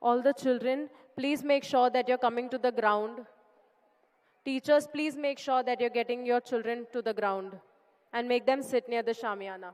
All the children, please make sure that you're coming to the ground. Teachers, please make sure that you're getting your children to the ground and make them sit near the Shamiana.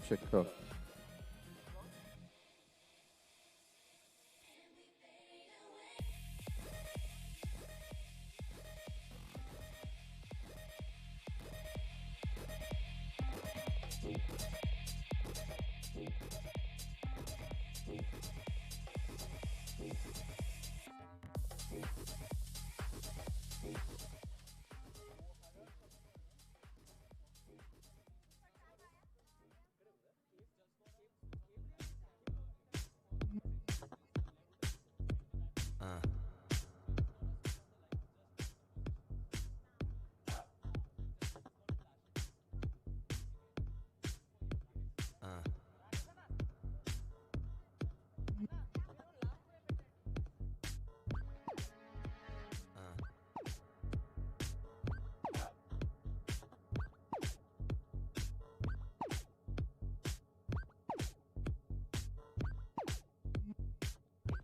Shikha.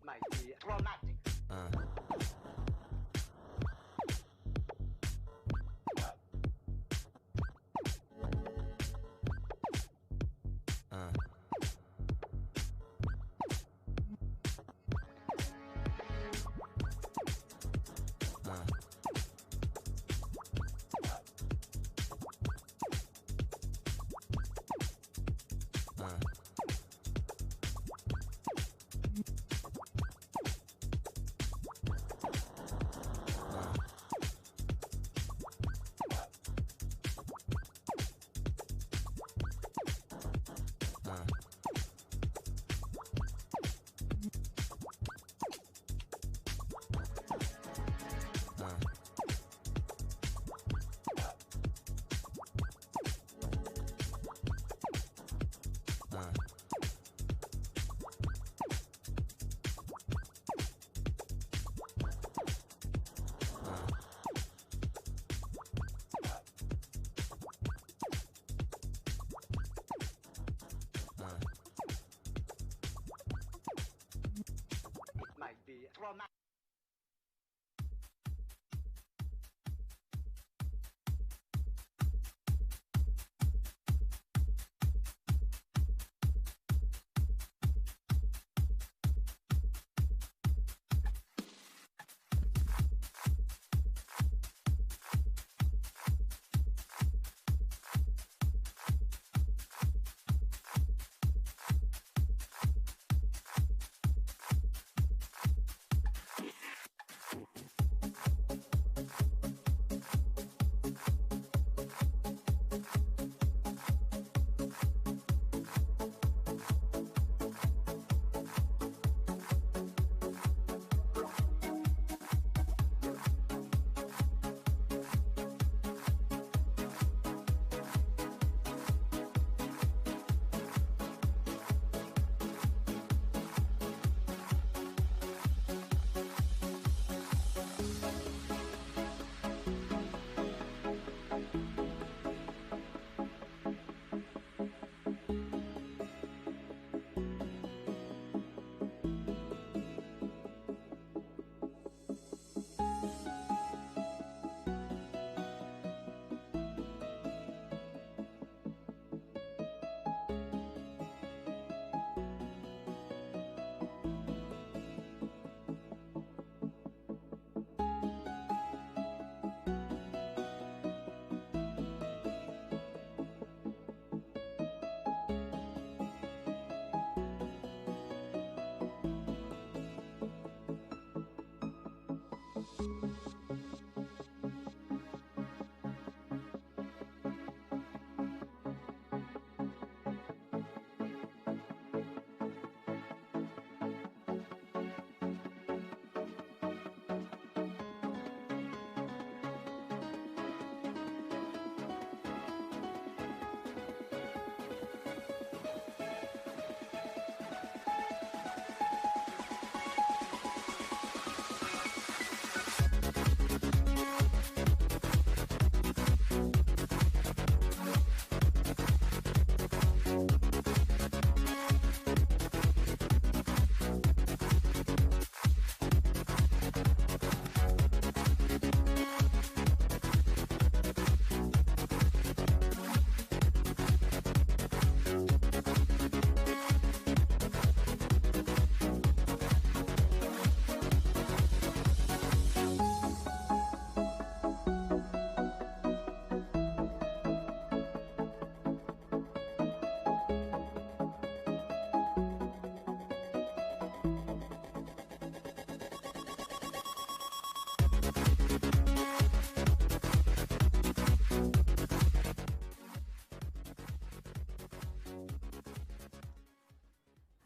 Might be traumatic. Might be traumatic.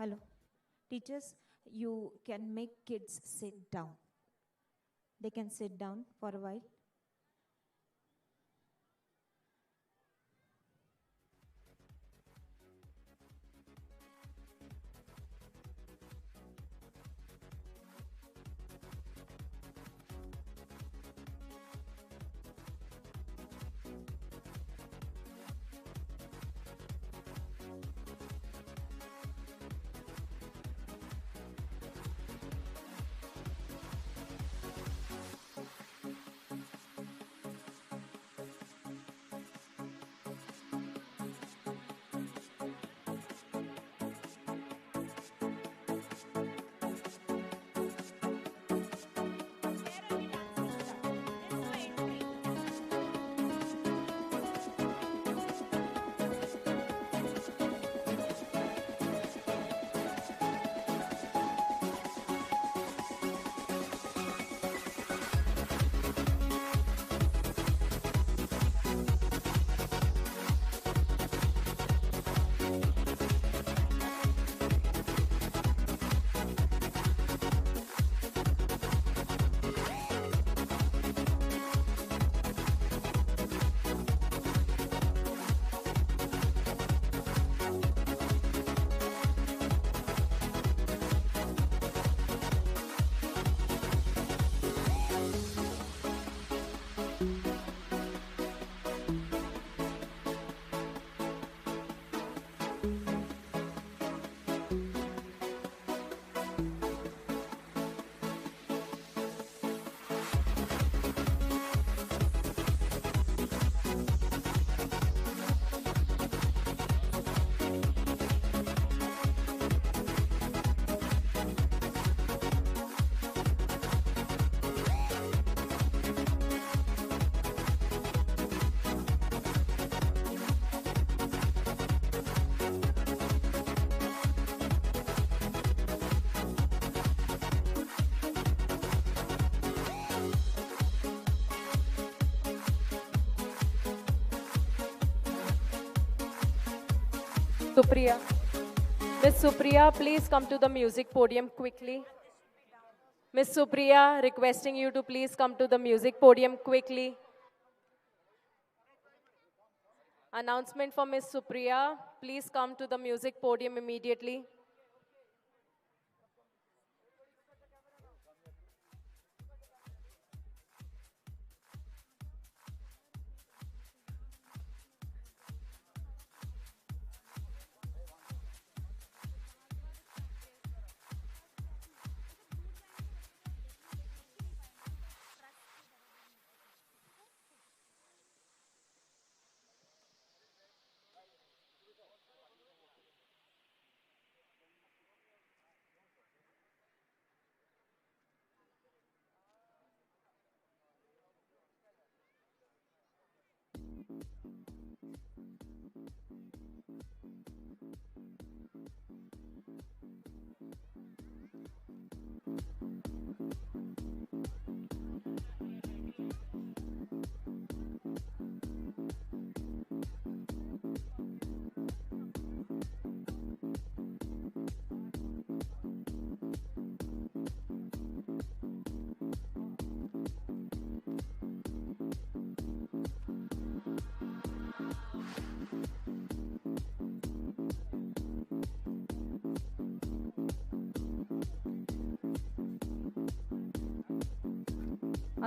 Hello. Teachers, you can make kids sit down. They can sit down for a while. Supriya. Miss Supriya, please come to the music podium quickly. Miss Supriya, requesting you to please come to the music podium quickly. Announcement for Miss Supriya, please come to the music podium immediately.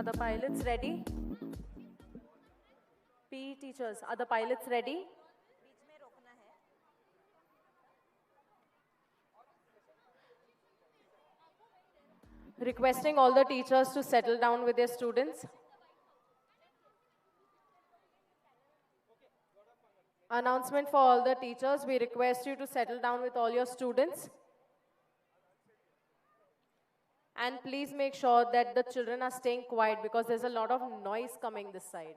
Are the pilots ready? PE teachers, are the pilots ready? Requesting all the teachers to settle down with their students. Announcement for all the teachers, we request you to settle down with all your students. And please make sure that the children are staying quiet because there's a lot of noise coming this side.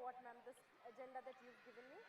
what, ma'am, this agenda that you've given me?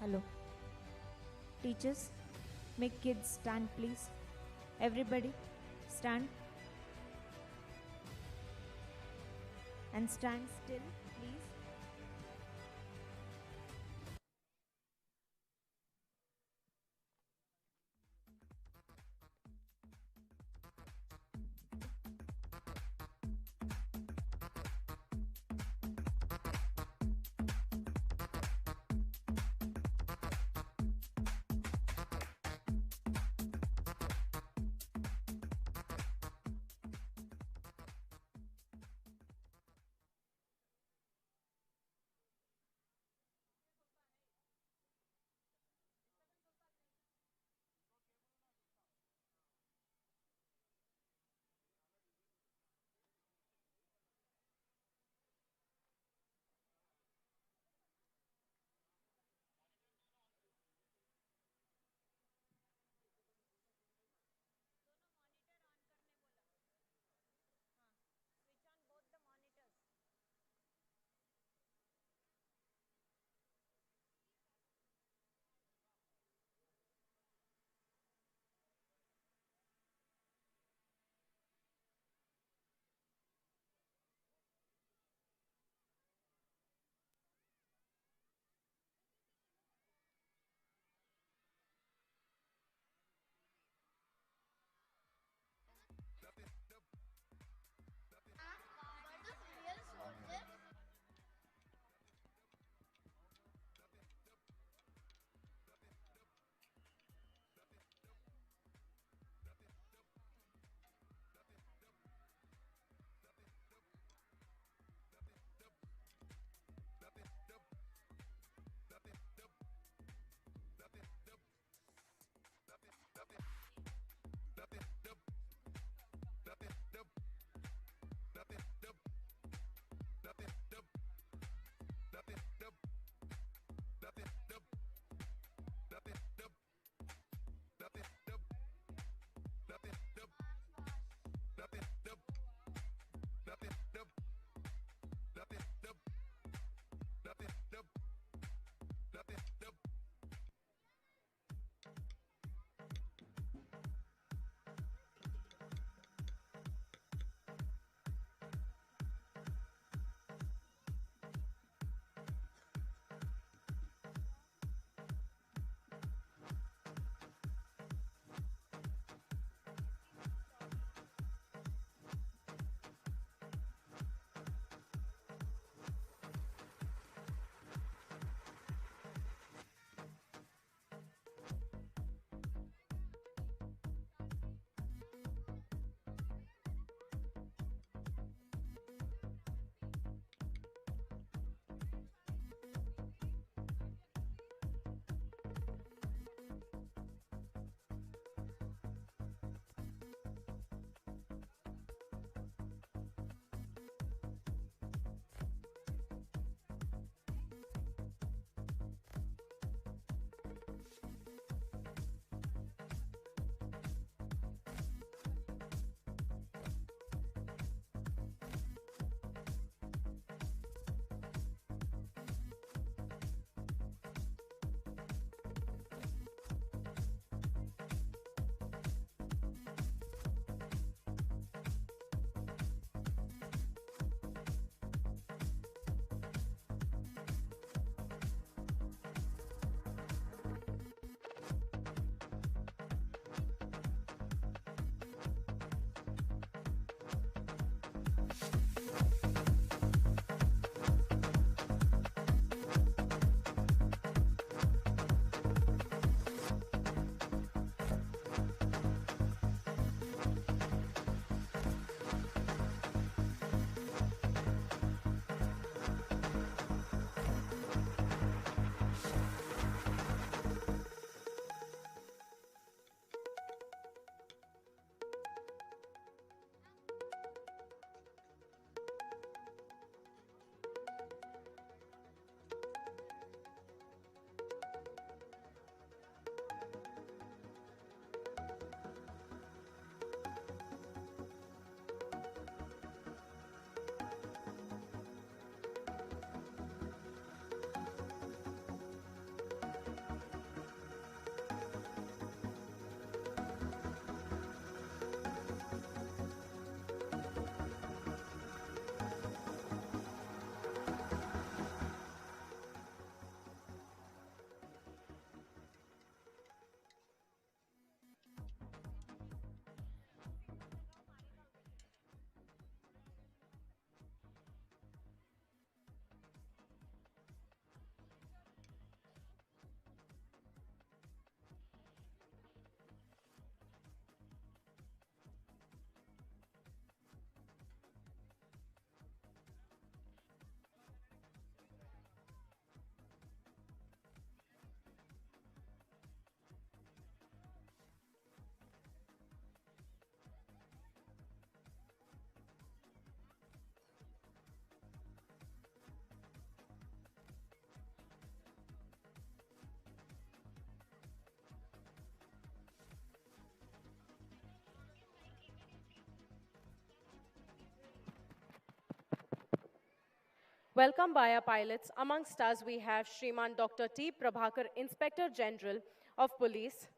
Hello. Teachers, make kids stand, please. Everybody, stand. And stand still, please. Welcome by our pilots. Amongst us, we have Shriman Dr. T. Prabhakar, Inspector General of Police,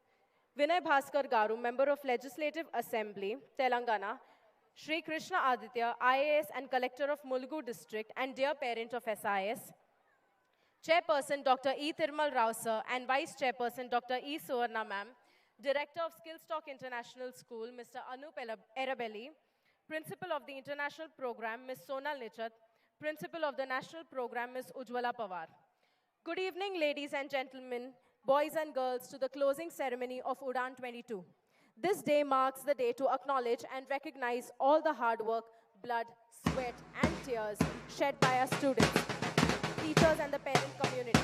Vinay Bhaskar Garu, Member of Legislative Assembly, Telangana, Shri Krishna Aditya, IAS and Collector of Mulgu District and dear parent of SIS, Chairperson Dr. E. Tirmal Rao sir and Vice Chairperson Dr. E. Suvarna ma'am, Director of Skillstock International School Mr. Anup Erabelli, Principal of the International Program Ms. Sonal Nichat, Principal of the National Program Ms. Ujwala Pawar. Good evening, ladies and gentlemen, boys and girls, to the closing ceremony of UDAAN 22. This day marks the day to acknowledge and recognize all the hard work, blood, sweat, and tears shed by our students, teachers, and the parent community.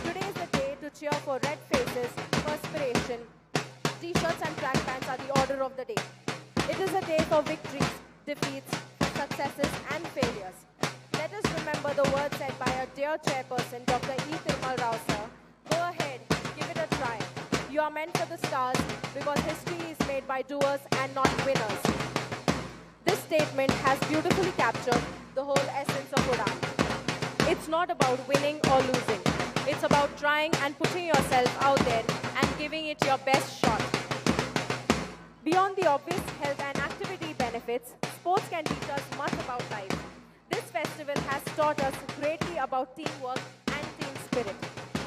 Today is the day to cheer for red faces, perspiration. T-shirts and track pants are the order of the day. It is a day for victories, defeats, successes, and failures. Let us remember the words said by our dear chairperson, Dr. E. Tirmal Rao sir. Go ahead, give it a try. You are meant for the stars because history is made by doers and not winners. This statement has beautifully captured the whole essence of UDAAN. It's not about winning or losing. It's about trying and putting yourself out there and giving it your best shot. Beyond the obvious health and activity benefits, sports can teach us much about life. This festival has taught us greatly about teamwork and team spirit.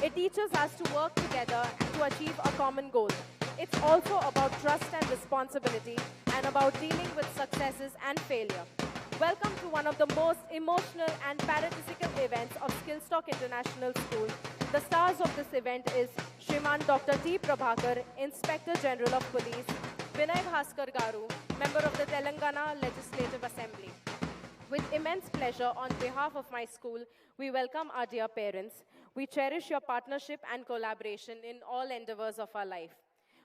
It teaches us to work together to achieve a common goal. It's also about trust and responsibility and about dealing with successes and failure. Welcome to one of the most emotional and paradisical events of Skillstock International School. The stars of this event is Shriman Dr. T. Prabhakar, Inspector General of Police, Vinay Bhaskar Garu, Member of the Telangana Legislative Assembly. With immense pleasure, on behalf of my school, we welcome our dear parents. We cherish your partnership and collaboration in all endeavors of our life.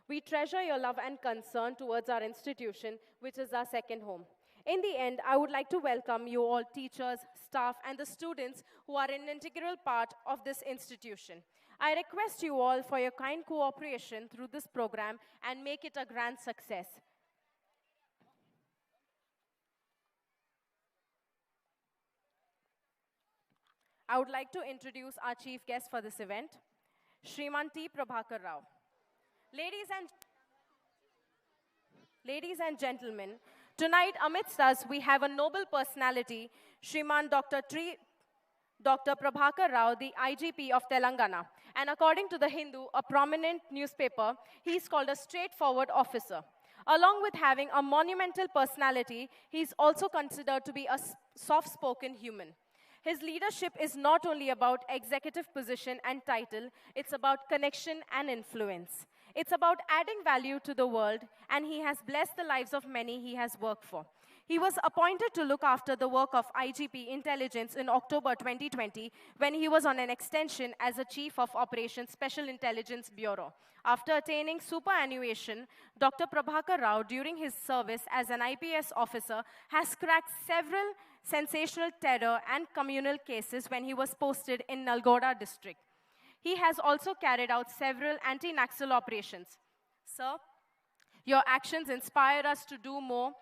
We treasure your love and concern towards our institution, which is our second home. In the end, I would like to welcome you all teachers, staff, and the students who are an integral part of this institution. I request you all for your kind cooperation through this program and make it a grand success. I would like to introduce our chief guest for this event, Shriman T. Prabhakar Rao. Ladies and gentlemen, tonight amidst us we have a noble personality, Shriman Dr. Prabhakar Rao, the IGP of Telangana. And according to the Hindu, a prominent newspaper, he is called a straightforward officer. Along with having a monumental personality, he is also considered to be a soft-spoken human. His leadership is not only about executive position and title, it's about connection and influence. It's about adding value to the world, and he has blessed the lives of many he has worked for. He was appointed to look after the work of IGP Intelligence in October 2020 when he was on an extension as a Chief of Operations Special Intelligence Bureau. After attaining superannuation, Dr. Prabhakar Rao, during his service as an IPS officer, has cracked several sensational terror and communal cases when he was posted in Nalgoda district. He has also carried out several anti-Naxal operations. Sir, your actions inspire us to do more,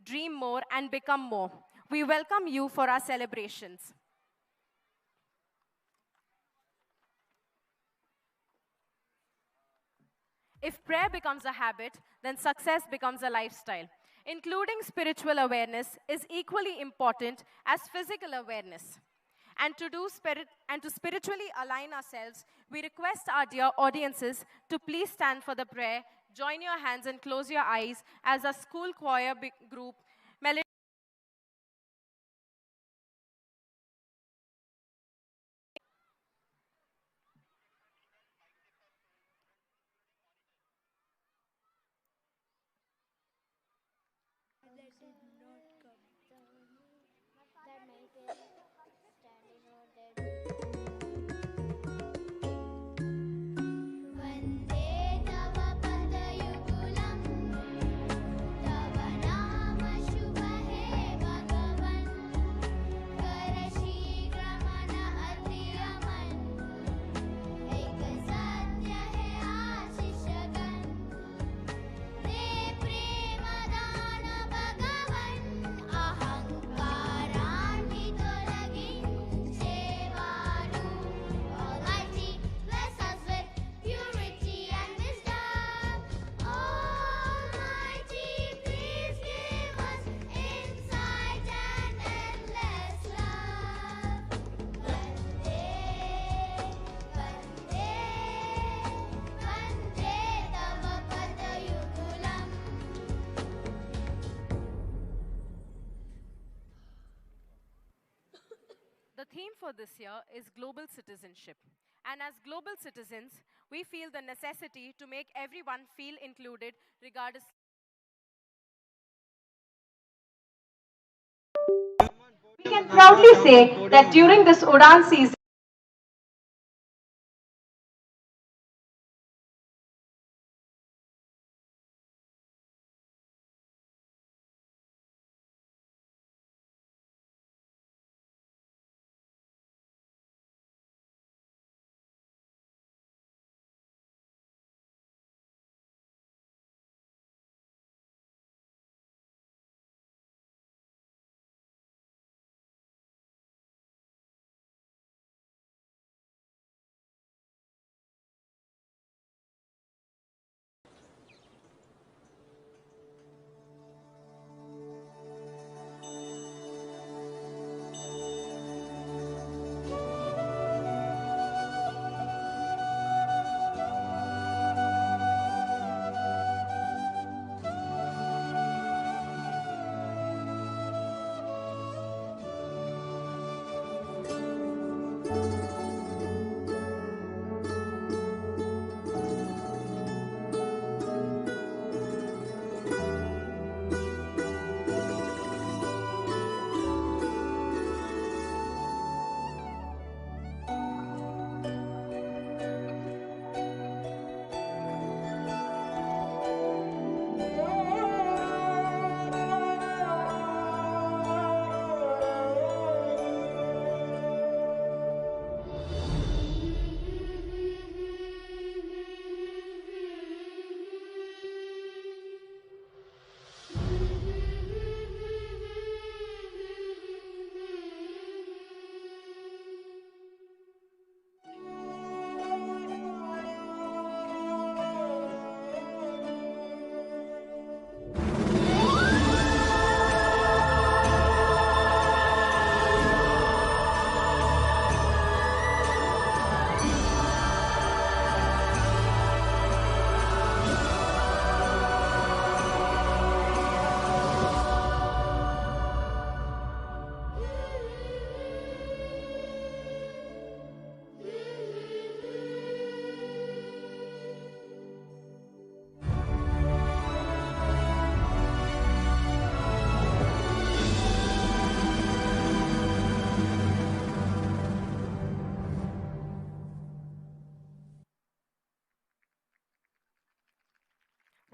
dream more, and become more. We welcome you for our celebrations. If prayer becomes a habit, then success becomes a lifestyle. Including spiritual awareness is equally important as physical awareness. And to spiritually align ourselves, we request our dear audiences to please stand for the prayer, join your hands and close your eyes as a school choir group melody. वन्दे तव पदयुगुलं तव नाम theme for this year is global citizenship. And as global citizens, we feel the necessity to make everyone feel included regardless. We can proudly say that during this UDAAN season,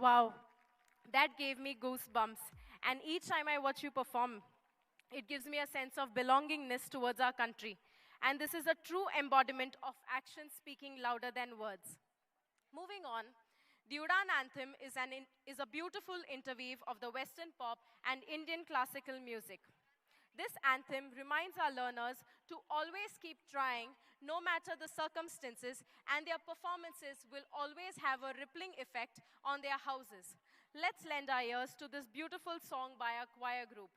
wow, that gave me goosebumps. And each time I watch you perform, it gives me a sense of belongingness towards our country. And this is a true embodiment of action speaking louder than words. Moving on, the UDAAN anthem is a beautiful interweave of the Western pop and Indian classical music. This anthem reminds our learners to always keep trying, no matter the circumstances, and their performances will always have a rippling effect on their houses. Let's lend our ears to this beautiful song by our choir group.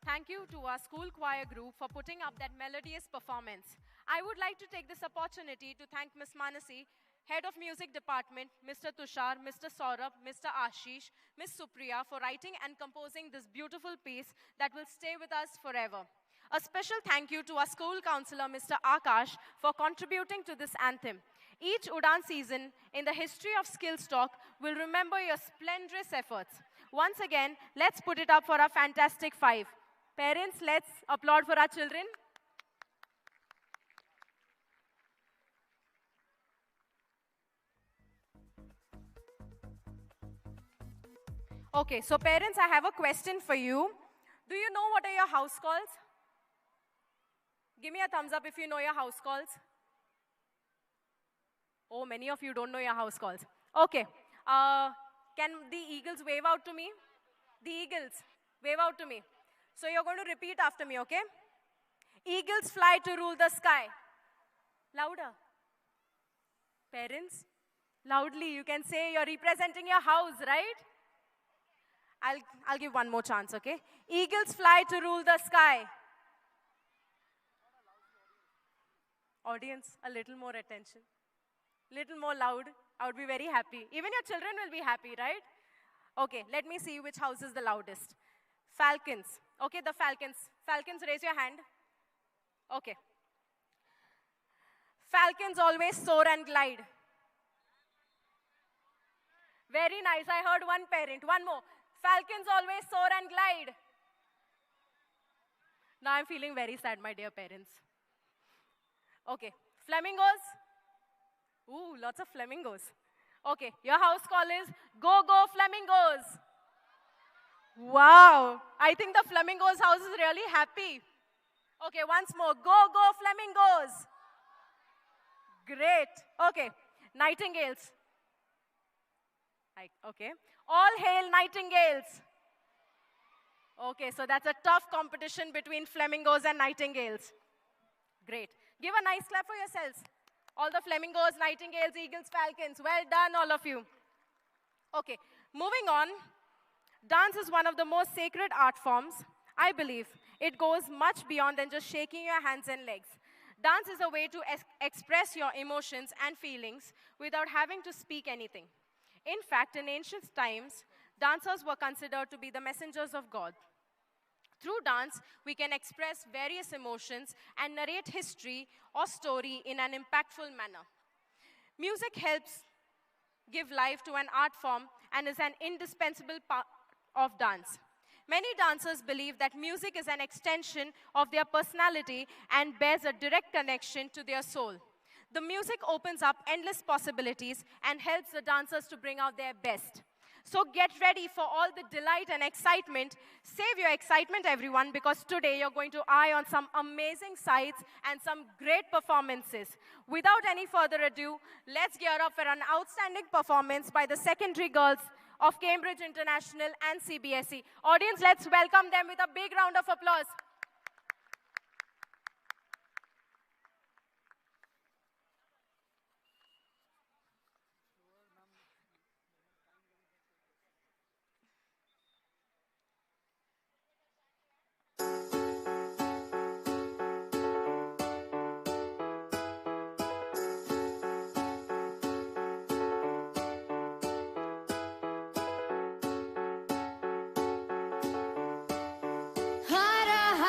Thank you to our school choir group for putting up that melodious performance. I would like to take this opportunity to thank Ms. Manasi, Head of Music Department, Mr. Tushar, Mr. Saurabh, Mr. Ashish, Ms. Supriya for writing and composing this beautiful piece that will stay with us forever. A special thank you to our school counselor, Mr. Akash, for contributing to this anthem. Each UDAAN season in the history of Skills Talk will remember your splendorous efforts. Once again, let's put it up for our fantastic five. Parents, let's applaud for our children. Okay, so parents, I have a question for you. Do you know what are your house calls? Give me a thumbs up if you know your house calls. Oh, many of you don't know your house calls. Okay, can the eagles wave out to me? The eagles, wave out to me. So you're going to repeat after me, okay? Eagles fly to rule the sky. Louder. Parents, loudly, you can say you're representing your house, right? I'll give one more chance, okay? Eagles fly to rule the sky. Audience, a little more attention. Little more loud. I would be very happy. Even your children will be happy, right? Okay, let me see which house is the loudest. Falcons. Okay, the falcons. Falcons, raise your hand. Okay. Falcons always soar and glide. Very nice. I heard one parent. One more. Falcons always soar and glide. Now I'm feeling very sad, my dear parents. Okay. Flamingos. Ooh, lots of flamingos. Okay. Your house call is Go, Go, Flamingos. Wow. I think the flamingos house is really happy. Okay, once more. Go, Go, Flamingos. Great. Okay. Nightingales. Okay. All hail nightingales. Okay, so that's a tough competition between flamingos and nightingales. Great. Give a nice clap for yourselves. All the flamingos, nightingales, eagles, falcons. Well done, all of you. Okay, moving on. Dance is one of the most sacred art forms. I believe it goes much beyond than just shaking your hands and legs. Dance is a way to express your emotions and feelings without having to speak anything. In fact, in ancient times, dancers were considered to be the messengers of God. Through dance, we can express various emotions and narrate history or story in an impactful manner. Music helps give life to an art form and is an indispensable part of dance. Many dancers believe that music is an extension of their personality and bears a direct connection to their soul. The music opens up endless possibilities and helps the dancers to bring out their best. So get ready for all the delight and excitement. Save your excitement, everyone, because today you're going to eye on some amazing sights and some great performances. Without any further ado, let's gear up for an outstanding performance by the secondary girls of Cambridge International and CBSE. Audience, let's welcome them with a big round of applause. हर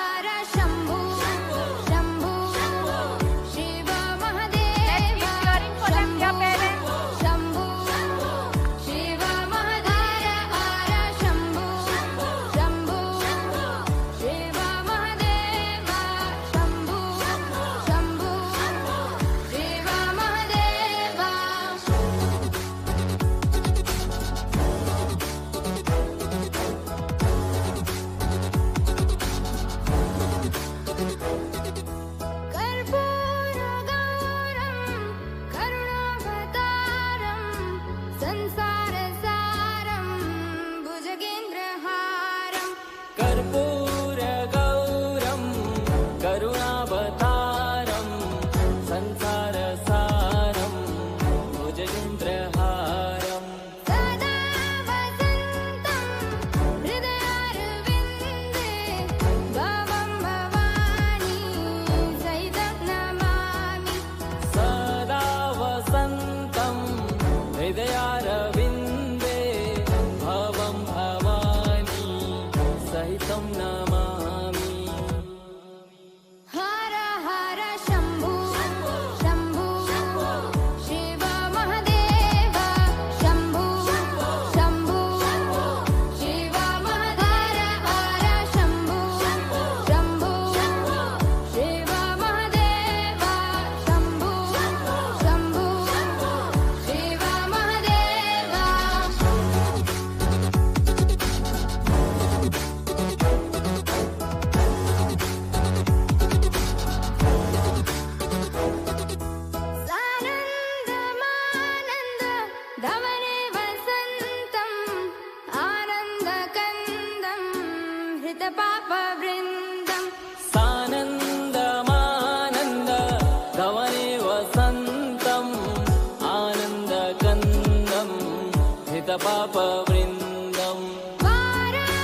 पापवृन्दम् वाराणसीनाथ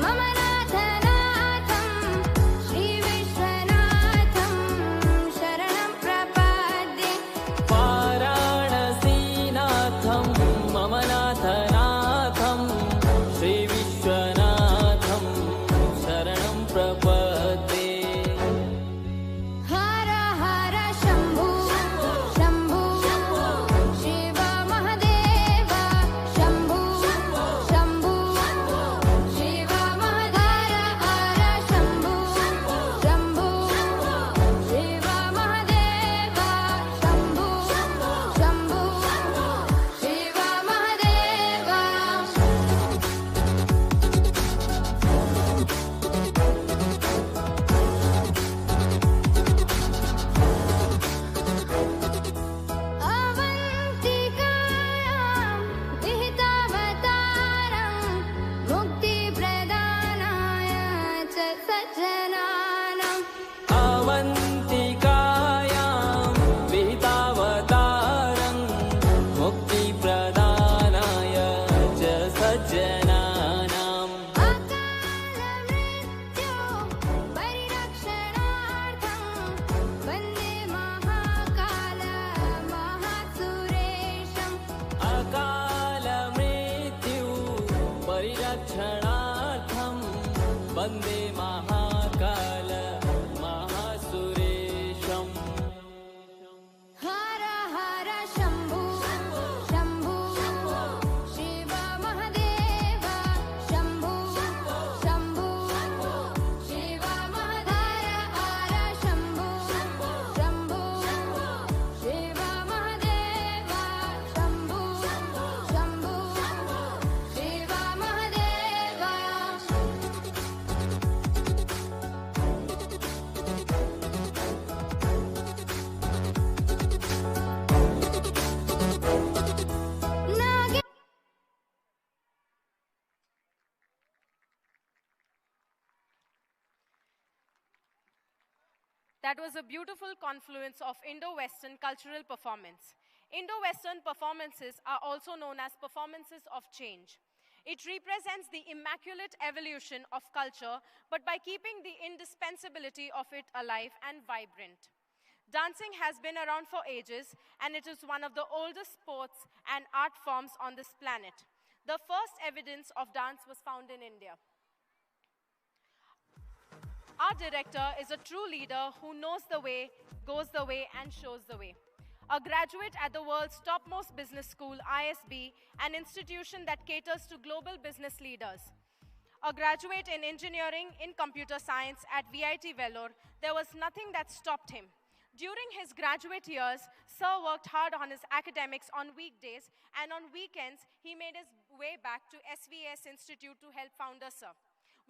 मम नाथनाथं श्रीविश्वनाथं शरणं प्रपद्ये वाराणसीनाथं मम नाथनाथं श्रीविश्वनाथं शरणं प्रपद्ये हर हर शम्भु शम्भु शिव महदेव शम्भु शम्भु शिव महधर हर शम्भु शम्भु शिव महदेव शम्भु शम्भु शिव महदेव अवन्तिकायां विहितावतारं मुक्तिप्रदानाय च सज्जनानाम् अवन्तिकायां विहितावतारं मुक्तिप्रदानाय च सज्जनानाम् अकालमृत्यो परिरक्षणार्थं वन्दे महाकाल महासुरेशम् अकालमृत्यु परिरक्षणार्थं वन्दे महाकाल महासुरेशम् हर हर शम्भु शम्भु शिव महदेव शम्भु शम्भु शिव महधर हर शम्भु शम्भु शिव महदेव शम्भु शम्भु शिव महदेव नागे That was a beautiful confluence of Indo-Western cultural performance. Indo-Western performances are also known as performances of change. It represents the immaculate evolution of culture, but by keeping the indispensability of it alive and vibrant. Dancing has been around for ages, and it is one of the oldest sports and art forms on this planet. The first evidence of dance was found in India. Our director is a true leader who knows the way, goes the way, and shows the way. A graduate at the world's topmost business school, ISB, an institution that caters to global business leaders. A graduate in engineering in computer science at VIT Vellore, there was nothing that stopped him. During his graduate years, Sir worked hard on his academics on weekdays, and on weekends, he made his way back to SVS Institute to help founder Sir,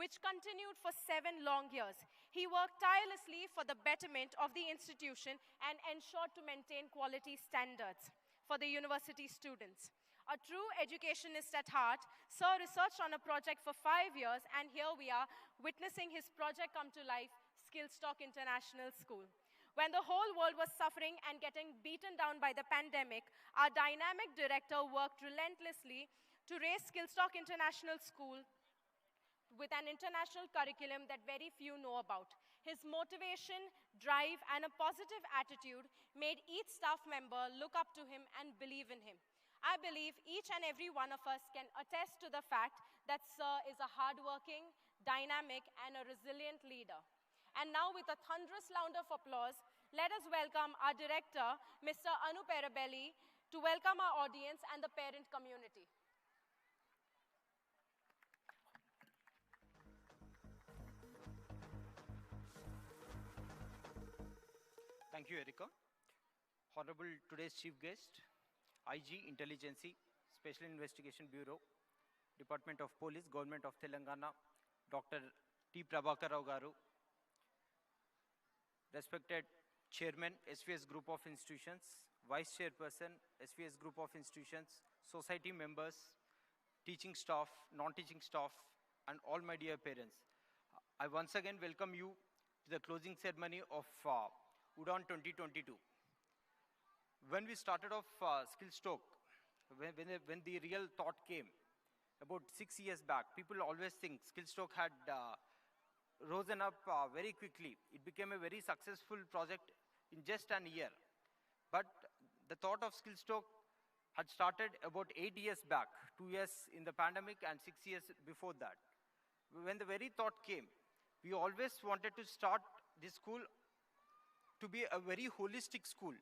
which continued for 7 long years. He worked tirelessly for the betterment of the institution and ensured to maintain quality standards for the university students. A true educationist at heart, Sir researched on a project for 5 years, and here we are witnessing his project come to life, Skillstock International School. When the whole world was suffering and getting beaten down by the pandemic, our dynamic director worked relentlessly to raise Skillstock International School with an international curriculum that very few know about. His motivation, drive, and a positive attitude made each staff member look up to him and believe in him. I believe each and every one of us can attest to the fact that Sir is a hardworking, dynamic, and a resilient leader. And now, with a thunderous round of applause, let us welcome our director, Mr. Anu Perabelli, to welcome our audience and the parent community. Thank you, Erika. Honorable today's chief guest, IG Intelligence, Special Investigation Bureau, Department of Police, Government of Telangana, Dr. T. Prabhakar Rao Garu, respected Chairman, SVS Group of Institutions, Vice Chairperson, SVS Group of Institutions, society members, teaching staff, non-teaching staff, and all my dear parents. I once again welcome you to the closing ceremony of UDAAN 2022. When we started off Skillstock, when the real thought came, about 6 years back, people always think Skillstoke had risen up very quickly. It became a very successful project in just an year. But the thought of Skillstoke had started about 8 years back, 2 years in the pandemic and 6 years before that. When the very thought came, we always wanted to start this school to be a very holistic school.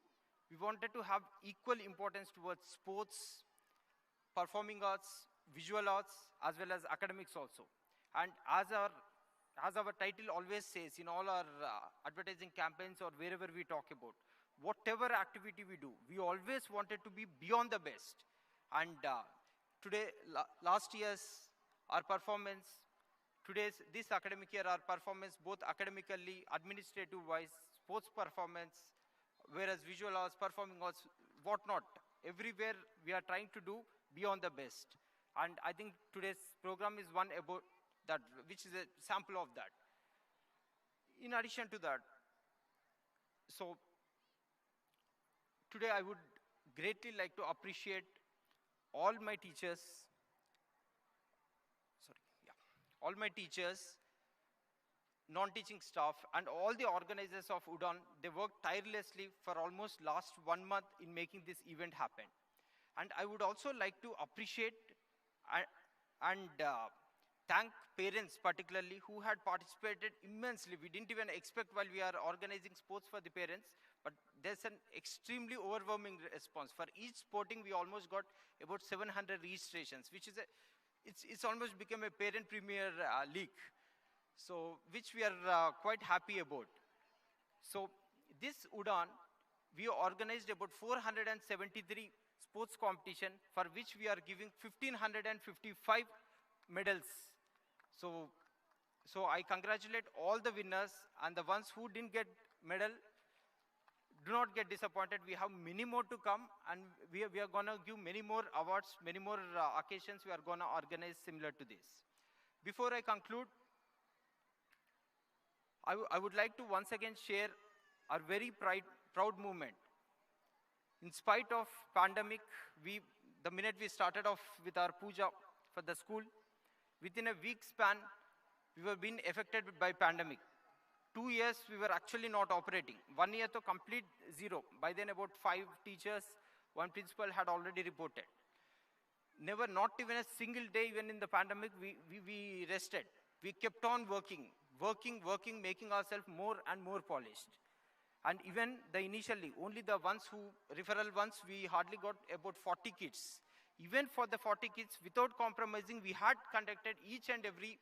We wanted to have equal importance towards sports, performing arts, visual arts, as well as academics also. And as our title always says in all our advertising campaigns or wherever we talk about, whatever activity we do, we always wanted to be beyond the best. And today, last year's our performance, this academic year, our performance both academically, administrative-wise, sports performance, whereas visual arts, performing arts, whatnot, everywhere we are trying to do beyond the best. And I think today's program is one about that, which is a sample of that. In addition to that, so today I would greatly like to appreciate all my teachers, all my teachers, non-teaching staff, and all the organizers of UDAAN. They worked tirelessly for almost last 1 month in making this event happen. And I would also like to appreciate and thank parents particularly who had participated immensely. We didn't even expect while we are organizing sports for the parents, but there's an extremely overwhelming response. For each sporting, we almost got about 700 registrations, which is it's almost become a parent premier league. So, which we are quite happy about. So, this UDAAN, we organized about 473 sports competition, for which we are giving 1,555 medals. So I congratulate all the winners, and the ones who didn't get medal, do not get disappointed. We have many more to come, and we are going to give many more awards, many more occasions we are going to organize similar to this. Before I conclude, I would like to once again share our very proud moment. In spite of pandemic, the minute we started off with our puja for the school, within a week span, we were being affected by pandemic. 2 years, we were actually not operating. 1 year to complete zero. By then, about 5 teachers, 1 principal had already reported. Never, not even a single day, even in the pandemic, we rested. We kept on working, making ourselves more and more polished. And even initially, only the ones who, referral ones, we hardly got about 40 kids. Even for the 40 kids, without compromising, we had conducted each and every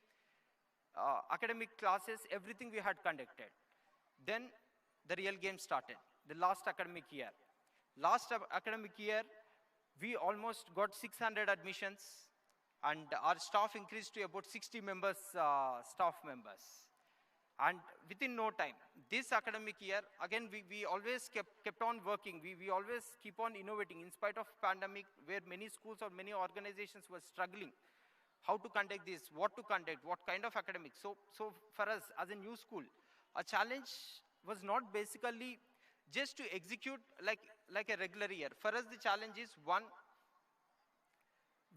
academic classes, everything we had conducted. Then the real game started, the last academic year. Last academic year, we almost got 600 admissions, and our staff increased to about 60 members, staff members. And within no time, this academic year, again, we always kept on working. We always keep on innovating in spite of pandemic, where many schools or many organizations were struggling. How to conduct this, what to conduct, what kind of academics. So for us, as a new school, a challenge was not basically just to execute like a regular year. For us, the challenge is, one,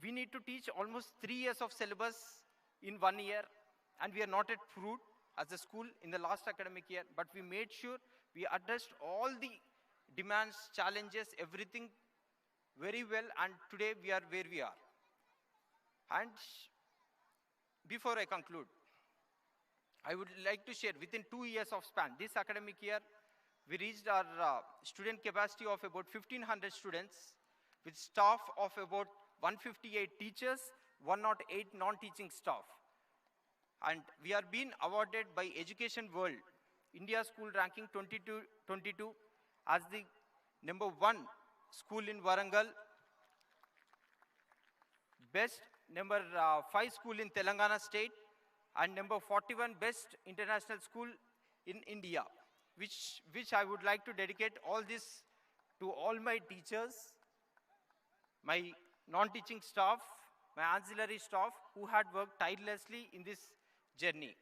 we need to teach almost 3 years of syllabus in 1 year, and we are not at fruit as a school in the last academic year, but we made sure we addressed all the demands, challenges, everything very well, and today we are where we are. And before I conclude, I would like to share, within 2 years of span, this academic year, we reached our student capacity of about 1,500 students, with staff of about 158 teachers, 108 non-teaching staff. And we are being awarded by Education World, India School Ranking 2022 as the #1 school in Warangal, best #5 school in Telangana state, and #41 best international school in India, which I would like to dedicate all this to all my teachers, my non-teaching staff, my ancillary staff who had worked tirelessly in this journey.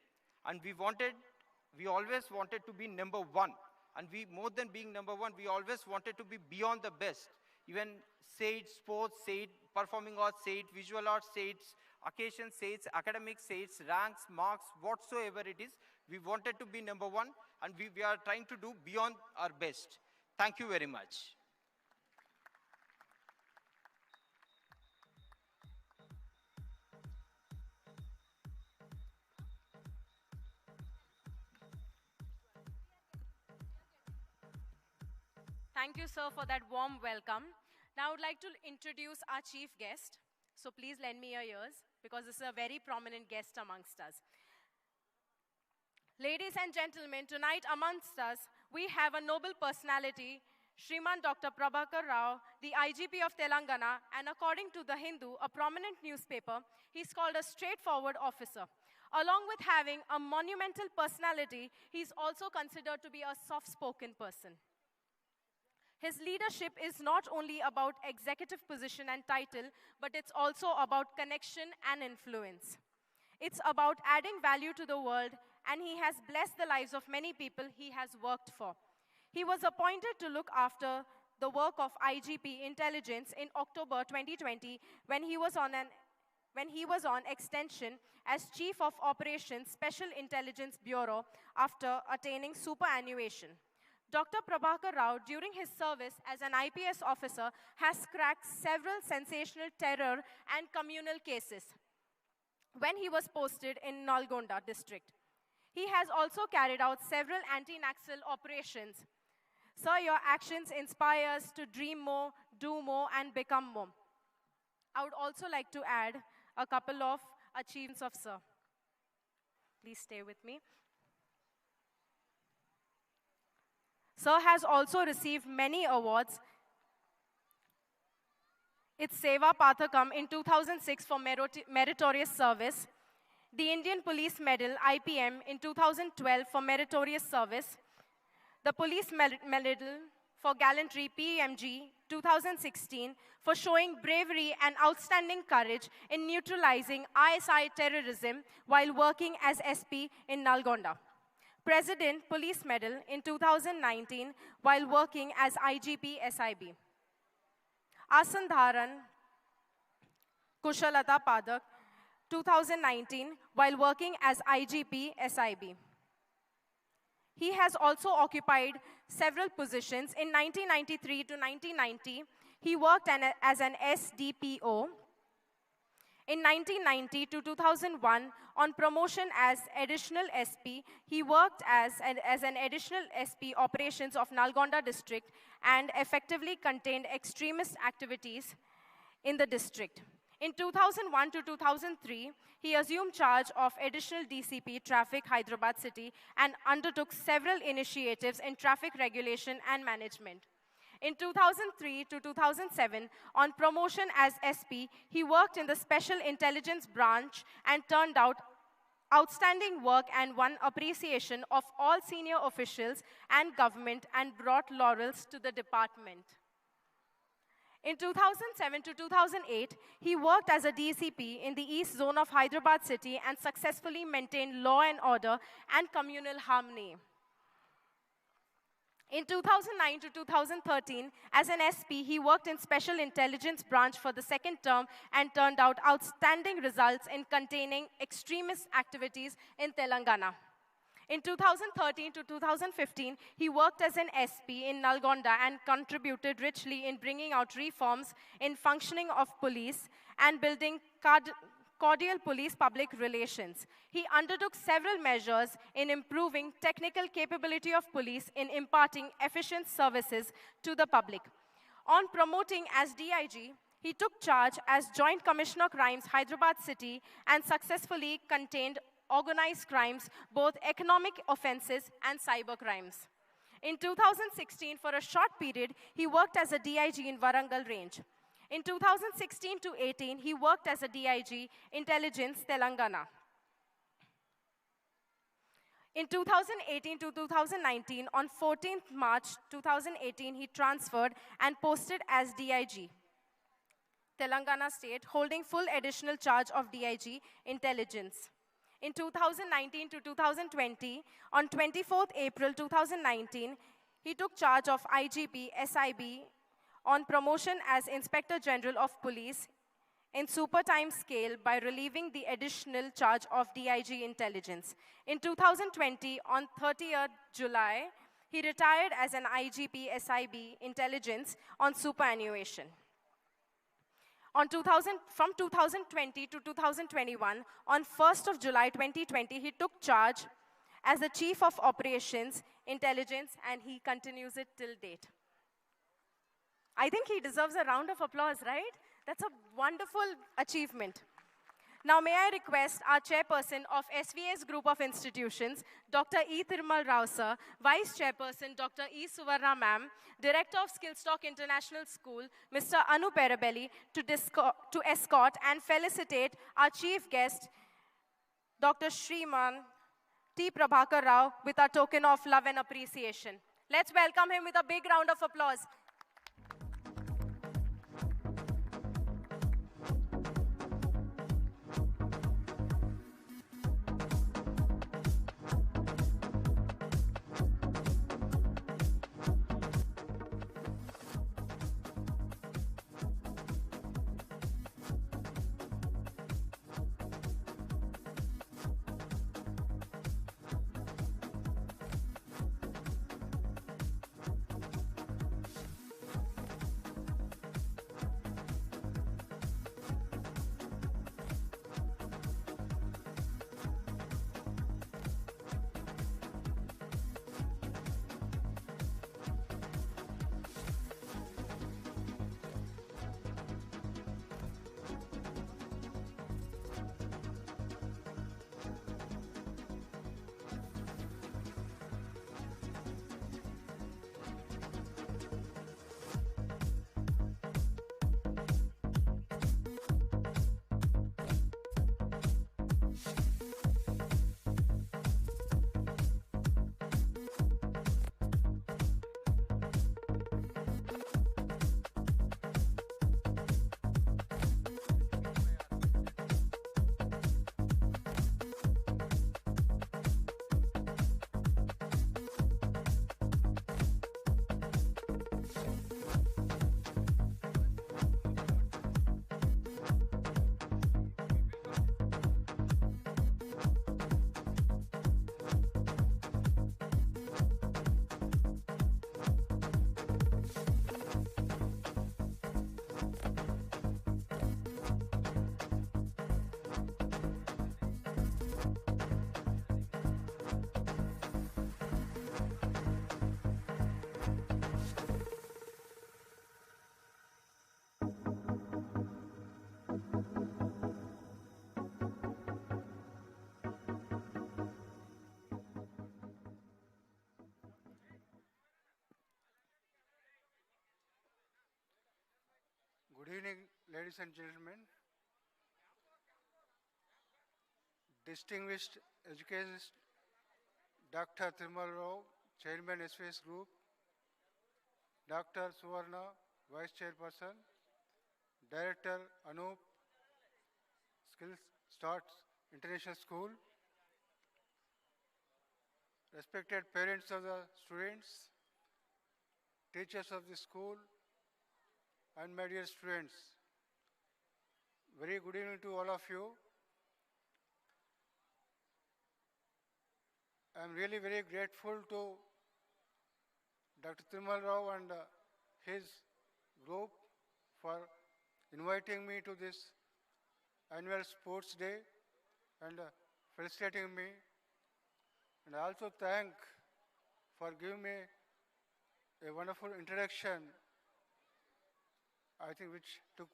And we always wanted to be #1. And more than being #1, we always wanted to be beyond the best even say it sports, say it performing arts, say it visual arts, say it occasions, say it academics, say it ranks, marks, whatsoever it is. We wanted to be number one, and we are trying to do beyond our best. Thank you very much. Thank you, sir, for that warm welcome. Now I would like to introduce our chief guest. So please lend me your ears, because this is a very prominent guest amongst us. Ladies and gentlemen, tonight amongst us, we have a noble personality, Shriman Dr. Prabhakar Rao, the IGP of Telangana, and according to The Hindu, a prominent newspaper, he's called a straightforward officer. Along with having a monumental personality, he's also considered to be a soft-spoken person. His leadership is not only about executive position and title, but it's also about connection and influence. It's about adding value to the world, and he has blessed the lives of many people he has worked for. He was appointed to look after the work of IGP Intelligence in October 2020 when he was on extension as Chief of Operations Special Intelligence Bureau after attaining superannuation. Dr. Prabhakar Rao, during his service as an IPS officer, has cracked several sensational terror and communal cases when he was posted in Nalgonda district. He has also carried out several anti-Naxal operations. Sir, your actions inspire us to dream more, do more, and become more. I would also like to add a couple of achievements of Sir. Please stay with me. Sir has also received many awards. It's Seva Pathakam in 2006 for meritorious service, the Indian Police Medal IPM in 2012 for meritorious service, the Police Medal for Gallantry PMG 2016 for showing bravery and outstanding courage in neutralizing ISI terrorism while working as SP in Nalgonda. President Police Medal in 2019 while working as IGP SIB. Asandharan Kushalata Padak 2019 while working as IGP SIB. He has also occupied several positions. In 1993 to 1990, he worked as an SDPO. In 1990 to 2001, on promotion as additional SP, he worked as an additional SP operations of Nalgonda district and effectively contained extremist activities in the district. In 2001 to 2003, he assumed charge of additional DCP Traffic Hyderabad City and undertook several initiatives in traffic regulation and management. In 2003 to 2007, on promotion as SP, he worked in the Special Intelligence Branch and turned out outstanding work and won appreciation of all senior officials and government and brought laurels to the department. In 2007 to 2008, he worked as a DCP in the East Zone of Hyderabad City and successfully maintained law and order and communal harmony. In 2009 to 2013, as an SP, he worked in Special Intelligence Branch for the second term and turned out outstanding results in containing extremist activities in Telangana. In 2013 to 2015, he worked as an SP in Nalgonda and contributed richly in bringing out reforms in functioning of police and building cordial police public relations. He undertook several measures in improving technical capability of police in imparting efficient services to the public. On promoting as DIG, he took charge as Joint Commissioner Crimes Hyderabad City and successfully contained organized crimes, both economic offenses and cyber crimes. In 2016, for a short period, he worked as a DIG in Warangal Range. In 2016 to 18, he worked as a DIG Intelligence Telangana. In 2018 to 2019, on 14th March 2018, he transferred and posted as DIG Telangana State, holding full additional charge of DIG Intelligence. In 2019 to 2020, on 24th April 2019, he took charge of IGP SIB on promotion as Inspector General of Police in super time scale by relieving the additional charge of DIG intelligence. In 2020, on 30th July, he retired as an IGP SIB intelligence on superannuation. From 2020 to 2021, on 1st of July 2020, he took charge as the Chief of Operations Intelligence, and he continues it till date. I think he deserves a round of applause, right? That's a wonderful achievement. Now, may I request our chairperson of SVS Group of Institutions, Dr. E. Thirmal Rao sir, Vice Chairperson, Dr. E. Suvarna ma'am, Director of Skillstock International School, Mr. Anu Perabelli, to escort and felicitate our chief guest, Dr. Shriman T. Prabhakar Rao, with a token of love and appreciation. Let's welcome him with a big round of applause. Good evening, ladies and gentlemen. Distinguished educators, Dr. Thirmal Rao, Chairman SVS Group, Dr. Suvarna, Vice Chairperson, Director Anup, Skills Starts International School, respected parents of the students, teachers of the school, and my dear students, very good evening to all of you. I am really very grateful to Dr. Thirmal Rao and his group for inviting me to this annual sports day and felicitating me. And I also thank for giving me a wonderful introduction, I think which took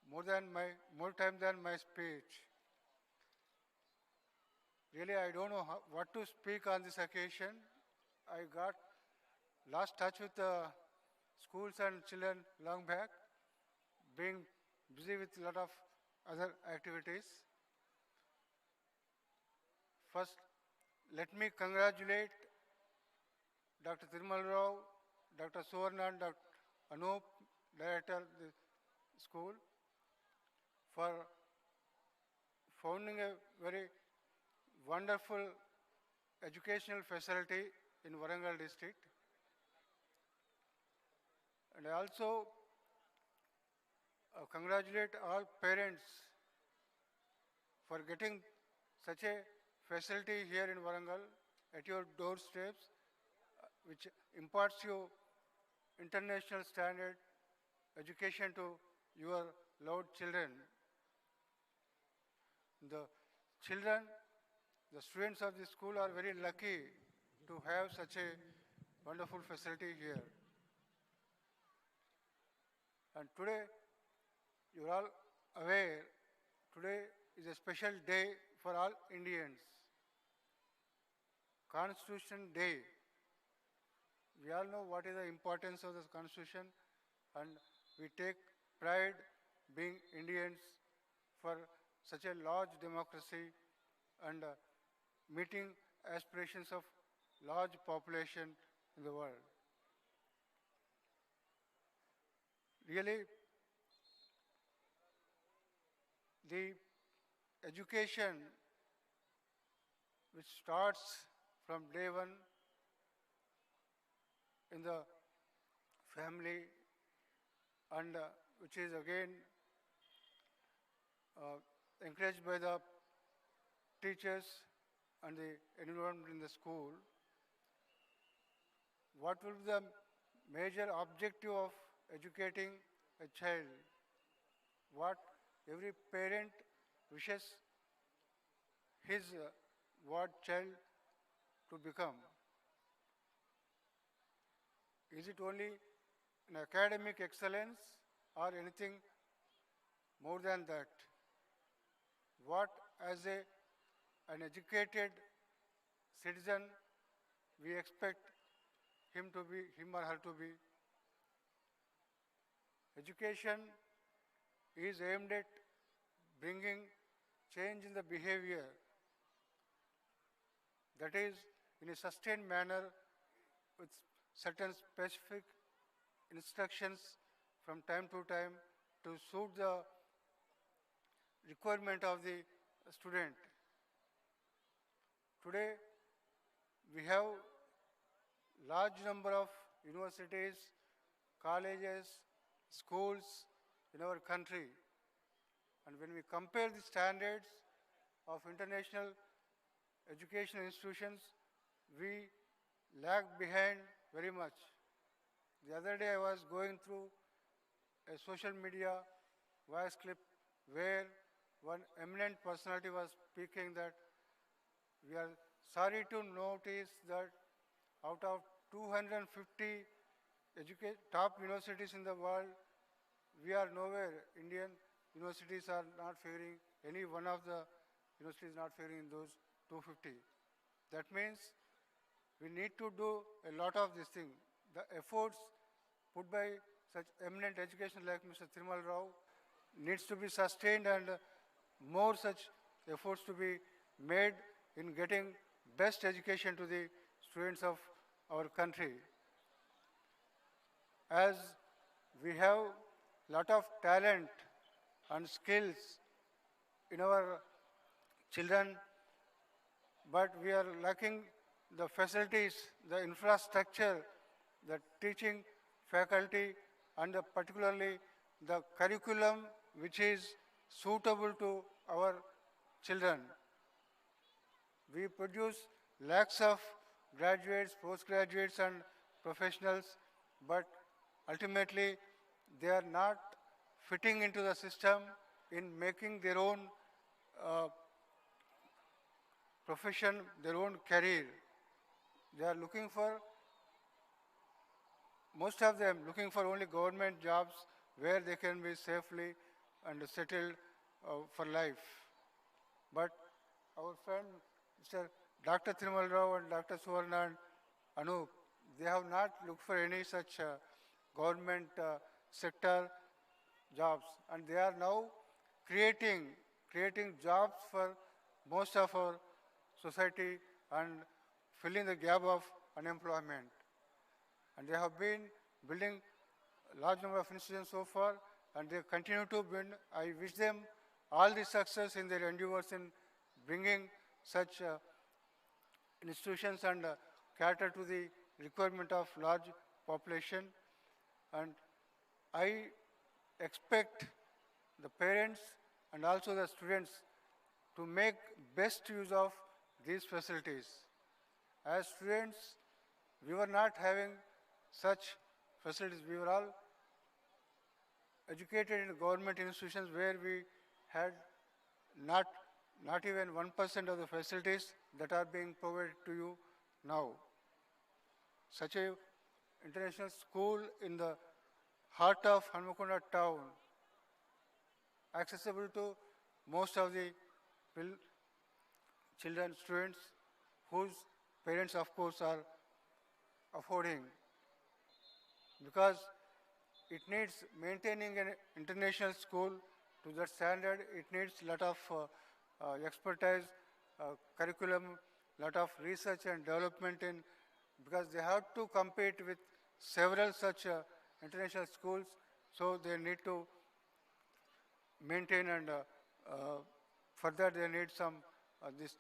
more time than my speech. Really, I don't know what to speak on this occasion. I got lost touch with the schools and children long back, being busy with a lot of other activities. First, let me congratulate Dr. Thirmal Rao, Dr. Suvarna, and Dr. Anup, Director of the school, for founding a very wonderful educational facility in Warangal district. And I also congratulate all parents for getting such a facility here in Warangal at your doorsteps, which imparts you international standard education to your loved children. The children, the students of this school are very lucky to have such a wonderful facility here. And today, you're all aware, today is a special day for all Indians. Constitution Day. We all know what is the importance of the Constitution, and we take pride being Indians for such a large democracy and meeting aspirations of large population in the world. Really, the education which starts from day one in the family and which is again encouraged by the teachers and the environment in the school. What will be the major objective of educating a child? What every parent wishes his what child to become? Is it only an academic excellence or anything more than that? What as an educated citizen we expect him or her to be? Education is aimed at bringing change in the behavior, that is in a sustained manner with certain specific instructions from time to time to suit the requirement of the student. Today, we have large number of universities, colleges, schools in our country. And when we compare the standards of international educational institutions, we lag behind very much. The other day I was going through a social media voice clip where one eminent personality was speaking that we are sorry to notice that out of 250 top universities in the world, we are nowhere. Indian universities are not figuring, any one of the universities not figuring in those 250. That means we need to do a lot of this thing. The efforts put by such eminent education like Mr. Thirumal Rao needs to be sustained, and more such efforts to be made in getting best education to the students of our country. As we have lot of talent and skills in our children, but we are lacking the facilities, the infrastructure, the teaching faculty, and particularly the curriculum which is suitable to our children. We produce lakhs of graduates, postgraduates, and professionals, but ultimately they are not fitting into the system in making their own profession, their own career. They are looking for, most of them looking for only government jobs where they can be safely and settled for life. But our friend Mr. Dr. Thirumal Rao and Dr. Suvarna and Anup, they have not looked for any such government sector jobs, and they are now creating jobs for most of our society and filling the gap of unemployment. And they have been building a large number of institutions so far, and they continue to build. I wish them all the success in their endeavors in bringing such institutions and cater to the requirement of large population. And I expect the parents and also the students to make best use of these facilities. As students, we were not having such facilities. We were all educated in government institutions where we had not, not even 1% of the facilities that are being provided to you now. Such a international school in the heart of Hanmakonda town, accessible to most of the children, students, whose parents, of course, are affording, because it needs maintaining an international school to that standard. It needs a lot of expertise, curriculum, lot of research and development in, because they have to compete with several such international schools, so they need to maintain and for that they need some this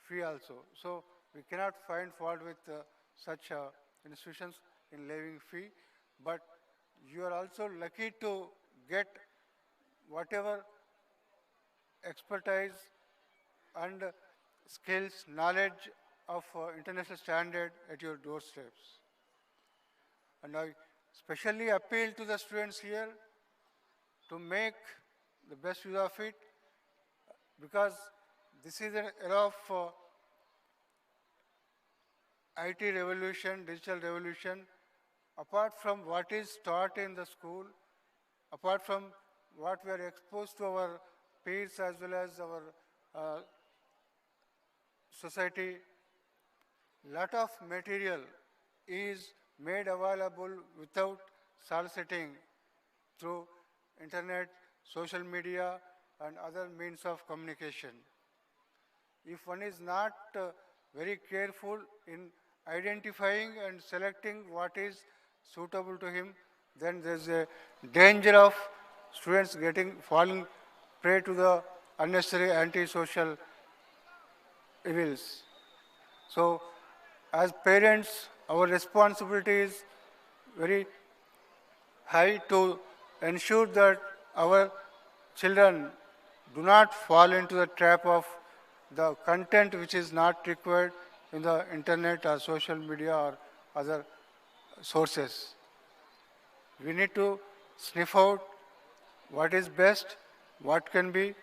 fee also. So we cannot find fault with such institutions in levying fee, but you are also lucky to get whatever expertise and skills, knowledge of international standard at your doorsteps. And I specially appeal to the students here to make the best use of it, because this is an era of IT revolution, digital revolution. Apart from what is taught in the school, apart from what we are exposed to our peers as well as our society, lot of material is made available without soliciting through internet, social media, and other means of communication. If one is not very careful in identifying and selecting what is suitable to him, then there is a danger of students falling prey to the unnecessary anti-social evils. So, as parents, our responsibility is very high to ensure that our children do not fall into the trap of the content which is not required in the internet or social media or other sources. We need to sniff out what is best, what can be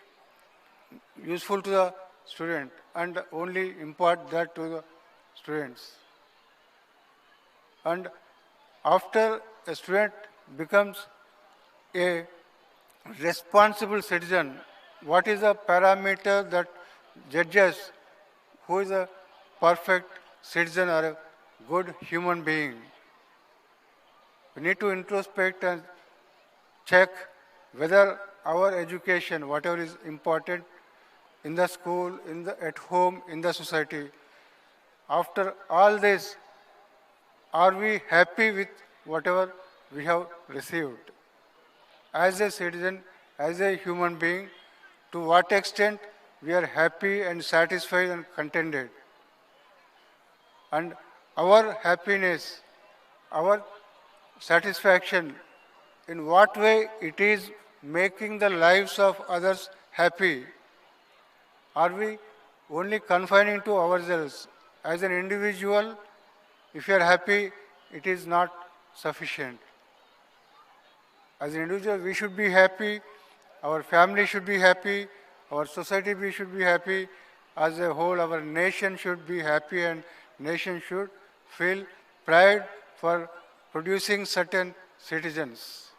useful to the student, and only impart that to the students. And after a student becomes a responsible citizen, what is the parameter that judges who is a perfect citizen or a good human being? We need to introspect and check whether our education, whatever is important in the school, at home, in the society, after all this, are we happy with whatever we have received? As a citizen, as a human being, to what extent we are happy and satisfied and contented? And our happiness, our satisfaction, in what way it is making the lives of others happy? Are we only confining to ourselves? As an individual, if you are happy, it is not sufficient. As an individual, we should be happy, our family should be happy, our society we should be happy, as a whole our nation should be happy, and nation should feel pride for producing certain citizens.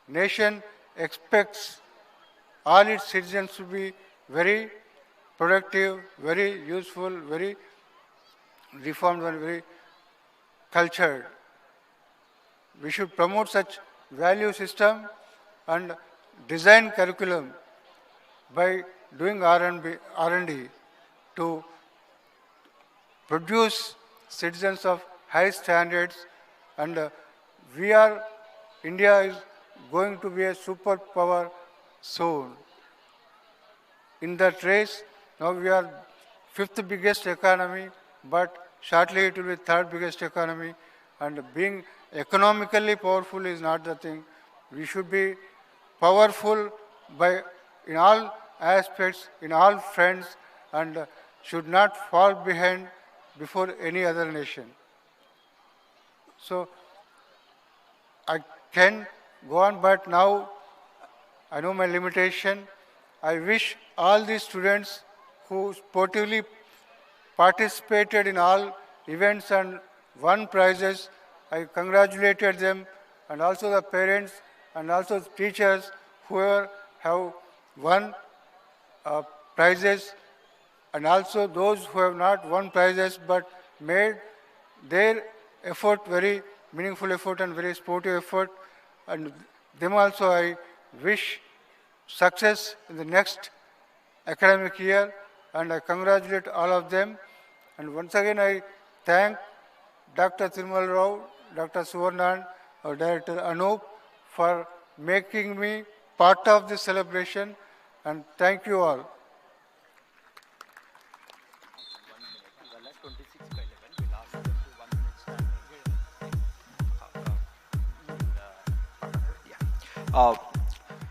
Nation expects all its citizens to be very productive, very useful, very reformed and very cultured. We should promote such value system and design curriculum by doing R&D to produce citizens of high standards, and India is going to be a superpower soon. In that race, now we are fifth biggest economy, but shortly it will be third biggest economy, and being economically powerful is not the thing. We should be powerful by in all aspects, in all fronts, and should not fall behind before any other nation. So I can go on, but now I know my limitation. I wish all the students who sportively participated in all events and won prizes, I congratulated them, and also the parents and also the teachers who have won prizes, and also those who have not won prizes but made their effort very meaningful effort and very sportive effort, and them also I wish success in the next academic year, and I congratulate all of them. And once again, I thank Dr. Tirmal Rao, Dr. Suvarnan, or Director Anup for making me part of this celebration, and thank you all.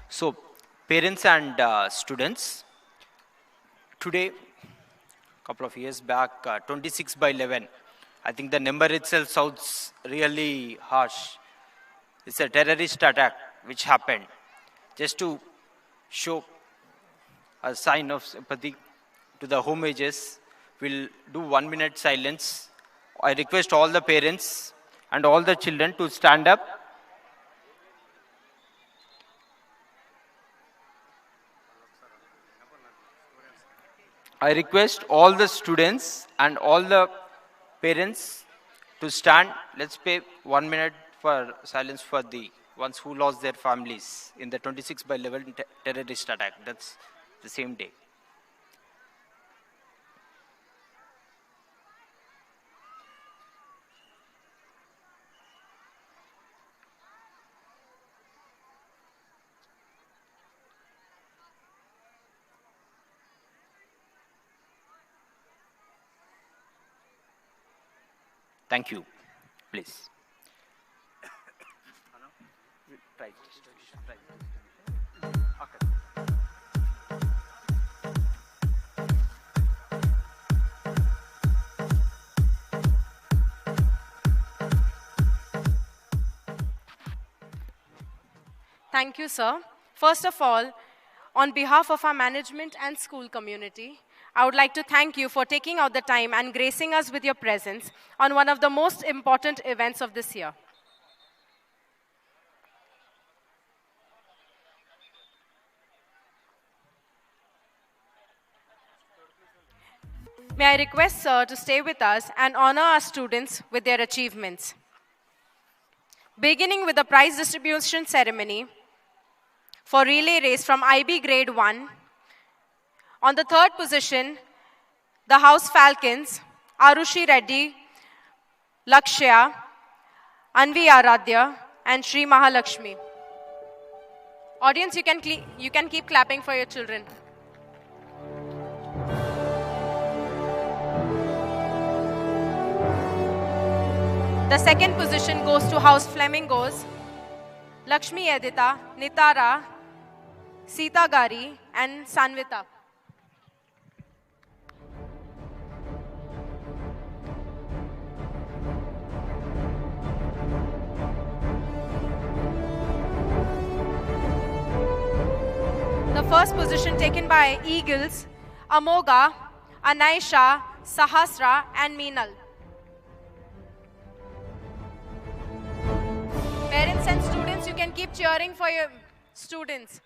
So, parents and students, today, couple of years back, 26 by 11, I think the number itself sounds really harsh. It's a terrorist attack which happened. Just to show a sign of sympathy to the homages, we'll do 1 minute silence. I request all the parents and all the children to stand up. I request all the students and all the parents to stand. Let's pay 1 minute for silence for the ones who lost their families in the 26 by 11 terrorist attack. That's the same day. Thank you. Please. Thank you, sir. First of all, on behalf of our management and school community, I would like to thank you for taking out the time and gracing us with your presence on one of the most important events of this year. May I request, sir, to stay with us and honor our students with their achievements. Beginning with the prize distribution ceremony for relay race from IB Grade 1. On the third position, the House Falcons, Arushi Reddy, Lakshya, Anvi Aradhya, and Sri Mahalakshmi. Audience, you can keep clapping for your children. The second position goes to House Flamingos, Lakshmi Edita, Nitara, Sita Gari, and Sanvita. The first position taken by Eagles, Amoga, Anaisha, Sahasra, and Meenal. Parents and students, you can keep cheering for your students.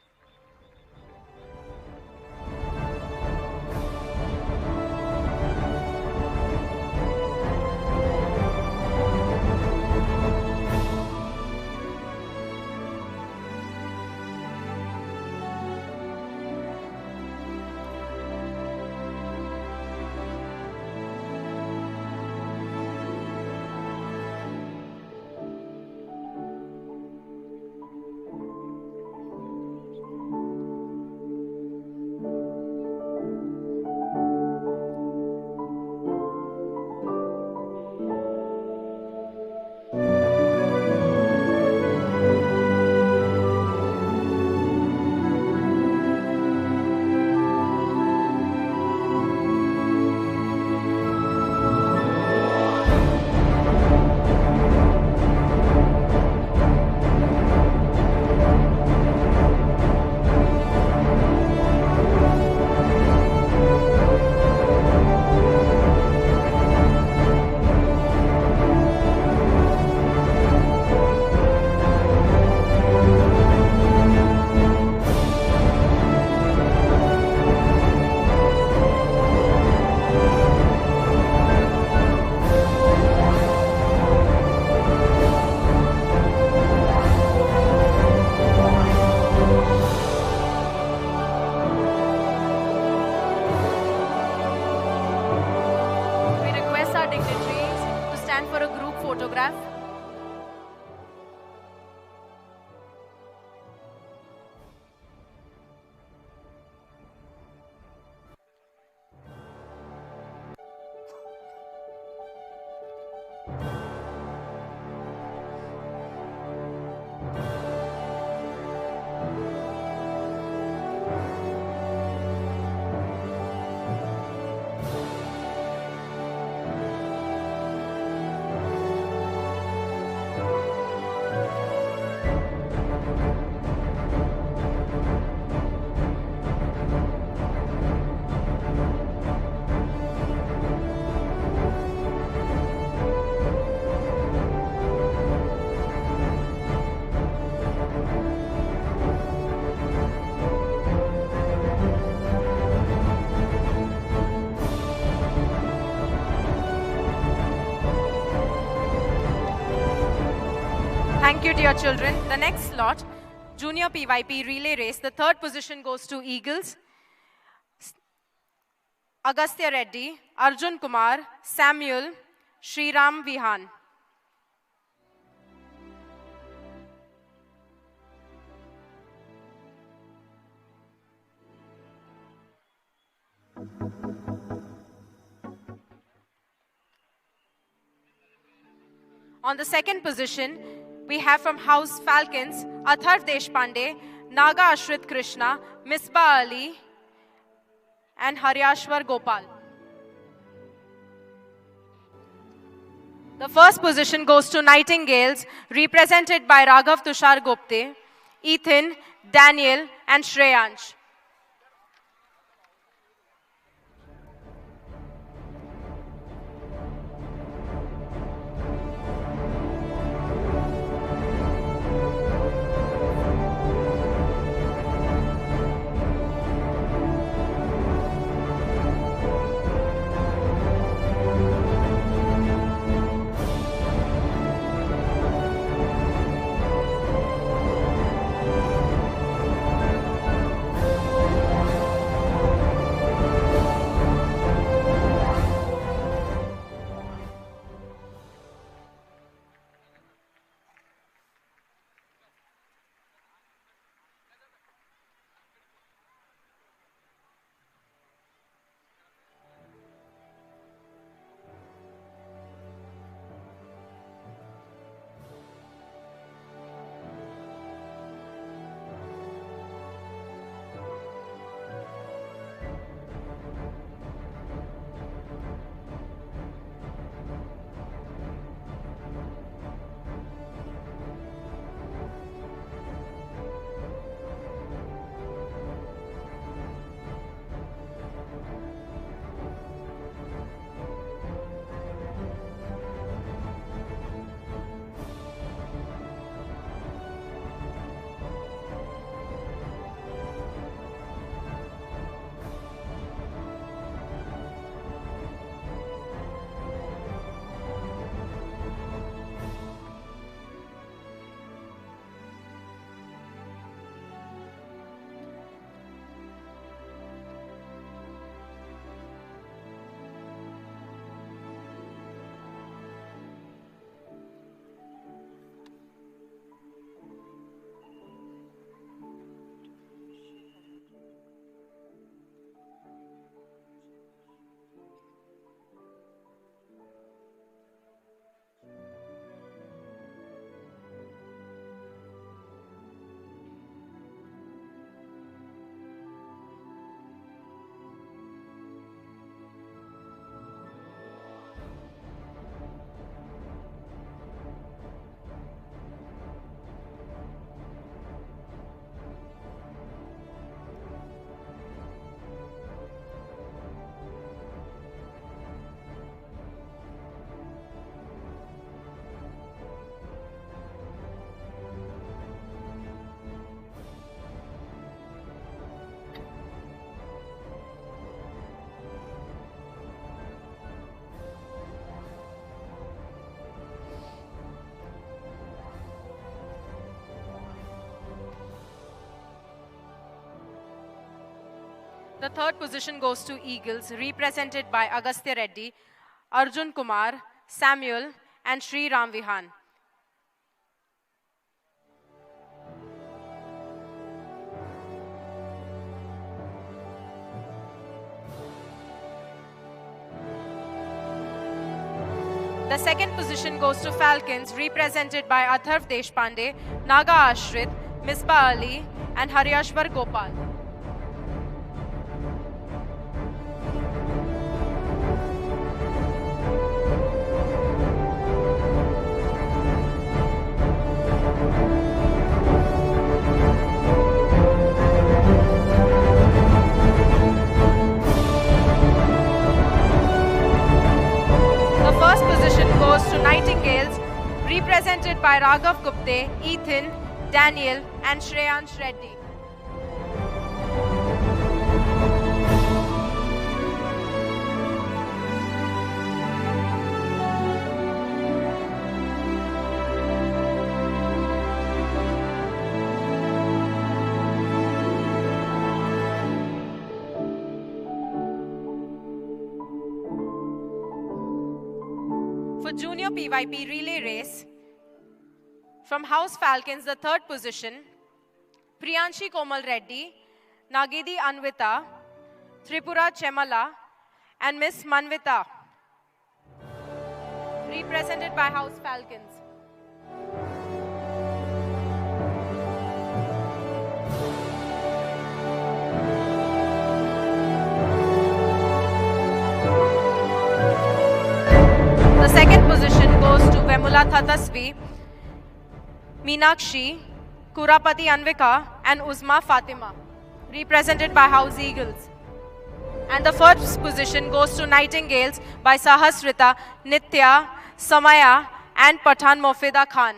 stand for a group photograph. Thank you, dear children. The next slot, Junior PYP Relay Race. The third position goes to Eagles. Agastya Reddy, Arjun Kumar, Samuel, Sriram Vihan. On the second position, we have from House Falcons, Atharv Deshpande, Naga Ashrit Krishna, Misbah Ali, and Haryashwar Gopal. The first position goes to Nightingales, represented by Raghav Tushar Gupte, Ethan, Daniel, and Shreyansh. The third position goes to Eagles, represented by Agastya Reddy, Arjun Kumar, Samuel, and Sri Ram Vihan. The second position goes to Falcons, represented by Atharv Deshpande, Naga Ashrit, Misbah Ali, and Haryashwar Gopal. The first position goes to Nightingales, represented by Raghav Gupte, Ethan, Daniel, and Shreyansh Reddy. For Junior PYP relay race, from House Falcons, the third position, Priyanshi Komal Reddy, Nagedi Anvita, Tripura Chemala, and Miss Manvita, represented by House Falcons. The second position goes to Vemula Thatasvi, Meenakshi, Kurapati Anvika, and Uzma Fatima, represented by House Eagles. And the first position goes to Nightingales by Sahasrita, Nitya, Samaya, and Pathan Mofida Khan.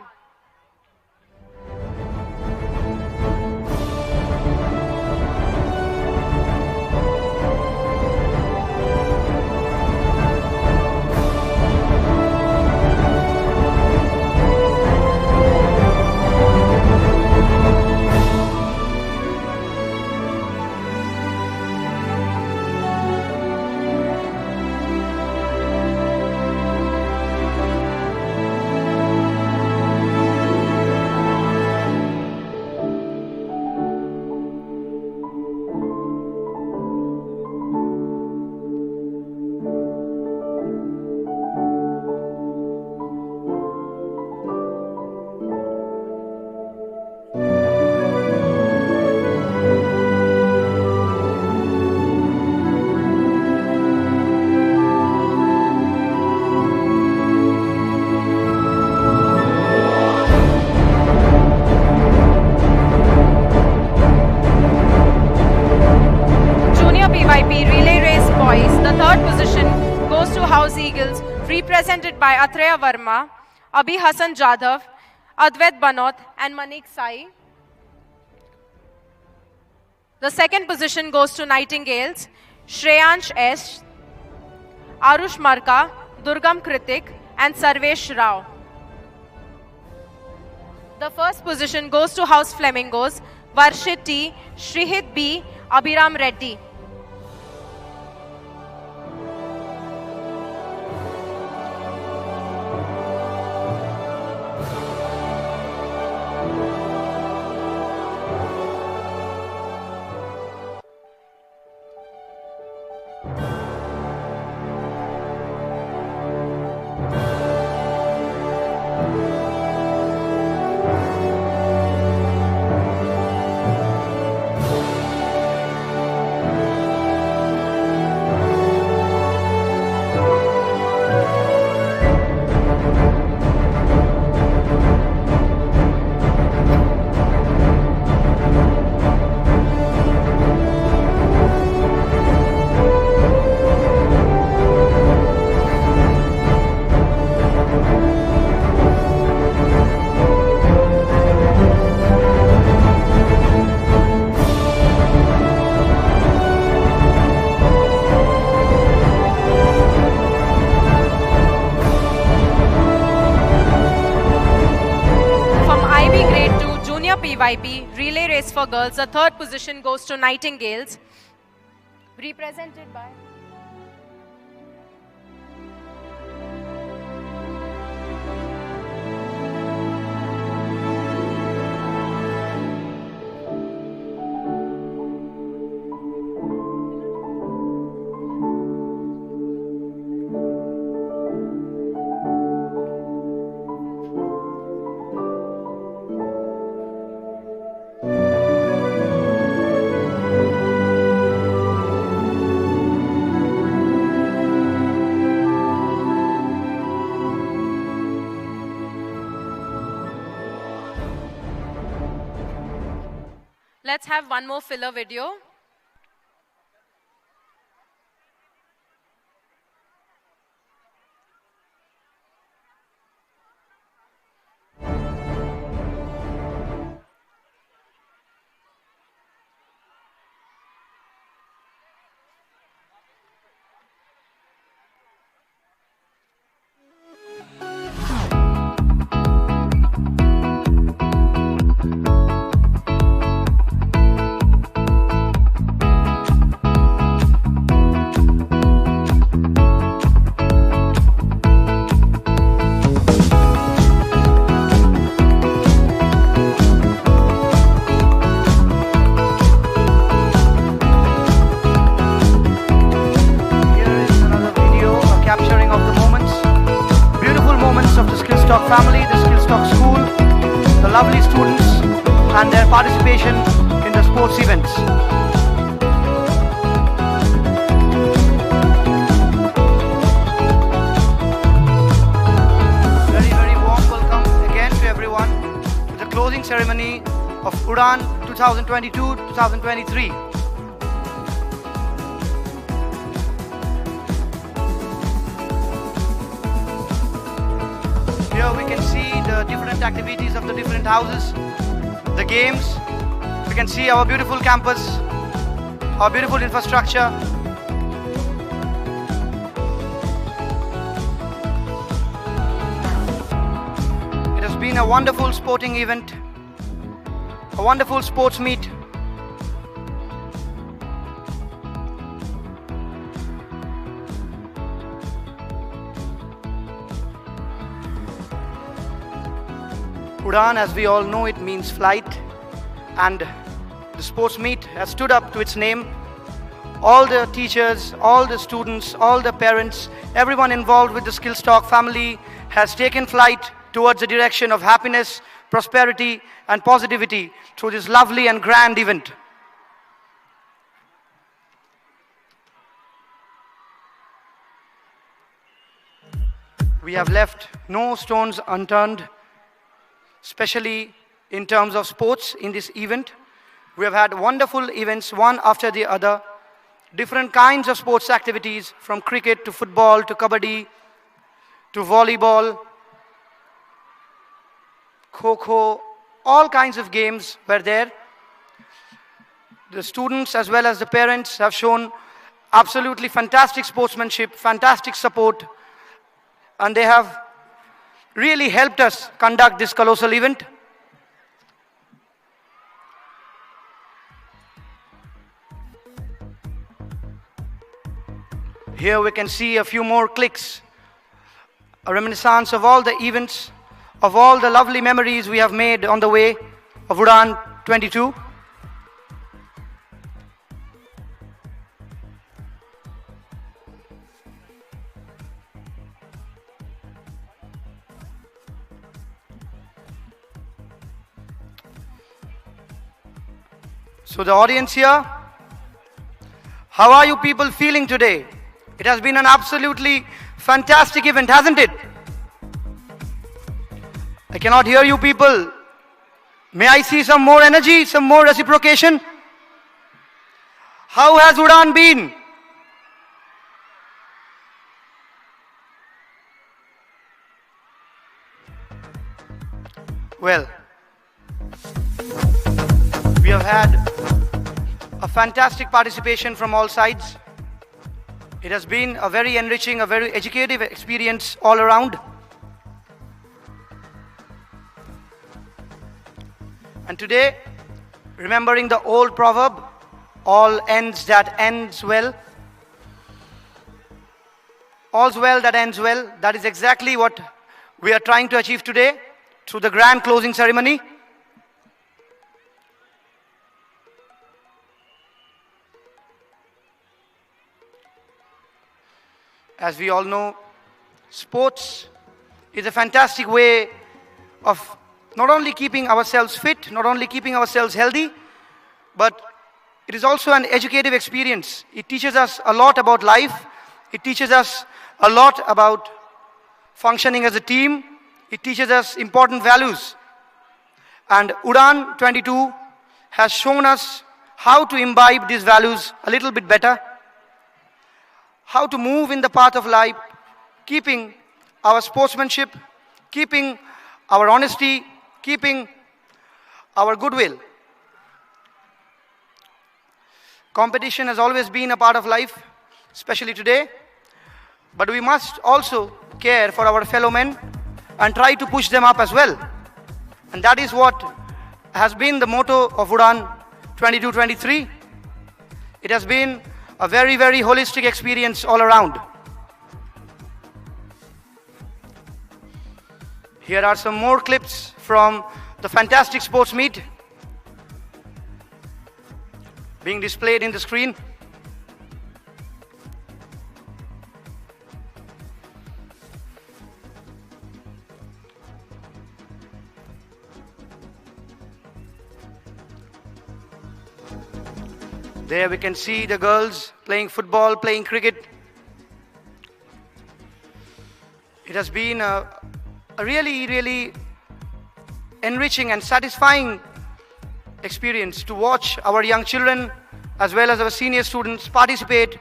Represented by Atreya Verma, Abhi Hassan Jadhav, Advait Banot, and Manik Sai. The second position goes to Nightingales, Shreyansh S, Arush Marka, Durgam Kritik, and Sarvesh Rao. The first position goes to House Flamingos, Varshit T, Shrihit B, Abhiram Reddy. PYP relay race for girls, the third position goes to Nightingales, represented by Let's have one more filler video. Here is another video, a capturing of the moments, beautiful moments of the Skillstock family, the Skillstock school, the lovely students and their participation in the sports events. Very, very warm welcome again to everyone to the closing ceremony of UDAAN 2022-2023. Here we can see the different activities of the different houses, the games. We can see our beautiful campus, our beautiful infrastructure. It has been a wonderful sporting event, a wonderful sports meet. UDAAN, as we all know, it means flight, and the sports meet has stood up to its name. All the teachers, all the students, all the parents, everyone involved with the Skillstock family has taken flight towards the direction of happiness, prosperity and positivity through this lovely and grand event. We have left no stones unturned, especially in terms of sports in this event. We have had wonderful events, one after the other, different kinds of sports activities, from cricket to football to kabaddi to volleyball, kho-kho, all kinds of games were there. The students as well as the parents have shown absolutely fantastic sportsmanship, fantastic support, and they have really helped us conduct this colossal event. Here we can see a few more clicks, a reminiscence of all the events, of all the lovely memories we have made on the way of UDAAN 22. So the audience here, how are you people feeling today? It has been an absolutely fantastic event, hasn't it? I cannot hear you people. May I see some more energy, some more reciprocation? How has UDAAN been? Well, we have had a fantastic participation from all sides. It has been a very enriching, a very educative experience all around. And today, remembering the old proverb, all ends that ends well. All's well that ends well. That is exactly what we are trying to achieve today through the grand closing ceremony. As we all know, sports is a fantastic way of not only keeping ourselves fit, not only keeping ourselves healthy, but it is also an educative experience. It teaches us a lot about life. It teaches us a lot about functioning as a team. It teaches us important values. And UDAAN 22 has shown us how to imbibe these values a little bit better, how to move in the path of life, keeping our sportsmanship, keeping our honesty, keeping our goodwill. Competition has always been a part of life, especially today, but we must also care for our fellow men and try to push them up as well. And that is what has been the motto of UDAAN 22-23. It has been a very, very holistic experience all around. Here are some more clips from the fantastic sports meet being displayed in the screen. There we can see the girls playing football, playing cricket. It has been a really, really enriching and satisfying experience to watch our young children as well as our senior students participate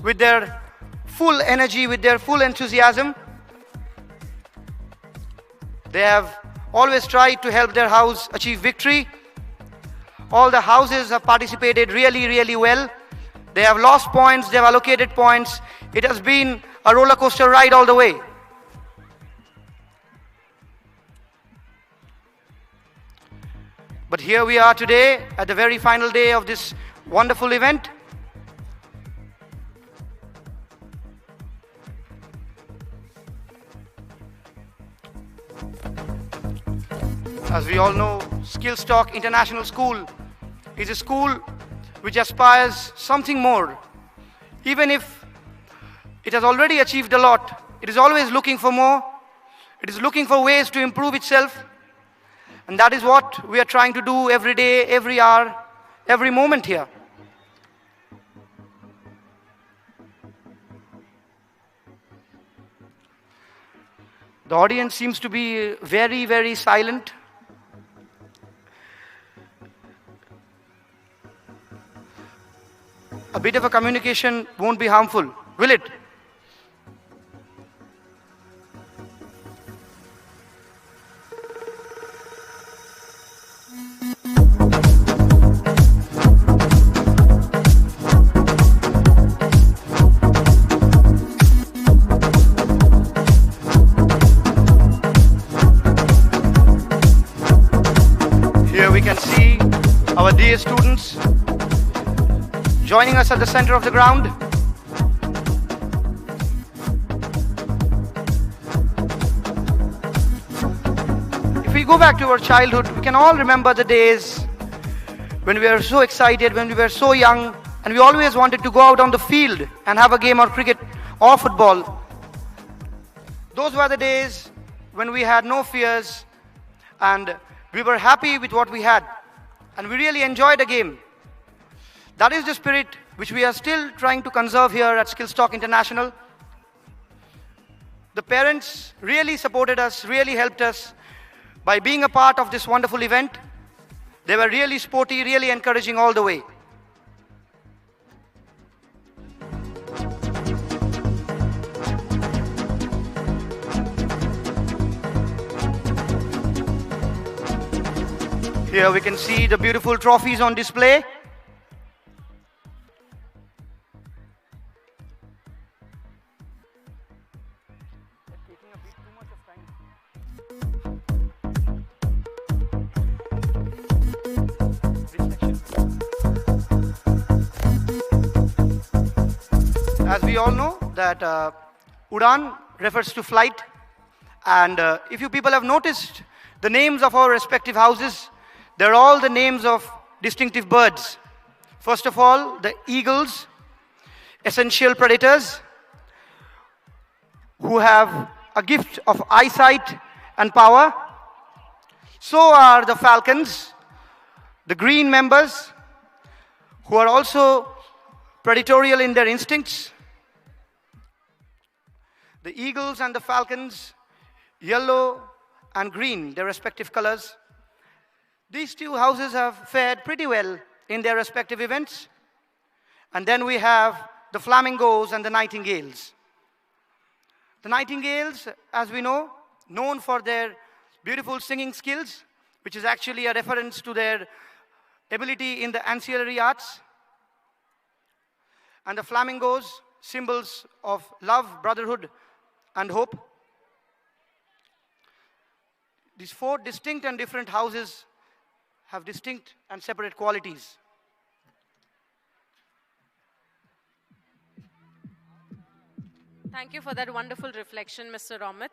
with their full energy, with their full enthusiasm. They have always tried to help their house achieve victory. All the houses have participated really, really well. They have lost points, they have allocated points. It has been a roller coaster ride all the way. But here we are today at the very final day of this wonderful event. As we all know, Skillstock International School is a school which aspires something more. Even if it has already achieved a lot, it is always looking for more. It is looking for ways to improve itself. And that is what we are trying to do every day, every hour, every moment here. The audience seems to be very, very silent. A bit of a communication won't be harmful, will it? Here we can see our dear students joining us at the center of the ground. If we go back to our childhood, we can all remember the days when we were so excited, when we were so young, and we always wanted to go out on the field and have a game of cricket or football. Those were the days when we had no fears and we were happy with what we had, and we really enjoyed the game. That is the spirit which we are still trying to conserve here at Skillstock International. The parents really supported us, really helped us by being a part of this wonderful event. They were really sporty, really encouraging all the way. Here we can see the beautiful trophies on display. As we all know that UDAAN refers to flight, and if you people have noticed the names of our respective houses, they're all the names of distinctive birds. First of all, the eagles, essential predators who have a gift of eyesight and power. So are the falcons, the green members, who are also predatorial in their instincts. The eagles and the falcons, yellow and green, their respective colors. These two houses have fared pretty well in their respective events. And then we have the Flamingos and the Nightingales. The Nightingales, as we know, known for their beautiful singing skills, which is actually a reference to their ability in the ancillary arts. And the Flamingos, symbols of love, brotherhood, and hope. These four distinct and different houses have distinct and separate qualities. Thank you for that wonderful reflection, Mr. Romit.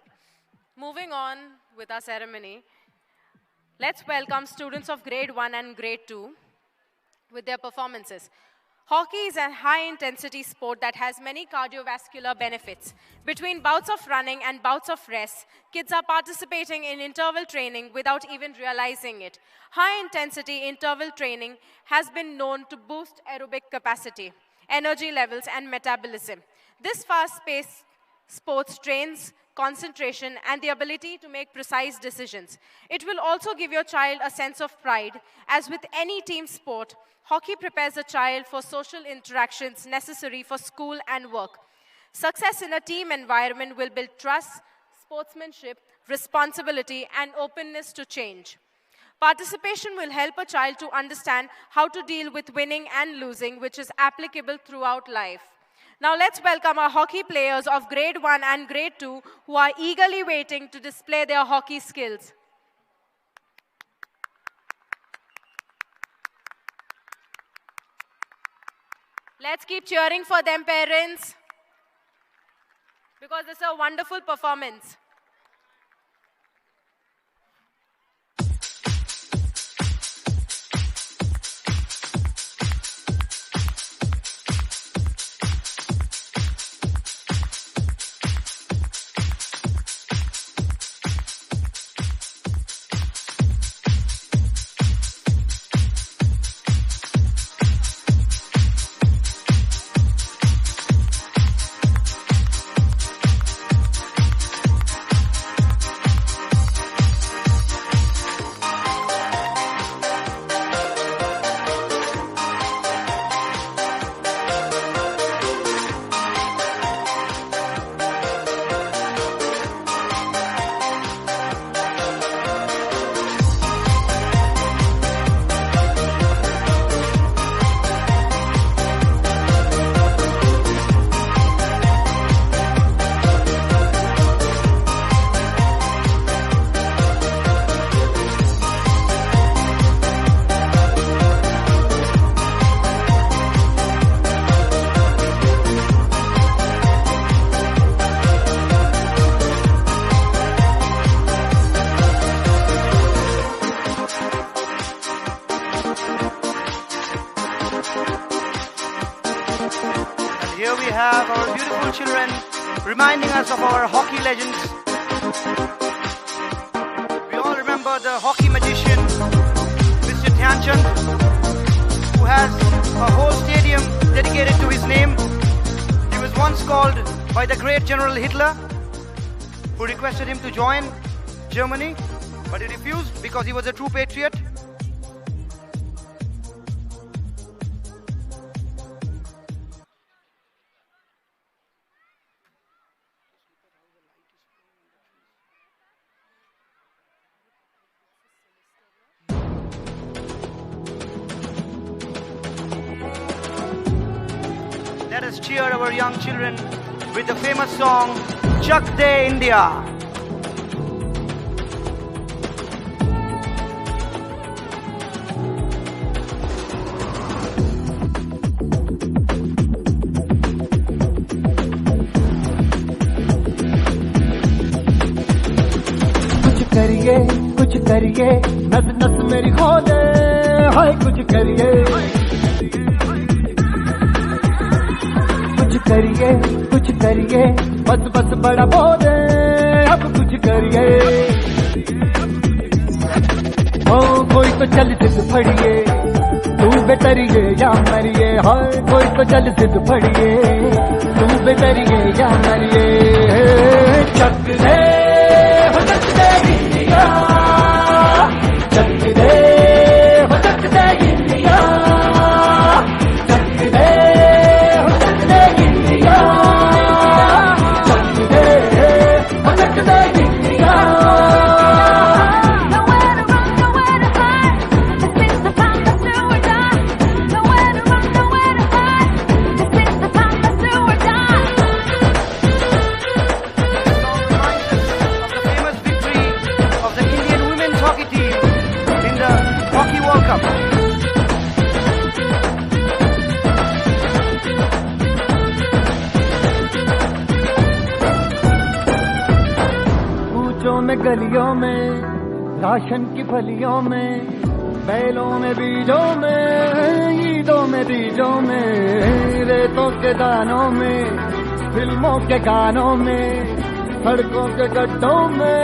Moving on with our ceremony, let's welcome students of grade 1 and grade 2 with their performances. Hockey is a high-intensity sport that has many cardiovascular benefits. Between bouts of running and bouts of rest, kids are participating in interval training without even realizing it. High-intensity interval training has been known to boost aerobic capacity, energy levels, and metabolism. This fast-paced sports trains concentration and the ability to make precise decisions. It will also give your child a sense of pride. As with any team sport, hockey prepares a child for social interactions necessary for school and work. Success in a team environment will build trust, sportsmanship, responsibility, and openness to change. Participation will help a child to understand how to deal with winning and losing, which is applicable throughout life. Now let's welcome our hockey players of grade 1 and grade 2 who are eagerly waiting to display their hockey skills. Let's keep cheering for them, parents, because it's a wonderful performance. Here we have our beautiful children reminding us of our hockey legends. We all remember the hockey magician, Mr. Dhyanchand, who has a whole stadium dedicated to his name. He was once called by the great General Hitler, who requested him to join Germany, but he refused because he was a true patriot. Let us cheer our young children with the famous song, Chak De India. कुछ करिए नस नस मेरी खोले हाय कुछ करिए बस बस बड़ा बोले अब कुछ करिए ओ कोई तो चल सिद्ध फड़िए तू बेतरिए या मरिए हाय कोई तो चल सिद्ध फड़िए तू बेतरिए या मरिए चक दे हो चक दे इंडिया चक दे India. Nowhere to run, nowhere to hide. This is the time, let's do or die. Nowhere to run, nowhere to hide. This is the time, let's do or die. Of the famous victory of the Indian women's hockey team in the Hockey World Cup. कूचों में गलियों में ration की फलियों में बैलों में बीजों में ईदों में बीजों में रेतों के दानों में फिल्मों के गानों में सड़कों के गड्ढों में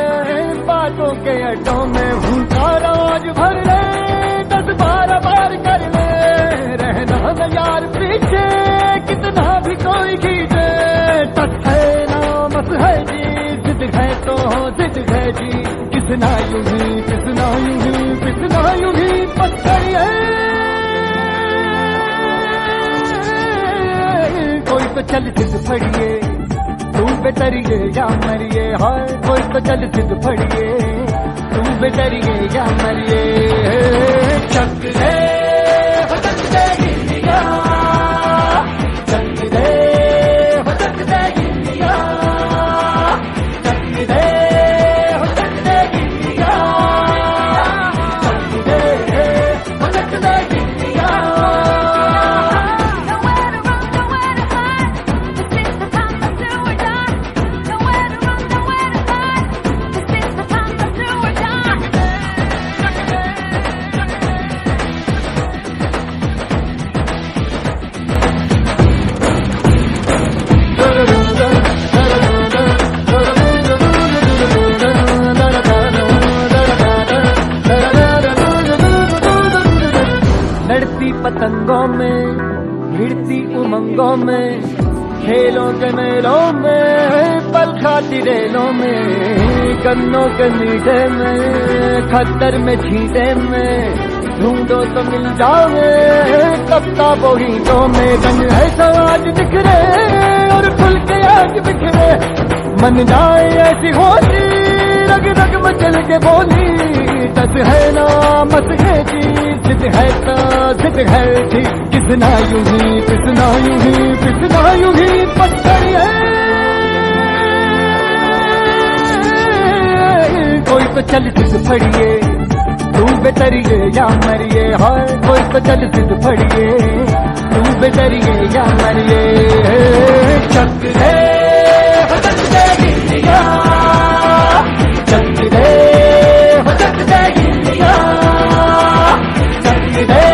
बातों के अड्डों में भूखा रोज भर ले 10-12 बार कर ले रहना न यार पीछे कितना भी कोई खींचे तक है ना मत है जी जिद है तो जिद है जी किसना यूं ही किसना यूं ही किसना यूं ही पत्थर है कोई तो चल जिद फड़िए तू बेतरिए या मरिए हाय कोई तो चल जिद फड़िए तू बेतरिए या मरिए चक दे हो चक दे इंडिया चक दे हो चक दे इंडिया चक दे हो चक दे इंडिया चक दे हो चक दे India. Nowhere to run, nowhere to hide. This is the time, let's do or die. Nowhere to run, nowhere to hide. This is the time, let's do or die. लड़ती पतंगों में भिड़ती उमंगों में खेलों के मेलों में पल खाती रेलों में गन्नों के मीठे में खद्दर में छींटे में ढूंढो तो मिल जाओगे कफ्ताबों हीटों में रंग है समाज बिखरे और खुल के आज बिखरे मन जाए ऐसी होली रग रग मचल के बोली दस है ना मत है जी जिद है तो जिद है जी किसना यूं ही किसना यूं ही किसना यूं ही पत्थर है कोई तो चल जिद फड़िए तू बेतरिए या मरिए हाय कोई तो चल जिद फड़िए तू बेतरिए या मरिए चक दे हो चक दे इंडिया चक दे हो चक दे इंडिया चक दे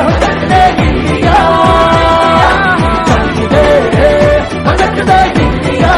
हो चक दे इंडिया चक दे हो चक दे India.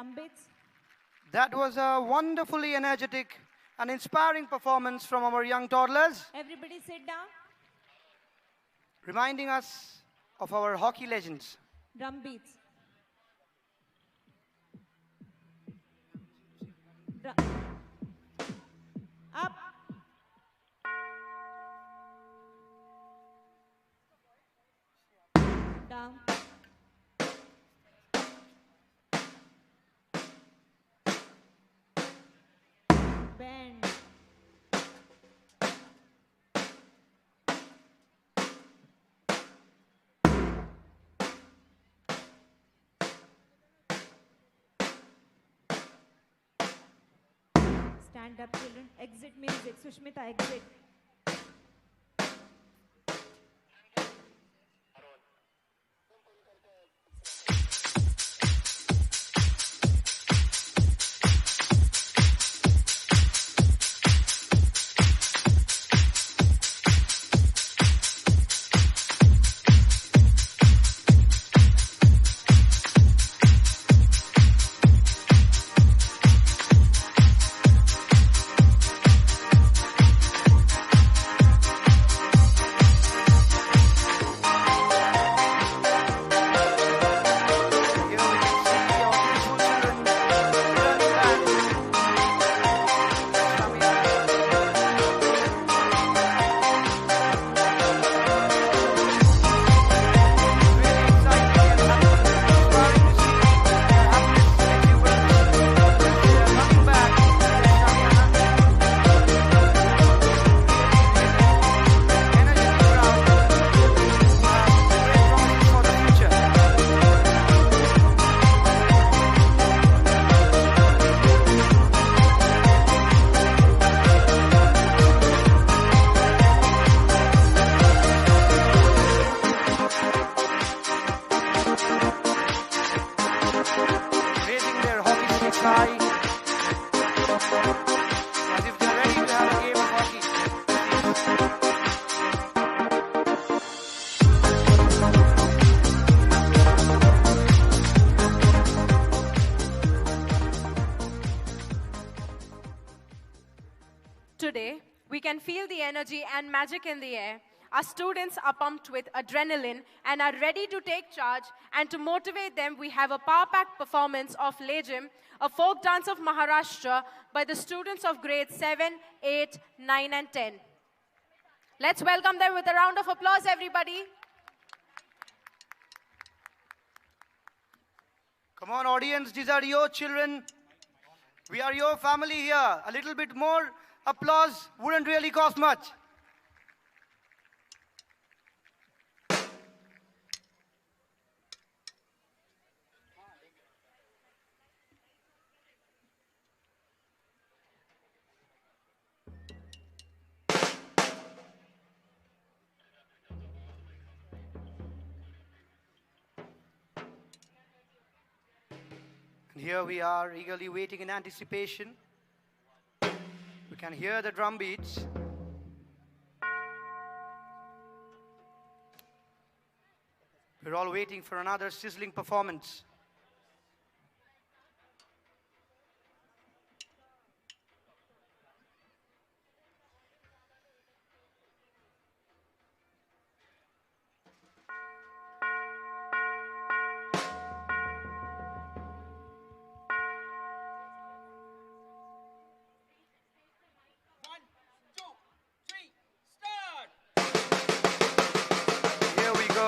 Drum beats. That was a wonderfully energetic and inspiring performance from our young toddlers, Everybody sit down. reminding us of our hockey legends. Drum beats. Up. Down. Bend. Stand up, children. Exit music. Sushmita, exit. Here we can see our beautiful children learning that. Really exciting and inspiring to see their happiness and exuberance as they are coming back to their Shamiana. Energetic crowd who have great promises for the future. Raising their hockey sticks high, as if they're ready to have a game of hockey. Today, we can feel the energy and magic in the air. Our students are pumped with adrenaline and are ready to take charge. And to motivate them, we have a power-packed performance of Lejim, a folk dance of Maharashtra by the students of grades 7, 8, 9, and 10. Let's welcome them with a round of applause, everybody. Come on, audience, these are your children. We are your family here. A little bit more applause wouldn't really cost much. And here we are, eagerly waiting in anticipation. We can hear the drum beats. We're all waiting for another sizzling performance. Here we go.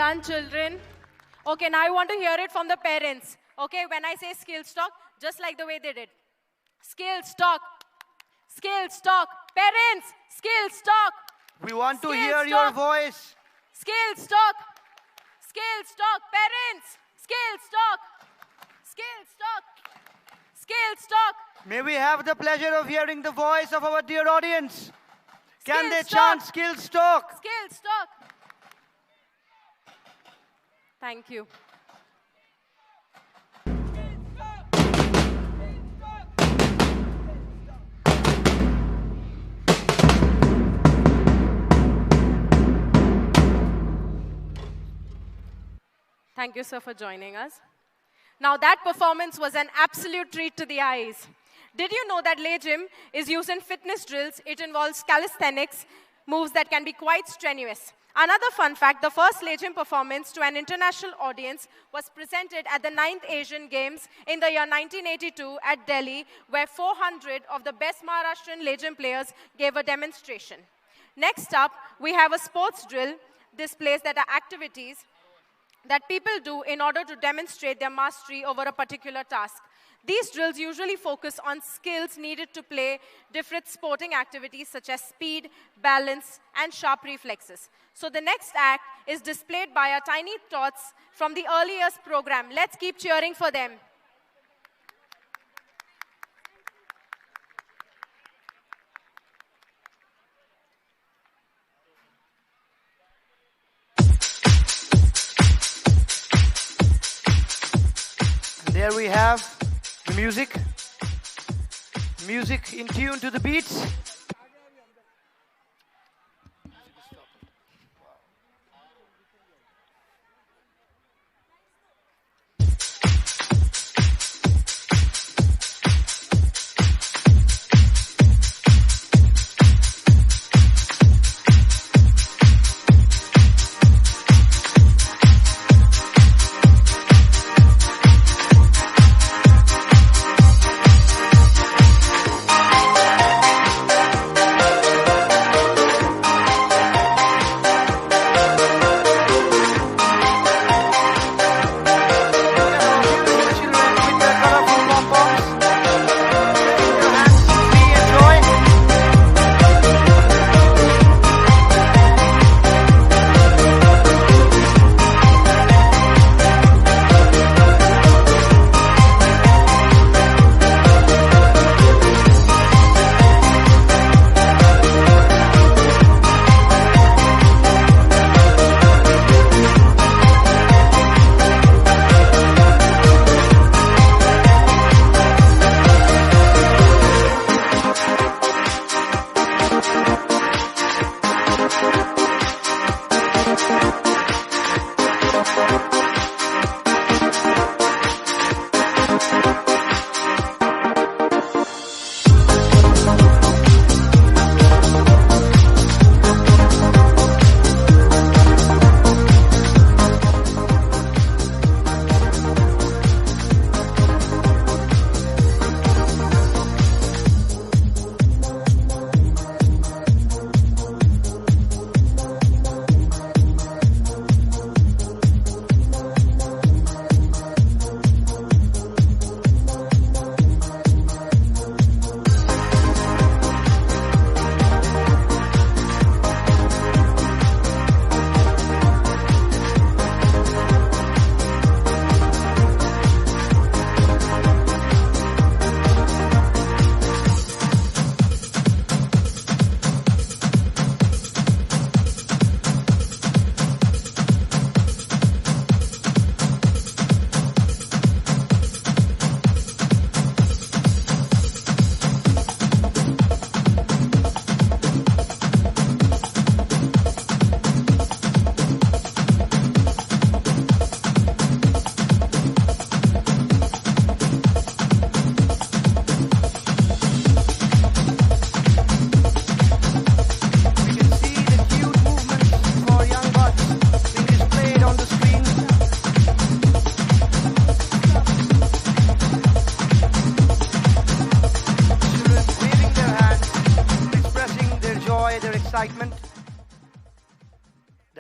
done, children. Okay, now I want to hear it from the parents. Okay, when I say skill stock, just like the way they did. Skill stock. Skill stock. Parents, skill stock. We want to Skill hear your stock. voice. Skill stock. Skill stock. Parents, skill stock. Skill stock. Skill stock. May we have the pleasure of hearing the voice of our dear audience. Can Skill they stock. chant skill stock? Skill stock. Thank you. Thank you, sir, for joining us. Now, that performance was an absolute treat to the eyes. Did you know that lay gym is used in fitness drills? It involves calisthenics, moves that can be quite strenuous. Another fun fact, the first lay gym performance to an international audience was presented at the 9th Asian Games in the year 1982 at Delhi, where 400 of the best Maharashtrian lay gym players gave a demonstration. Next up, we have a sports drill displays that are activities that people do in order to demonstrate their mastery over a particular task. These drills usually focus on skills needed to play different sporting activities such as speed, balance, and sharp reflexes. So the next act is displayed by our tiny tots from the early years program. Let's keep cheering for them. There we have the music. Music in tune to the beats.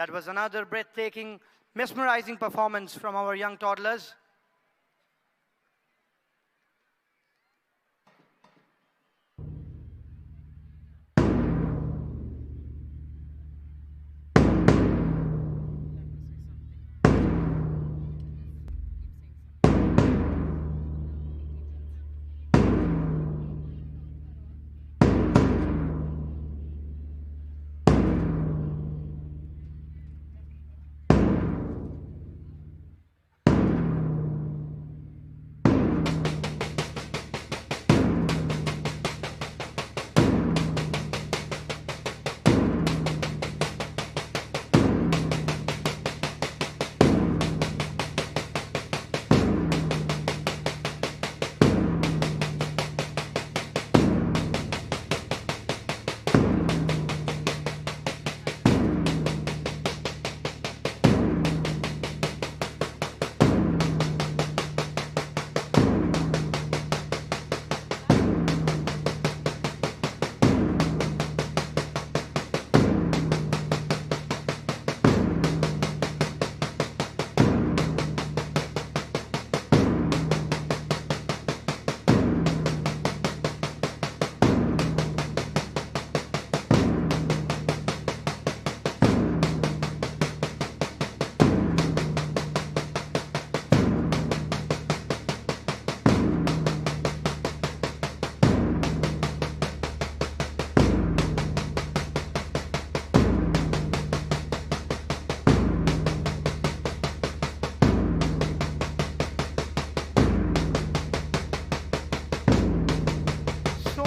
That was another breathtaking mesmerizing performance from our young toddlers.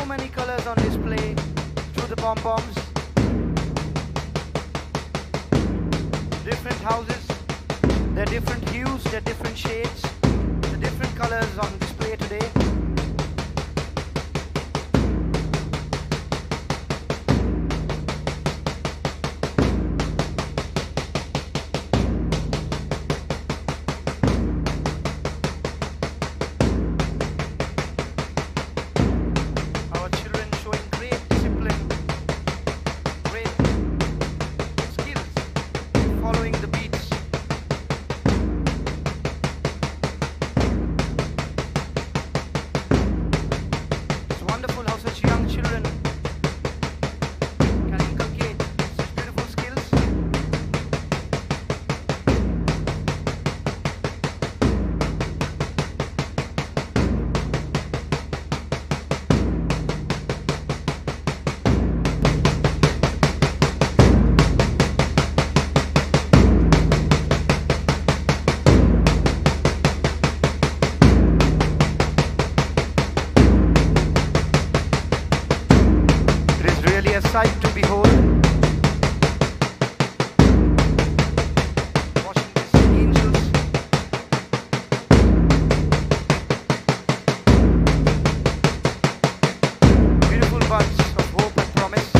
Many colors on display through the pom-poms. Different houses, their different hues, their different shades, the different colors on display today. Sight to behold. Watching these angels. Beautiful buds of hope and promise.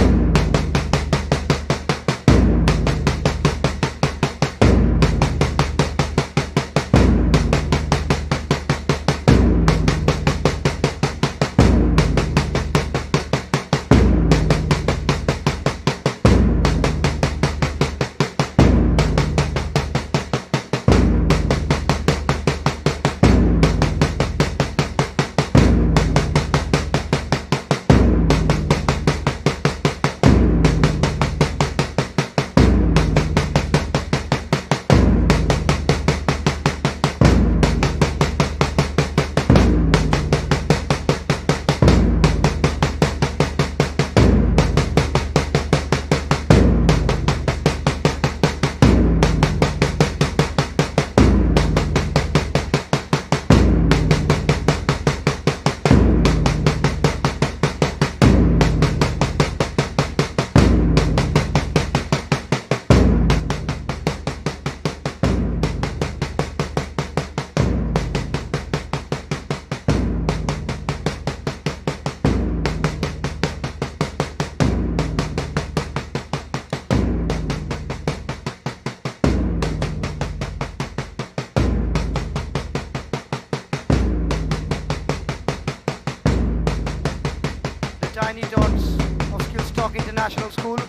Tiny Tots of Skillstock International School,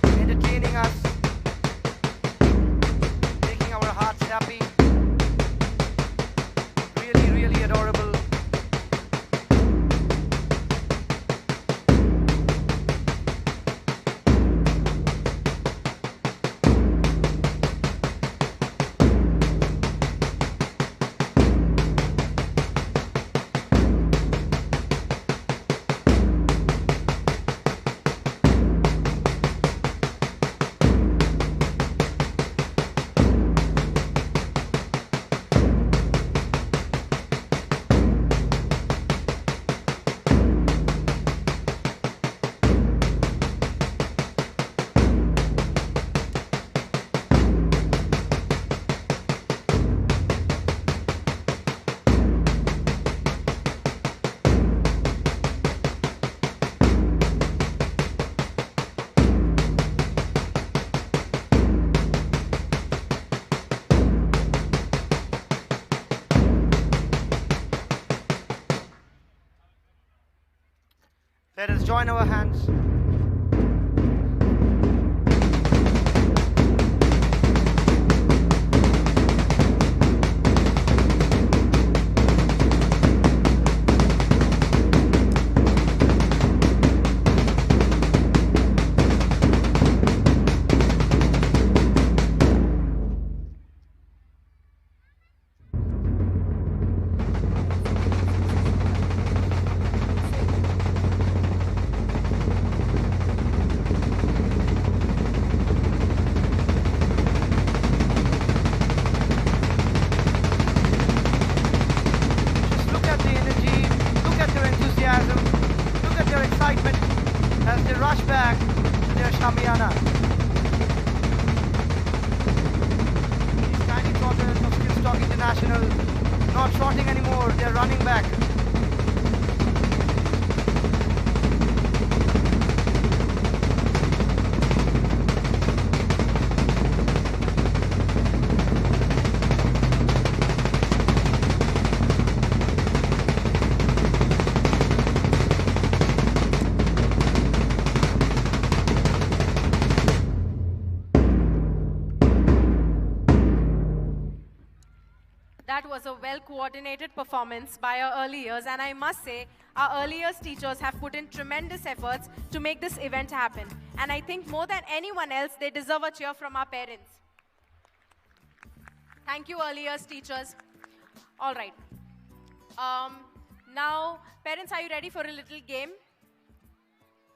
entertaining us join our hands. Just look at the energy, look at their enthusiasm, look at their excitement as they rush back to their Shamiana. These tiny trotters of Skillstock International, not trotting anymore, they're running back. That was a well-coordinated performance by our early years, and I must say, our early years teachers have put in tremendous efforts to make this event happen. And I think more than anyone else, they deserve a cheer from our parents. Thank you, early years teachers. All right. Now, parents, are you ready for a little game?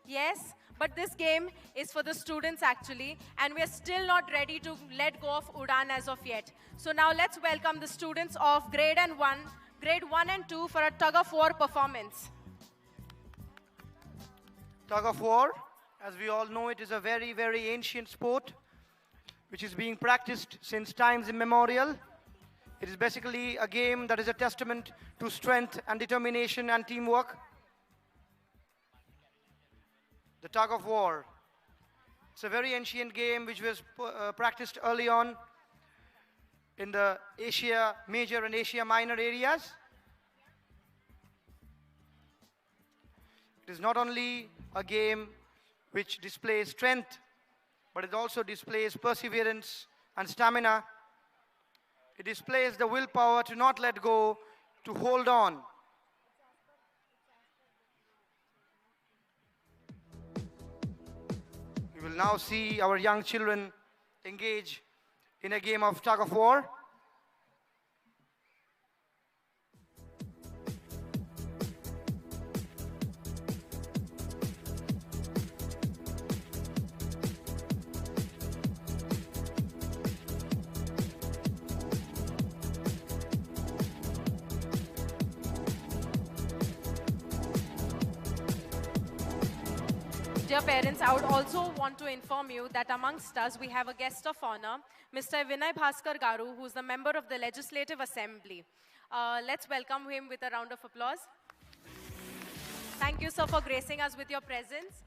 Yes, but this game is for the students actually, and we are still not ready to let go of UDAAN as of yet. So now let's welcome the students of grade 1 and 2 for a tug of war performance. Tug of war, as we all know, it is a very, very ancient sport which is being practiced since times immemorial. It is basically a game that is a testament to strength and determination and teamwork. The tug of war. It's a very ancient game which was practiced early on in the Asia Major and Asia Minor areas. It is not only a game which displays strength, but it also displays perseverance and stamina. It displays the willpower to not let go, to hold on. We will now see our young children engage in a game of tug of war. Dear parents, I would also want to inform you that amongst us we have a guest of honor, Mr. Vinay Bhaskar Garu, who is the member of the Legislative Assembly. Let's welcome him with a round of applause. Thank you, sir, for gracing us with your presence.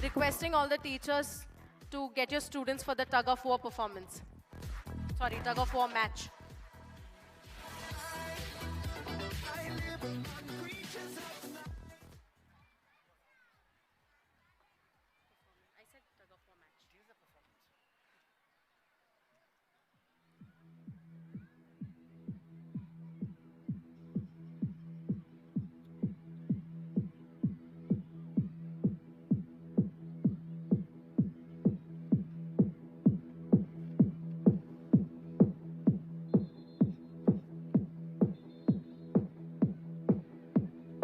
Requesting all the teachers to get your students for the tug of war performance. Sorry, tug of war match.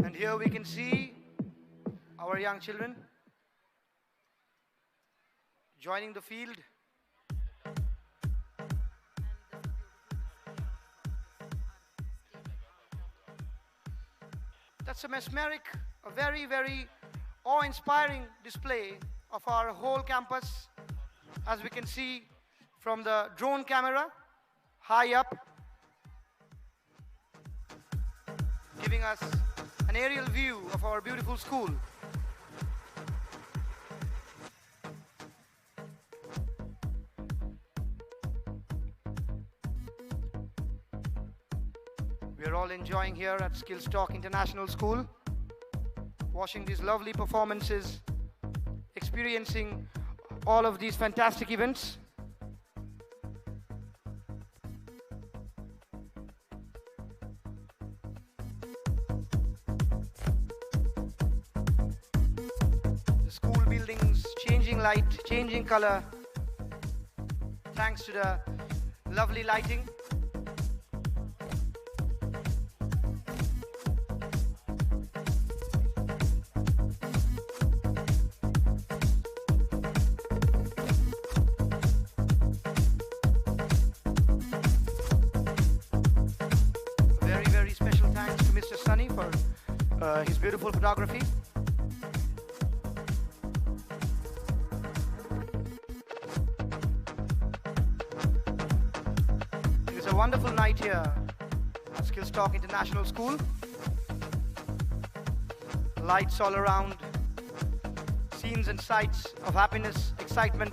And here we can see our young children joining the field. That's a mesmeric, a very, very awe-inspiring display of our whole campus, as we can see from the drone camera high up, giving us an aerial view of our beautiful school. We are all enjoying here at Skillstock International School, watching these lovely performances, experiencing all of these fantastic events. The school buildings changing light, changing color, thanks to the lovely lighting. Very special thanks to Mr. Sunny for his beautiful photography. It is a wonderful night here at Skillstock International School. Lights all around, scenes and sights of happiness, excitement.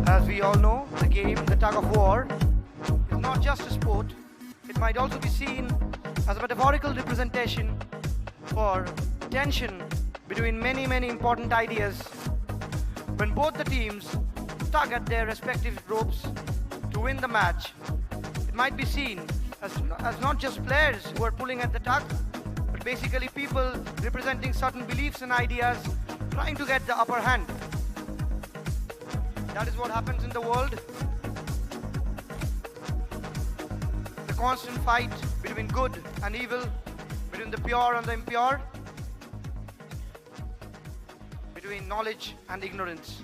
As we all know, the game, the tug of war, is not just a sport. It might also be seen as a metaphorical representation for tension between many important ideas. When both the teams tug at their respective ropes to win the match, it might be seen as not just players who are pulling at the tug, but basically people representing certain beliefs and ideas trying to get the upper hand. That is what happens in the world. The constant fight between good and evil, between the pure and the impure, between knowledge and ignorance.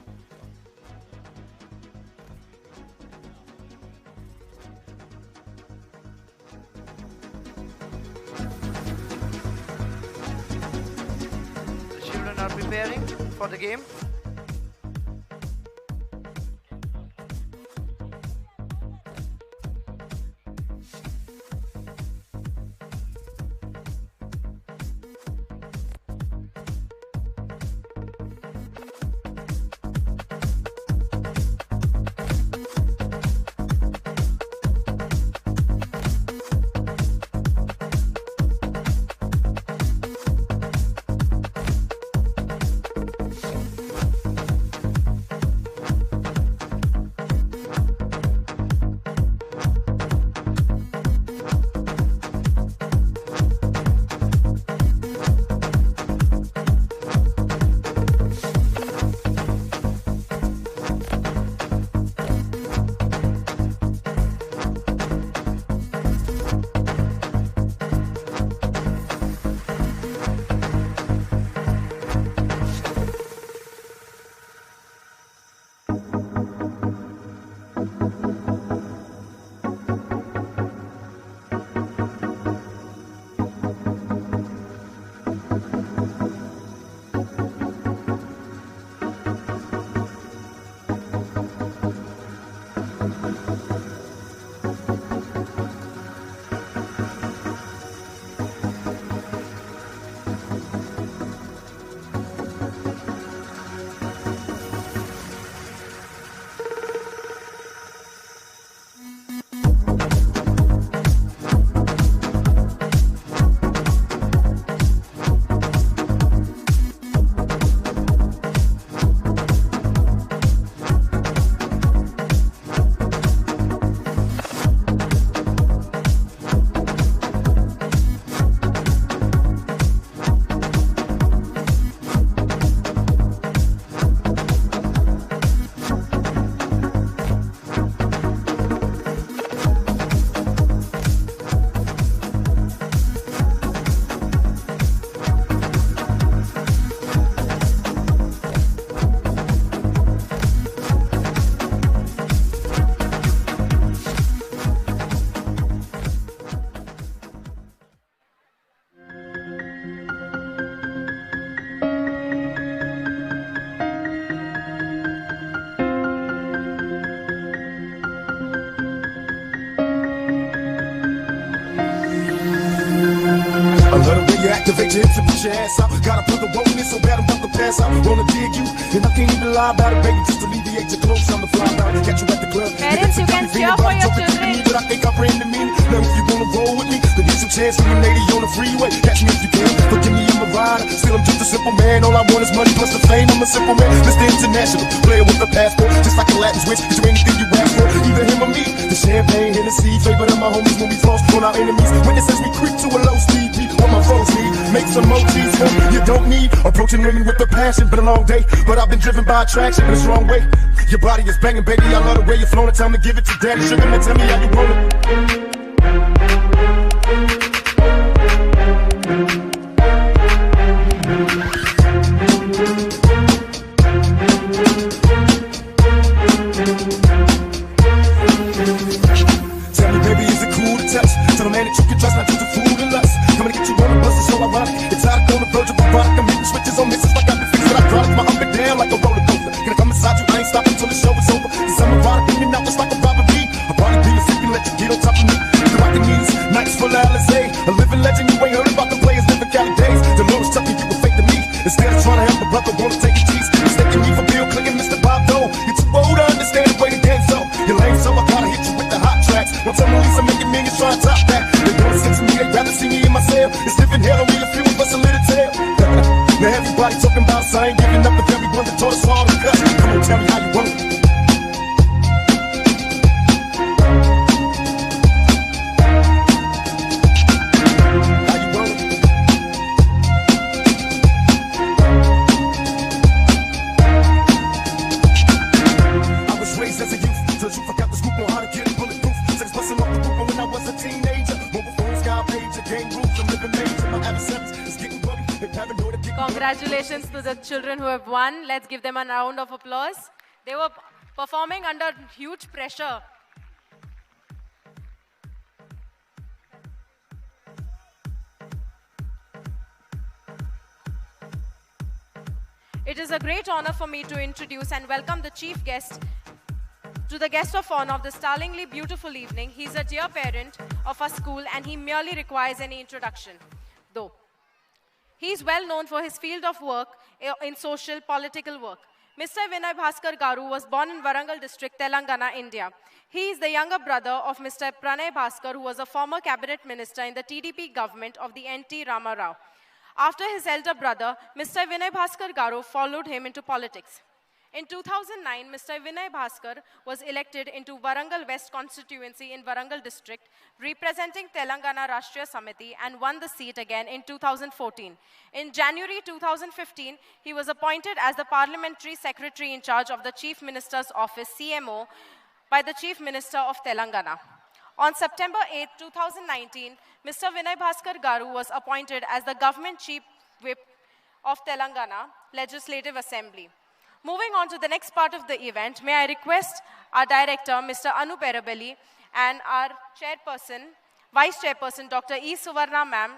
The children are preparing for the game. Activate your hips and put your ass out. Got a brother wanting it so bad I'm about to pass out. Wanna dig you, and I can't even lie about it, baby. Just alleviate your clothes, I'm the fly out. Catch you at the club. Parents, you can cheer for your children. But I think I ran the meaning. Now if you wanna roll with me, then get some chance for a lady on the freeway. Catch me if you can. Forgive me, I'm a rider. Still, I'm just a simple man. All I want is money plus the fame. I'm a simple man. Mr. International, player with a passport. Just like a Latin switch. Is there anything you ask for? Either him or me. The champagne, Hennessy, favorite of my homies when we floss on our enemies. Witnesses we creep to a low speed. Beat what my foes need. Make some emojis for you don't need. Approaching women with a passion. Been a long day, but I've been driven by attraction in a strong way. Your body is banging, baby. I love the way you're flowing. Tell me, give it to daddy. Sugar, man, tell me how you want it. Tell me, baby, is it cool to touch? Tell a man that you can trust, not just a fool to lust. Coming to get you on the bus is so ironic. It's out on the verge of a product. I'm hitting switches on misses like I've been fixing. I drive my up and down like a roller coaster. Gonna come inside you, I ain't stopping till the show is over. Cause I'm a rider, in and out just like a robbery. A body be a freaking let you get on top of me. The rockin' knees, nights full of Alizé. A living legend, you ain't heard about the players living Cali days. The Lord's tucking you were fake to me. Instead of trying to help a brother, wanna take your cheese. Mistaking me for Bill Clinton, Mr. Bob Dole. You're too old to understand the way the game's so. You're lame, so I gotta hit you with the hot tracks. Once I'm Lisa making millions trying to top that. They wanna stick to me, they'd rather see me in my cell. It's different hell, only a few of us a little tail. Now everybody talking about us, I ain't giving up with everyone that taught us all to cut. Come on, tell me how you want it. How you want it? I was raised as a youth, till you forgot the scoop on how to get bulletproof. Sex busting off the roof when I was a teenager. Mobile phones, sky pager, game rules, I'm living major. My adversaries is getting buggy. They paranoid. Congratulations to the children who have won. Let's give them a round of applause. They were performing under huge pressure. It is a great honor for me to introduce and welcome the chief guest to the guest of honor of this startlingly beautiful evening. He's a dear parent of our school and he merely requires any introduction, though. He is well known for his field of work in social political work. Mr. Vinay Bhaskar Garu was born in Warangal district, Telangana, India. He is the younger brother of Mr. Pranay Bhaskar, who was a former cabinet minister in the TDP government of the N.T. Rama Rao. After his elder brother, Mr. Vinay Bhaskar Garu followed him into politics. In 2009, Mr. Vinay Bhaskar was elected into Warangal West constituency in Warangal district, representing Telangana Rashtriya Samiti, and won the seat again in 2014. In January 2015, he was appointed as the parliamentary secretary in charge of the Chief Minister's Office, CMO, by the Chief Minister of Telangana. On September 8, 2019, Mr. Vinay Bhaskar Garu was appointed as the government chief whip of Telangana Legislative Assembly. Moving on to the next part of the event, may I request our director, Mr. Anu Perabelli, and our chairperson, Vice Chairperson, Dr. E. Suvarna ma'am,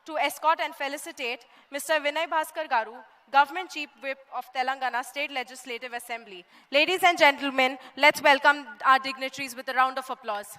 to escort and felicitate Mr. Vinay Bhaskar Garu, Government Chief Whip of Telangana State Legislative Assembly. Ladies and gentlemen, let's welcome our dignitaries with a round of applause.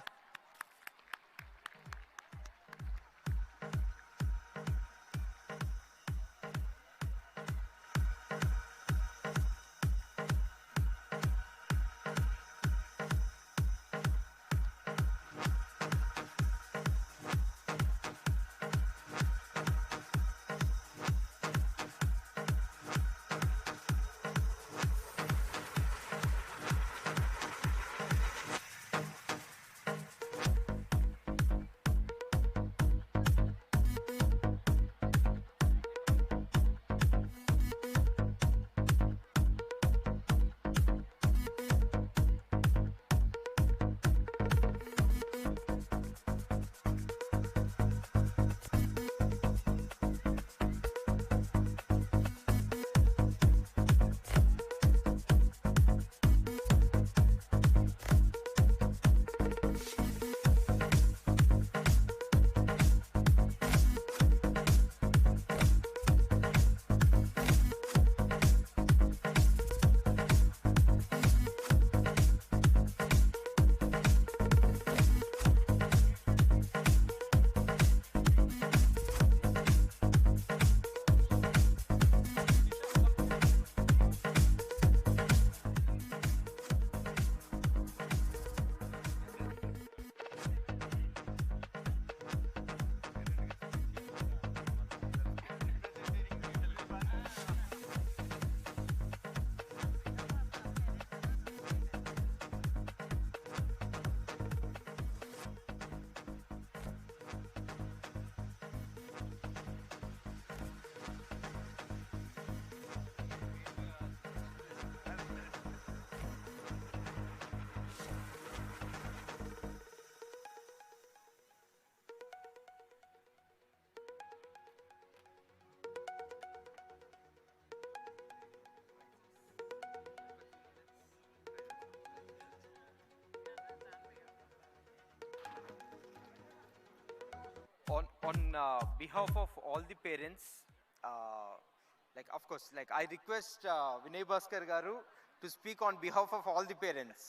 On behalf of all the parents, like of course, like I request Vinay Bhaskar garu to speak on behalf of all the parents.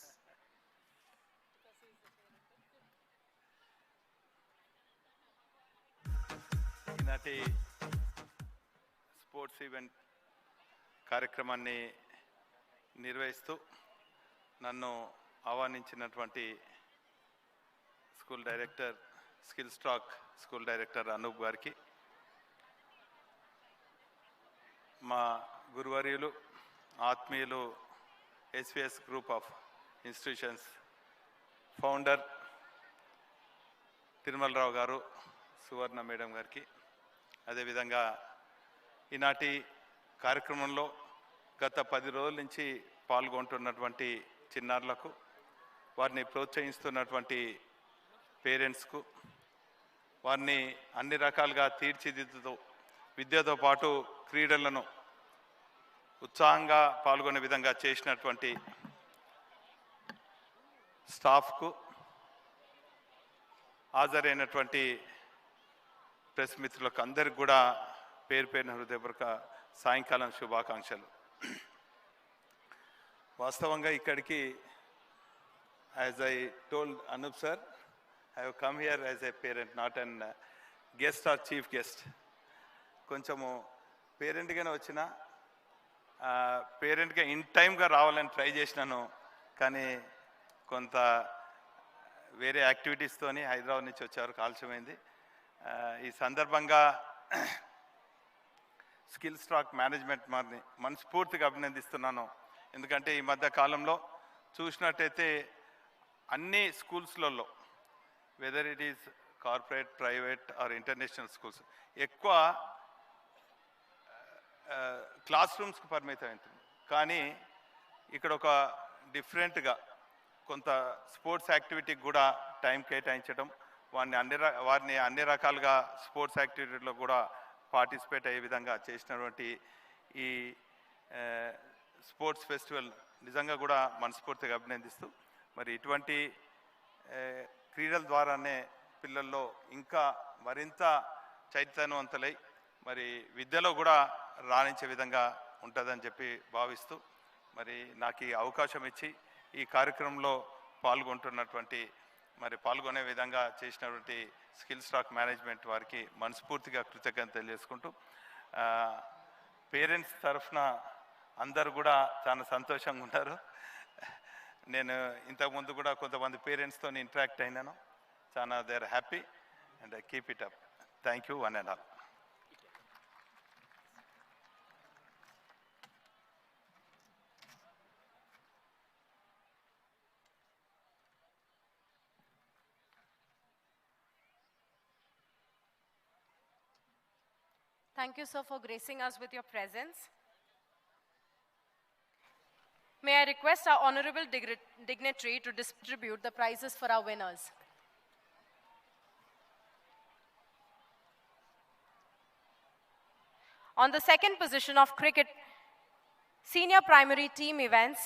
ఈనాటి sports event కార్యక్రమాన్ని నిర్వహిస్తూ నన్ను ఆహ్వానించినటువంటి school director skill stack school director Anup గారికి, మా గురువర్యులు ఆత్మీయులు SVS group of institutions founder Tirumala Rao గారు, సువర్ణ మేడం గారికి, అదేవిధంగా ఈనాటి కార్యక్రమంలో గత 10 రోజుల నుంచి పాల్గొంటున్నటువంటి చిన్నారులకు, వారిని ప్రోత్సహిస్తున్నటువంటి పేరెంట్స్కు, వారిని అన్ని రకాలుగా తీర్చిదిద్దుతూ విద్యతో పాటు క్రీడలను ఉత్సాహంగా పాల్గొనే విధంగా చేసినటువంటి స్టాఫ్కు, హాజరైనటువంటి ప్రెస్ మిత్రులకు అందరికి కూడా పేరు పేరున హృదయపూర్వక సాయంకాలం శుభాకాంక్షలు. వాస్తవంగా ఇక్కడికి, as I told Anoop sir, I have come here as a parent, not an guest or chief guest. కొంచెము పేరెంట్గానే వచ్చిన, పేరెంట్గా ఇన్ టైమ్గా రావాలని ట్రై చేసినాను, కానీ కొంత వేరే యాక్టివిటీస్తోని హైదరాబాద్ నుంచి వచ్చేవారు ఆలస్యమైంది. ఈ సందర్భంగా స్కిల్ స్టాక్ మేనేజ్మెంట్ వారిని మనస్ఫూర్తిగా అభినందిస్తున్నాను. ఎందుకంటే ఈ మధ్య కాలంలో చూసినట్టయితే అన్ని స్కూల్స్లలో, whether it is corporate, private or international schools, ఎక్కువ క్లాస్ రూమ్స్కి పరిమితం అవుతుంది. కానీ ఇక్కడ ఒక డిఫరెంట్గా కొంత స్పోర్ట్స్ యాక్టివిటీకి కూడా టైం కేటాయించడం, వారిని అన్ని రకాలుగా స్పోర్ట్స్ యాక్టివిటీలో కూడా పార్టిసిపేట్ అయ్యే విధంగా చేసినటువంటి ఈ స్పోర్ట్స్ ఫెస్టివల్ నిజంగా కూడా మనస్ఫూర్తిగా అభినందిస్తూ, మరి ఇటువంటి క్రీడల ద్వారానే పిల్లల్లో ఇంకా మరింత చైతన్యవంతులై మరి విద్యలో కూడా రాణించే విధంగా ఉంటుందని చెప్పి భావిస్తూ, మరి నాకు ఈ అవకాశం ఇచ్చి ఈ కార్యక్రమంలో పాల్గొనే విధంగా చేసినటువంటి స్కిల్ స్టాక్ మేనేజ్మెంట్ వారికి మనస్ఫూర్తిగా కృతజ్ఞత తెలియజేసుకుంటూ, పేరెంట్స్ తరఫున అందరూ కూడా చాలా సంతోషంగా ఉన్నారు. నేను ఇంతకుముందు కూడా కొంతమంది పేరెంట్స్తో ఇంటరాక్ట్ అయినాను. చాలా they are happy and keep it up. Thank you one and all. Thank you, sir, for gracing us with your presence. May I request our honorable dignitary to distribute the prizes for our winners. On the second position of cricket senior primary team events,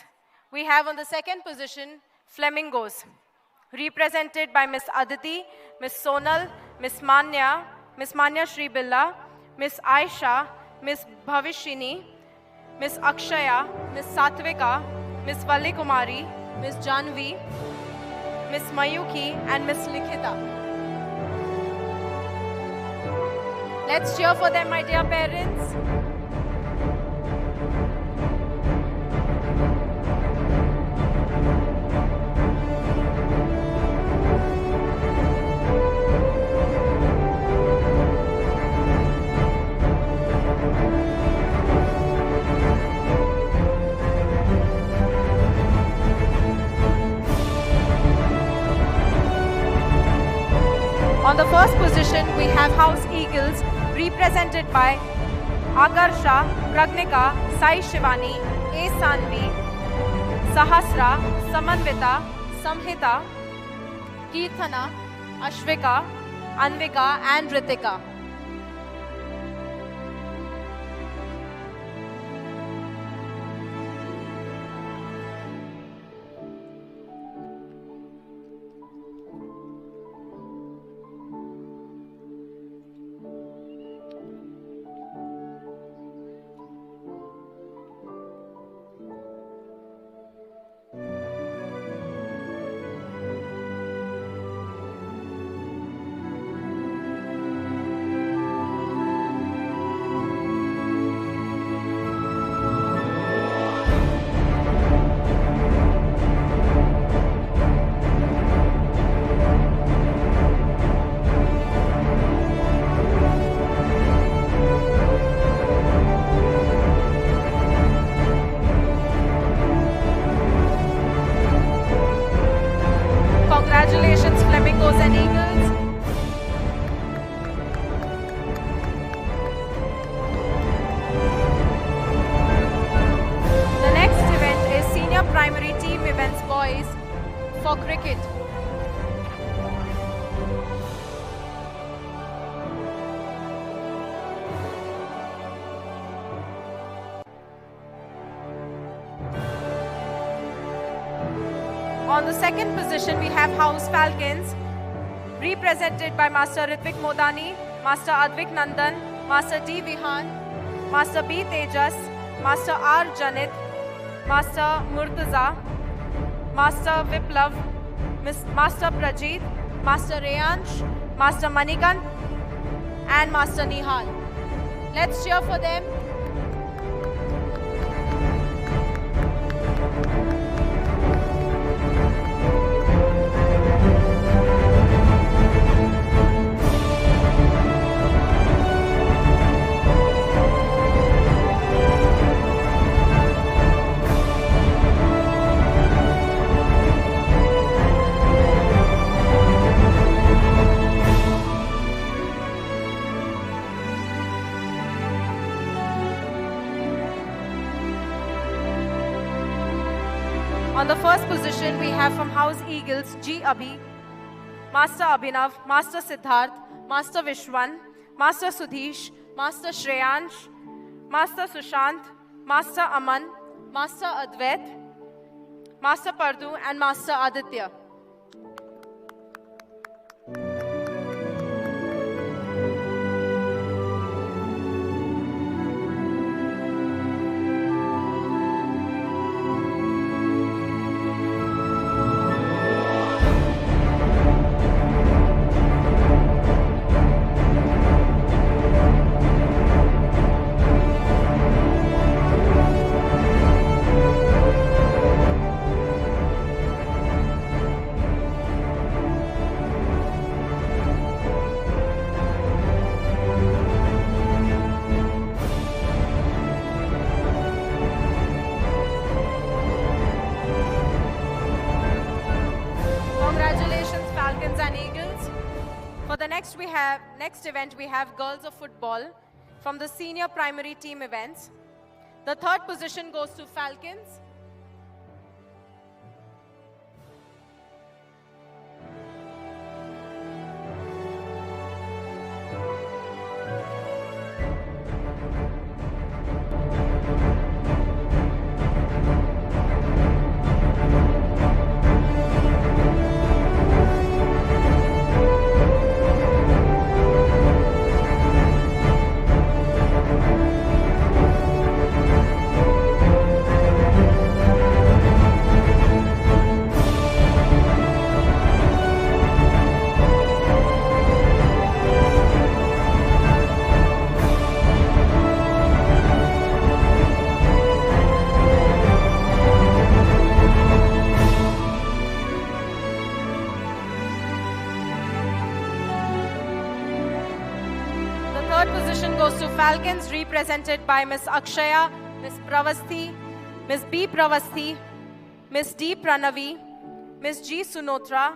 we have on the second position Flamingos, represented by Miss Aditi, Miss Sonal, Miss Manya Shri Billa, Miss Aisha, Miss Bhavishini, Miss Akshaya, Miss Satvika, Miss Valli Kumari, Miss Janvi, Miss Mayuki and Miss Likhita. Let's cheer for them, my dear parents. On the first position, we have House Eagles, represented by Akarsha, Pragnika, Sai Shivani, A. Sanvi, Sahasra, Samanvita, Samhita, Kirthana, Ashvika, Anvika and Ritika. On the second position, we have House Falcons, represented by Master Ritvik Modani, Master Advik Nandan, Master D. Vihan, Master B. Tejas, Master R. Janit, Master Murtaza, Master Viplav, Master Prajit, Master Reyansh, Master Manikant, and Master Nihal. Let's cheer for them. On the first position, we have from House Eagles, G. Abhi, Master Abhinav, Master Siddharth, Master Vishwan, Master Sudhish, Master Shreyansh, Master Sushant, Master Aman, Master Advait, Master Pardu, and Master Aditya. Congratulations, Falcons and Eagles. For the next event, we have Girls of Football from the senior primary team events. The third position goes to Falcons. Goes to Falcons, represented by Ms. Akshaya, Ms. Pravasti, Ms. B. Pravasti, Ms. D. Pranavi, Ms. G. Sunotra,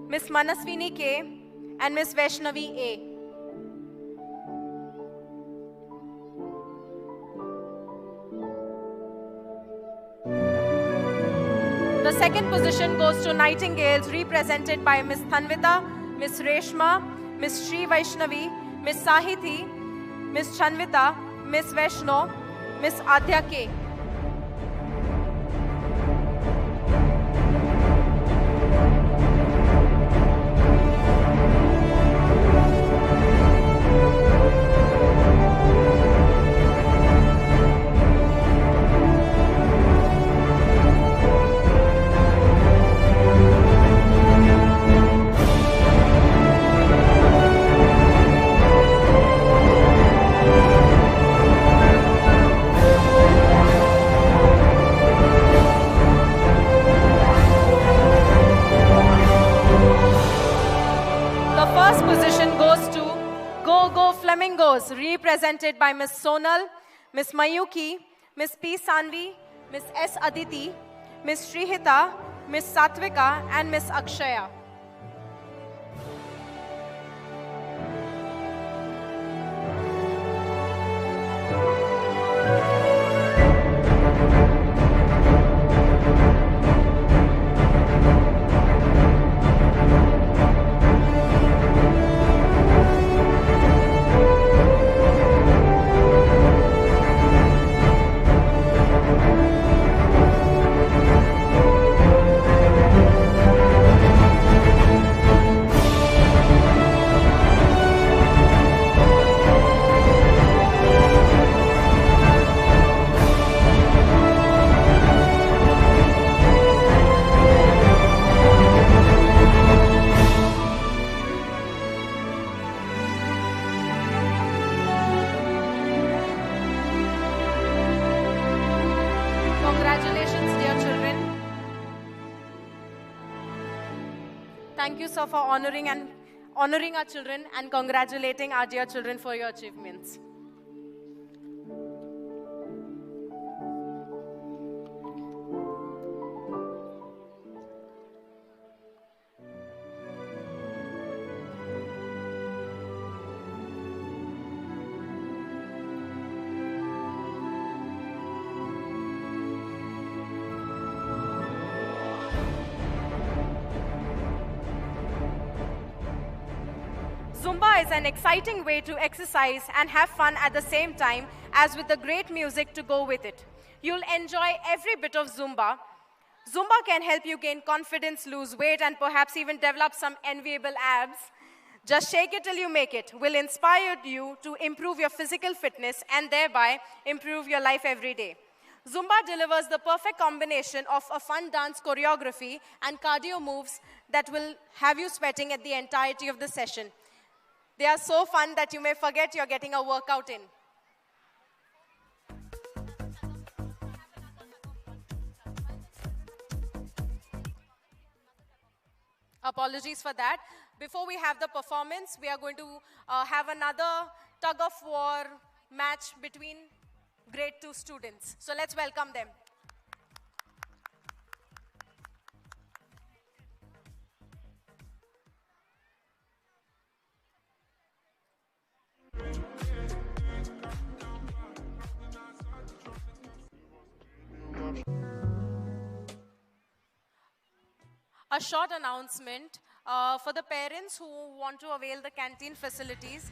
Ms. Manaswini K, and Ms. Vaishnavi A. The second position goes to Nightingales, represented by Ms. Thanvita, Ms. Reshma, Ms. Sri Vaishnavi, Ms. Sahiti, Ms. Chanvita, Ms. Vaishno, Ms. Adya K. Flamingos, represented by Ms. Sonal, Ms. Mayuki, Ms. P. Sanvi, Ms. S. Aditi, Ms. Srihita, Ms. Satvika, and Ms. Akshaya. Thank you, sir, for honoring our children and congratulating our dear children for your achievements. Zumba is an exciting way to exercise and have fun at the same time, as with the great music to go with it. You'll enjoy every bit of Zumba. Zumba can help you gain confidence, lose weight, and perhaps even develop some enviable abs. Just shake it till you make it will inspire you to improve your physical fitness and thereby improve your life every day. Zumba delivers the perfect combination of a fun dance choreography and cardio moves that will have you sweating at the entirety of the session. They are so fun that you may forget you're getting a workout in. Apologies for that. Before we have the performance, we are going to have another tug-of-war match between grade 2 students. So let's welcome them. A short announcement for the parents who want to avail the canteen facilities.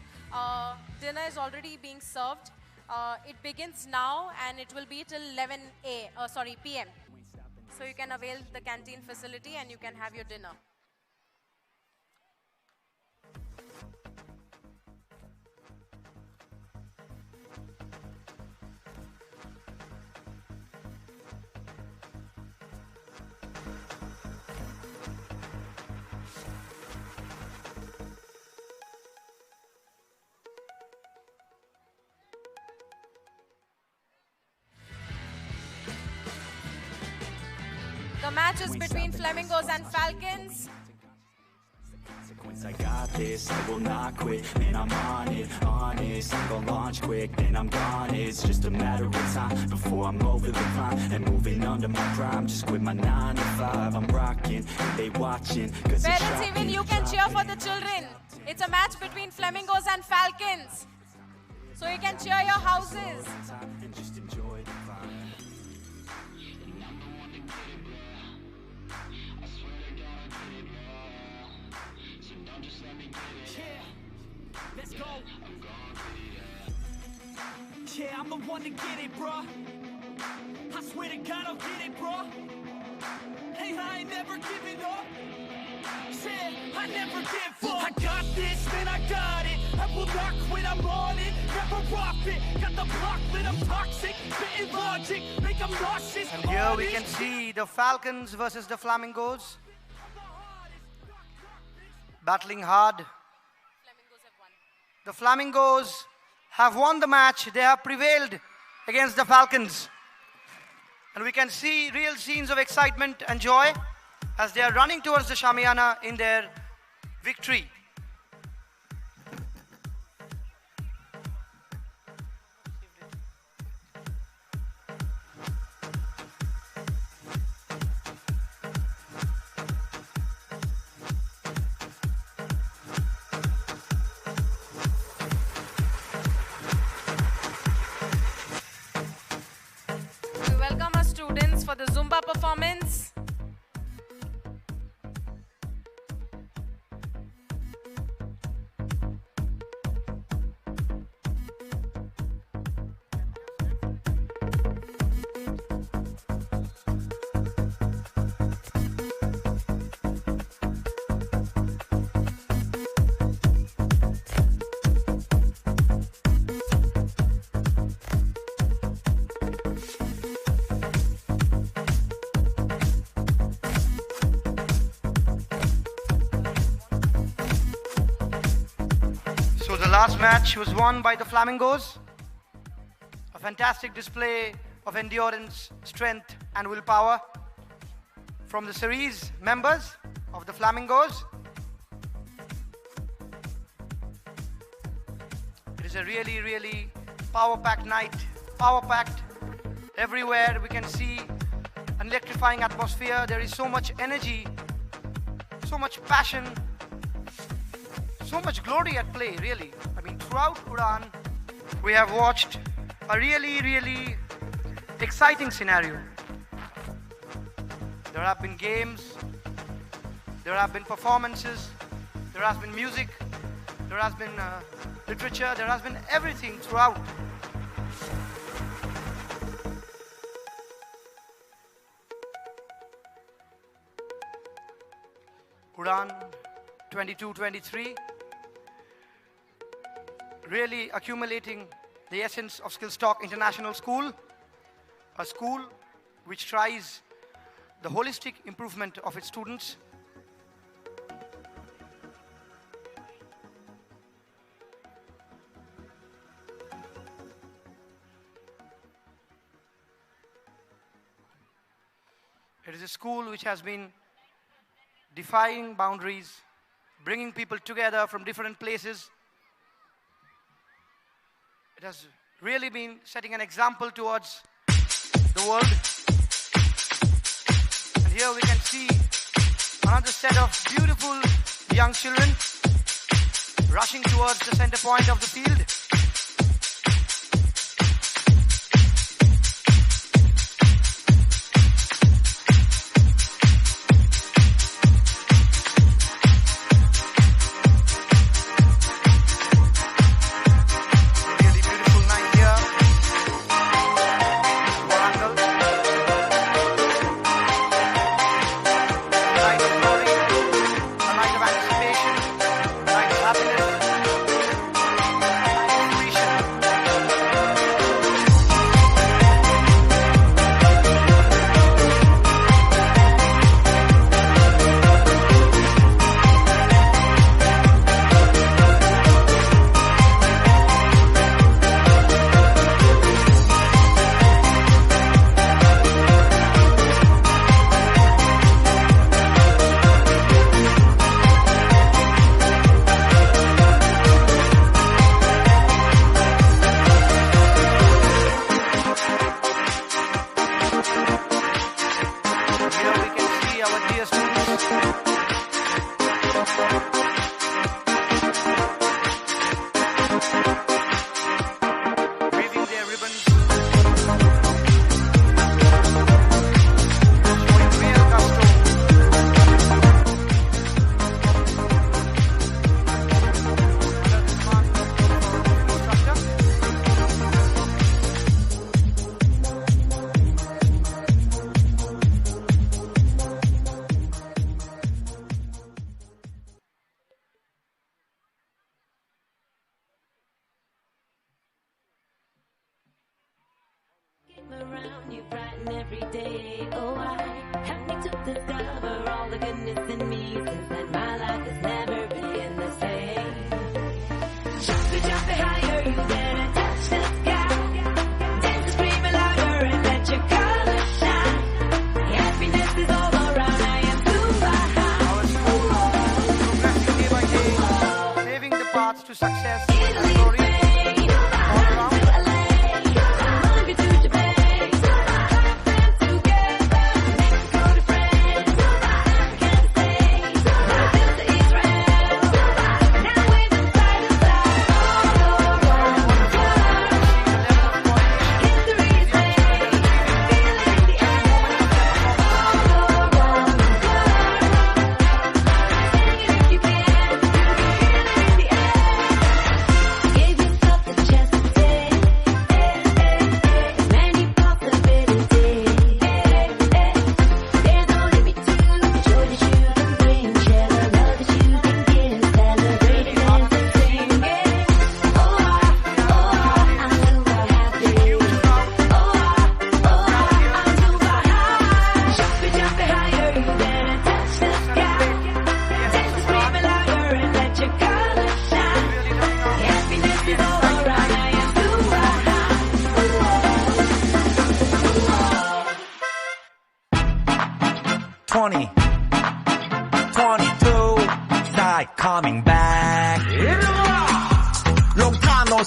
Dinner is already being served. It begins now and it will be till 11 p.m. So you can avail the canteen facility and you can have your dinner. The match is between Flamingos and Falcons. I got this, I will not quit, man, I'm on it, honest, I'm gonna launch quick, then I'm gone, it's just a matter of time, before I'm over the climb, and moving under my prime, just quit my 9 to 5, I'm rocking, and they watching, cause it's Parents, even you can cheer for the children. It's a match between Flamingos and Falcons. So you can cheer your houses. and just enjoy the climb. Let's go. Yeah, I'm the one to get it, bruh. I swear to God, I'll get it, bruh. Hey, I ain't never giving up. Yeah, I never give up. I got this, man, I got it. I will not quit, I'm on it. Never off it. Got the block lit, I'm toxic. Spitting logic, make them nauseous. And here we can see the Falcons versus the Flamingos. Battling hard. The Flamingos have won the match. They have prevailed against the Falcons. And we can see real scenes of excitement and joy as they are running towards the Shamiana in their victory. For the Zumba performance. The last match was won by the Flamingos. A fantastic display of endurance, strength and willpower from the series members of the Flamingos. is a really, really power-packed night, power-packed everywhere. We can see an electrifying atmosphere. There is so much energy, so much passion, so much glory at play, really. I mean, throughout UDAAN, we have watched a really, really exciting scenario. There have been games, there have been performances, there has been music, there has been literature, there has been everything throughout. UDAAN 22-23, really accumulating the essence of Skillstock International School, a school which tries the holistic improvement of its students. It is a school which has been defying boundaries, bringing people together from different places. It has really been setting an example towards the world. And here we can see another set of beautiful young children rushing towards the center point of the field. Around you brighten every day. Oh, I help me to discover all the goodness in me. Since then, my life has never been the same. Jump it higher, you better touch the sky. Dance and scream it louder and let your colors shine. Happiness is all around. I am Progressing day by day, paving the path to success and glory all around. Yeah.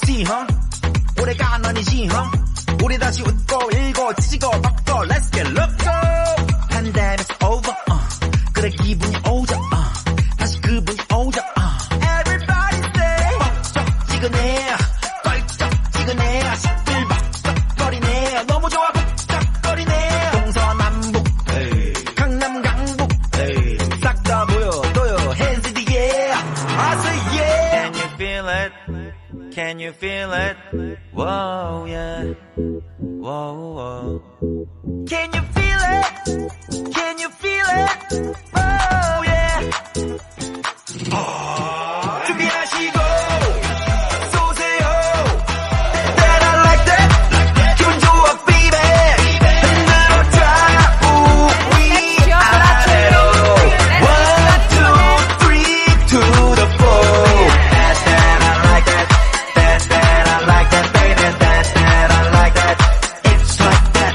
see, huh? 올해가 넌이지, huh? 우리 다시 웃고 일고 지지고 덮고 Let's get loco. Pandemic's over, 그래 기분이 오죠, 다시 그분이 오죠, Everybody say 뻑적지근해, 껄쩍지근해, 시끌벅적거리네, 너무 좋아 북적거리네. 동서남북, 강남 강북, 싹 다 보여줘요, hands in the air. I say yeah. Can you feel it? Can you feel it? Whoa, yeah. Whoa, whoa. Can you feel it? Can you feel it? Oh yeah. 준비하시고 쏘세요. That I like that. 기분 좋아, baby. 흔들어 좌우위 아래로. 1, 2, 3 to the 4. That I like that. That I like that, baby. That I like that. It's like that.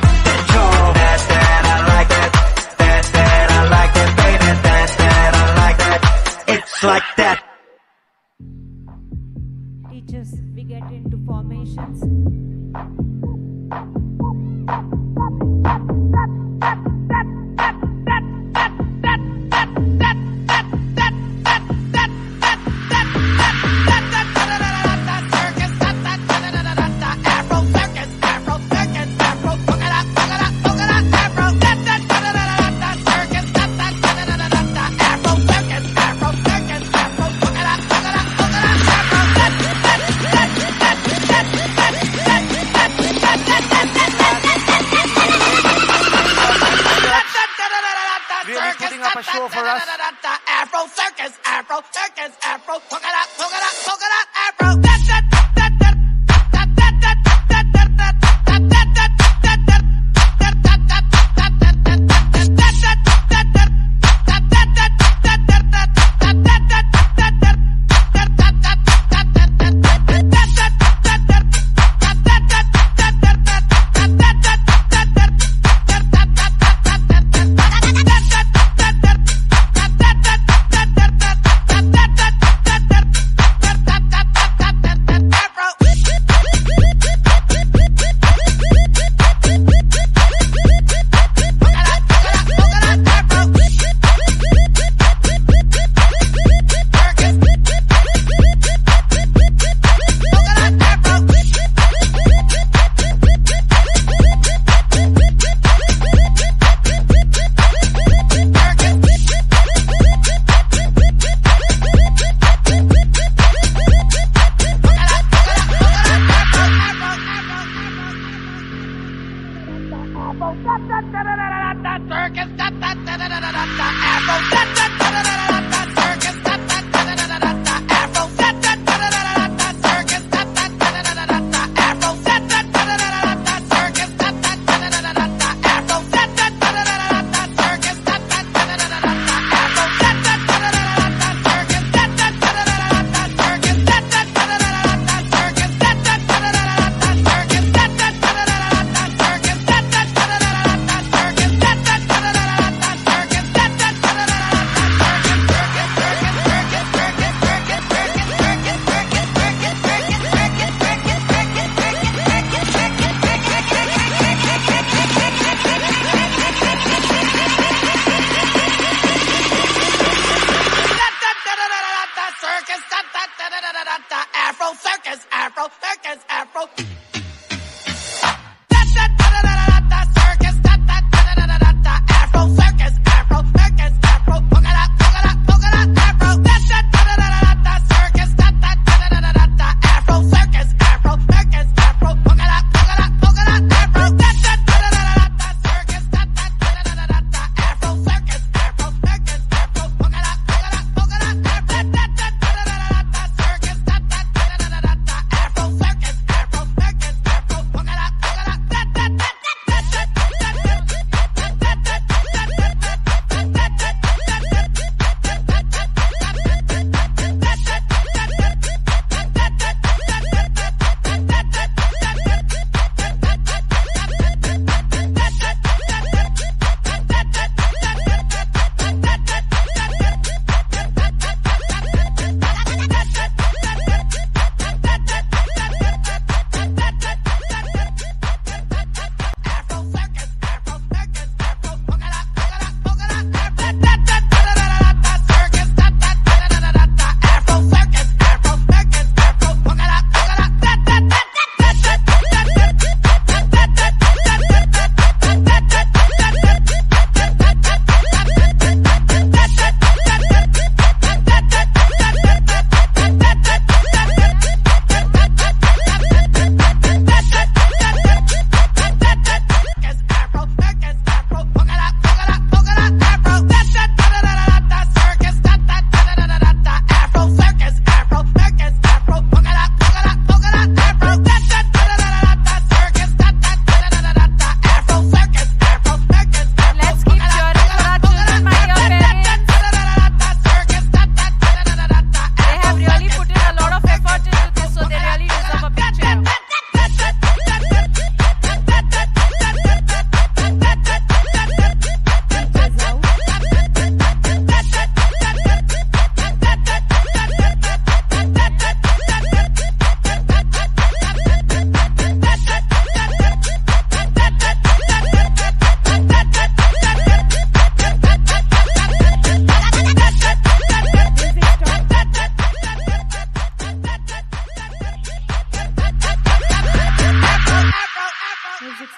That I like that. That I like that, baby. That I like that. It's like that. Teachers, we get into formations.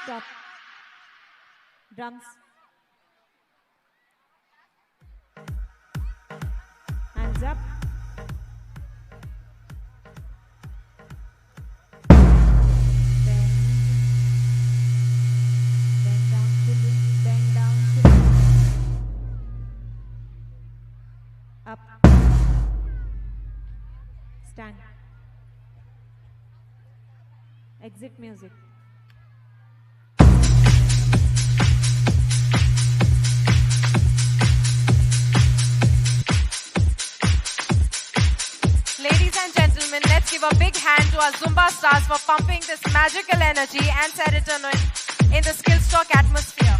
Stop. Drums. Hands up. Bend down, children. Bend down, children. Up. Stand. Exit music. Ladies and gentlemen, let's give a big hand to our Zumba stars for pumping this magical energy and serotonin in the Skillstock atmosphere.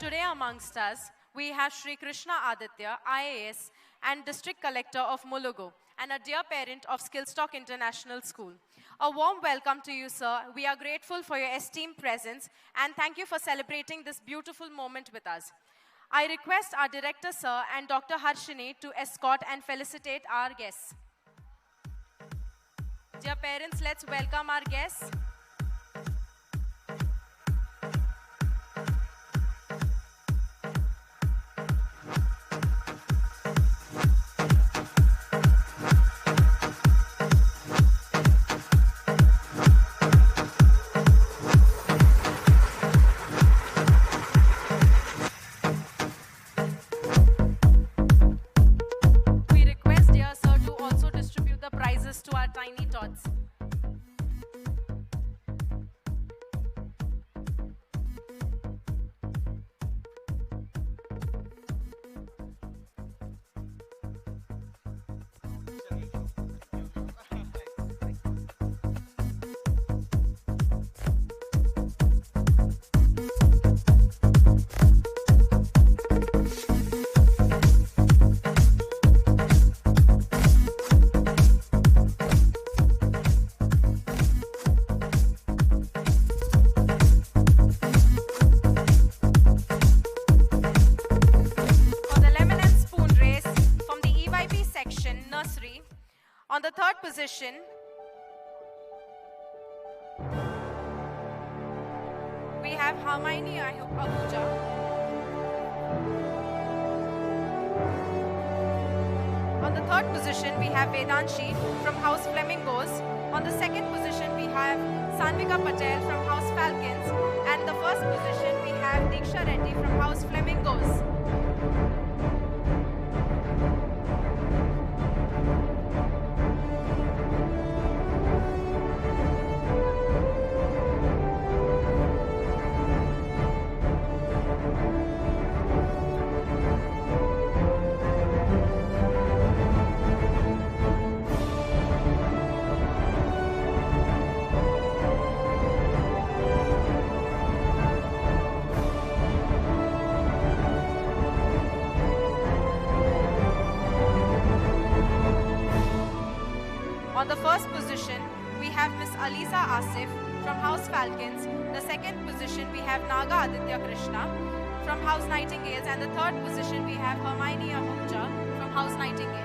Today amongst us, we have Shri Krishna Aditya, IAS and District Collector of Mulugu, and a dear parent of Skillstock International School. A warm welcome to you, sir. We are grateful for your esteemed presence and thank you for celebrating this beautiful moment with us. I request our Director, sir, and Dr. Harshini to escort and felicitate our guests. Dear parents, let's welcome our guests. We request, dear sir, to also distribute the prizes to our tiny tots. For the lemon and spoon race from the EYP section, nursery, on the third position, we have Hermione Ahuja. On the third position, we have Vedanshi from House Flamingos. On the second position, we have Sanvika Patel from House Falcons. And the first position, we have Diksha Reddy from House Flamingos. On the first position, we have Miss Alisa Asif from House Falcons. The second position, we have Naga Aditya Krishna from House Nightingales. And the third position, we have Hermione Ahuja from House Nightingales.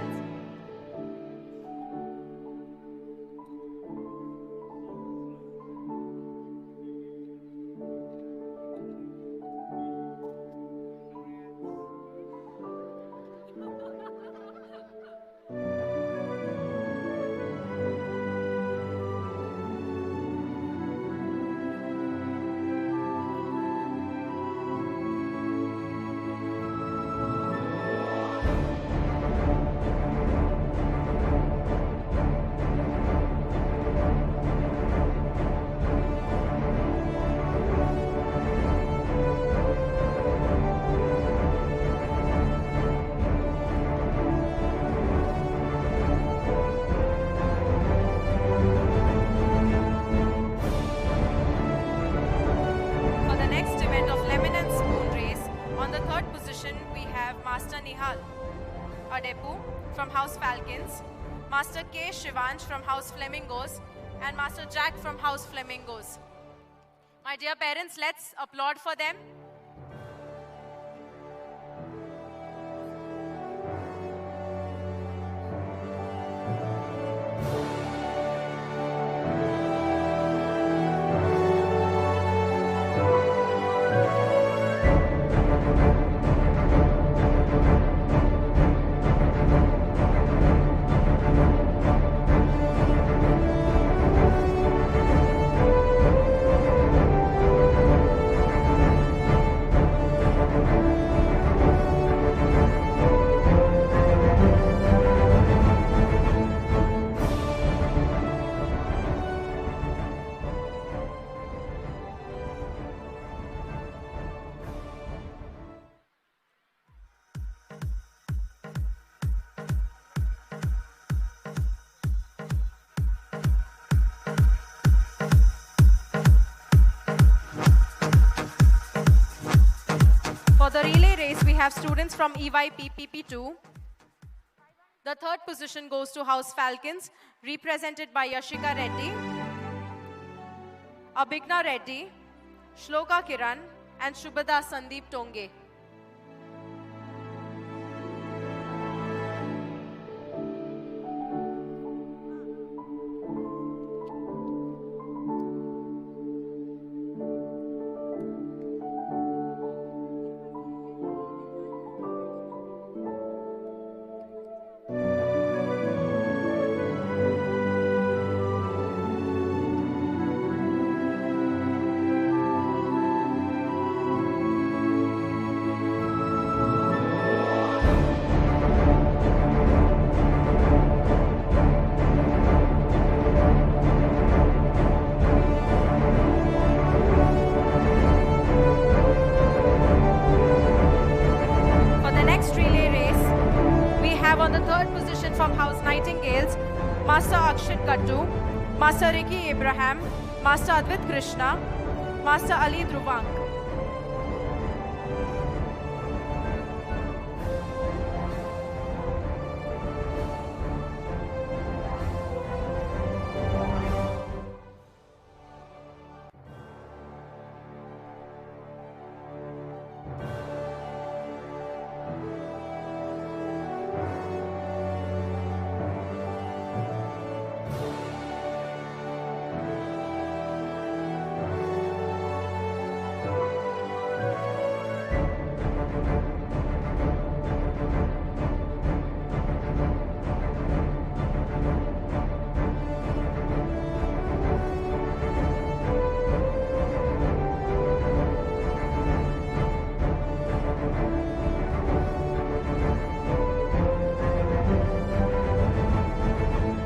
Nihal Adepu from House Falcons, Master K. Shivansh from House Flamingos, and Master Jack from House Flamingos. My dear parents, let's applaud for them. For the relay race, we have students from EYP PP2. The third position goes to House Falcons, represented by Yashika Reddy, Abhigna Reddy, Shloka Kiran, and Shubhada Sandeep Tonge. Master Akshit Kattu, Master Ricky Abraham, Master Advait Krishna, Master Ali Druvang.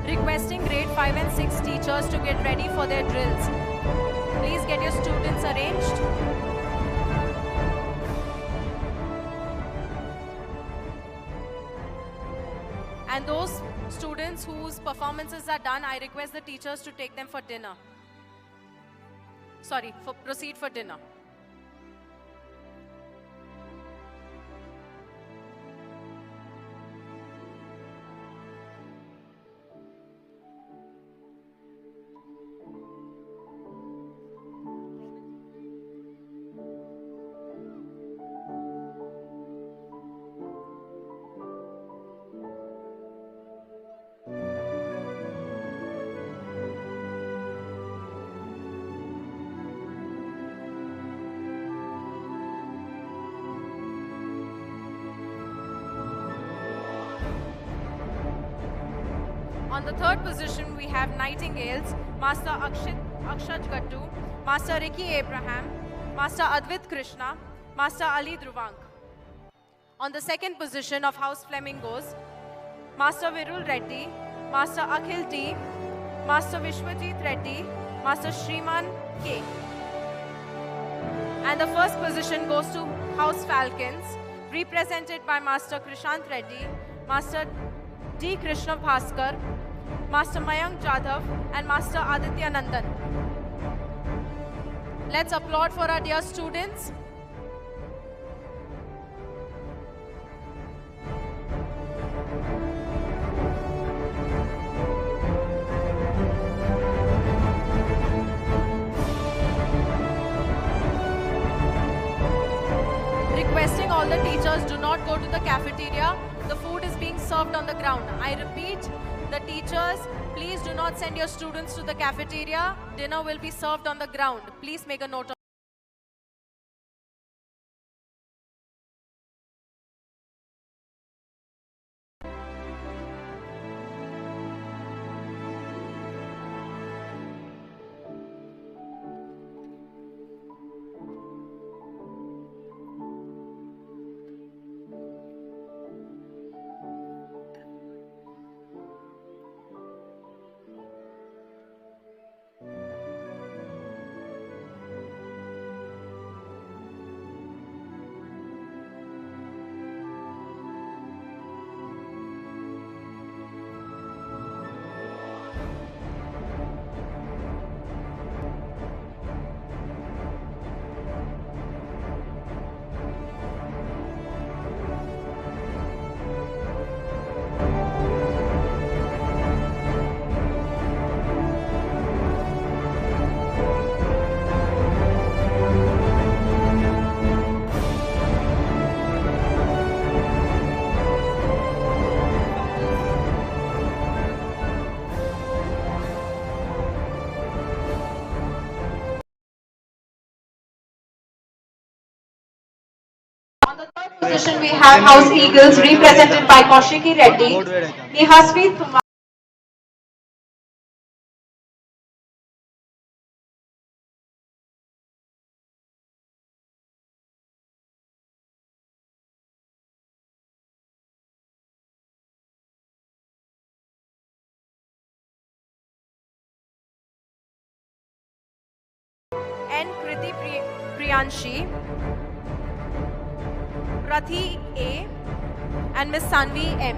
Requesting grade 5 and 6 teachers to get ready for their drills. Please get your students arranged. And those students whose performances are done, I request the teachers to take them for dinner. Sorry, proceed for dinner. On the third position, we have Nightingales, Master Akshat Gattu, Master Ricky Abraham, Master Advait Krishna, Master Ali Druvang. On the second position of House Flamingos, Master Virul Reddy, Master Akhil T, Master Vishwajit Reddy, Master Shriman K. And the first position goes to House Falcons, represented by Master Krishant Reddy, Master D. Krishna Bhaskar, Master Mayank Jadhav, and Master Aditya Nandan. Let's applaud for our dear students. all the teachers, do not go to the cafeteria. The food is being served on the ground. I repeat, the teachers, please do not send your students to the cafeteria. Dinner will be served on the ground. Please make a note of position. We have House Eagles represented by Kaushiki Reddy, Nihasvi Tumar. N. Kriti Priyanshi, Prathi A, and Miss Sanvi M.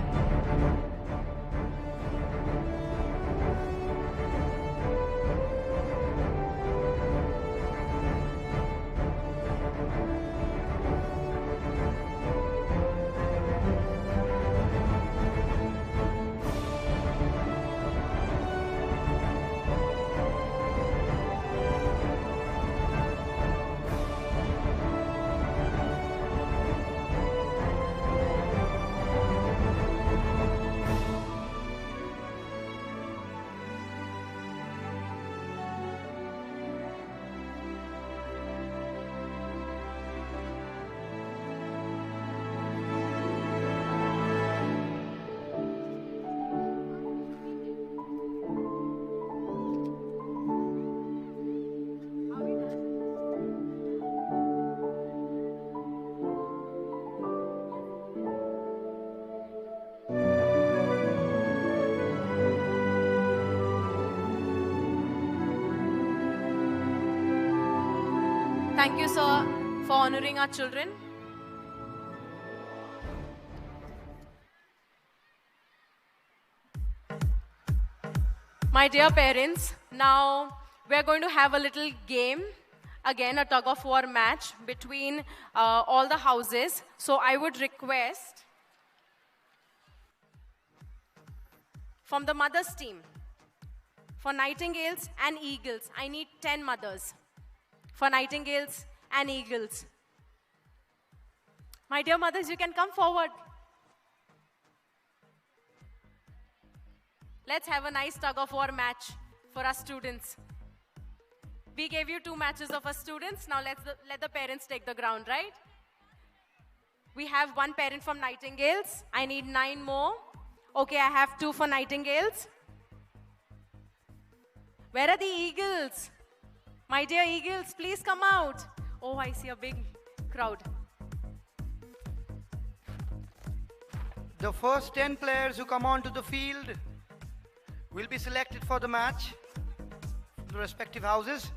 Thank you, sir, for honoring our children. My dear parents, now we're going to have a little game. Again, a tug of war match between all the houses. So I would request from the mothers team, for Nightingales and Eagles, I need 10 mothers. For Nightingales and Eagles. My dear mothers, you can come forward. Let's have a nice tug of war match for our students. We gave you 2 matches of our students. Now let the parents take the ground, right? We have 1 parent from Nightingales. I need 9 more. Okay, I have 2 for Nightingales. Where are the Eagles? My dear Eagles, please come out. Oh, I see a big crowd. The first 10 players who come onto the field will be selected for the match, the respective houses.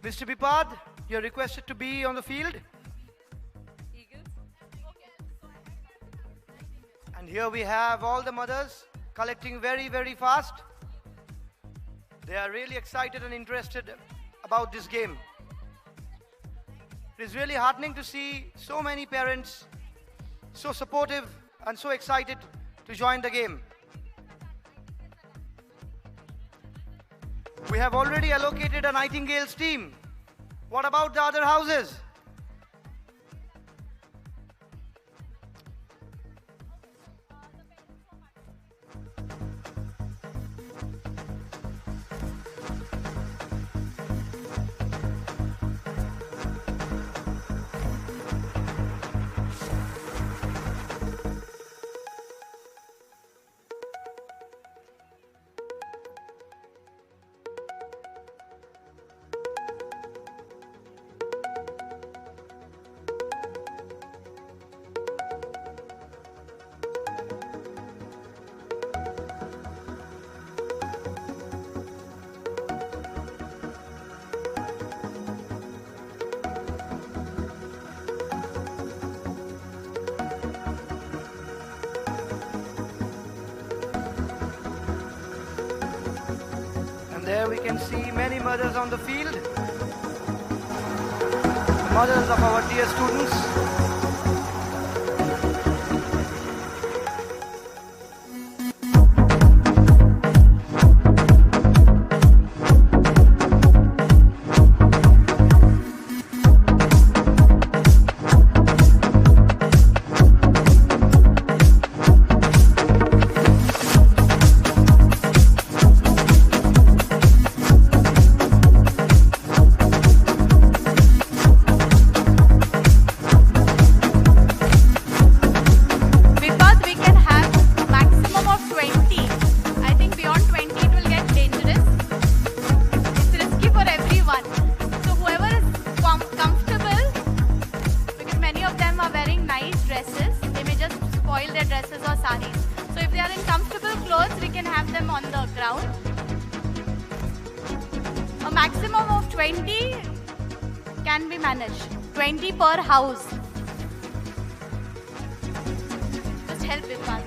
Mr. Bipad, you're requested to be on the field. Eagles. And here we have all the mothers collecting very, very fast. They are really excited and interested about this game. It is really heartening to see so many parents so supportive and so excited to join the game. We have already allocated a Nightingales team. What about the other houses? And there we can see many mothers on the field. The mothers of our dear students. House. Just help with that.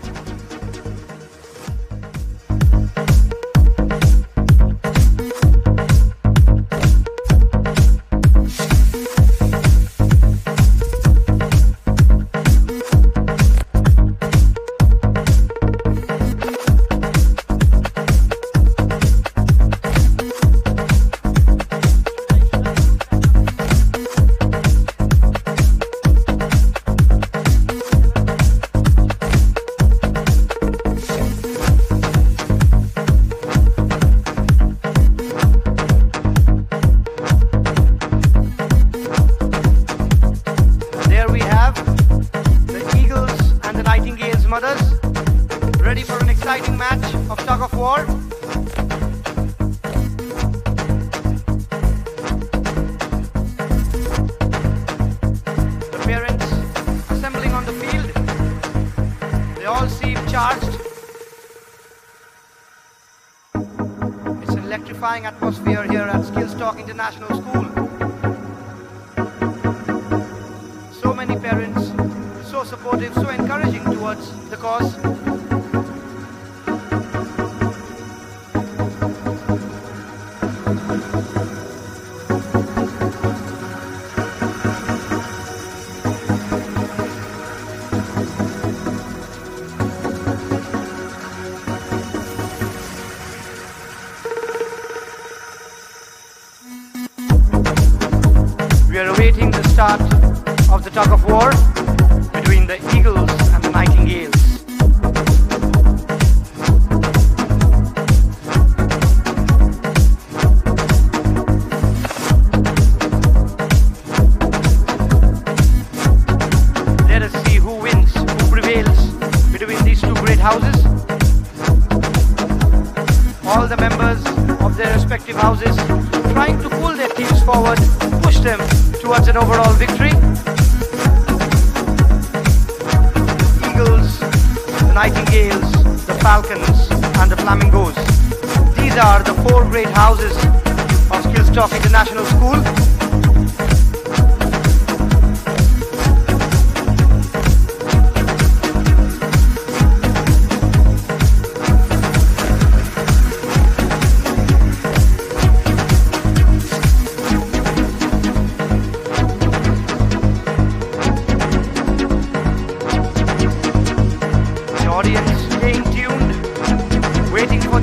Atmosphere here at Skillstock International School. So many parents, so supportive, so encouraging towards the cause. We are awaiting the start of the tug of war between the eagles and the nightingales. Let us see who wins, who prevails between these two great houses. All the members of their respective houses trying to pull their teams forward, push them towards an overall victory. The eagles, the nightingales, the falcons and the flamingos. These are the four great houses of Skillstock International School.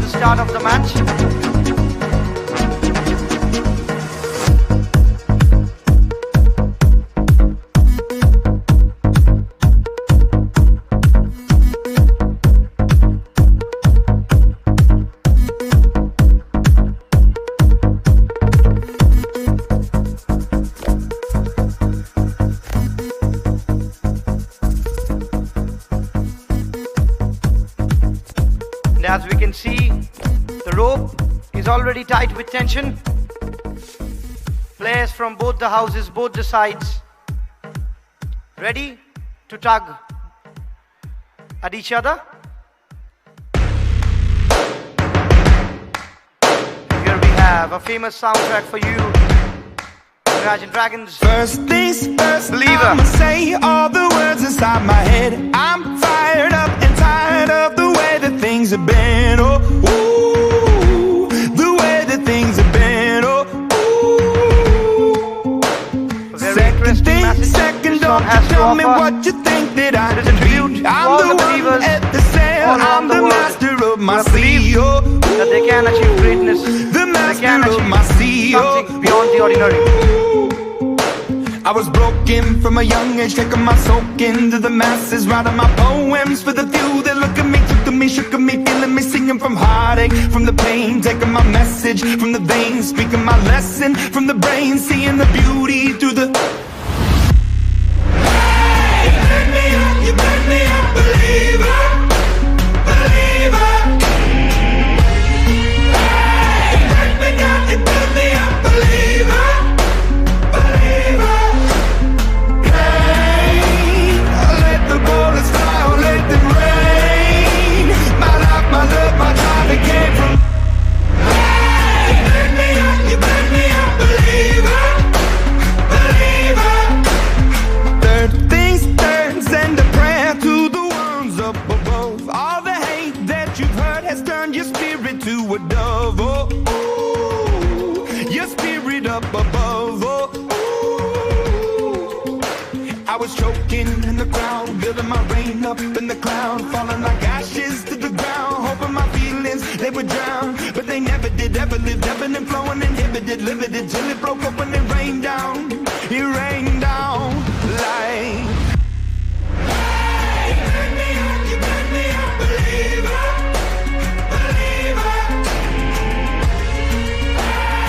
Start of the match. And as we can see, the rope is already tight with tension. Players from both the houses, both the sides, ready to tug at each other. Here we have a famous soundtrack for you. Imagine Dragons. First things first, Believer. I'ma say all the words inside my head. I'm fired up and tired of the way that things have been. Oh, ooh, the way that can achieve greatness. They can achieve something beyond the ordinary. I was broken from a young age, taking my soak into the masses, writing my poems for the few that look at me, took to me, shook at me, feeling me, singing from heartache, from the pain, taking my message from the veins, speaking my lesson from the brain, seeing the beauty through the. Hey, you make me a believer, believer. Hey, you break me down, you build me a believer, believer. Bullets fly, oh, let them rain. My life, my love, my time, it came from. Hey, you make me a believer, believer. Third things turns and a prayer to the ones up above. All the hate that you've heard has turned your spirit to a dove. Oh, ooh, your spirit up above. Oh, I was choking in the crowd, building my rain up in the cloud, falling like ashes to the ground, hoping my feelings, they would drown, but they never did, ever lived, ebbing and flowing, inhibited, limited, till it broke up when it rained down like. Hey, you make me a believer, believer.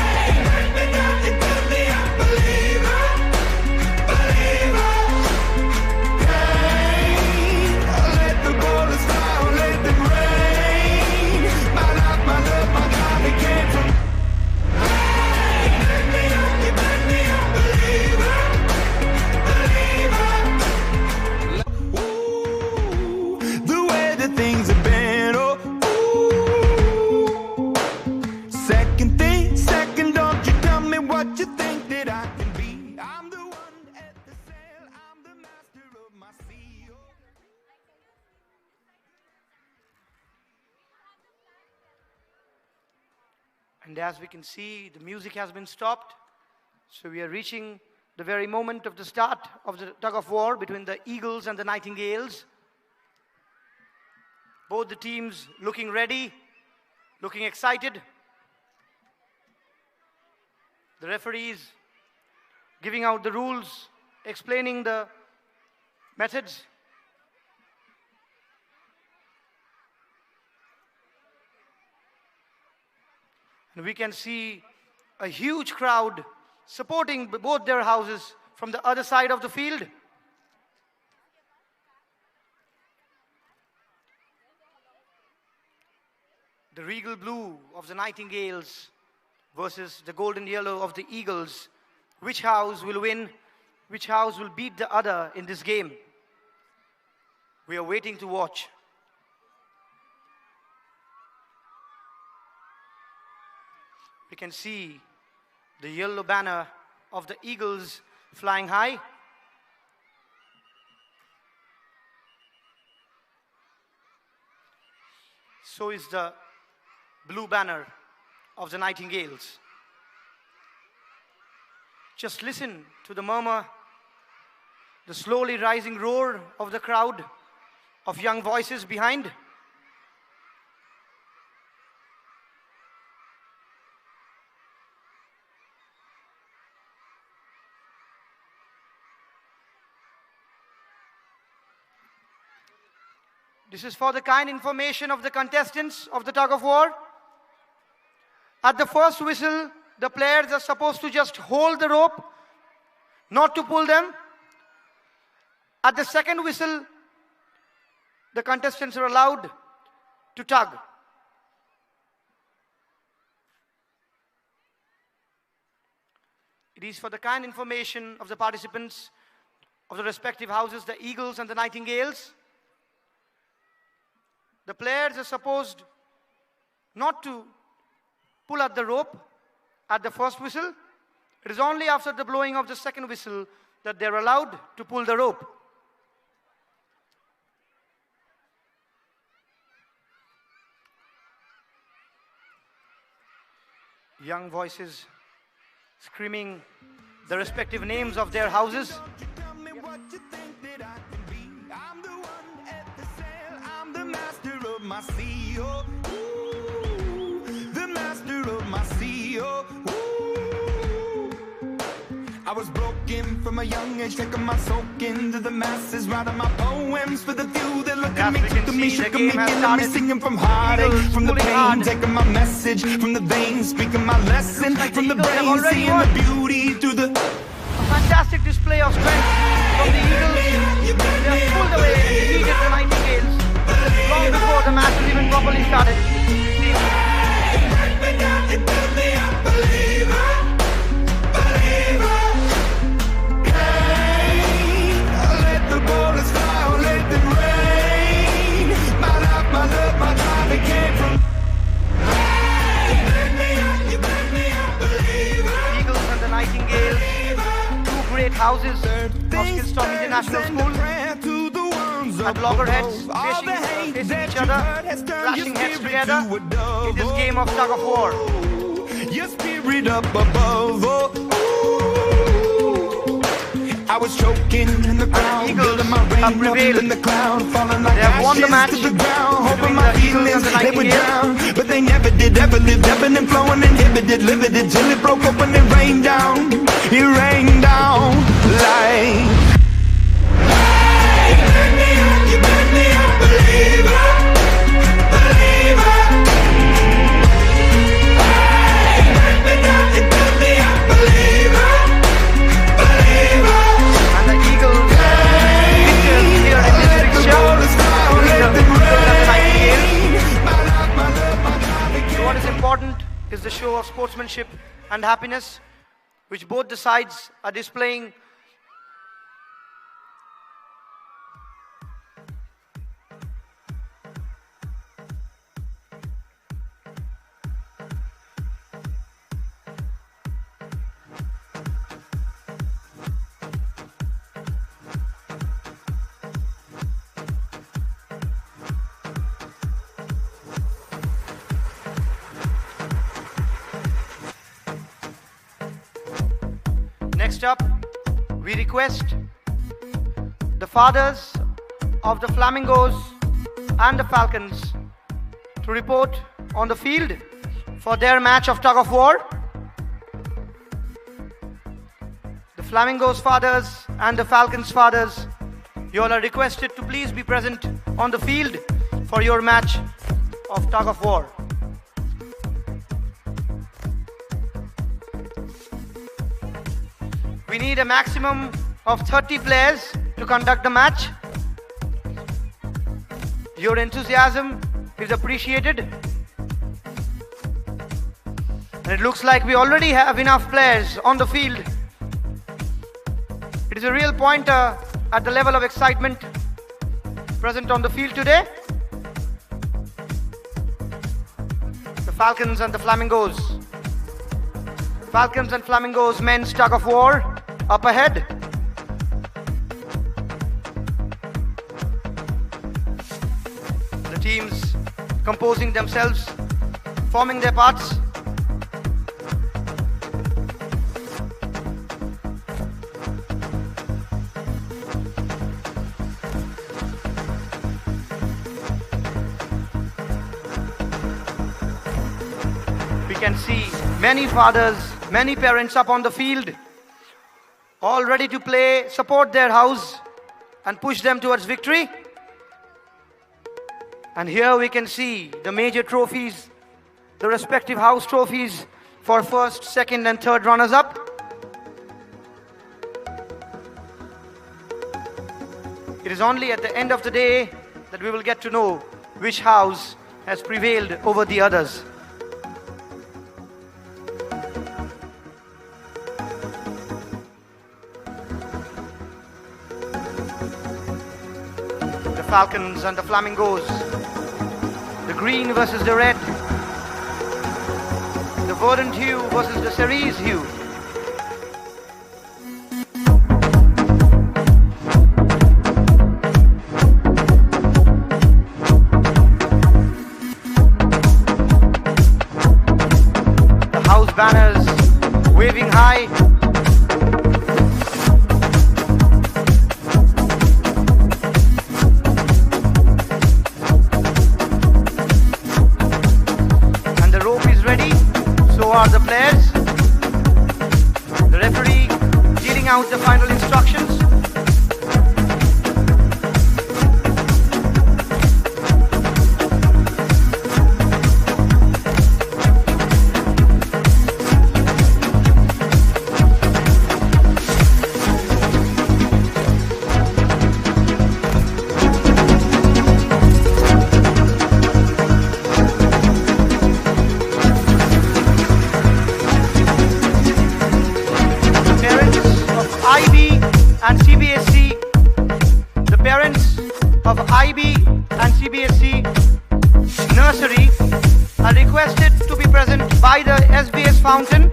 Hey, you break me down, you build me a believer, believer. And as we can see, the music has been stopped. So we are reaching the very moment of the start of the tug of war between the Eagles and the Nightingales. Both the teams looking ready, looking excited. The referees giving out the rules, explaining the methods. And we can see a huge crowd supporting both their houses from the other side of the field. The regal blue of the Nightingales versus the golden yellow of the Eagles. Which house will win? Which house will beat the other in this game? We are waiting to watch. We can see the yellow banner of the Eagles flying high. So is the blue banner of the Nightingales. Just listen to the murmur, the slowly rising roar of the crowd, of young voices behind. This is for the kind information of the contestants of the tug of war. At the first whistle, the players are supposed to just hold the rope, not to pull them. At the second whistle, the contestants are allowed to tug. It is for the kind information of the participants of the respective houses, the Eagles and the Nightingales. The players are supposed not to pull at the rope at the first whistle. It is only after the blowing of the second whistle that they're allowed to pull the rope. Young voices screaming the respective names of their houses. My CEO, ooh, the was broken from a young age, taking my soak into the masses, writing my poems for the few that look at me, took to me, shook me, killing me, singing from heartache, from the pain, taking my message from the veins, speaking my lesson from the brain, seeing the beauty through the... A fantastic display of strength from the Eagles. They have pulled away and defeated the Nightingales long before the match was even properly started. Let the bullets fly, let them rain. My life, my love, my time, it came from... Eagles and the Nightingales, two great houses, Hoskilston International School, at loggerheads, facing each other, clashing heads together in this game of tug of war. Your spirit up above, I was choking in the ground, building my rain up in the cloud, falling like ashes to the ground, hoping my feelings they would drown, but they never did, ever lived, ebbing and flowing, inhibited, limited, till it broke open and rained down, it rained down like... You made me a believer, believer. And the Eagles pictures here in this picture, so what is important is the show of sportsmanship and happiness which both the sides are displaying. Next up, we request the fathers of the Flamingos and the Falcons to report on the field for their match of tug of war. The Flamingos fathers and the Falcons fathers, you all are requested to please be present on the field for your match of tug of war. We need a maximum of 30 players to conduct the match. Your enthusiasm is appreciated. And it looks like we already have enough players on the field. It is a real pointer at the level of excitement present on the field today. The Falcons and the Flamingos. Falcons and Flamingos men's tug of war up ahead. The teams composing themselves, forming their parts. We can see many fathers, many parents up on the field, all ready to play, support their house and push them towards victory. And here we can see the major trophies, the respective house trophies for first, second and third runners up. It is only at the end of the day that we will get to know which house has prevailed over the others. Falcons and the Flamingos, the green versus the red, the verdant hue versus the cerise hue. The house banners waving high. Are the players, the referee dealing out the final instructions. And CBSE, the parents of IB and CBSE nursery are requested to be present by the SBS fountain.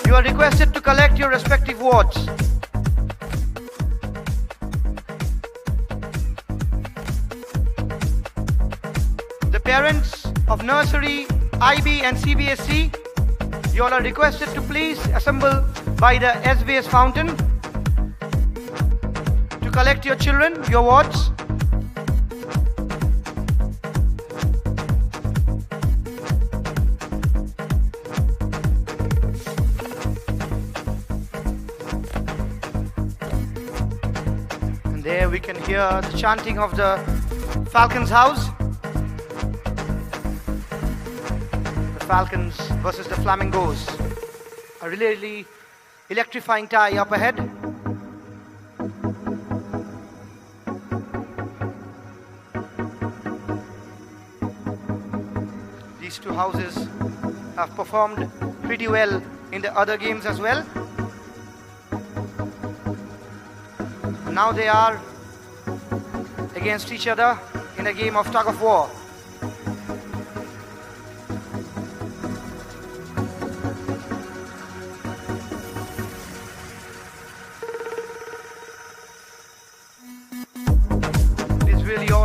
You are requested to collect your respective wards. The parents of nursery, IB and CBSE, you all are requested to please assemble by the SBS fountain to collect your children, your wards. And there we can hear the chanting of the Falcons house. Falcons versus the Flamingos. A really electrifying tie up ahead. These two houses have performed pretty well in the other games as well. Now they are against each other in a game of tug of war.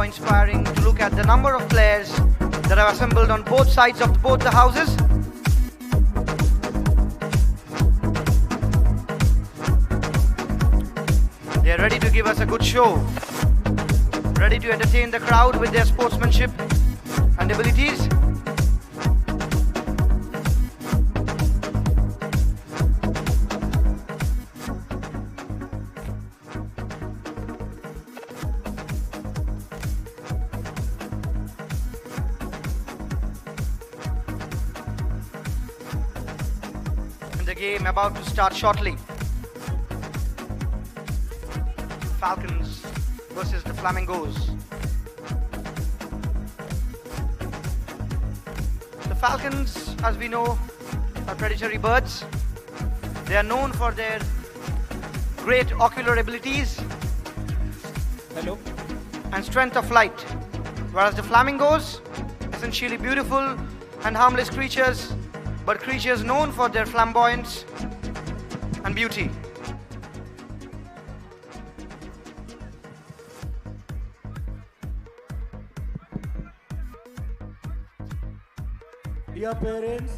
Inspiring to look at the number of players that have assembled on both sides of both the houses. They are ready to give us a good show, ready to entertain the crowd with their sportsmanship and abilities. Game about to start shortly. Falcons versus the Flamingos. The Falcons, as we know, are predatory birds. They are known for their great ocular abilities and strength of flight, whereas the Flamingos, essentially beautiful and harmless creatures, but creatures known for their flamboyance and beauty. Dear parents,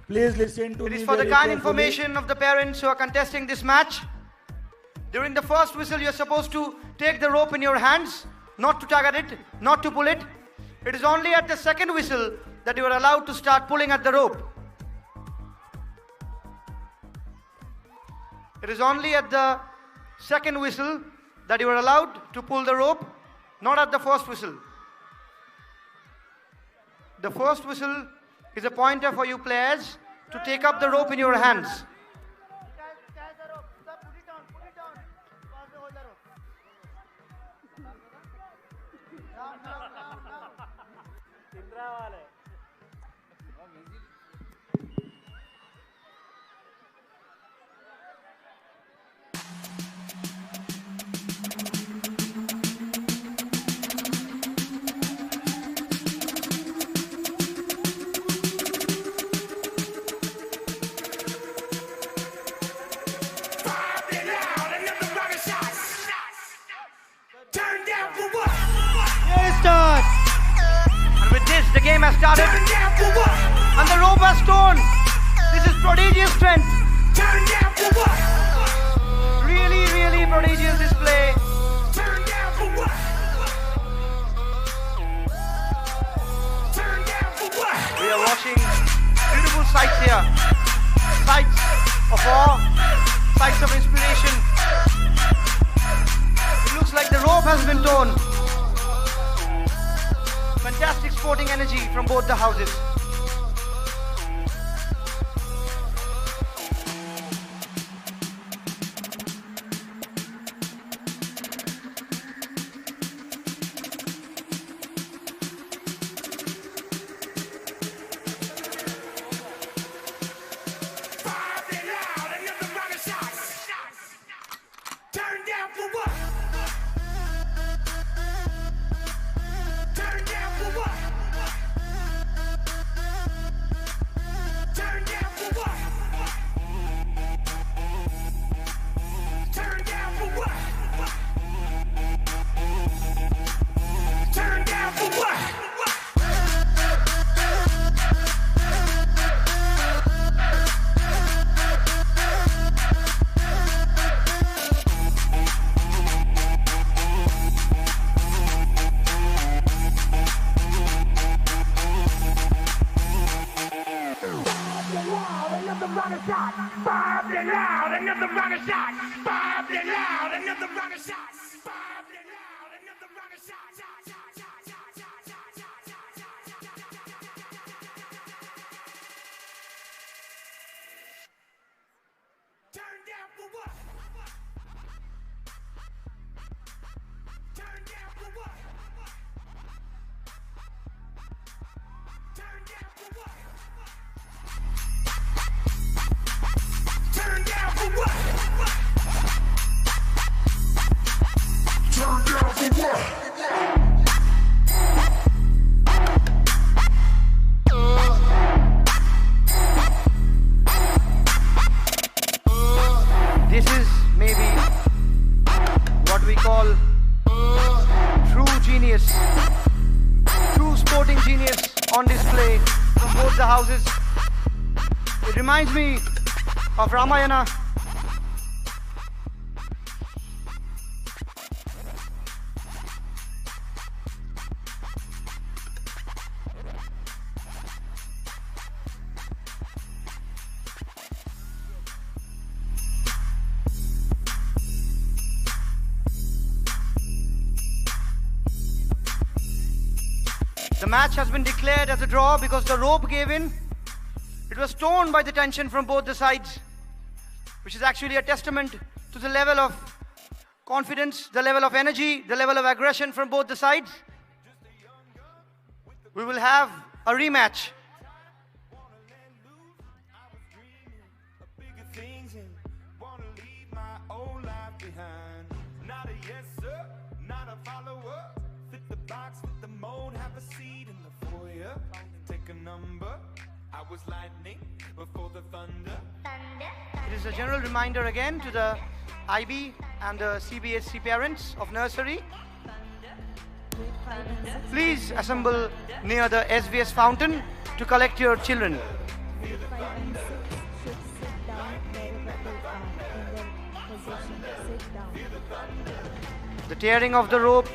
please listen to me. It is for the very kind carefully. information of the parents who are contesting this match. During the first whistle, you're supposed to take the rope in your hands, not to tug at it, not to pull it. It is only at the second whistle that you are allowed to start pulling at the rope. It is only at the second whistle that you are allowed to pull the rope, not at the first whistle. The first whistle is a pointer for you players to take up the rope in your hands. The game has started and the rope has torn. This is prodigious strength. Really prodigious display. We are watching beautiful sights here. sights of awe, sights of inspiration. It looks like the rope has been torn. Fantastic sporting energy from both the houses. Turn down for what? Turn down for what? Turn down for what? Turn down for what? Turn down for what? Another rocket shot, bombed it out. Another rocket shot, bombed it out. Another rocket shot, bombed it out. Another rocket shot. Turn down for what? Turn down for what? Turn down for what? Turn down for what? Turn down for what? This is maybe what we call true genius, true sporting genius on display from both the houses. It reminds me of Ramayana. The match has been declared as a draw because the rope gave in. It was torn by the tension from both the sides, which is actually a testament to the level of confidence, the level of energy, the level of aggression from both the sides. We will have a rematch. Not a yes sir, not a follower. Fit the box, fit the mold, have a seat in the foyer. Take a number. I was lightning before the thunder. It is a general reminder again to the IB and the CBSC parents of nursery. Please assemble near the SVS fountain to collect your children. Grade 5 and 6 should sit down wherever they are in their position. Sit down. The tearing of the rope,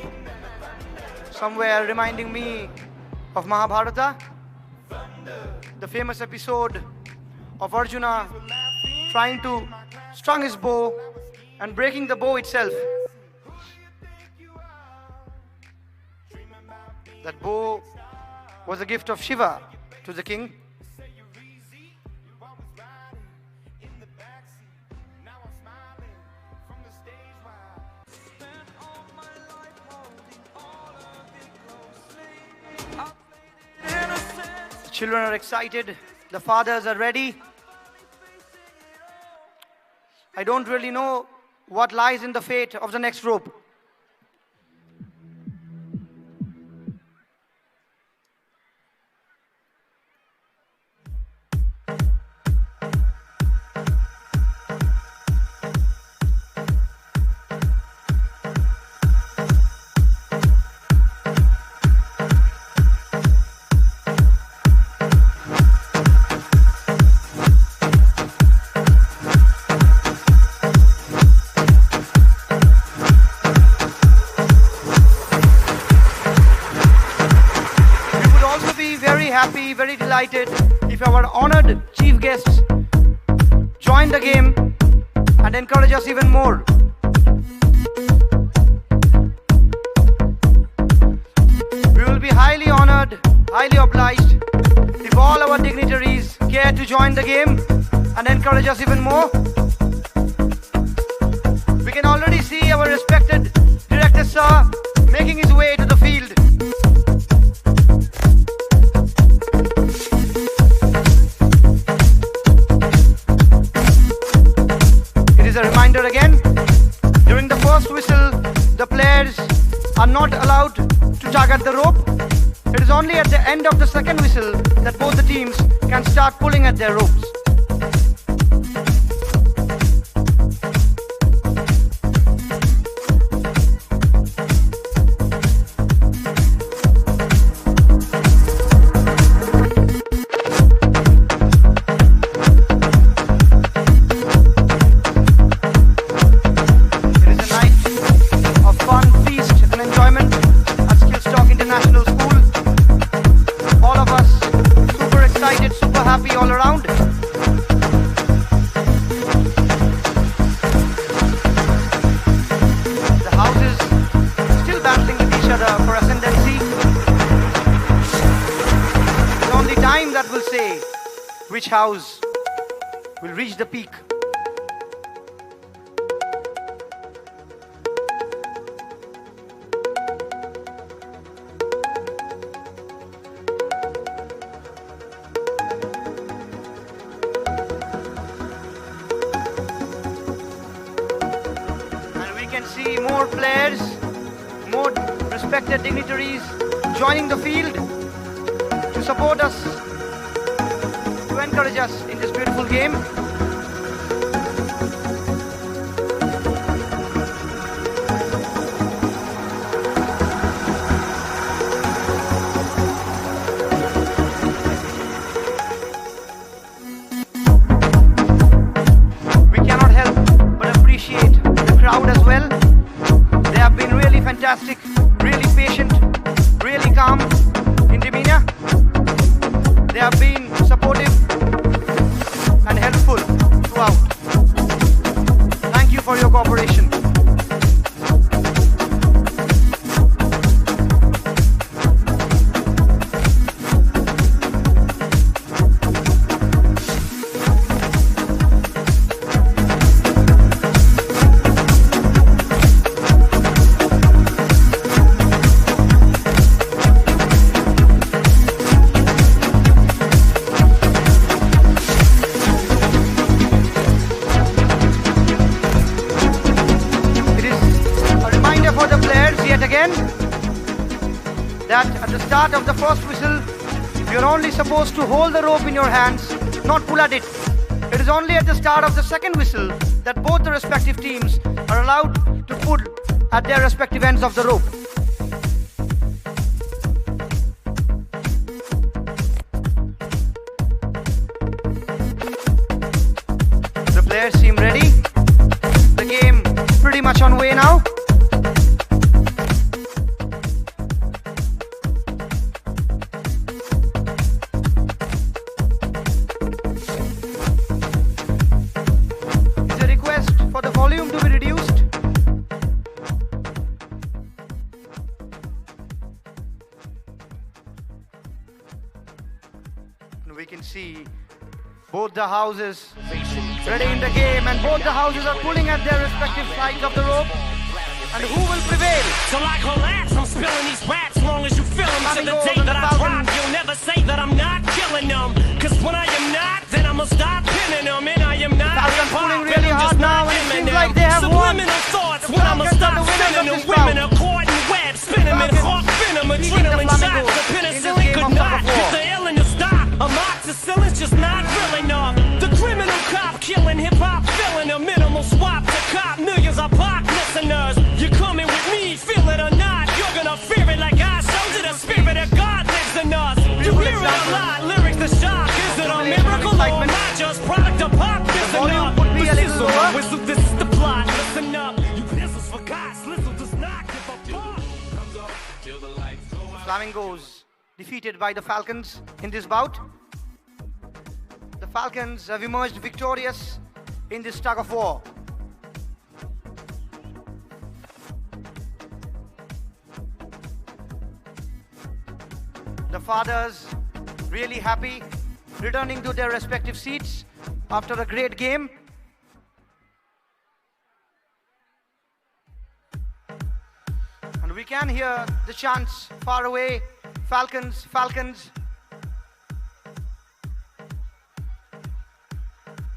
somewhere reminding me of Mahabharata, the famous episode of Arjuna trying to strung his bow and breaking the bow itself. That bow was a gift of Shiva to the king. The children are excited, the fathers are ready. I don't really know what lies in the fate of the next rope. Happy, very delighted if our honored chief guests join the game and encourage us even more. We will be highly honored, highly obliged if all our dignitaries care to join the game and encourage us even more. We can already see our respected Director Sir making his way to the field. It is a reminder again, during the first whistle, the players are not allowed to tug at the rope. It is only at the end of the second whistle that both the teams can start pulling at their ropes. Which house will reach the peak? And we can see more players, more respected dignitaries joining the field to support us, to encourage us in this beautiful game. We cannot help but appreciate the crowd as well. They have been really fantastic, really patient, really calm in demeanor. They have been supportive and helpful throughout. Thank you for your cooperation. That at the start of the first whistle, you're only supposed to hold the rope in your hands, not pull at it. It is only at the start of the second whistle that both the respective teams are allowed to pull at their respective ends of the rope. The players seem ready. The game pretty much on way now. We can see both the houses ready in the game, and both the houses are pulling at their respective sides of the rope. And who will prevail? Till I collapse, I'm spilling these raps long as you feel them. To the day that I drop, you'll never say that I'm not killing them. Cause when I am not, then I'ma stop pinning them. And I am not Falcons pulling really hard now, and it seems like they have won. Subliminal thoughts when I'ma stop spinning them. Women are caught in webs, spinning them, hawk venom, adrenaline shots. The penicillin could not get the alien to stop. Amoxicillin's just not real enough. The criminal cop killing hip-hop, filling a minimal swap to cop millions of pop listeners. You're coming with me, feel it or not. You're gonna fear it like I showed you. The spirit of God lives in us. You hear it a lot, lyrics the shock. Is it a miracle or not just product of pop? Listen up, whistle, this is the plot. Listen up, you pistols for God's listen does not give a fuck. Flamingos defeated by the Falcons in this bout. The Falcons have emerged victorious in this tug of war. The fathers really happy, returning to their respective seats after a great game. And we can hear the chants far away, Falcons, Falcons.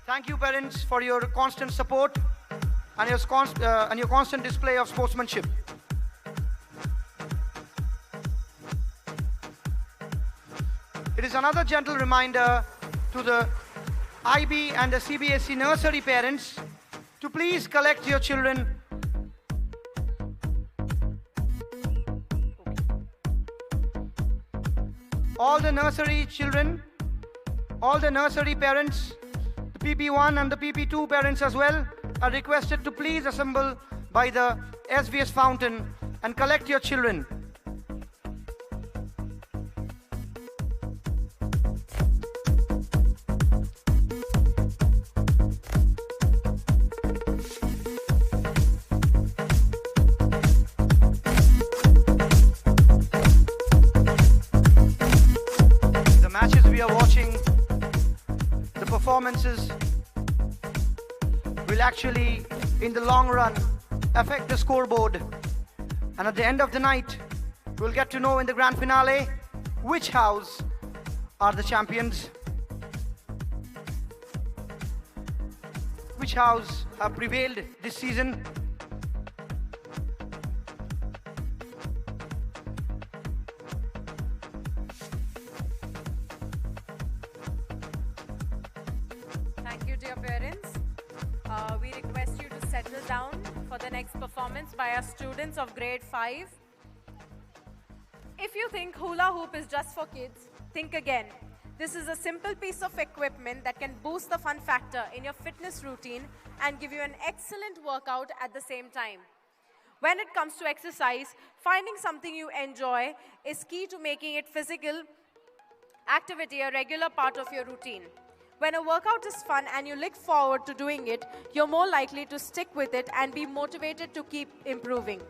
Thank you, parents, for your constant support and your constant display of sportsmanship. It is another gentle reminder to the IB and the CBSE nursery parents to please collect your children. All the nursery children, all the nursery parents, the PP1 and the PP2 parents as well, are requested to please assemble by the SVS fountain and collect your children. The matches we are watching, the performances will actually, in the long run, affect the scoreboard. And at the end of the night, we'll get to know in the grand finale which house are the champions, which house have prevailed this season. Thank you, dear parents. We request you to settle down for the next performance by our students of grade 5. If you think hula hoop is just for kids, think again. This is a simple piece of equipment that can boost the fun factor in your fitness routine and give you an excellent workout at the same time. When it comes to exercise, finding something you enjoy is key to making it physical activity a regular part of your routine. When a workout is fun and you look forward to doing it, you're more likely to stick with it and be motivated to keep improving.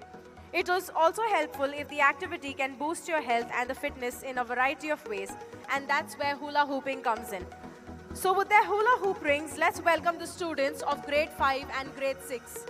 It is also helpful if the activity can boost your health and the fitness in a variety of ways, and that's where hula hooping comes in. So with their hula hoop rings, let's welcome the students of grade 5 and grade 6.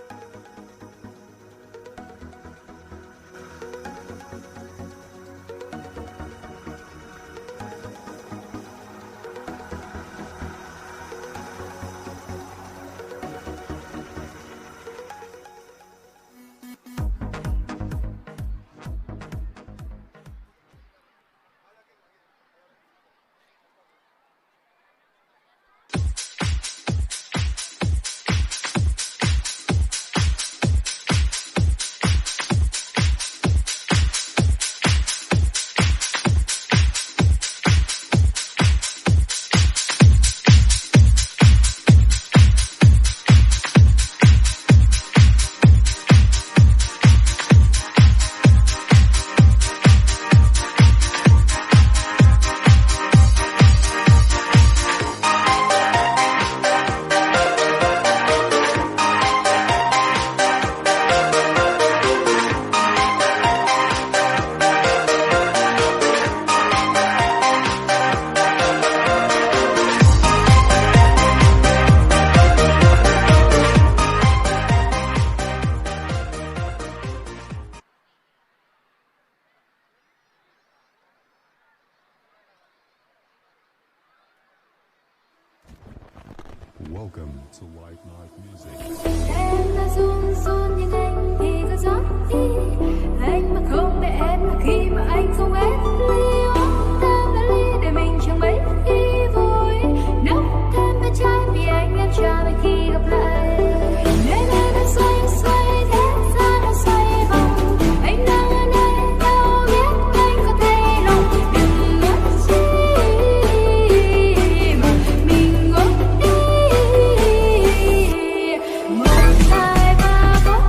Welcome to White Night Music. Em đã run run nhưng anh thì cứ gió đi. Anh mà không để em là khi mà anh không ép ly uống thêm vài ly để mình chẳng mấy khi vui. Nấu thêm vài chai vì anh em chờ đợi khi gặp lại. Nên em đã xoay xoay thế gian đã xoay vòng. Anh đang ở đây đâu biết anh có thay lòng. Đừng nói chi mà mình ngốc đi. Một hai ba bốn.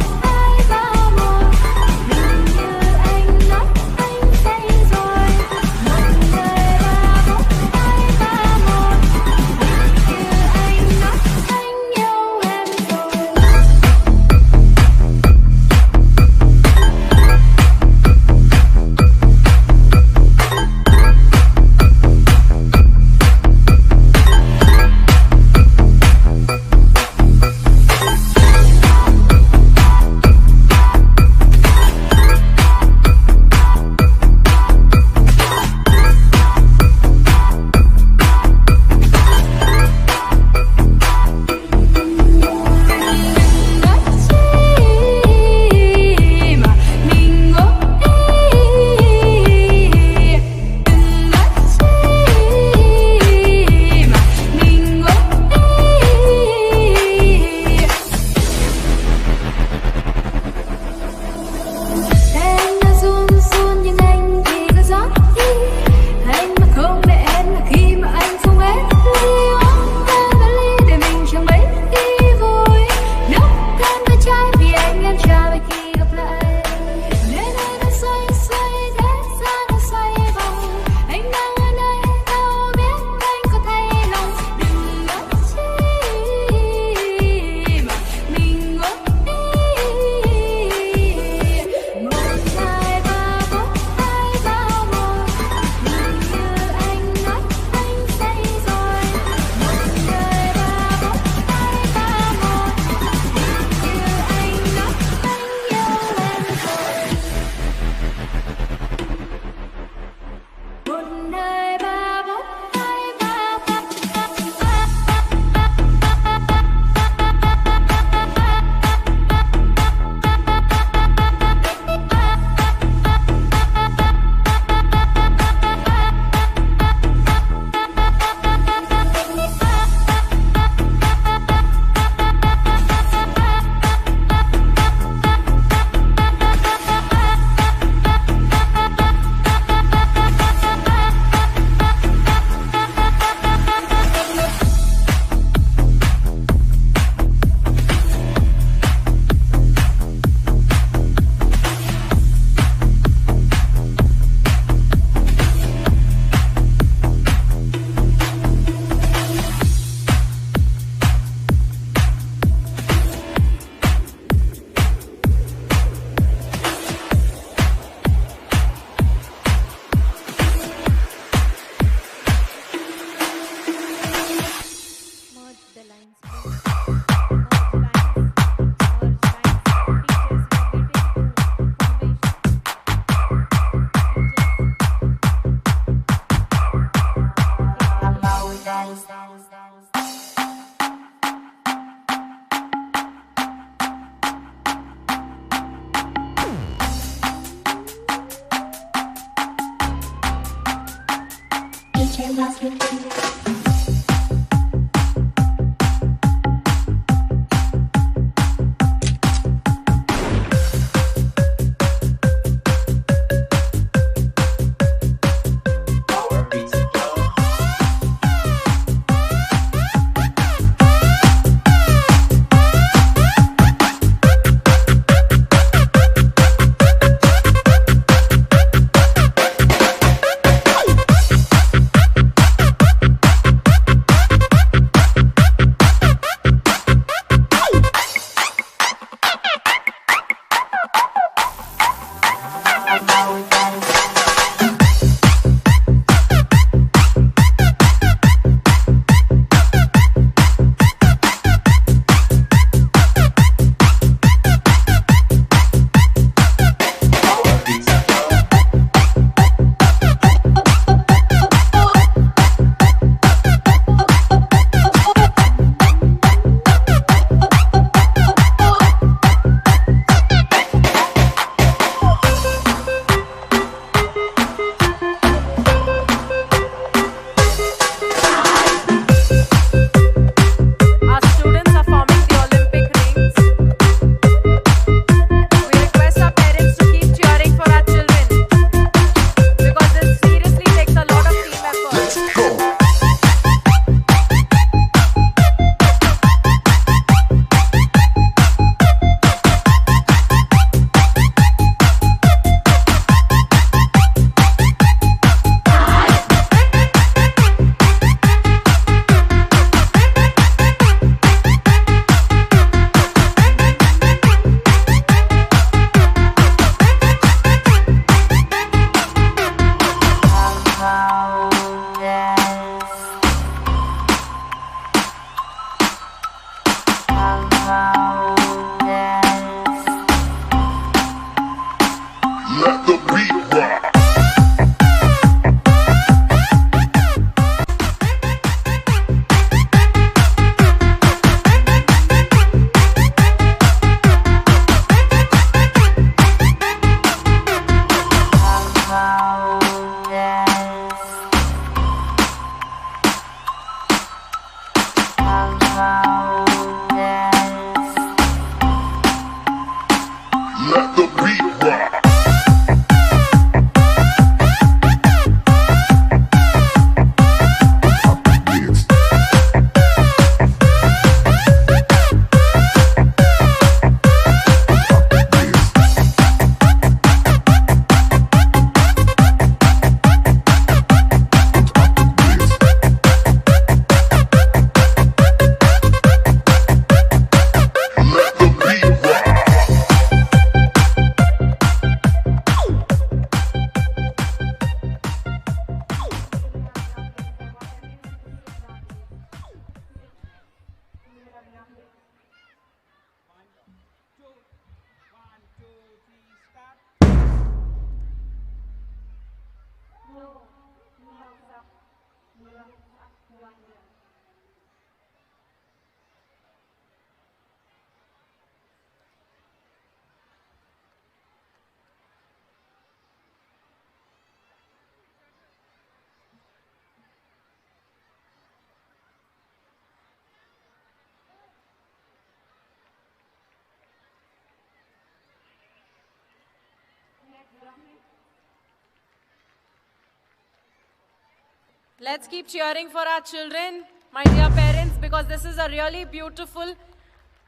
Let's keep cheering for our children, my dear parents, because this is a really beautiful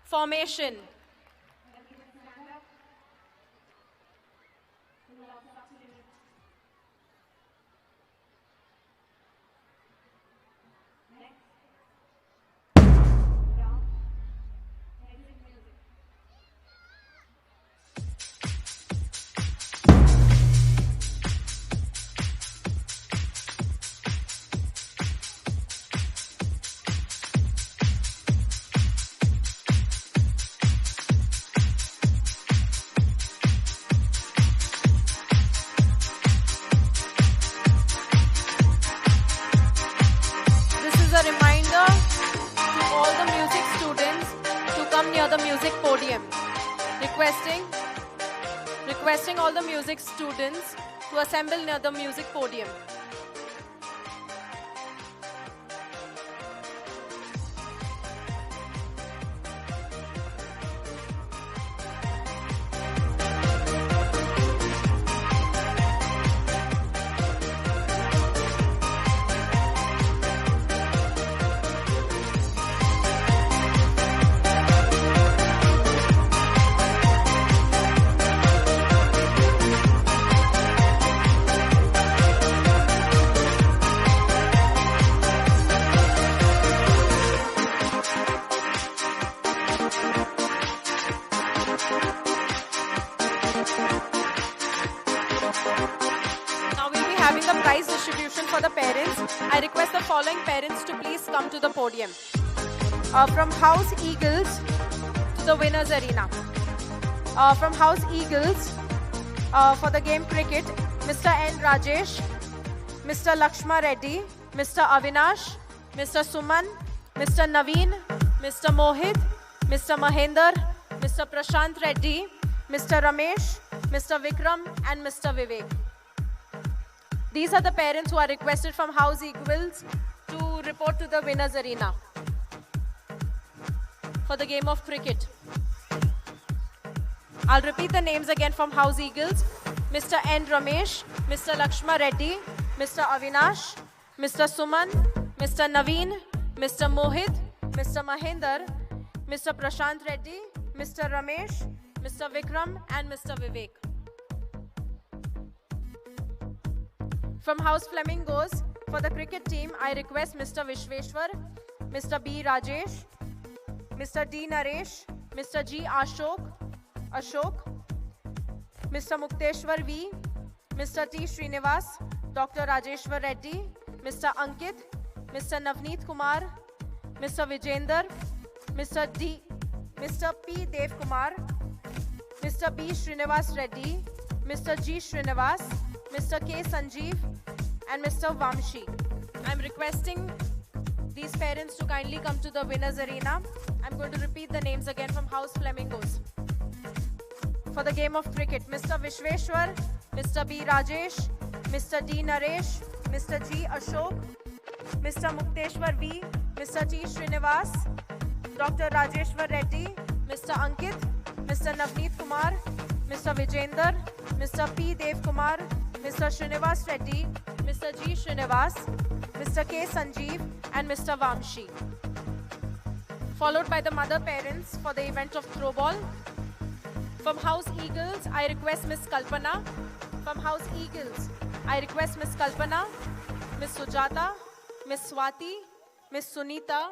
formation. all the music students to come near the music podium. Requesting all the music students to assemble near the music podium. Now we'll be having the prize distribution for the parents. I request the following parents to please come to the podium. From House Eagles to the winners arena. From House Eagles for the game cricket, Mr. N. Rajesh, Mr. Lakshma Reddy, Mr. Avinash, Mr. Suman, Mr. Naveen, Mr. Mohit, Mr. Mahender, Mr. Prashant Reddy, Mr. Ramesh, Mr. Vikram and Mr. Vivek. These are the parents who are requested from House Eagles to report to the winners arena for the game of cricket. I'll repeat the names again from House Eagles. Mr. N. Ramesh, Mr. Lakshma Reddy, Mr. Avinash, Mr. Suman, Mr. Naveen, Mr. Mohit, Mr. Mahender, Mr. Prashant Reddy, Mr. Ramesh, Mr. Vikram and Mr. Vivek. From House Flamingos, for the cricket team, I request Mr. Vishweshwar, Mr. B. Rajesh, Mr. D. Naresh, Mr. G. Ashok, Mr. Mukteshwar V, Mr. T. Srinivas, Dr. Rajeshwar Reddy, Mr. Ankit, Mr. Navneet Kumar, Mr. Vijender, Mr. P. Dev Kumar, Mr. B. Srinivas Reddy, Mr. G. Srinivas, Mr. K. Sanjeev, and Mr. Vamshi. I'm requesting these parents to kindly come to the winners arena. I'm going to repeat the names again from House Flamingos. For the game of cricket, Mr. Vishweshwar, Mr. B. Rajesh, Mr. D. Naresh, Mr. G. Ashok, Mr. Mukteshwar V, Mr. T. Srinivas, Dr. Rajeshwar Reddy, Mr. Ankit, Mr. Navneet Kumar, Mr. Vijender, Mr. P. Dev Kumar, Mr. Srinivas Reddy, Mr. G. Srinivas, Mr. K. Sanjeev, and Mr. Vamshi. Followed by the mother parents for the event of throwball. From House Eagles, I request Miss Kalpana. From House Eagles, I request Miss Kalpana, Miss Sujata, Miss Swati, Miss Sunita,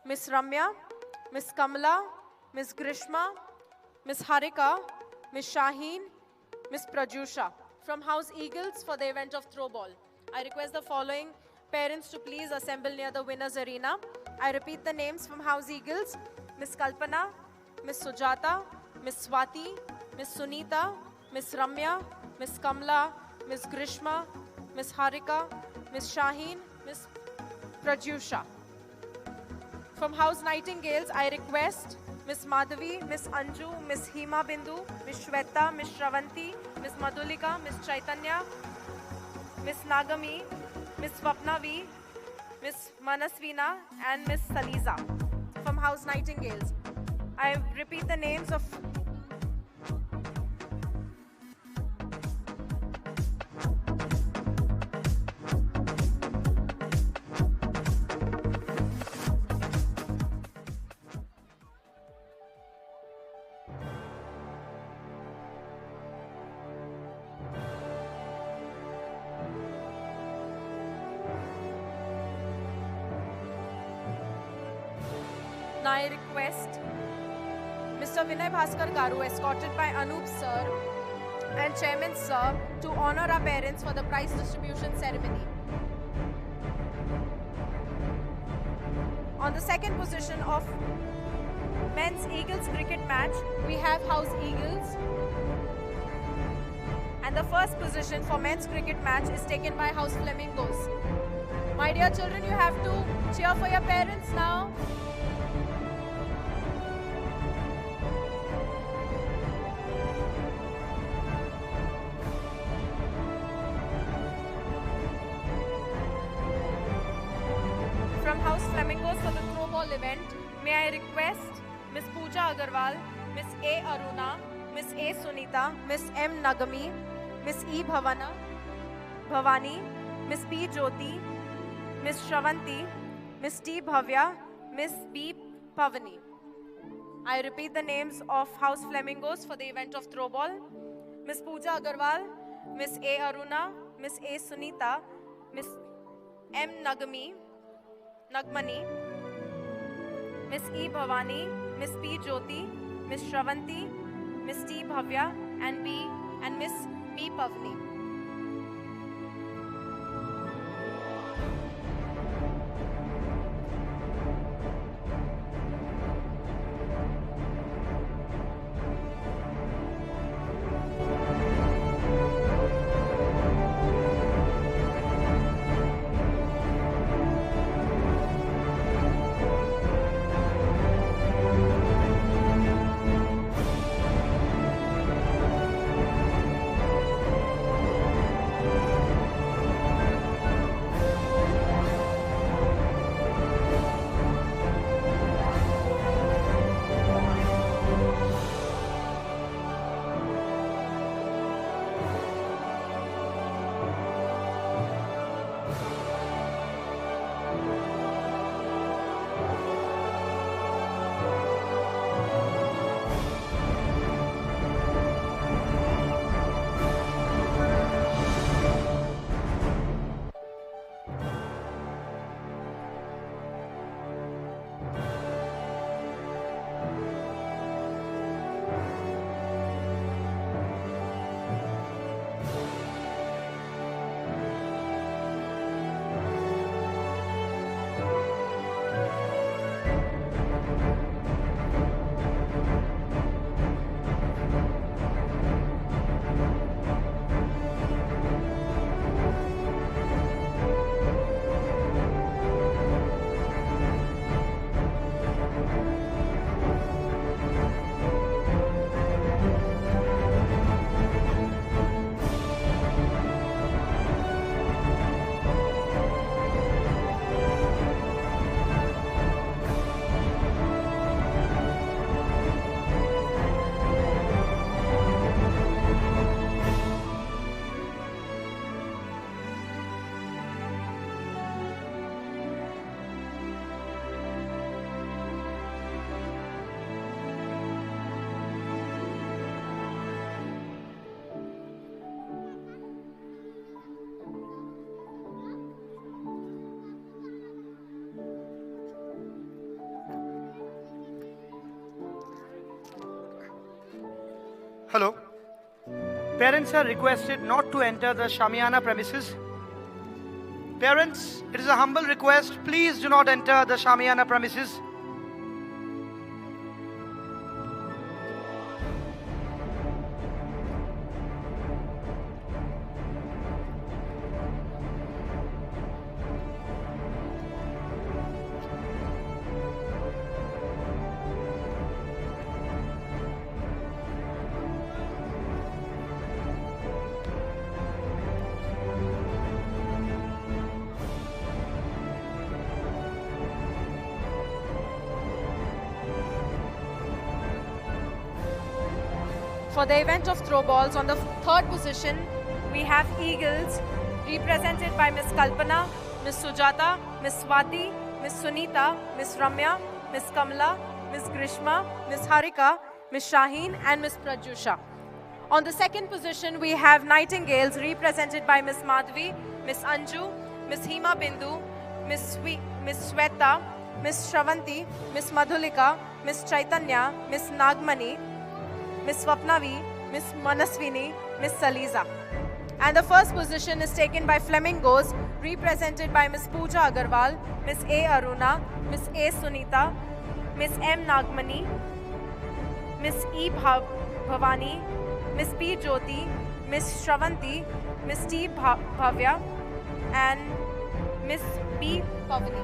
Miss Ramya, Miss Kamala, Miss Grishma, Miss Harika, Miss Shaheen, Miss Prajusha. From House Eagles for the event of throwball, I request the following parents to please assemble near the winners arena. I repeat the names from House Eagles: Miss Kalpana, Miss Sujata, Miss Swati, Miss Sunita, Miss Ramya, Miss Kamala, Miss Grishma, Miss Harika, Miss Shaheen, Miss Prajusha. From House Nightingales, I request Miss Madhavi, Miss Anju, Miss Hima Bindu, Miss Shweta, Miss Shravanti, Miss Madhulika, Miss Chaitanya, Miss Nagami, Miss Swapna V, Miss Manasvina, and Miss Saliza. From House Nightingales, I repeat the names of Now I request Mr. Vinay Bhaskar Garu, escorted by Anup Sir and Chairman Sir, to honor our parents for the prize distribution ceremony. On the second position of men's Eagles cricket match, we have House Eagles. And the first position for men's cricket match is taken by House Flamingos. My dear children, you have to cheer for your parents now. From House Flamingos for the throw ball event, may I request Miss Pooja Agarwal, Miss A. Aruna, Miss A. Sunita, Miss M. Nagami, Miss E. Bhavani, Miss P. Jyoti, Miss Shravanti, Miss T. Bhavya, Miss B. Pavani. I repeat the names of House Flamingos for the event of throw ball. Miss Pooja Agarwal, Miss A. Aruna, Miss A. Sunita, Miss M. Nagmani, Miss E. Bhavani, Miss P. Jyoti, Miss Shravanti, Miss T. Bhavya, and Miss B. Pavani. Hello. Parents are requested not to enter the Shamiana premises. Parents, it is a humble request. Please do not enter the Shamiana premises. For the event of throw balls, on the third position, we have Eagles, represented by Miss Kalpana, Miss Sujata, Miss Swati, Miss Sunita, Miss Ramya, Miss Kamala, Miss Grishma, Miss Harika, Miss Shaheen, and Miss Pradyusha. On the second position, we have Nightingales, represented by Miss Madhvi, Miss Anju, Miss Hima Bindu, Miss Sweta, Miss Shravanti, Miss Madhulika, Miss Chaitanya, Miss Nagmani, Miss Swapnavi, Miss Manaswini, Miss Saliza. And the first position is taken by Flamingos, represented by Miss Pooja Agarwal, Miss A. Aruna, Miss A. Sunita, Miss M. Nagmani, Miss E. Bhavani, Miss P. Jyoti, Miss Shravanti, Miss T. Bhavya, and Miss B. Pavani.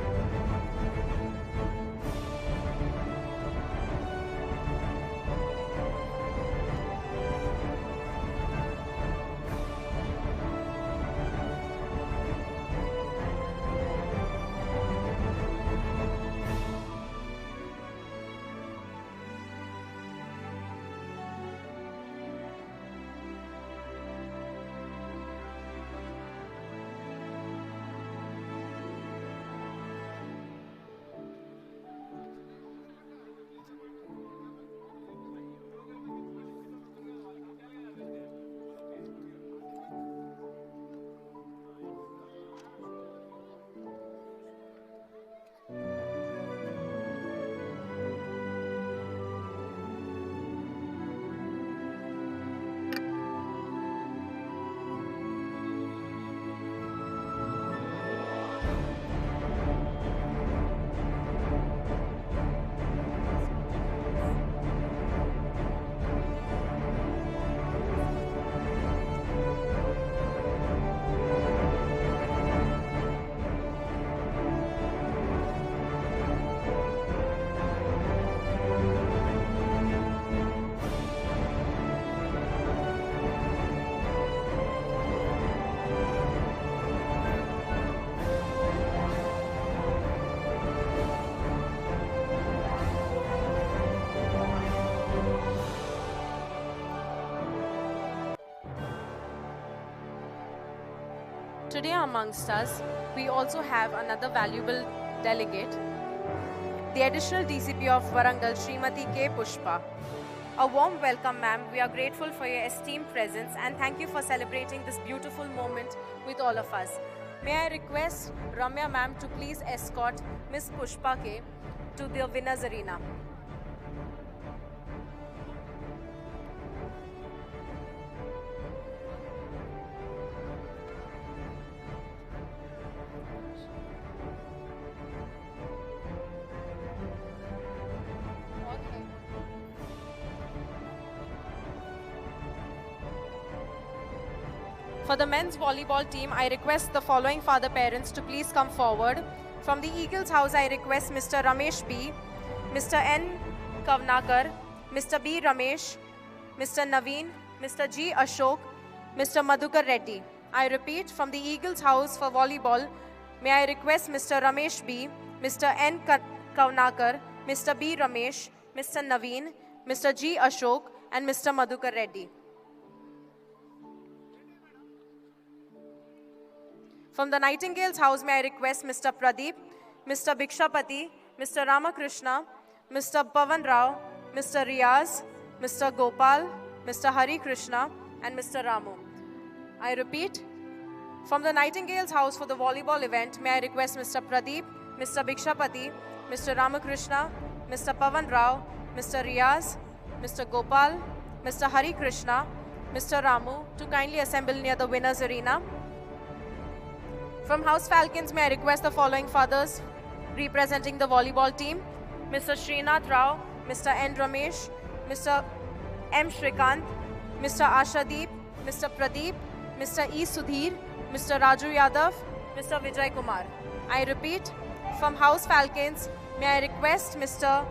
today amongst us, we also have another valuable delegate, the additional DCP of Warangal, Srimati K. Pushpa. A warm welcome, ma'am. We are grateful for your esteemed presence and thank you for celebrating this beautiful moment with all of us. May I request Ramya ma'am to please escort Miss Pushpa K to the winners arena. For the men's volleyball team, I request the following father parents to please come forward. From the Eagles House, I request Mr. Ramesh B, Mr. N. Kavnakar, Mr. B. Ramesh, Mr. Naveen, Mr. G. Ashok, Mr. Madhukar Reddy. I repeat, from the Eagles House for volleyball, may I request Mr. Ramesh B, Mr. N. Kavnakar, Mr. B. Ramesh, Mr. Naveen, Mr. G. Ashok, and Mr. Madhukar Reddy. From the Nightingale's house, may I request Mr. Pradeep, Mr. Bhikshapati, Mr. Ramakrishna, Mr. Pavan Rao, Mr. Riaz, Mr. Gopal, Mr. Hari Krishna, and Mr. Ramu. I repeat, from the Nightingale's house for the volleyball event, may I request Mr. Pradeep, Mr. Bhikshapati, Mr. Ramakrishna, Mr. Pavan Rao, Mr. Riaz, Mr. Gopal, Mr. Hari Krishna, Mr. Ramu to kindly assemble near the winners arena. From House Falcons, may I request the following fathers representing the volleyball team. Mr. Srinath Rao, Mr. N. Ramesh, Mr. M. Shrikant, Mr. Ashadeep, Mr. Pradeep, Mr. E. Sudhir, Mr. Raju Yadav, Mr. Vijay Kumar. I repeat, from House Falcons, may I request Mr.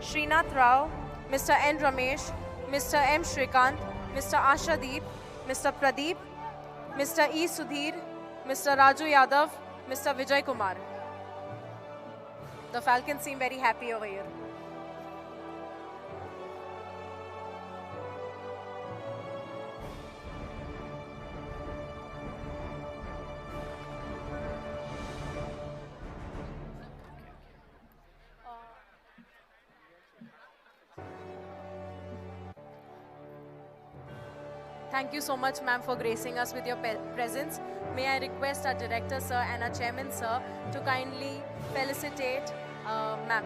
Srinath Rao, Mr. N. Ramesh, Mr. M. Shrikant, Mr. Ashadeep, Mr. Pradeep, Mr. E. Sudhir, Mr. Raju Yadav, Mr. Vijay Kumar. The Falcons seem very happy over here. Thank you so much, ma'am, for gracing us with your presence. May I request our director, sir, and our chairman, sir, to kindly felicitate ma'am.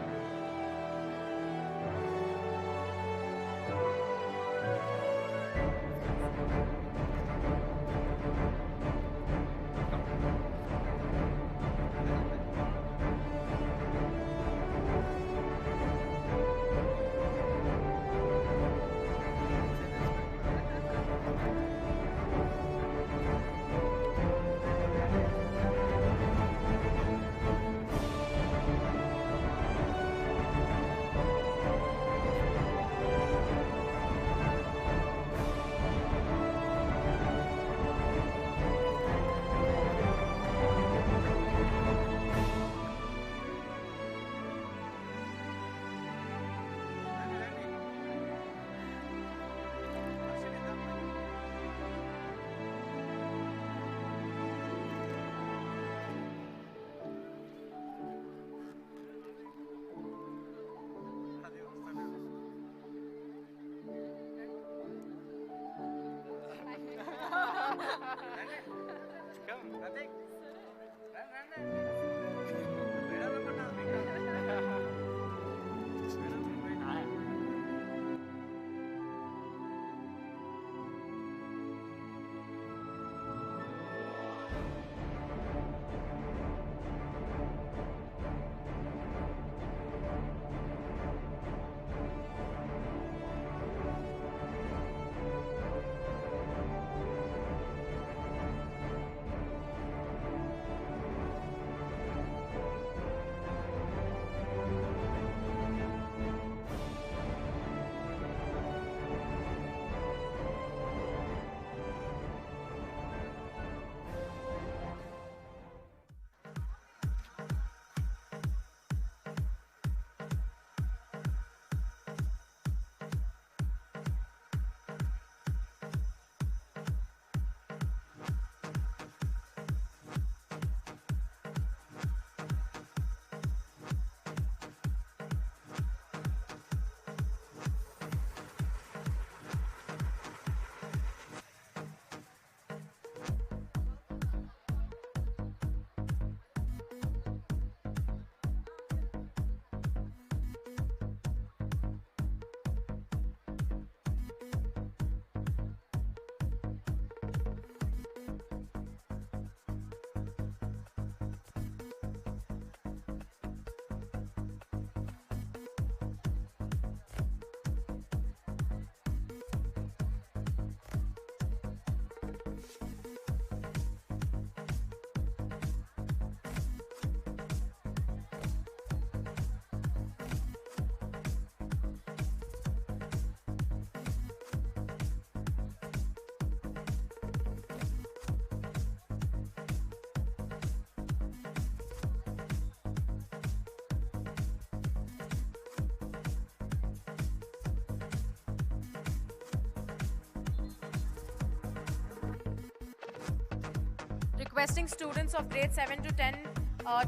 Requesting students of grade 7 to 10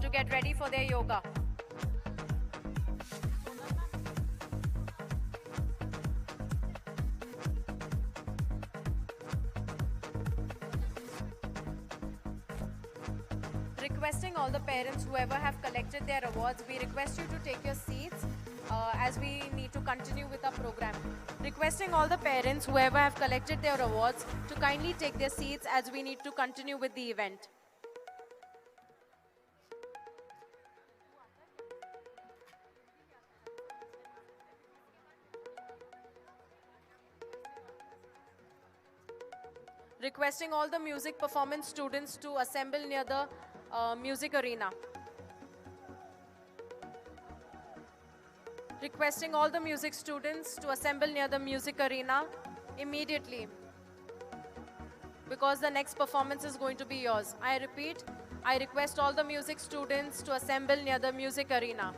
to get ready for their yoga. Requesting all the parents, whoever have collected their awards, we request you to take your seats as we need to continue with our program. Requesting all the parents, whoever have collected their awards, to kindly take their seats as we need to continue with the event. Requesting all the music performance students to assemble near the music arena. Requesting all the music students to assemble near the music arena immediately, because the next performance is going to be yours. I repeat, I request all the music students to assemble near the music arena.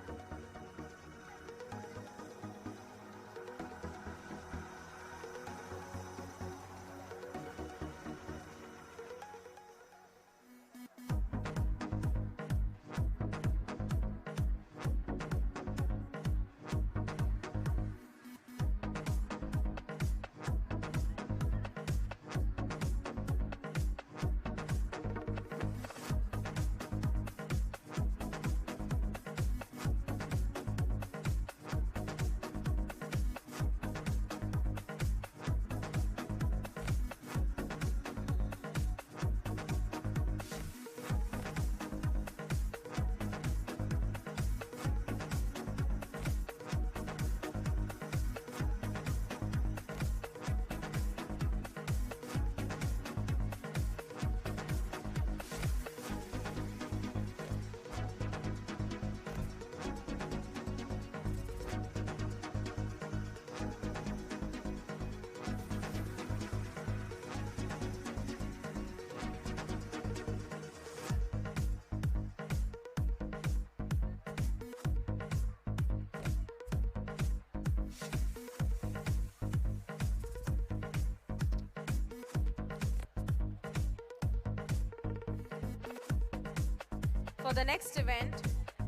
For the next event,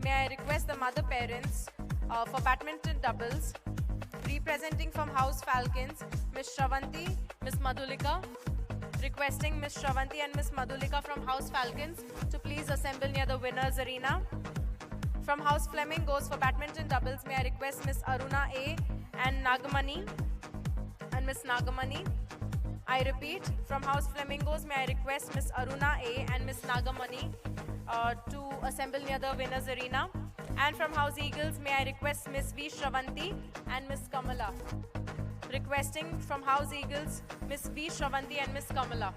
may I request the mother parents for badminton doubles, representing from House Falcons, Ms. Shravanti, Ms. Madhulika. Requesting Ms. Shravanti and Ms. Madhulika from House Falcons to please assemble near the winners arena. From House Flamingos for badminton doubles, may I request Ms. Aruna A and Nagamani and Ms. Nagamani. I repeat, from House Flamingos, may I request Ms. Aruna A and Ms. Nagamani to assemble near the winners arena. And from House Eagles, may I request Ms. V. Shravanti and Ms. Kamala. Requesting from House Eagles, Ms. V. Shravanti and Ms. Kamala.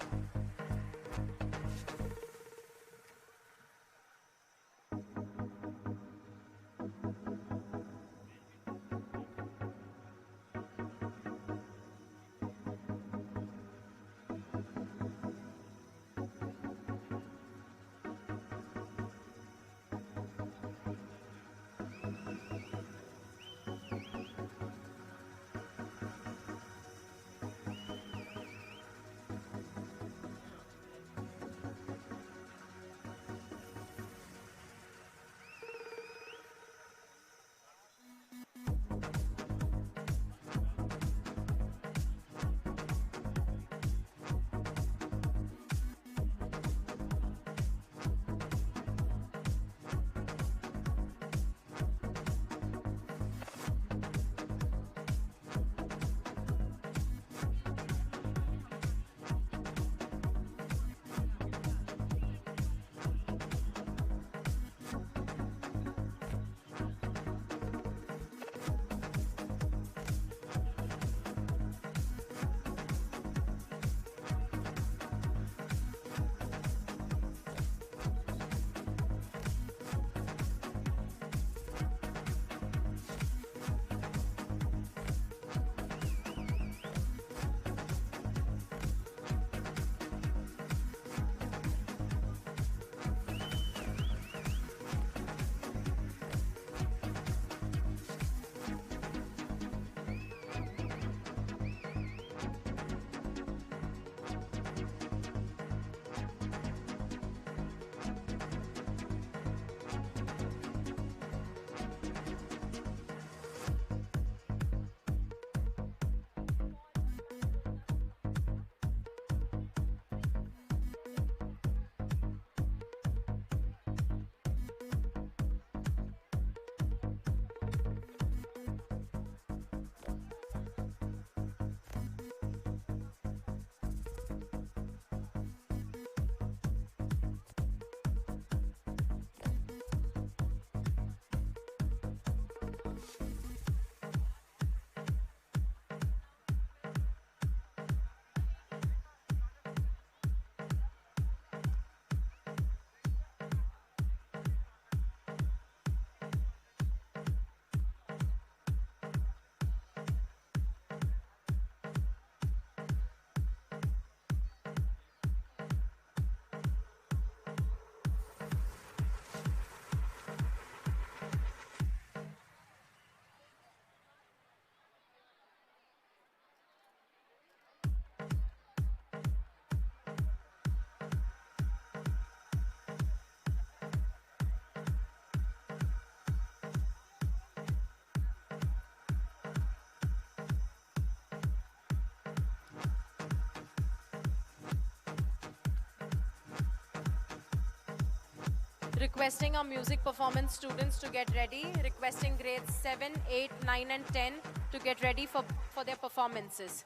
Requesting our music performance students to get ready. Requesting grades 7, 8, 9 and 10 to get ready for their performances.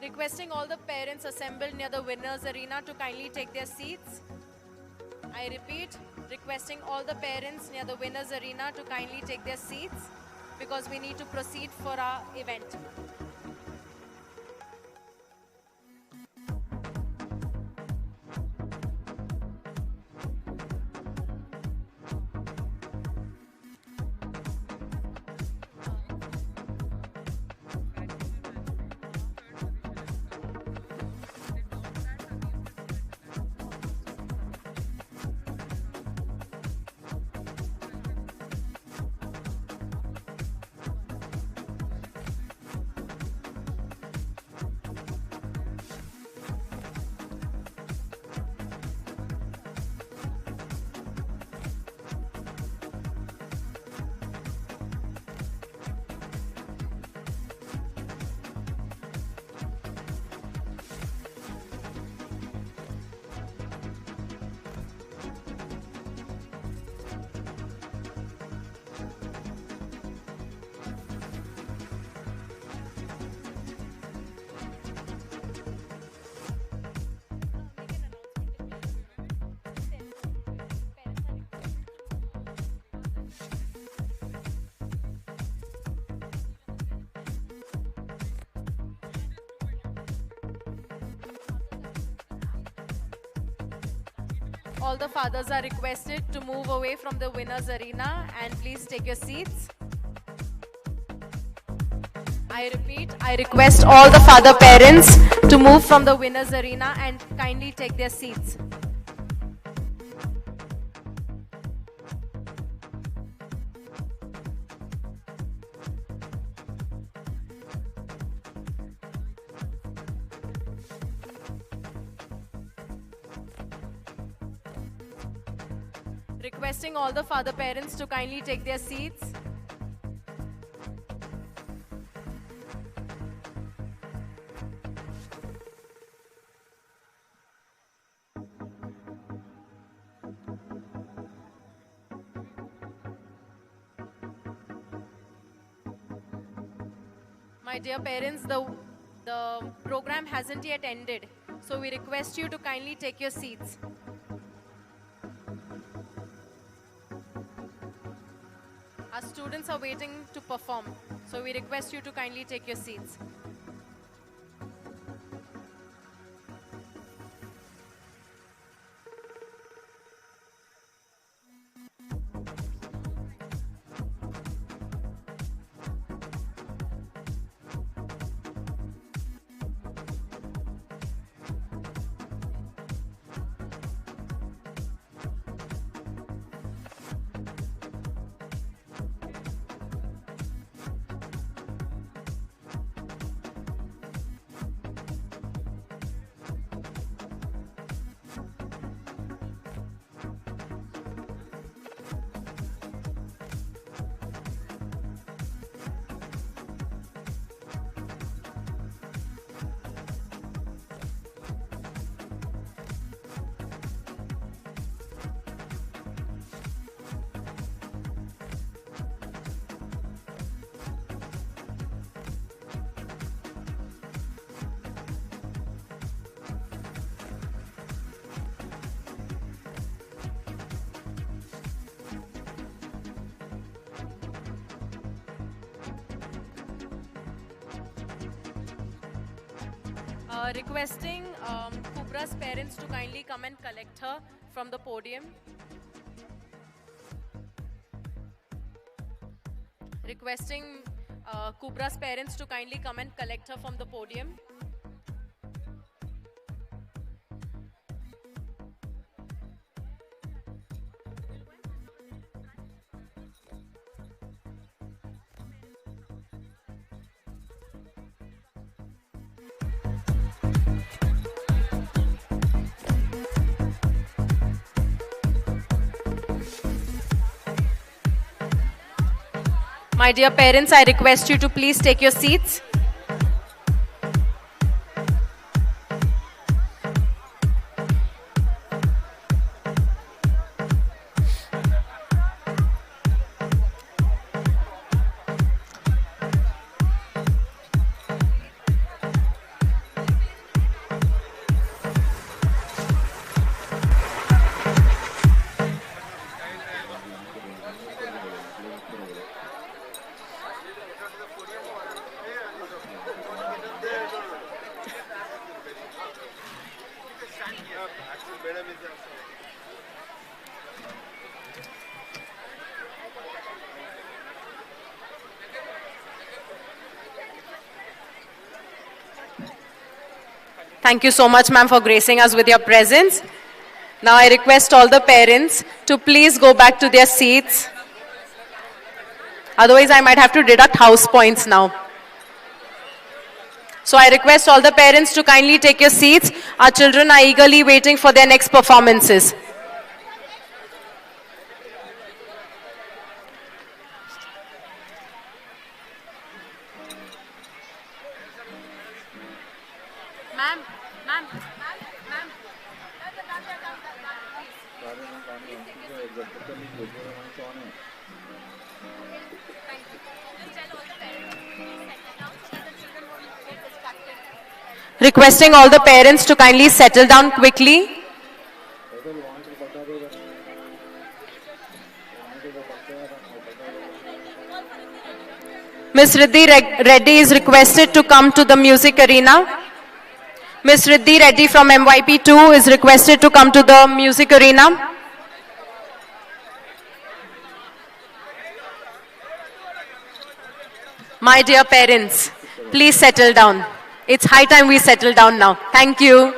Requesting all the parents assembled near the winners arena to kindly take their seats. I repeat, requesting all the parents near the winners arena to kindly take their seats because we need to proceed for our event. All the fathers are requested to move away from the winners arena and please take your seats. I repeat, I request all the father parents to move from the winners arena and kindly take their seats. Requesting all the father parents to kindly take their seats. My dear parents, the program hasn't yet ended, so we request you to kindly take your seats. Our students are waiting to perform, so we request you to kindly take your seats. Requesting Kubra's parents to kindly come and collect her from the podium. Requesting Kubra's parents to kindly come and collect her from the podium. My dear parents, I request you to please take your seats. Thank you so much, ma'am, for gracing us with your presence. Now I request all the parents to please go back to their seats. Otherwise, I might have to deduct house points now. So I request all the parents to kindly take your seats. Our children are eagerly waiting for their next performances. Ma'am, ma'am, ma'am. Requesting all the parents to kindly settle down quickly. Ms. Riddhi Reddy is requested to come to the music arena. Ms. Riddhi Reddy from MYP2 is requested to come to the music arena. My dear parents, please settle down. It's high time we settle down now. Thank you.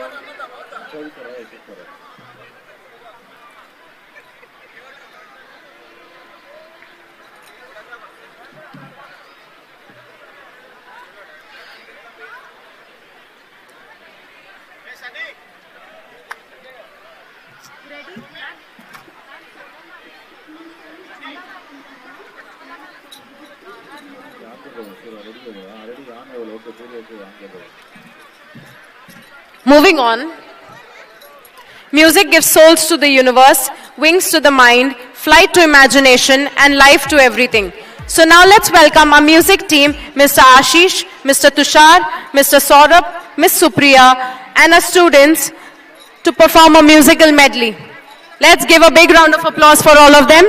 Moving on. Music gives souls to the universe, wings to the mind, flight to imagination, and life to everything. So now let's welcome our music team, Mr. Ashish, Mr. Tushar, Mr. Saurabh, Ms. Supriya, and our students to perform a musical medley. Let's give a big round of applause for all of them.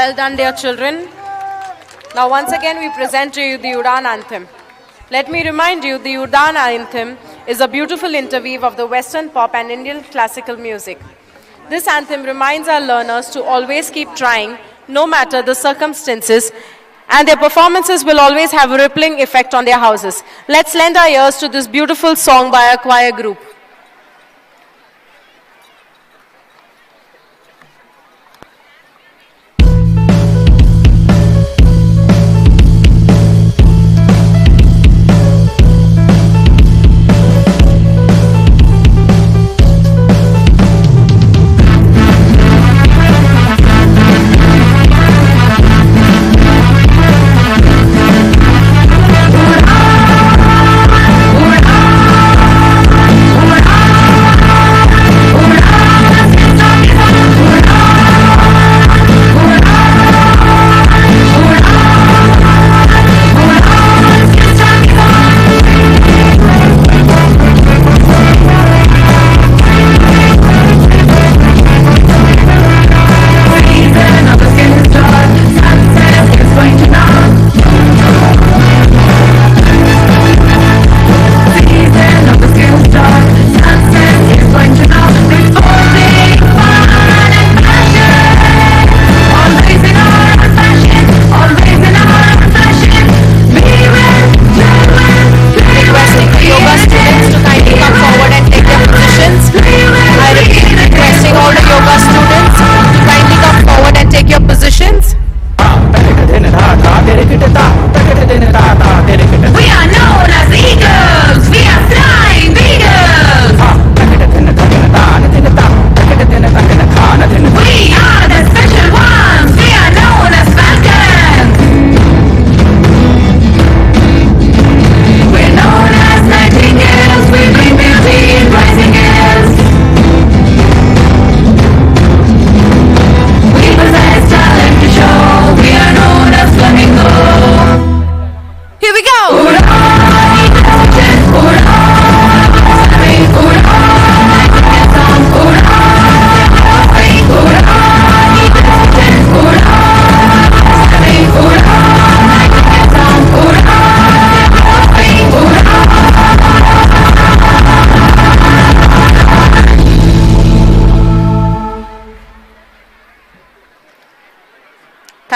Well done, dear children. Now, once again, we present to you the UDAAN anthem. Let me remind you, the UDAAN anthem is a beautiful interweave of the Western pop and Indian classical music. This anthem reminds our learners to always keep trying, no matter the circumstances, and their performances will always have a rippling effect on their houses. Let's lend our ears to this beautiful song by a choir group.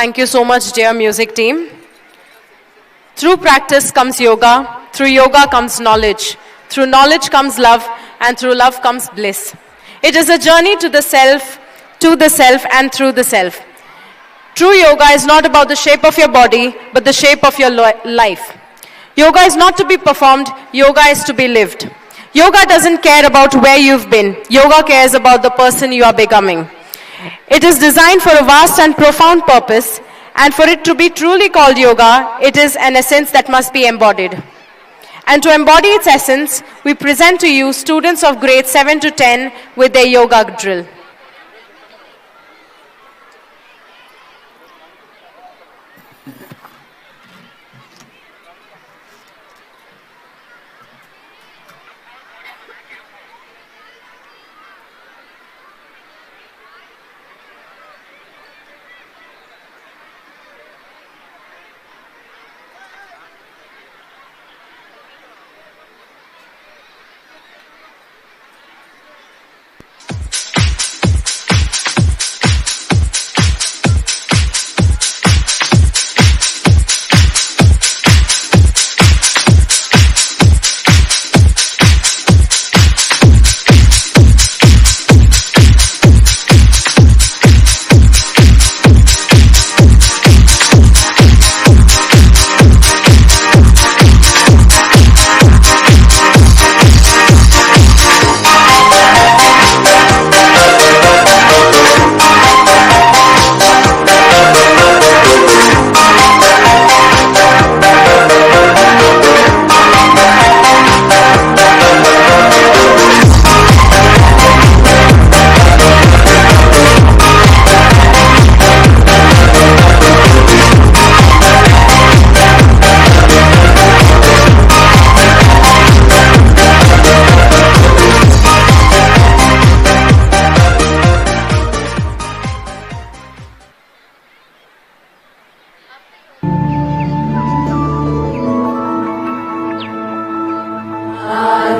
Thank you so much, dear music team. Through practice comes yoga, through yoga comes knowledge, through knowledge comes love, and through love comes bliss. It is a journey to the self, and through the self. True yoga is not about the shape of your body, but the shape of your life. Yoga is not to be performed, yoga is to be lived. Yoga doesn't care about where you've been, yoga cares about the person you are becoming. It is designed for a vast and profound purpose, and for it to be truly called yoga, it is an essence that must be embodied. And to embody its essence, we present to you students of grades 7 to 10 with their yoga drill.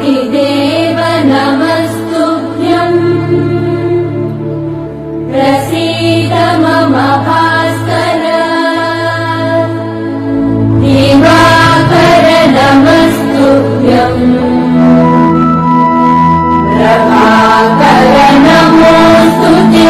देवादिदेव नमस्तुभ्यम् प्रसीद मम भास्कर दिवाकर नमस्तुभ्यम् प्रभाकर नमोऽस्तु ते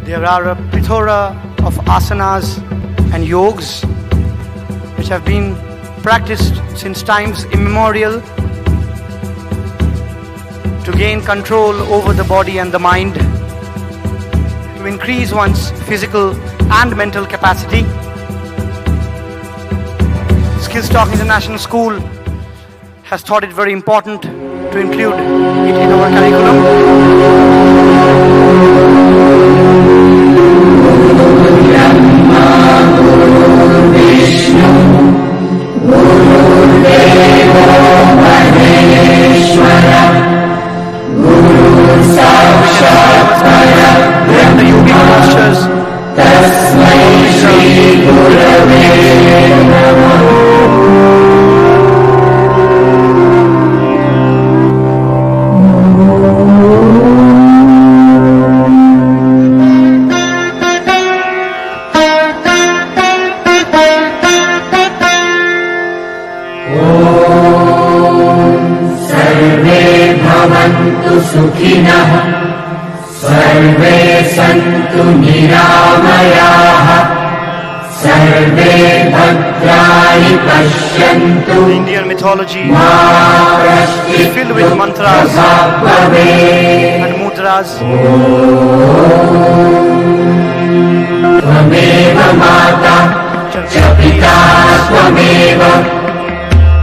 There are a plethora of asanas and yogs which have been practiced since times immemorial to gain control over the body and the mind, to increase one's physical and mental capacity. Skills Talk International School has thought it very important to include it in our curriculum. The yogic postures. सुखिनः सर्वे सन्तु निरामयाः सर्वे भद्राणि पश्यन्तु Indian mythology is filled with mantras and mudras. त्वमेव माता च पिता त्वमेव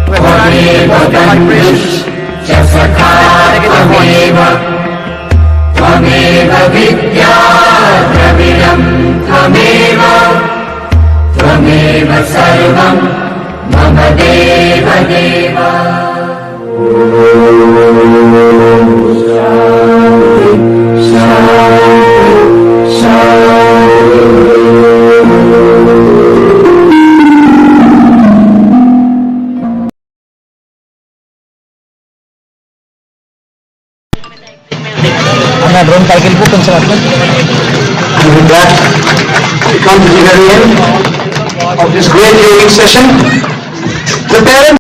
त्वमेव बन्धुश्च सखा त्वमेव त्वमेव विद्या द्रविणं त्वमेव त्वमेव सर्वं मम देव देव ड्रोन साइकिल को कौन सा And with that, we come to the very end of this great learning session. The parents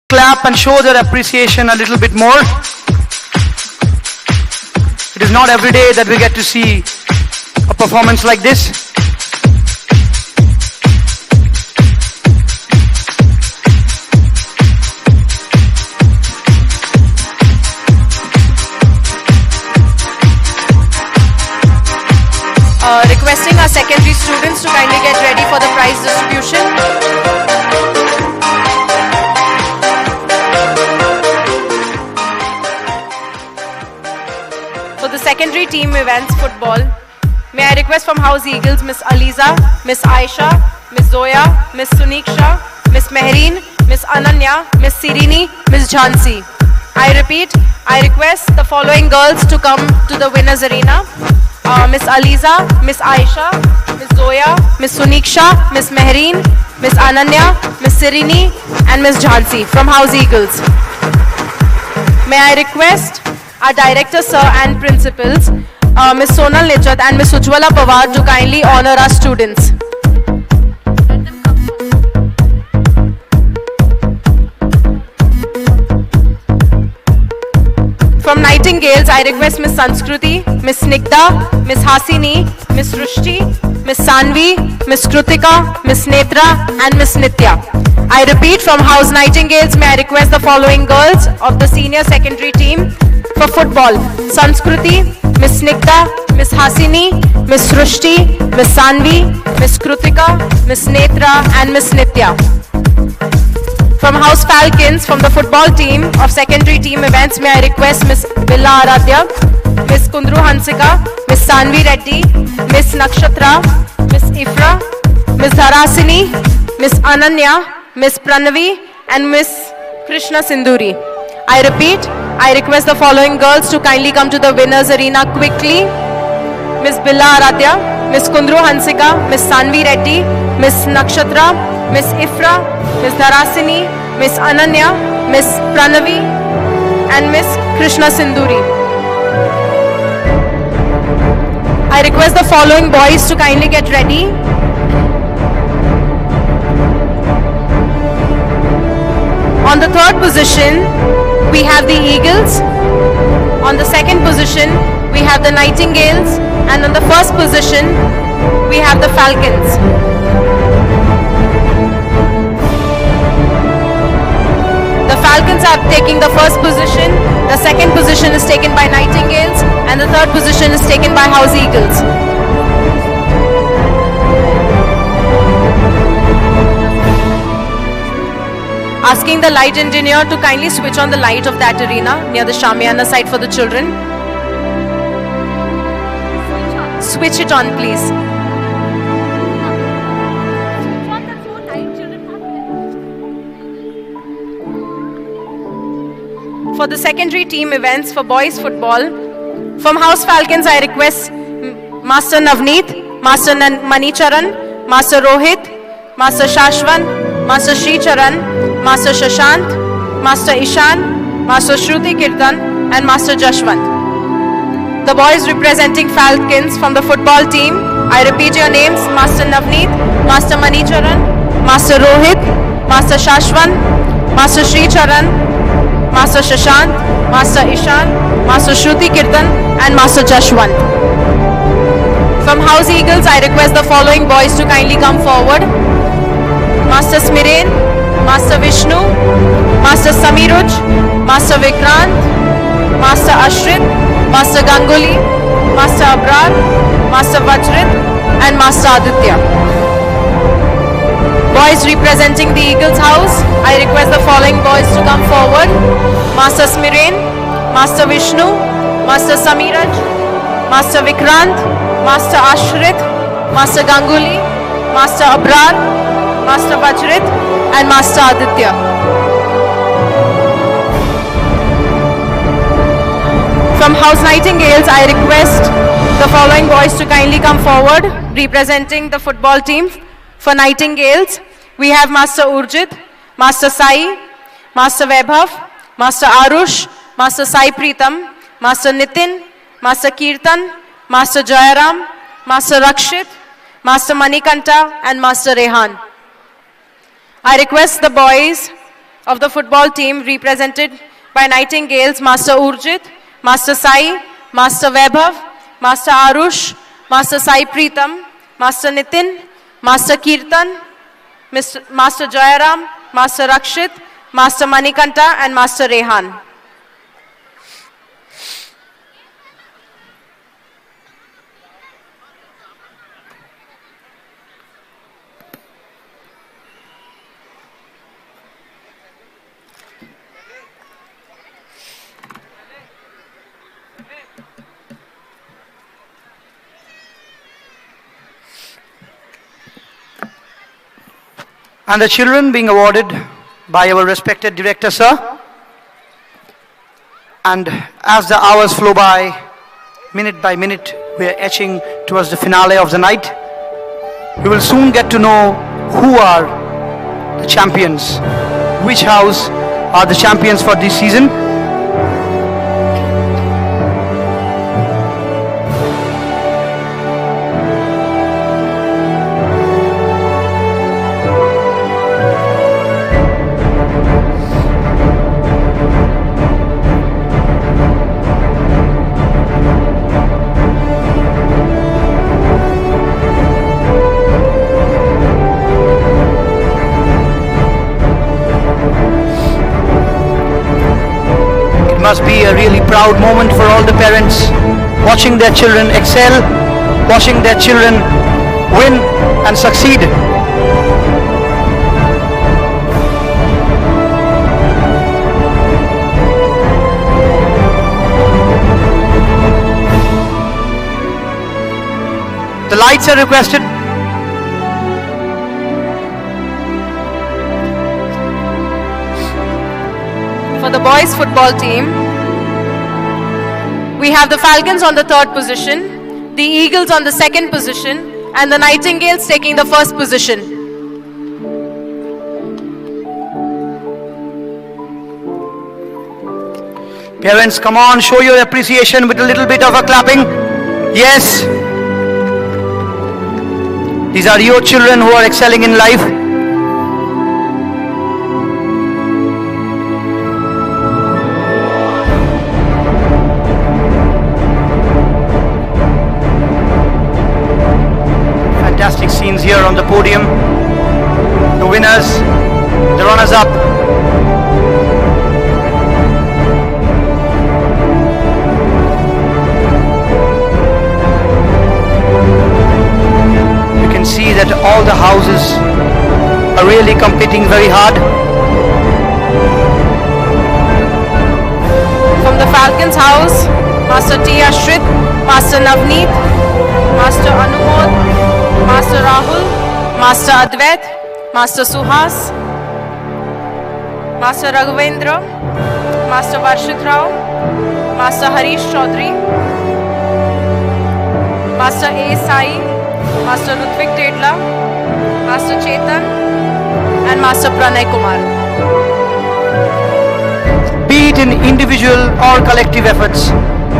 clap and show their appreciation a little bit more. It is not every day that we get to see a performance like this. Requesting our secondary students to kindly get ready for the prize distribution. For the secondary team events football, may I request from House Eagles Miss Aliza, Miss Aisha, Miss Zoya, Miss Suniksha, Miss Mehreen, Miss Ananya, Miss Sirini, Miss Jhansi. I repeat, I request the following girls to come to the winners arena. Miss Aliza, Miss Aisha, Miss Zoya, Miss Suniksha, Miss Mehreen, Miss Ananya, Miss Sirini and Miss Jhansi from House Eagles. May I request our director sir and principals, Miss Sonal Nichat and Miss Ujwala Pawar to kindly honor our students. From Nightingales, I request Miss Sanskruti, Miss Snigdha, Miss Hasini, Miss Rushti, Miss Sanvi, Miss Krutika, Miss Netra and Miss Nitya. I repeat, from House Nightingales, may I request the following girls of the senior secondary team for football. Sanskruti, Miss Snigdha, Miss Hasini, Miss Rushti, Miss Sanvi, Miss Krutika, Miss Netra and Miss Nitya. From House Falcons, from the football team of secondary team events, may I request Miss Villa Aradhya, Miss Kundru Hansika, Miss Sanvi Reddy, Miss Nakshatra, Miss Ifra, Miss Dharasini, Miss Ananya, Miss Pranavi and Miss Krishna Sinduri. I repeat, I request the following girls to kindly come to the winners arena quickly. Miss Villa Aradhya, Miss Kundru Hansika, Miss Sanvi Reddy, Miss Nakshatra, Miss Ifra, Miss Dharasini, Miss Ananya, Miss Pranavi and Miss Krishna Sinduri. I request the following boys to kindly get ready. On the third position, we have the Eagles. On the second position, we have the Nightingales. And on the first position, we have the Falcons. The Falcons are taking the first position, the second position is taken by Nightingales, and the third position is taken by House Eagles. Asking the light engineer to kindly switch on the light of that arena near the Shamiana side for the children. Switch it on, please. For the secondary team events for boys football, from House Falcons I request Master Navneet, Master Manicharan, Master Rohit, Master Shashwan, Master Shri Charan, Master Shashant, Master Ishan, Master Shruti Kirtan and Master Jashwant. The boys representing Falcons from the football team, I repeat your names: Master Navneet, Master Manicharan, Master Rohit, Master Shashwan, Master Shri Charan, Master Shashant, Master Ishan, Master Shruti Kirtan and Master Jashwant. From House Eagles, I request the following boys to kindly come forward. Master Smiren, Master Vishnu, Master Samiruj, Master Vikrant, Master Ashrit, Master Ganguly, Master Abrar, Master Vajrit and Master Aditya. Boys representing the Eagles House, I request the following boys to come forward. Master Smiren, Master Vishnu, Master Samiraj, Master Vikrant, Master Ashrit, Master Ganguly, Master Abrar, Master Vajrit, and Master Aditya. From House Nightingales, I request the following boys to kindly come forward, representing the football team. For Nightingales, we have Master Urjit, Master Sai, Master Vaibhav, Master Arush, Master Sai Pritam, Master Nitin, Master Kirtan, Master Jayaram, Master Rakshit, Master Manikanta, and Master Rehan. I request the boys of the football team represented by Nightingales, Master Urjit, Master Sai, Master Vaibhav, Master Arush, Master Sai Pritam, Master Nitin, Master Kirtan, Master Jayaram, Master Rakshit, Master Manikanta, and Master Rehan. And the children being awarded by our respected director, sir. And as the hours flow by, minute by minute, we are etching towards the finale of the night. We will soon get to know who are the champions, which house are the champions for this season. Must be a really proud moment for all the parents watching their children excel, watching their children win and succeed. The lights are requested. For the boys football team, we have the Falcons on the 3rd position, the Eagles on the 2nd position, and the Nightingales taking the 1st position. Parents, come on, show your appreciation with a little bit of a clapping. Yes. These are your children who are excelling in life. Fantastic scenes here on the podium. The winners, the runners-up. You can see that all the houses are really competing very hard. From the Falcons house, Master T. Ashrit, Master Navneet, Master Anumod, Master Rahul, Master Advait, Master Suhas, Master Raghavendra, Master Varshit Rao, Master Harish Chaudhary, Master A. Sai, Master Rutvik Tedla, Master Chetan, and Master Pranay Kumar. Be it in individual or collective efforts,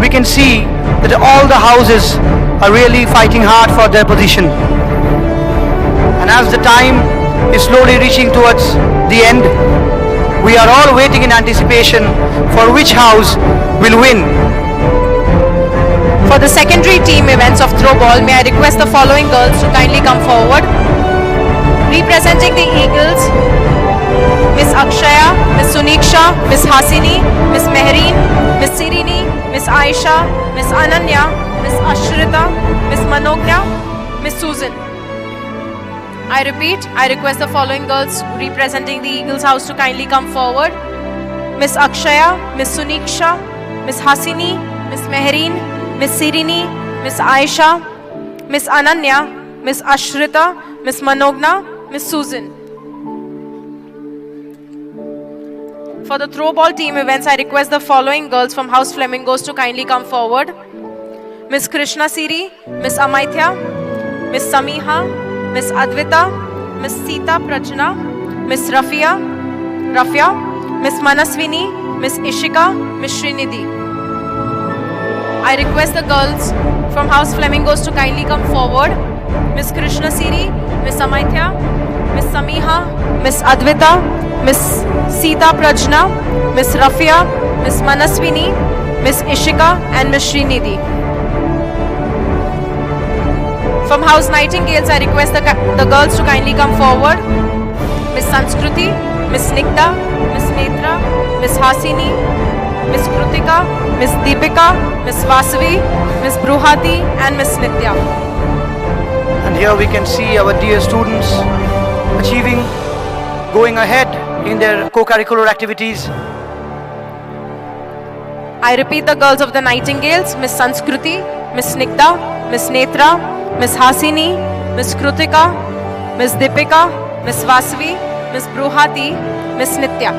we can see that all the houses are really fighting hard for their position. And as the time is slowly reaching towards the end, we are all waiting in anticipation for which house will win. For the secondary team events of throwball, may I request the following girls to kindly come forward. Representing the Eagles, Miss Akshaya, Miss Suniksha, Miss Hasini, Miss Mehreen, Miss Sirini, Miss Aisha, Miss Ananya, Miss Ashrita, Miss Manognya, Miss Susan. I repeat, I request the following girls representing the Eagles House to kindly come forward. Miss Akshaya, Miss Suniksha, Miss Hasini, Miss Mehreen, Miss Sirini, Miss Aisha, Miss Ananya, Miss Ashrita, Miss Manogna, Miss Susan. For the throwball team events, I request the following girls from House Flamingos to kindly come forward. Miss Krishna Siri, Miss Amaithya, Miss Samiha, Miss Advita, Miss Sita Prajna, Miss Rafia, Miss Manaswini, Miss Ishika, Miss Srinidhi. I request the girls from House Flamingos to kindly come forward. Miss Krishna Siri, Miss Amaithya, Miss Samiha, Miss Advita, Miss Sita Prajna, Miss Rafia, Miss Manaswini, Miss Ishika and Miss Srinidhi. From House Nightingales, I request the girls to kindly come forward. Miss Sanskruti, Miss Nikta, Miss Netra, Miss Hasini, Miss Krutika, Miss Deepika, Miss Vasavi, Miss Bruhati and Miss Nitya. And here we can see our dear students achieving, going ahead in their co-curricular activities. I repeat the girls of the Nightingales, Miss Sanskruti, Miss Nikta, Miss Netra, Miss Hasini, Miss Krutika, Miss Deepika, Miss Vasavi, Miss Bruhati, Miss Nitya.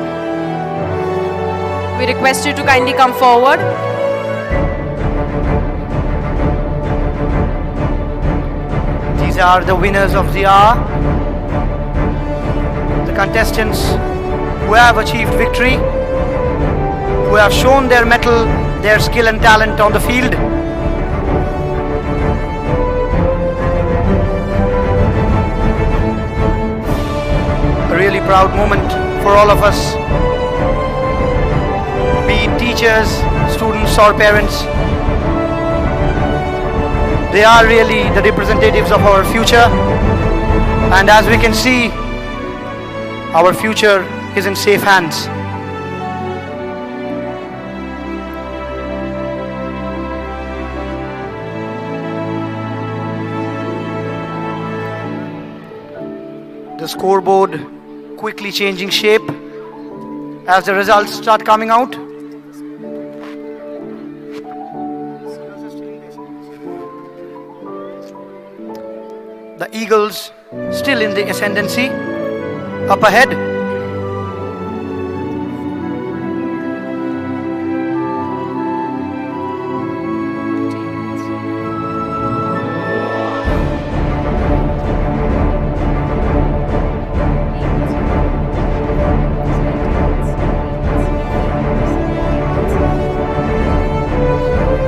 We request you to kindly come forward. These are the winners of the hour, the contestants who have achieved victory, who have shown their mettle, their skill and talent on the field. A really proud moment for all of us, be it teachers, students or parents. They are really the representatives of our future, and as we can see, our future is in safe hands. The scoreboard quickly changing shape as the results start coming out. The Eagles still in the ascendancy, up ahead.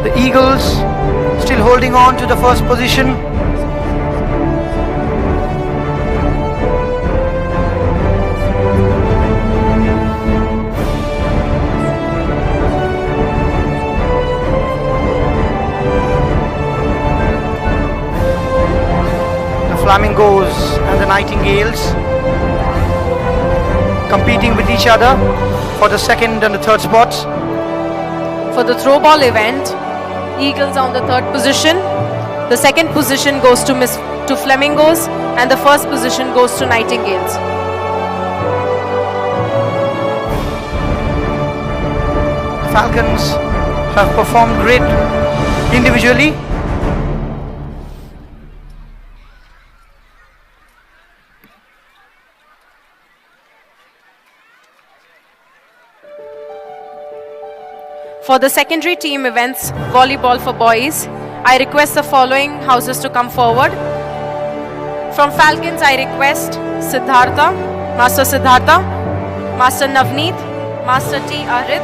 The Eagles still holding on to the first position. Flamingos and the Nightingales competing with each other for the second and the third spots. For the throwball event, Eagles on the third position. The second position goes to Flamingos and the first position goes to Nightingales. The Falcons have performed great individually. For the secondary team events, volleyball for boys, I request the following houses to come forward. From Falcons, I request Siddhartha, Master Siddhartha, Master Navneet, Master T. Arit,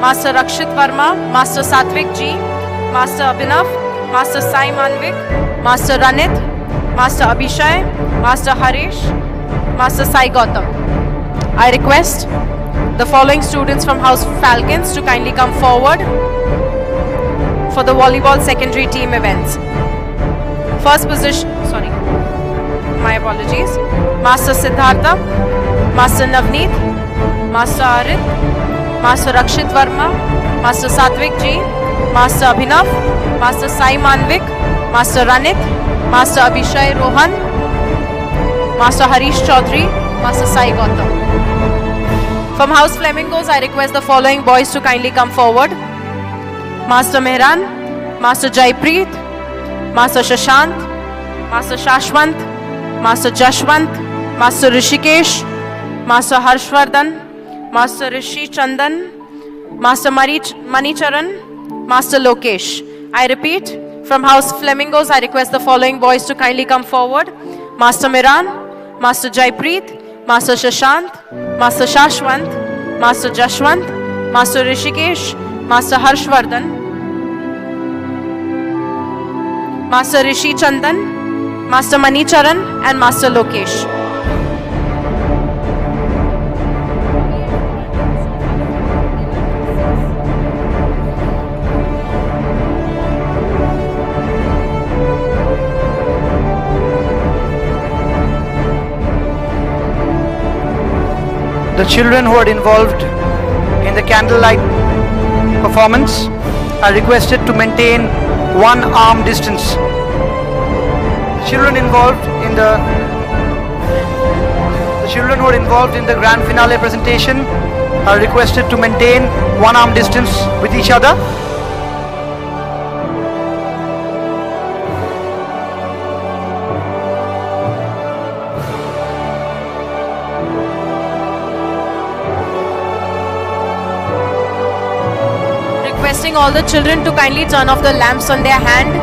Master Rakshit Verma, Master Satvik G, Master Abhinav, Master Sai Manvik, Master Ranit, Master Abhishay, Master Harish, Master Sai Gautam. I request the following students from House Falcons to kindly come forward for the volleyball secondary team events. First position, my apologies, Master Siddhartha, Master Navneet, Master Arit, Master Rakshit Verma, Master Satvik G, Master Abhinav, Master Sai Manvik, Master Ranit, Master Abhishay Rohan, Master Harish Chaudhary, Master Sai Gautam. From House Flamingos, I request the following boys to kindly come forward. Master Mehran, Master Jaipreet, Master Shashant, Master Shashwant, Master Jashwant, Master Rishikesh, Master Harshvardhan, Master Rishi Chandan, Master Manicharan, Master Lokesh. I repeat, from House Flamingos, I request the following boys to kindly come forward. Master Miran, Master Jaipreet, Master Shashant, Master Shashwant, Master Jashwant, Master Rishikesh, Master Harshvardhan, Master Rishi Chandan, Master Manicharan, and Master Lokesh. The children who are involved in the candlelight performance are requested to maintain 1 arm distance. The children who are involved in the grand finale presentation are requested to maintain 1 arm distance with each other. Requesting all the children to kindly turn off the lamps on their hand.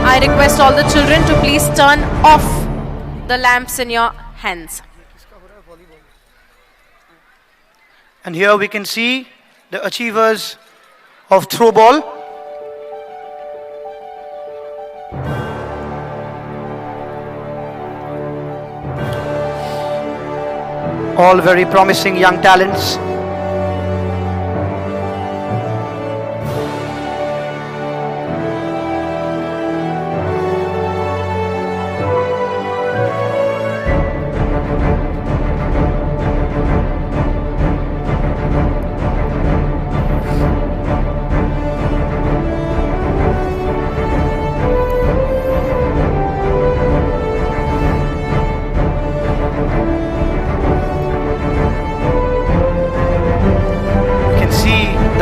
I request all the children to please turn off the lamps in your hands. And here we can see the achievers of throw ball. All very promising young talents.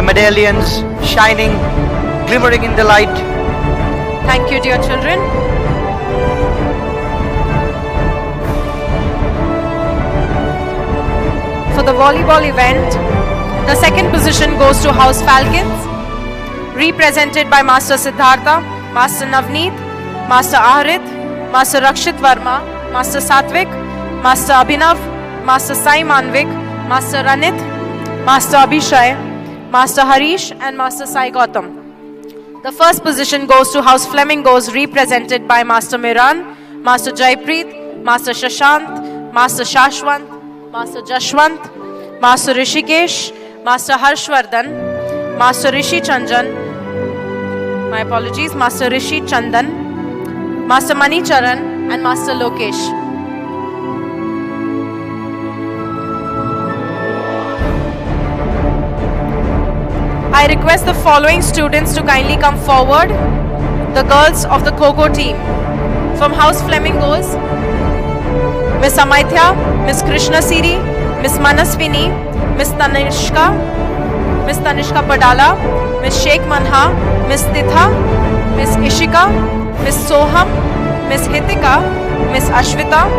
Medallions shining, glimmering in the light. Thank you, dear children. For the volleyball event, the second position goes to House Falcons, represented by Master Siddhartha, Master Navneet, Master Ahrit, Master Rakshit Verma, Master Satvik, Master Abhinav, Master Sai Manvik, Master Ranit, Master Abhishay, Master Harish, and Master Sai Gautam. The first position goes to House Flamingos, represented by Master Miran, Master Jaipreet, Master Shashant, Master Shashwant, Master Jashwant, Master Rishikesh, Master Harshvardhan, Master Rishi Chandan, my apologies, Master Rishi Chandan, Master Manicharan, and Master Lokesh. I request the following students to kindly come forward. The girls of the Kho-Kho team. From House Flamingos, Miss Amaithya, Miss Krishna Siri, Miss Manaswini, Miss Tanishka Padala, Miss Sheikh Manha, Miss Titha, Miss Ishika, Miss Soham, Miss Hitika, Miss Ashwita,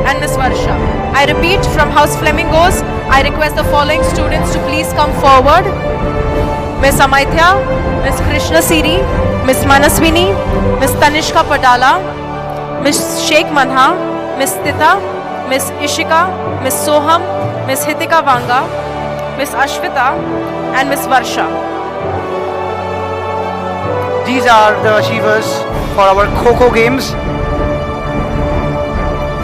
and Miss Varsha. I repeat, from House Flamingos, I request the following students to please come forward. Miss Amaithya, Miss Krishna Siri, Miss Manaswini, Miss Tanishka Padala, Miss Sheikh Manha, Miss Titha, Miss Ishika, Miss Soham, Miss Hitika Vanga, Miss Ashwita, and Miss Varsha. These are the achievers for our Kho-Kho games.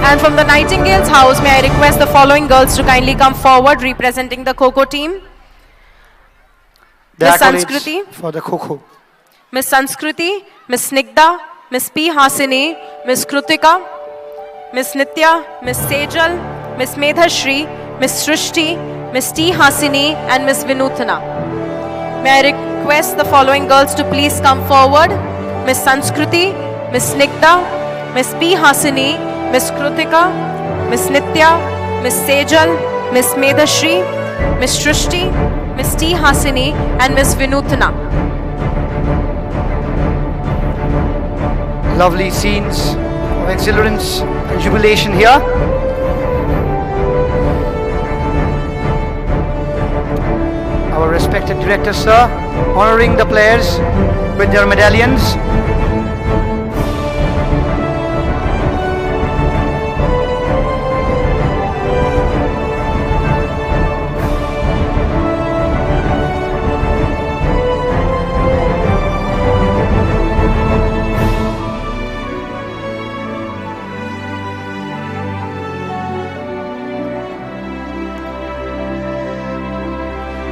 And from the Nightingale's house, may I request the following girls to kindly come forward representing the Kho-Kho team. The Miss accolades Sanskriti, for the Kho-Kho. Miss Sanskriti, Miss Snigdha, Miss P. Hasini, Miss Krutika, Miss Nitya, Miss Sejal, Miss Medhashri, Miss Srishti, Miss T. Hasini, and Miss Vinutana. May I request the following girls to please come forward. Miss Sanskriti, Miss Snigdha, Miss P. Hasini, Miss Krutika, Miss Nitya, Miss Sejal, Miss Medashri, Miss Shrishti, Miss T. Hasini, and Miss Vinutana. Lovely scenes of exhilarance and jubilation here. Our respected director, sir, honoring the players with their medallions.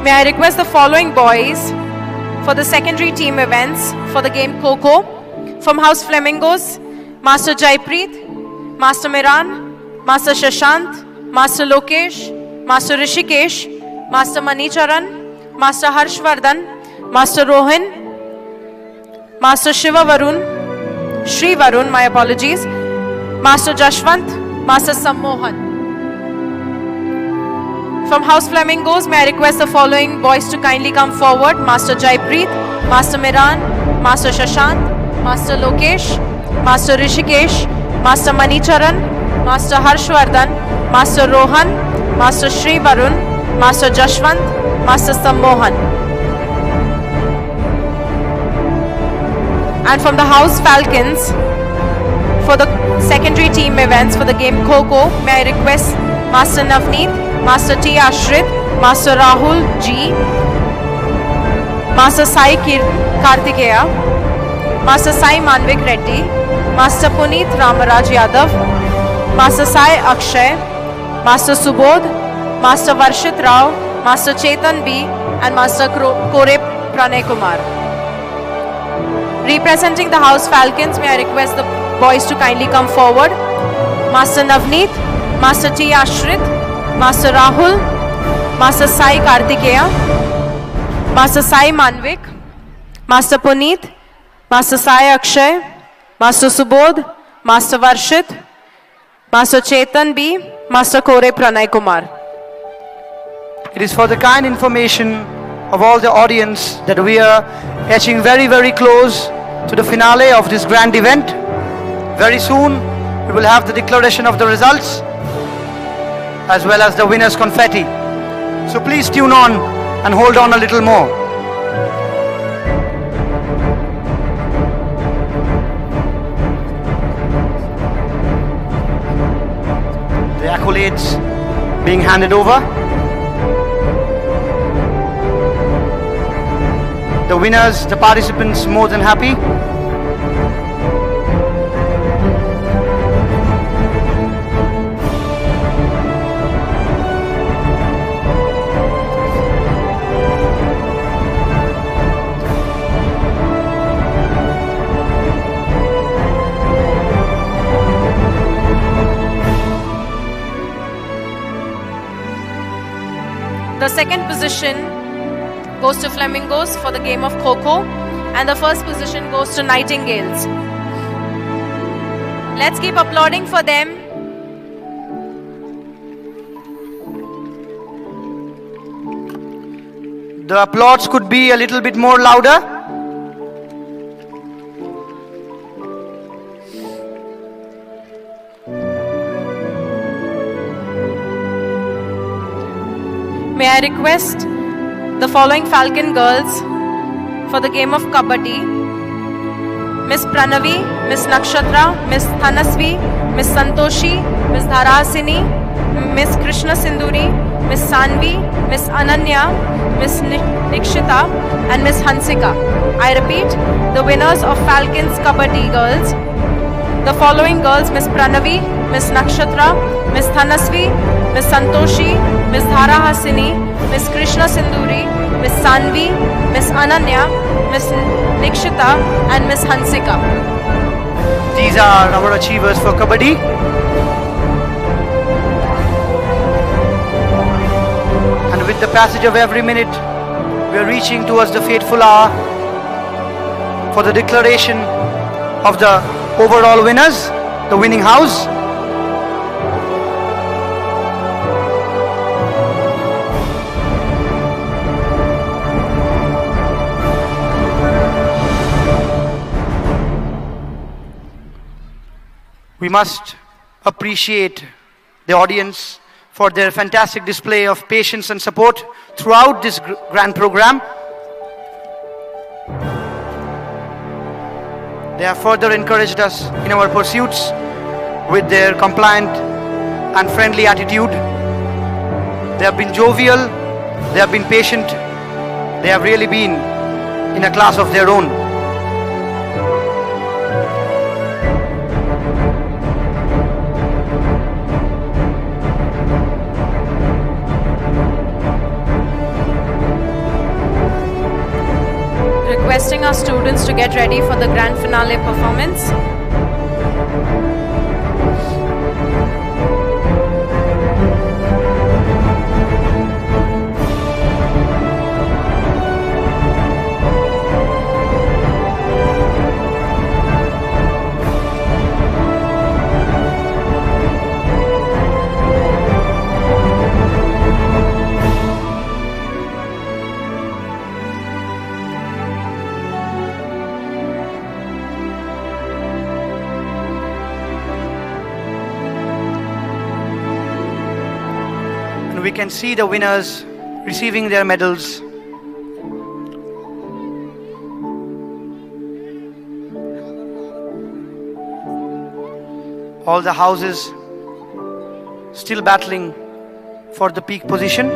May I request the following boys for the secondary team events for the game Coco. From House Flamingos, Master Jaipreet, Master Miran, Master Shashant, Master Lokesh, Master Rishikesh, Master Manicharan, Master Harshvardhan, Master Rohan, Master Shiva Varun, Shri Varun, my apologies, Master Jashwant, Master Sammohan. From House Flamingos, may I request the following boys to kindly come forward. Master Jaipreet, Master Miran, Master Shashant, Master Lokesh, Master Rishikesh, Master Manicharan, Master Harshvardhan, Master Rohan, Master Shri Varun, Master Jashwant, Master Sammohan. And from the House Falcons, for the secondary team events for the game Coco, may I request Master Navneet, Master T. Ashrit, Master Rahul G, Master Sai Kartikeya, Master Sai Manvik Reddy, Master Puneet Ramaraj Yadav, Master Sai Akshay, Master Subodh, Master Varshit Rao, Master Chetan B, and Master Kore Pranay Kumar. Representing the House Falcons, may I request the boys to kindly come forward. Master Navneet, Master T. Ashrit, Master Rahul, Master Sai Kartikeya, Master Sai Manvik, Master Puneet, Master Sai Akshay, Master Subodh, Master Varshit, Master Chetan B, Master Kore Pranay Kumar. It is for the kind information of all the audience that we are etching very, very close to the finale of this grand event. Very soon, we will have the declaration of the results as well as the winner's confetti. So please tune on and hold on a little more. The accolades being handed over. The winners, the participants, more than happy. The second position goes to Flamingos for the game of Coco, and the first position goes to Nightingales. Let's keep applauding for them. The applause could be a little bit more louder. May I request the following Falcon girls for the game of Kabaddi. Miss Pranavi, Miss Nakshatra, Miss Thanasvi, Miss Santoshi, Miss Dharasini, Miss Krishna Sinduri, Miss Sanvi, Miss Ananya, Miss Nikshita, and Miss Hansika. I repeat, the winners of Falcons Kabaddi girls. The following girls: Miss Pranavi, Miss Nakshatra, Miss Thanasvi, Miss Santoshi, Miss Dhara Hasini, Miss Krishna Sinduri, Miss Sanvi, Miss Ananya, Miss Nikshita, and Miss Hansika. These are our achievers for Kabaddi. And with the passage of every minute, we are reaching towards the fateful hour for the declaration of the overall winners, the winning house. We must appreciate the audience for their fantastic display of patience and support throughout this grand program. They have further encouraged us in our pursuits with their compliant and friendly attitude. They have been jovial, they have been patient, they have really been in a class of their own. Requesting our students to get ready for the grand finale performance. We can see the winners receiving their medals. All the houses still battling for the peak position.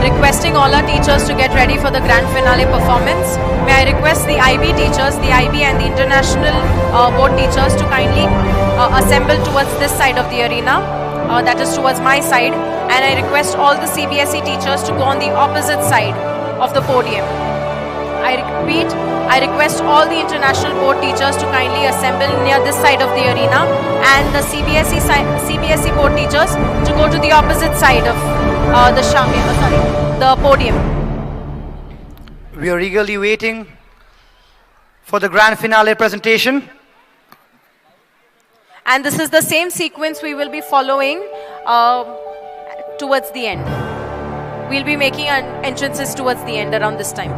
Requesting all our teachers to get ready for the grand finale performance. May I request the IB teachers, the IB and the international board teachers to kindly assemble towards this side of the arena, that is towards my side, and I request all the CBSE teachers to go on the opposite side of the podium. I repeat, I request all the international board teachers to kindly assemble near this side of the arena, and the CBSE board teachers to go to the opposite side of the podium. We are eagerly waiting for the grand finale presentation. And this is the same sequence we will be following towards the end. We'll be making our entrances towards the end around this time.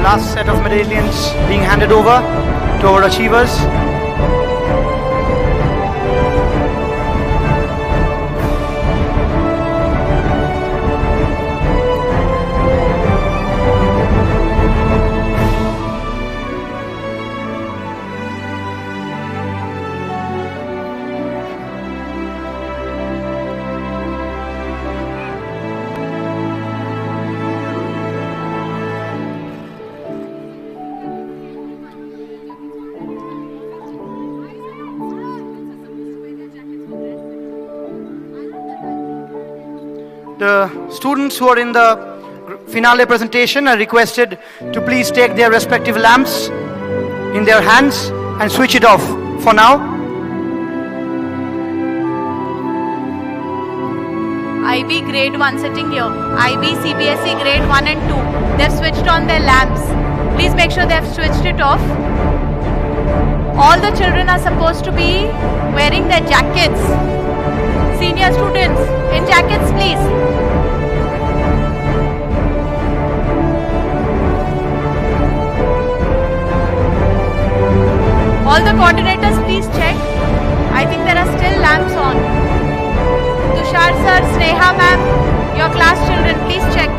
Last set of medallions being handed over to our achievers. The students who are in the finale presentation are requested to please take their respective lamps in their hands and switch it off for now. IB grade 1 sitting here. IB CBSE grade 1 and 2. They've switched on their lamps. Please make sure they've switched it off. All the children are supposed to be wearing their jackets. Senior students, in jackets please. All the coordinators please check. I think there are lamps on. Tushar sir, Sneha ma'am, your class children, please check.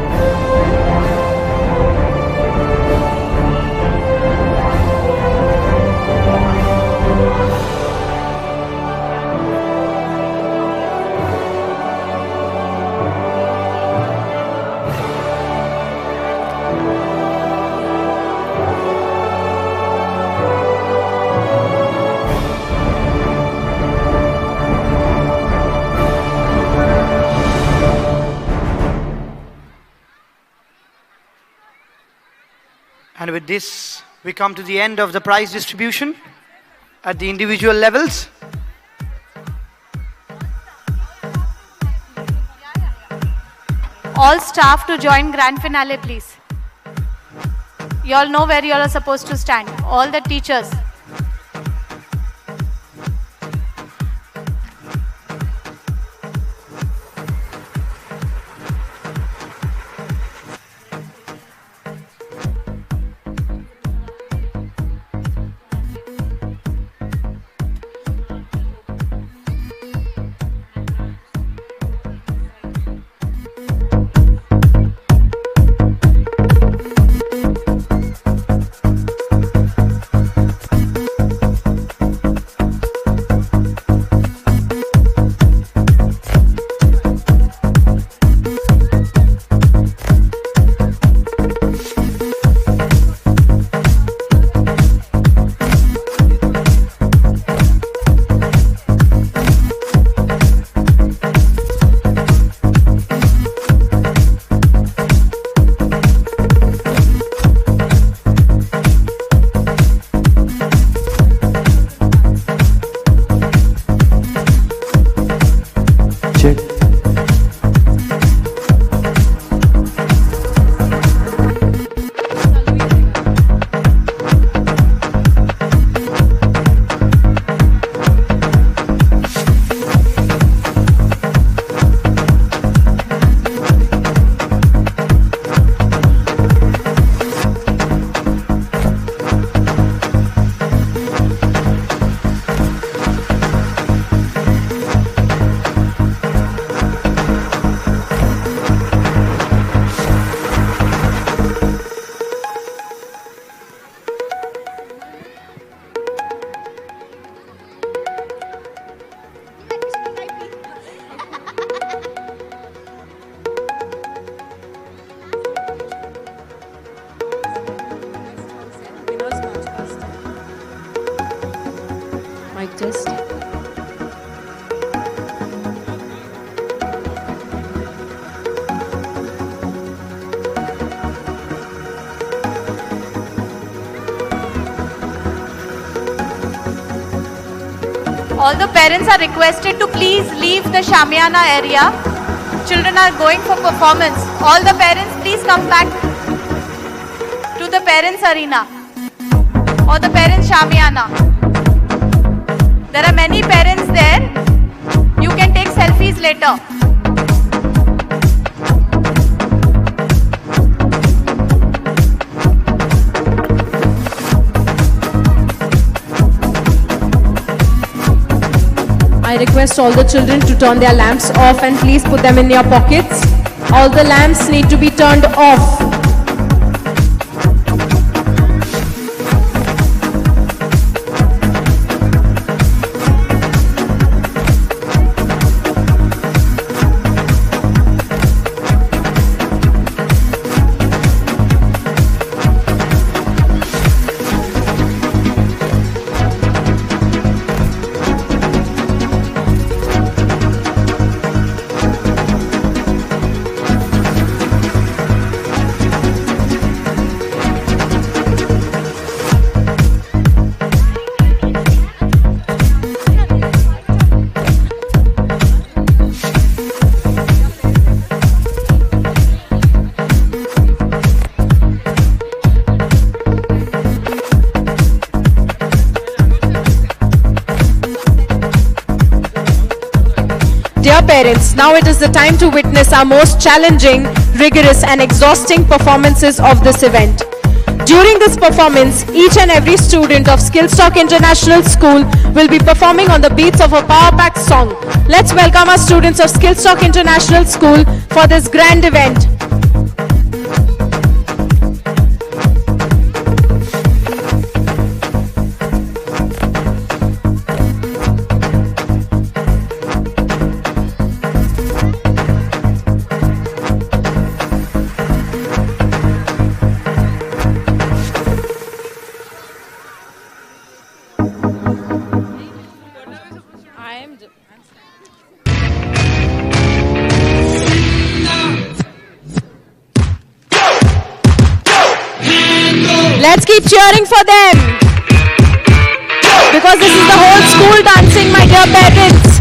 And with this, we come to the end of the prize distribution at the individual levels. All staff to join grand finale, please. You all know where you all are supposed to stand. All the teachers. Mic test. All the parents are requested to please leave the Shamiana area. Children are going for performance. All the parents, please come back to the parents arena or the parents Shamiana. There are many parents there. You can take selfies later. I request all the children to turn their lamps off and please put them in your pockets. All the lamps need to be turned off. Dear parents, now it is the time to witness our most challenging, rigorous and exhausting performances of this event. During this performance, each and every student of Skillstock International School will be performing on the beats of a power-packed song. Let's welcome our students of Skillstock International School for this grand event. Let's keep cheering for them, because this is the whole school dancing, my dear parents.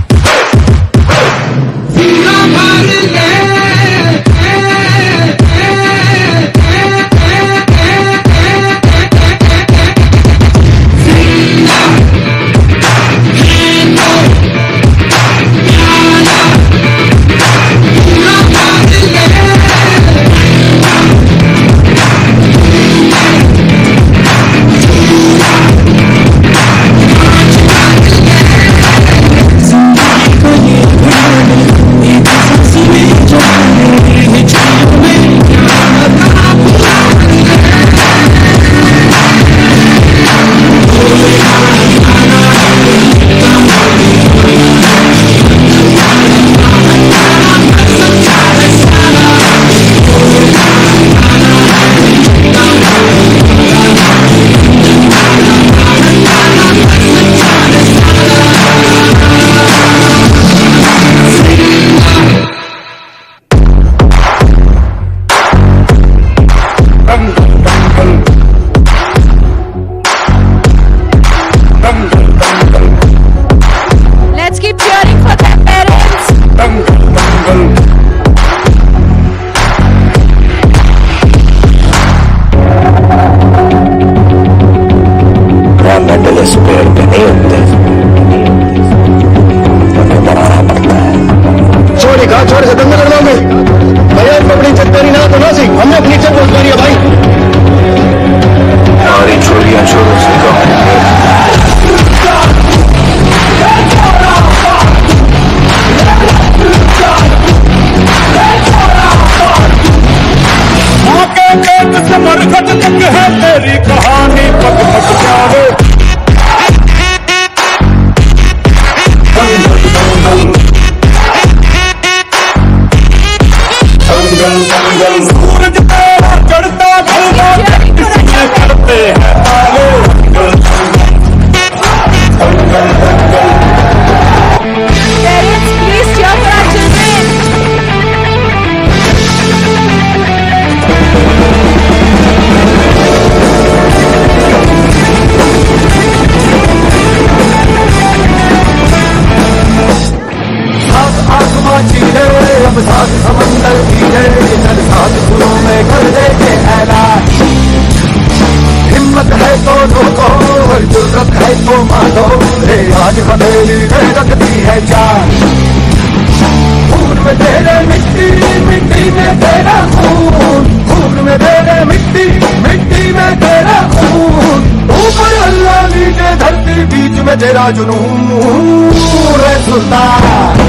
Let's keep cheering for them, parents. Medal इस पेड़ पे नहीं उगते, उन्हें बनाना पड़ता है। छोड़ी कहा छोड़ से दंगे लड़वाओगे भैया, इनको अपनी इज्जत करी ना तो ना सी, हमने अपनी इज्जत बहुत करी है भाई। हमारी छोड़ियां छोड़ो से से मरकट तक है तेरी कहानी, पग पग जाओ। सूरज तेरा चढ़ता ढलता करते हैं Parents, please cheer for our children. अब साथ समंदर की है, चल साथ फूलों में कर देते ऐलान। हिम्मत है तो रोको और जुर्रत है तो मानो, रे आज हथेली में रखती है जान। खून में तेरे मिट्टी, मिट्टी में तेरा खून, खून में तेरे मिट्टी, मिट्टी में तेरा खून। ऊपर अल्लाह नीचे धरती, बीच में तेरा जुनून, रे सुल्तान।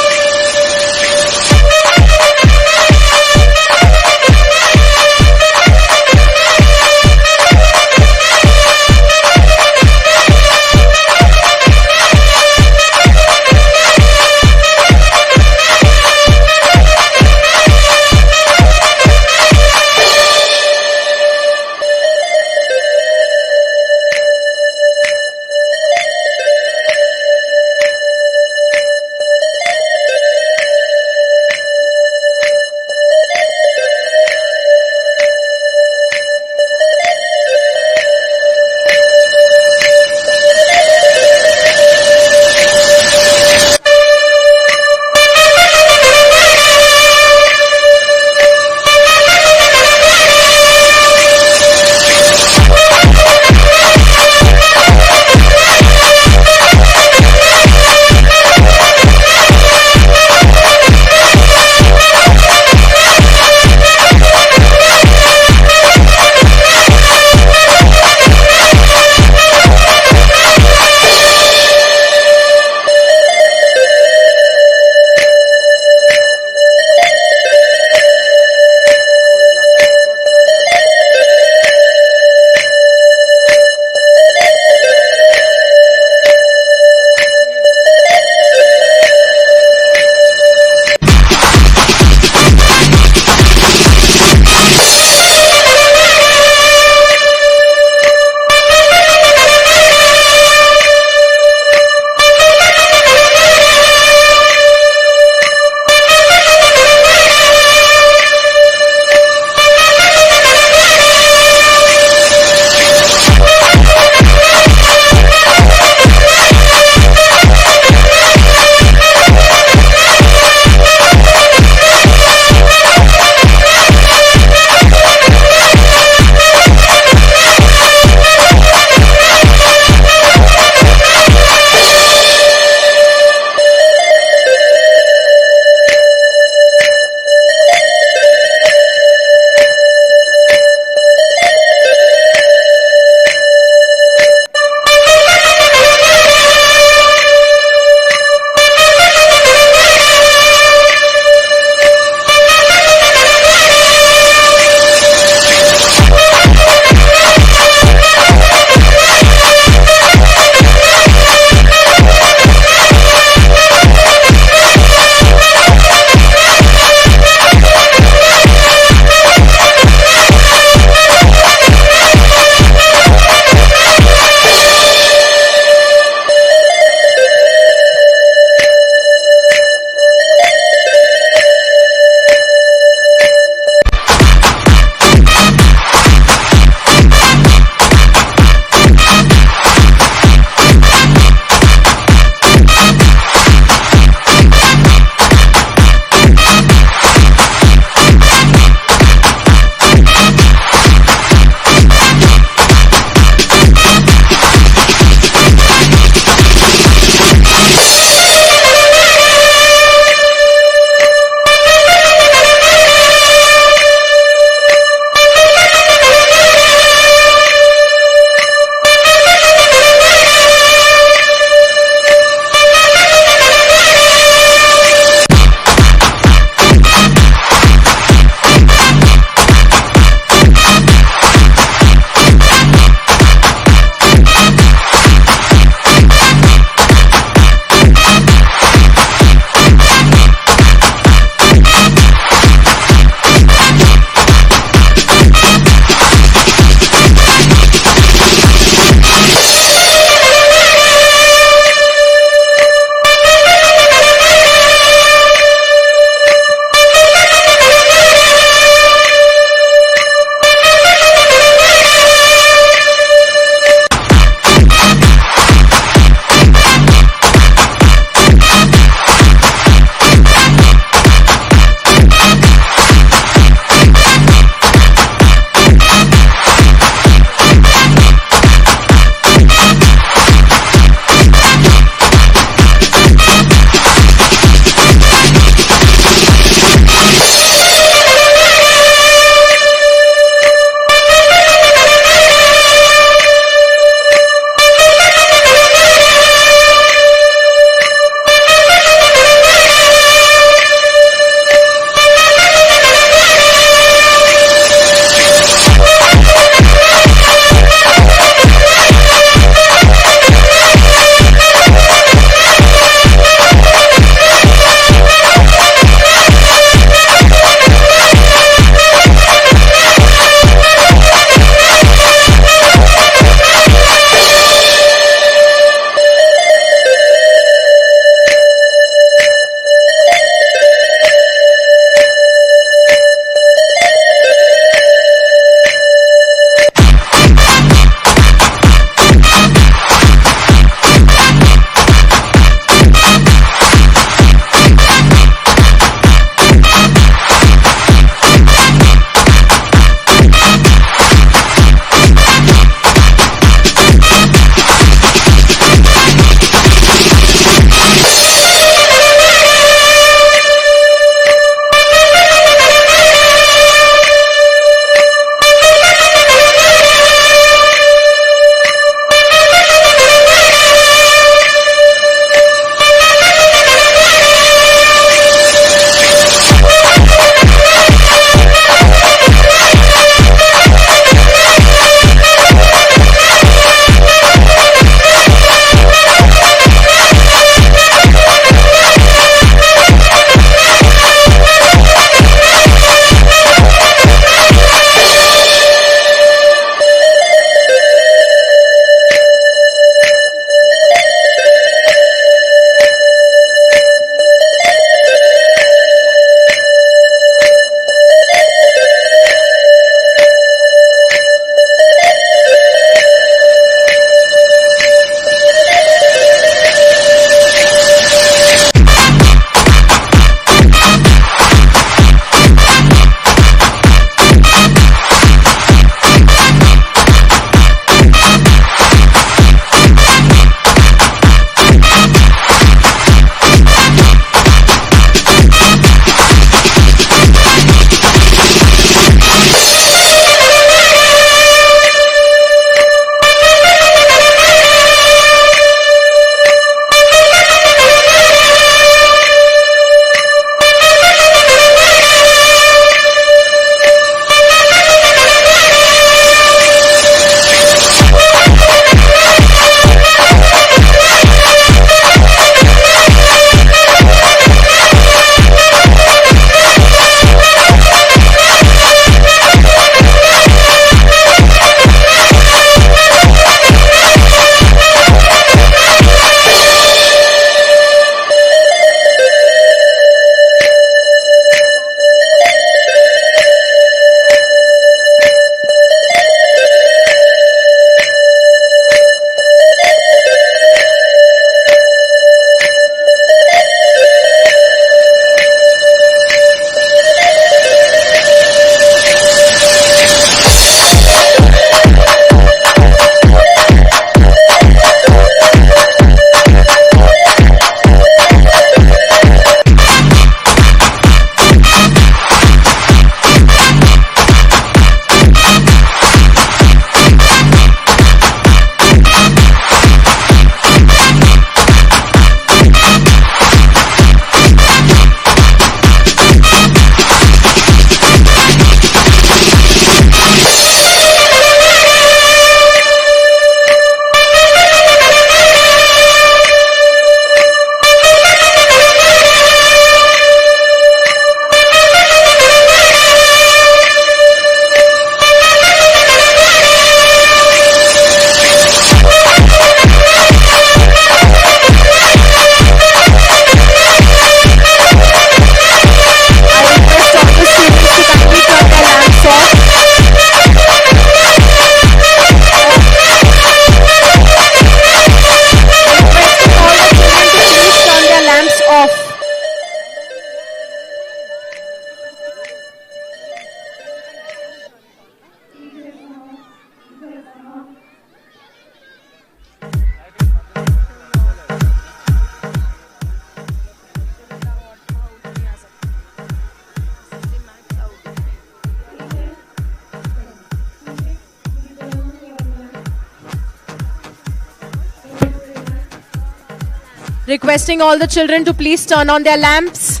Requesting all the children to please turn on their lamps.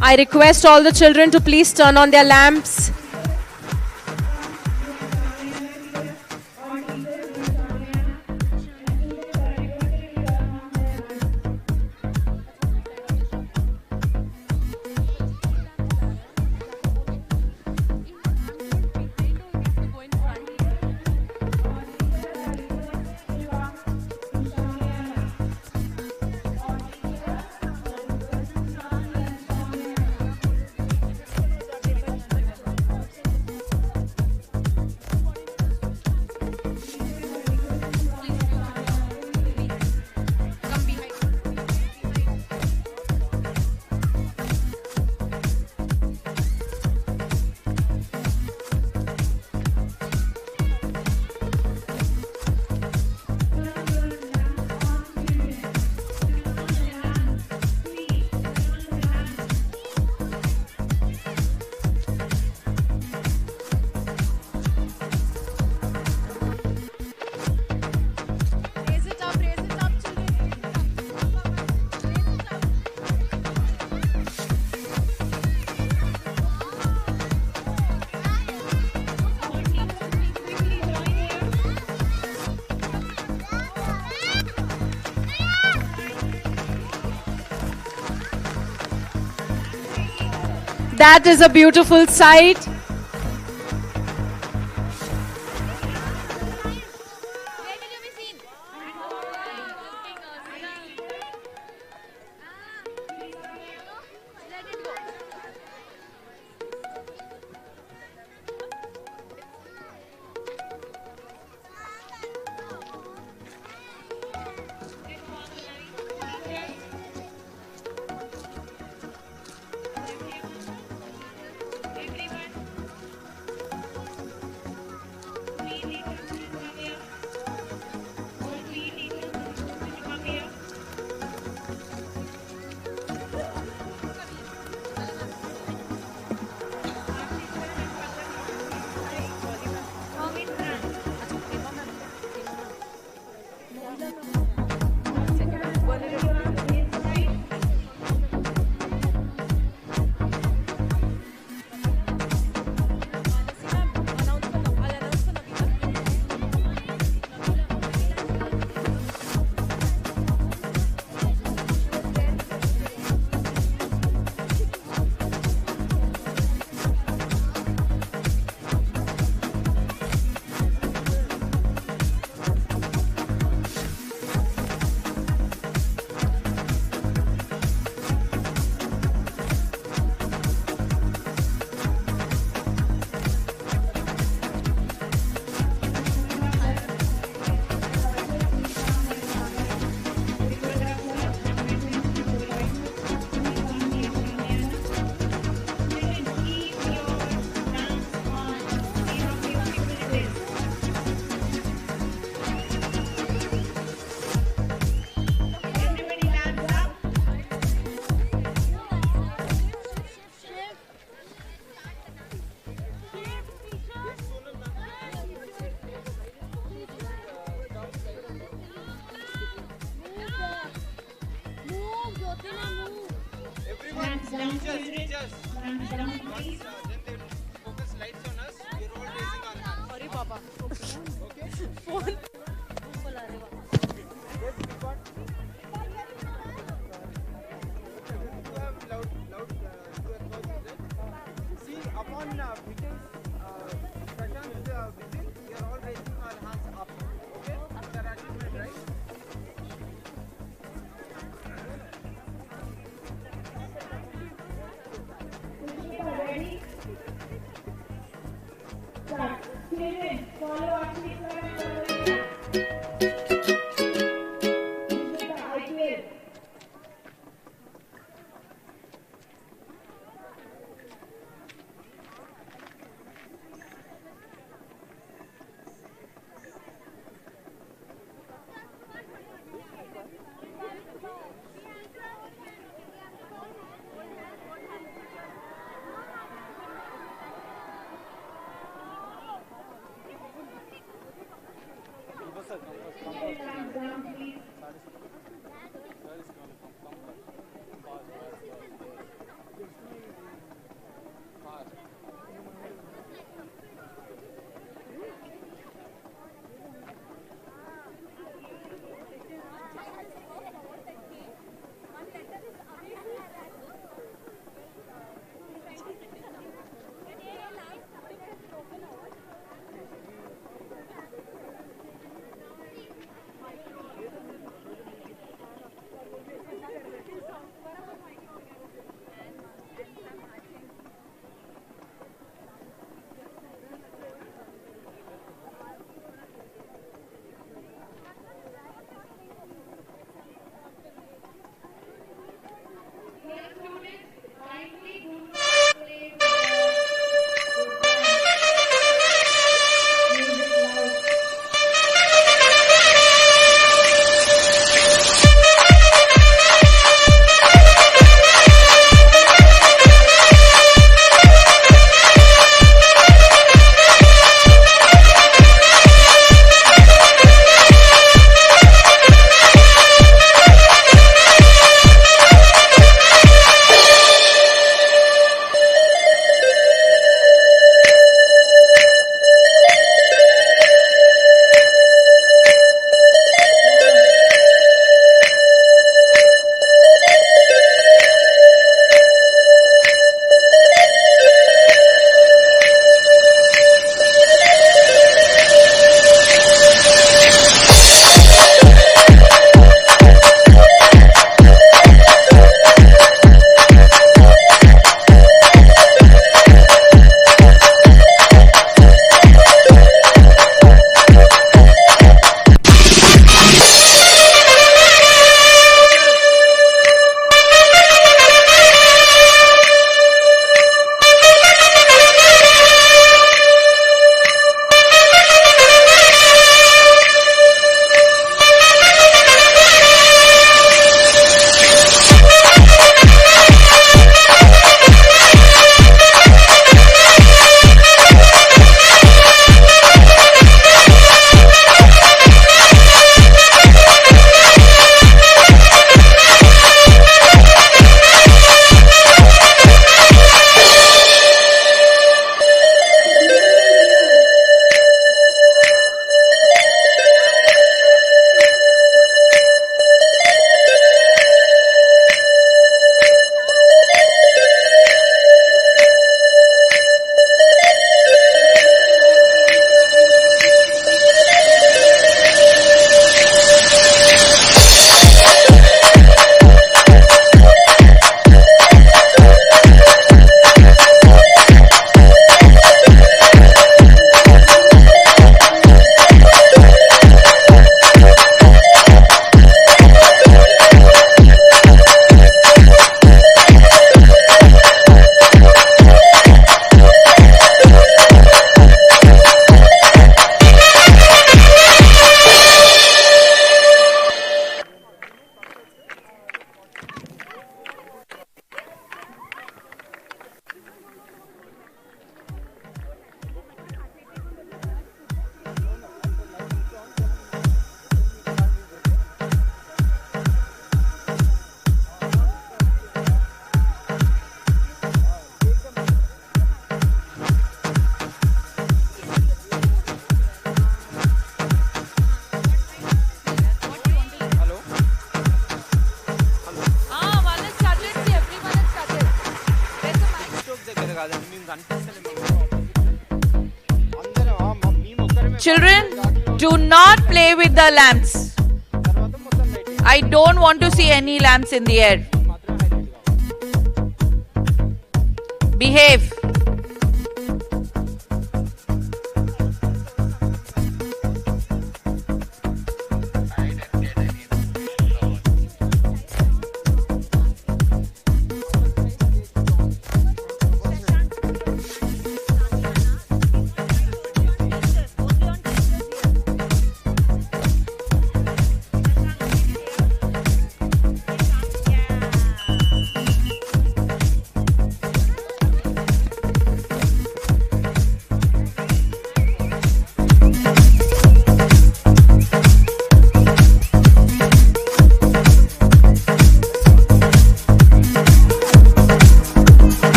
I request all the children to please turn on their lamps. That is a beautiful sight. Children, do not play with the lamps. I don't want to see any lamps in the air. Behave.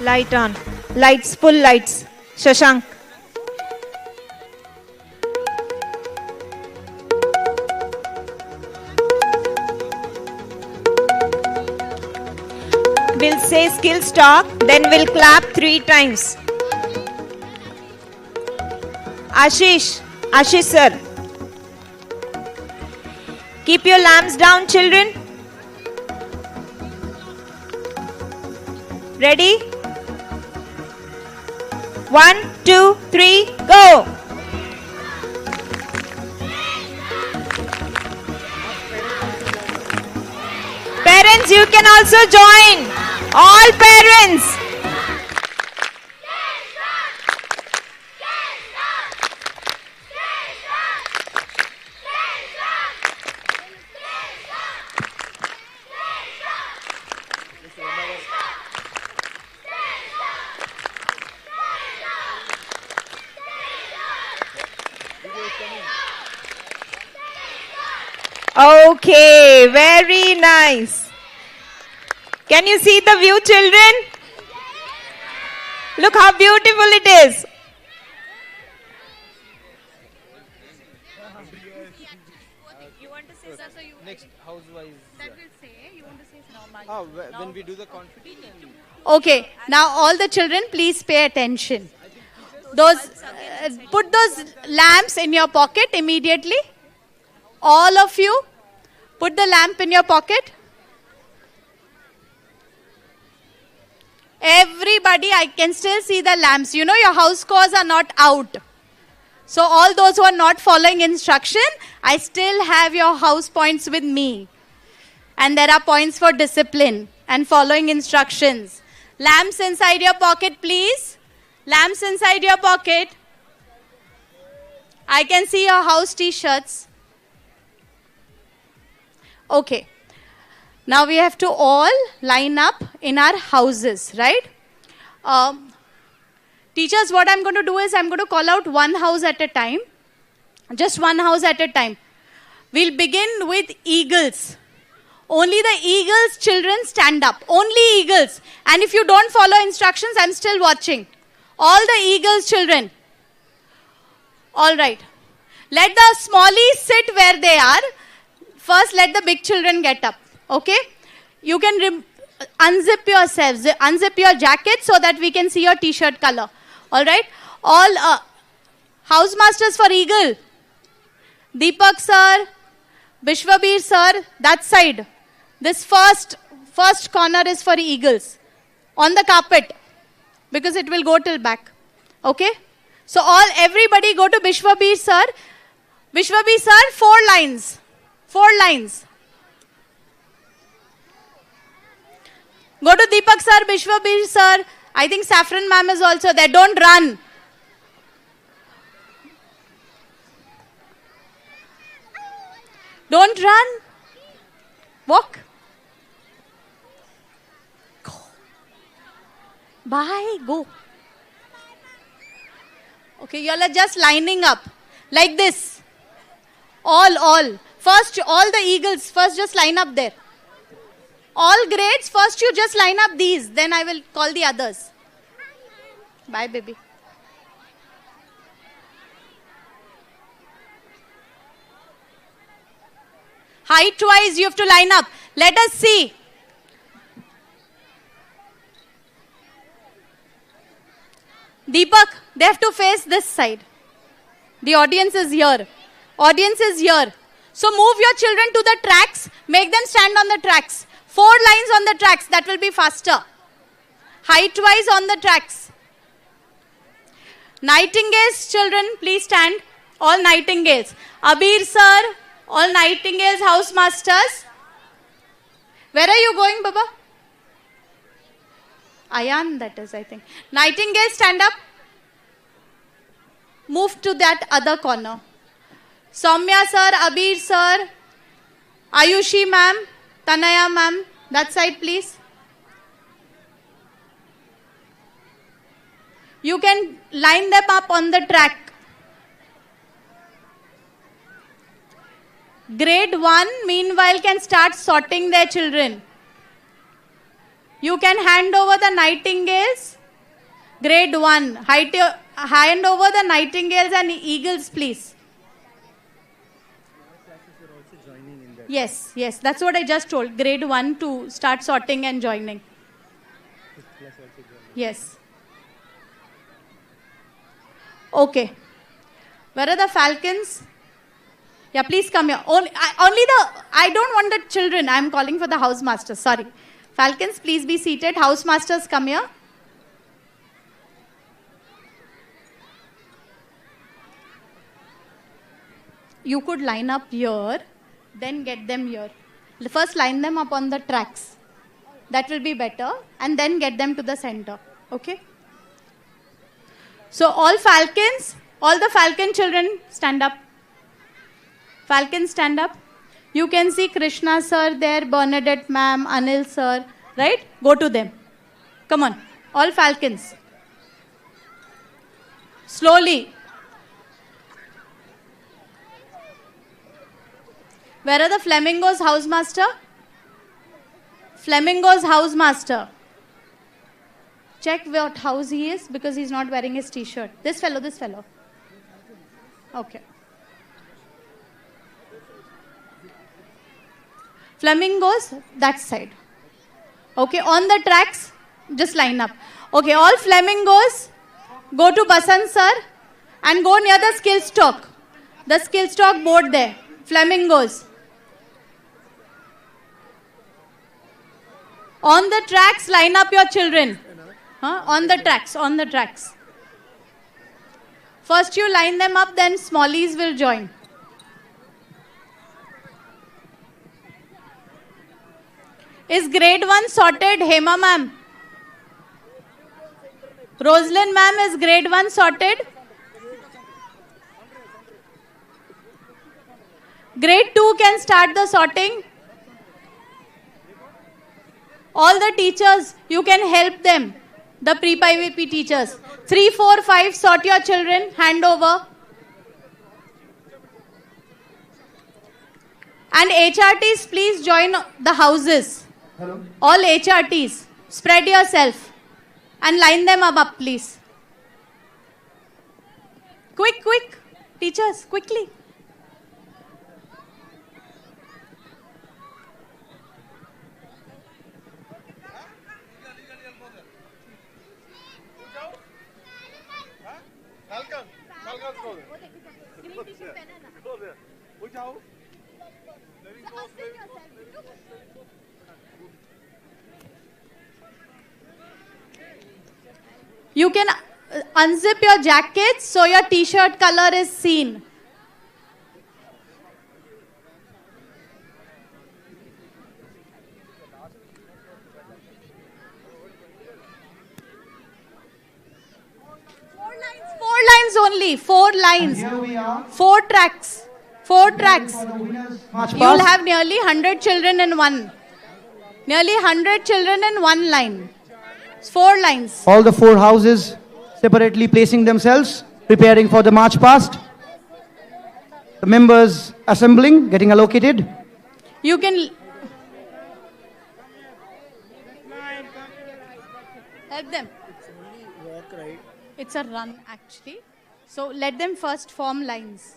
Light on. Lights, full lights. Shashank. We'll say skills talk, then we'll clap 3 times. Ashish sir. Keep your lamps down, children. Ready? 1, 2, 3, go! Parents, you can also join. All parents. Okay, very nice. Can you see the view, children? Look how beautiful it is. Next, house-wise. That will say, you want to say something? When we do the confidence. Okay, now all the children, please pay attention. Put those lamps in your pocket immediately. All of you, put the lamp in your pocket. Everybody, I can still see the lamps. You know your house scores are not out. So all those who are not following instruction, I still have your house points with me. And there are points for discipline and following instructions. Lamps inside your pocket, please. Lamps inside your pocket. I can see your house t-shirts. Okay. Now we have to all line up in our houses, right? Teachers, what I'm going to do is I'm going to call out one house at a time. Just one house at a time. We'll begin with eagles. Only the eagles children stand up. Only eagles. And if you don't follow instructions, I'm still watching. All the eagles children. All right. Let the smallies sit where they are. First, let the big children get up. Okay? You can unzip yourselves. Unzip your jacket so that we can see your t-shirt color. All right? All housemasters for eagle. Deepak sir, Bishwabir sir, that side. This first corner is for eagles. On the carpet. Because it will go till back. Okay? So everybody go to Bishwabir sir. Bishwabir sir, 4 lines. 4 lines. Go to Deepak sir, Bishwabir sir. I think Saffron ma'am is also there. Don't run. Don't run. Walk. Go. Bye. Go. Okay, you all are just lining up like this. All. First, all the eagles, first just line up there. All grades, first you just line up these, then I will call the others. Bye, baby. Height-wise, you have to line up. Let us see. Deepak, they have to face this side. The audience is here. Audience is here. So move your children to the tracks. Make them stand on the tracks. 4 lines on the tracks. That will be faster. Height-wise on the tracks. Nightingales, children, please stand. All nightingales. Abir sir, all nightingales, housemasters. Where are you going, Baba? Ayan, that is, I think. Nightingale, stand up. Move to that other corner. Soumya sir, Abir sir, Ayushi ma'am, Tanaya ma'am, that side please. You can line them up on the track. Grade 1, meanwhile, can start sorting their children. You can hand over the nightingales. Grade 1, hand over the nightingales and eagles, please. Yes, that's what I just told. Grade 1 to start sorting and joining. Yes. Okay. Where are the falcons? Yeah, please come here. I don't want the children. I'm calling for the housemasters. Sorry. Falcons, please be seated. Housemasters, come here. You could line up here, then get them here. First line them up on the tracks. That will be better. And then get them to the center. Okay? So all falcons, all the falcon children, stand up. Falcons, stand up. You can see Krishna sir there, Bernadette ma'am, Anil sir, right? Go to them. Come on. All falcons. Slowly. Where are the flamingos, housemaster? Flamingos, housemaster. Check what house he is because he's not wearing his t-shirt. This fellow. Okay. Flamingos, that side. Okay, on the tracks, just line up. Okay, all flamingos, go to Basant sir and go near the skill stock. The skill stock board there. Flamingos. On the tracks, line up your children. On the tracks. First you line them up, then smallies will join. Is grade 1 sorted, Hema ma'am? Roslyn ma'am, is grade 1 sorted? Grade 2 can start the sorting. All the teachers, you can help them. The pre-PYP teachers. 3, 4, 5, sort your children, hand over. And HRTs, please join the houses. Hello. All HRTs, spread yourself and line them up, please. Quick, teachers, quickly. You can unzip your jackets so your t-shirt color is seen. Four lines only. 4 lines. Here we are. 4 tracks. 4 tracks. March You will past. have nearly 100 children in one. Nearly 100 children in one line. 4 lines. All the 4 houses separately placing themselves. preparing for the march past. The members assembling, getting allocated. You can help them. It's a run actually. So let them first form lines.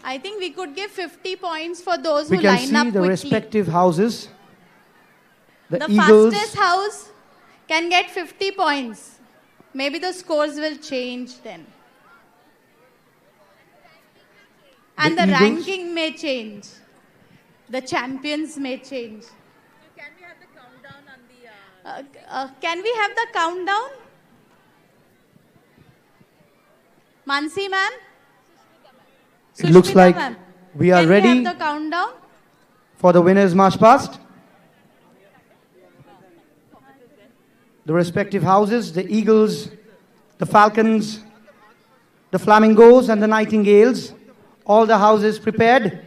I think we could give 50 points for those We who can line see up the quickly. respective houses. The The Eagles, fastest house can get 50 points. Maybe the scores will change then. And The the Eagles? ranking may change. The champions may change. Can we have the countdown? Mansi ma'am? it looks Sushmita like ma'am, we are can ready we have the countdown? for the winners march past. The respective houses, the Eagles, the Falcons, the Flamingos and the Nightingales, all the houses prepared.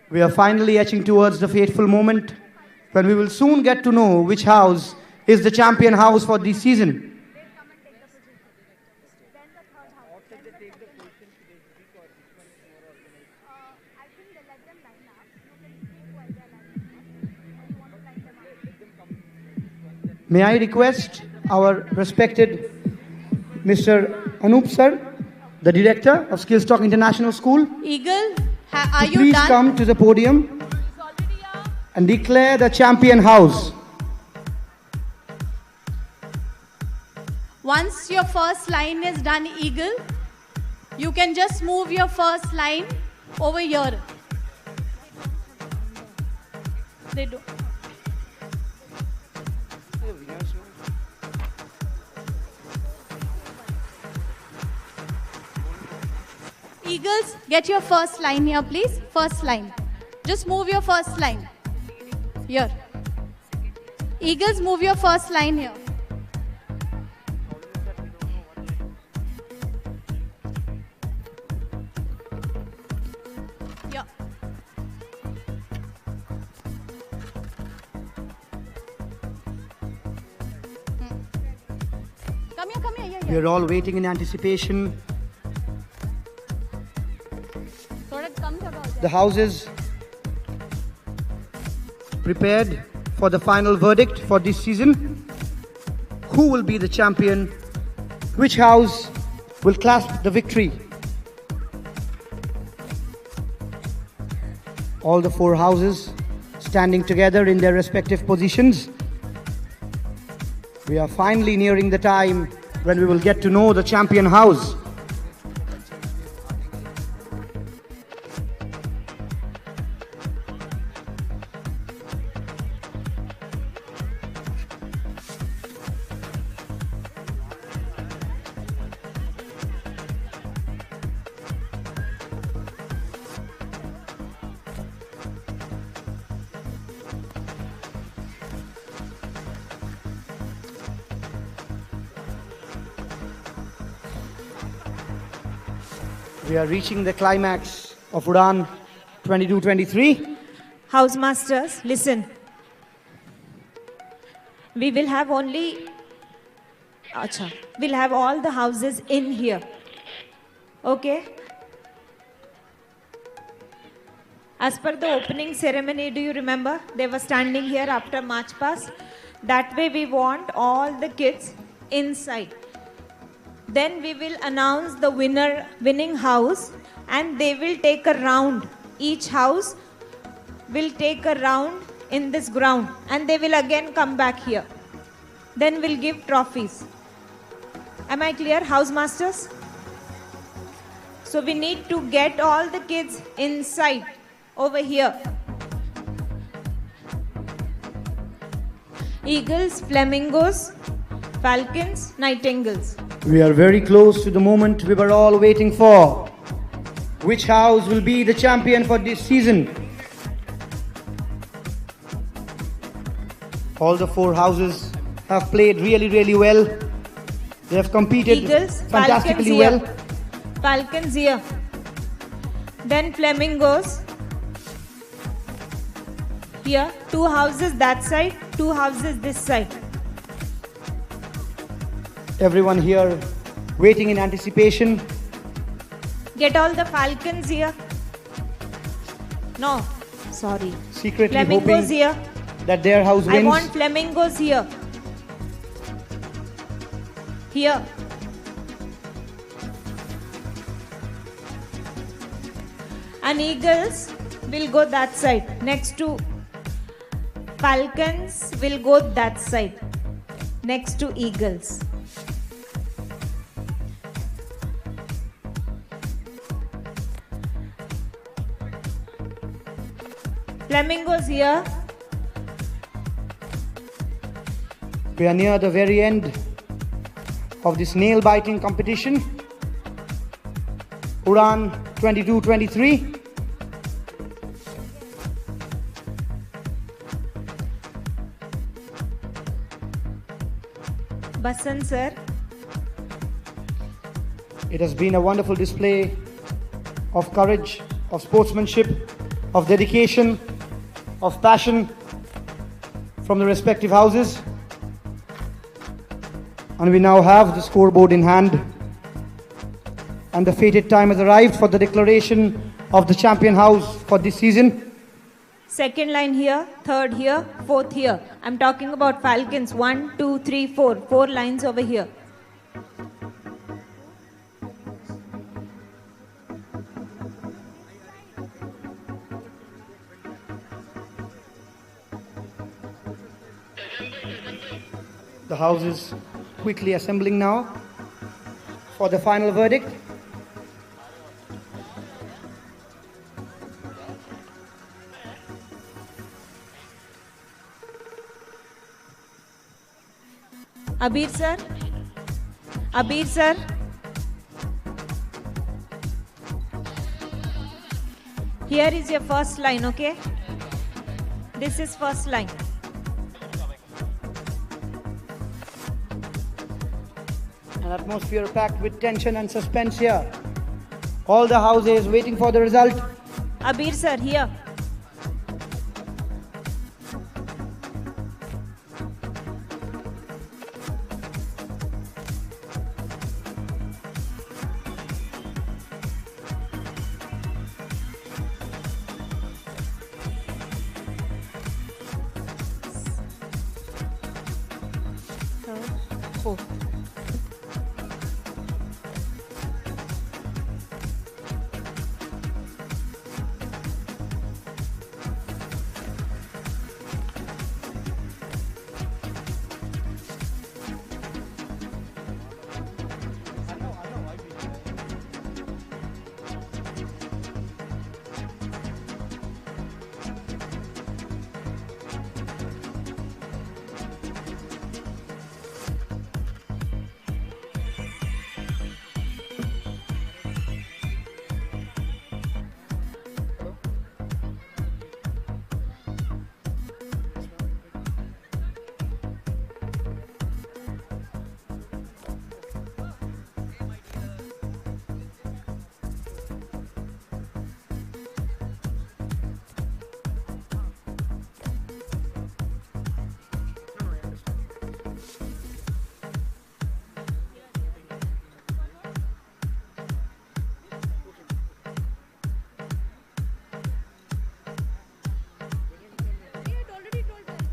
We are finally etching towards the fateful moment when we will soon get to know which house is the champion house for this season. May I request our respected Mr. Anup sir, the director of Skillstock International School, Eagle, are to you please done? come to the podium and declare the champion house. Once your first line is done, Eagle, you can just move your first line over here. They do. Eagles, get your first line here, please. First line. Just move your first line. Here. Eagles, move your first line here. Yeah. Come here. We are all waiting in anticipation. The houses prepared for the final verdict for this season. Who will be the champion? Which house will clasp the victory? All the four houses standing together in their respective positions. We are finally nearing the time when we will get to know the champion house. We are reaching the climax of UDAAN 22-23. Housemasters, listen. We will have we'll have all the houses in here. Okay? As per the opening ceremony, do you remember? They were standing here after March Past. That way we want all the kids inside. Then we will announce the winning house, and they will take a round. Each house will take a round in this ground, and they will again come back here. Then we'll give trophies. Am I clear, house masters? So we need to get all the kids inside over here. Eagles, flamingos, falcons, nightingales. We are very close to the moment we were all waiting for. Which house will be the champion for this season? All the four houses have played really well. They have competed Eagles, fantastically falcons well. here. Falcons here. Then flamingos. Here, two houses that side, 2 houses this side. Everyone here waiting in anticipation. Get all the falcons here. No, sorry. Secretly Flamingos hoping here. that their house I wins. want flamingos here. Here. And eagles will go that side. Next to falcons will go that side. Next to eagles. Flamingos here. We are near the very end of this nail-biting competition. UDAAN 22-23. Basan sir. It has been a wonderful display of courage, of sportsmanship, of dedication, of passion from the respective houses. And we now have the scoreboard in hand. And the fated time has arrived for the declaration of the champion house for this season. Second line here, third here, fourth here. I'm talking about falcons. 1, 2, 3, 4. 4 lines over here. The house is quickly assembling now for the final verdict. Abir sir. Abir sir. Here is your first line, okay? This is first line. An atmosphere packed with tension and suspense here. All the houses waiting for the result. Abir sir, here. Third, fourth.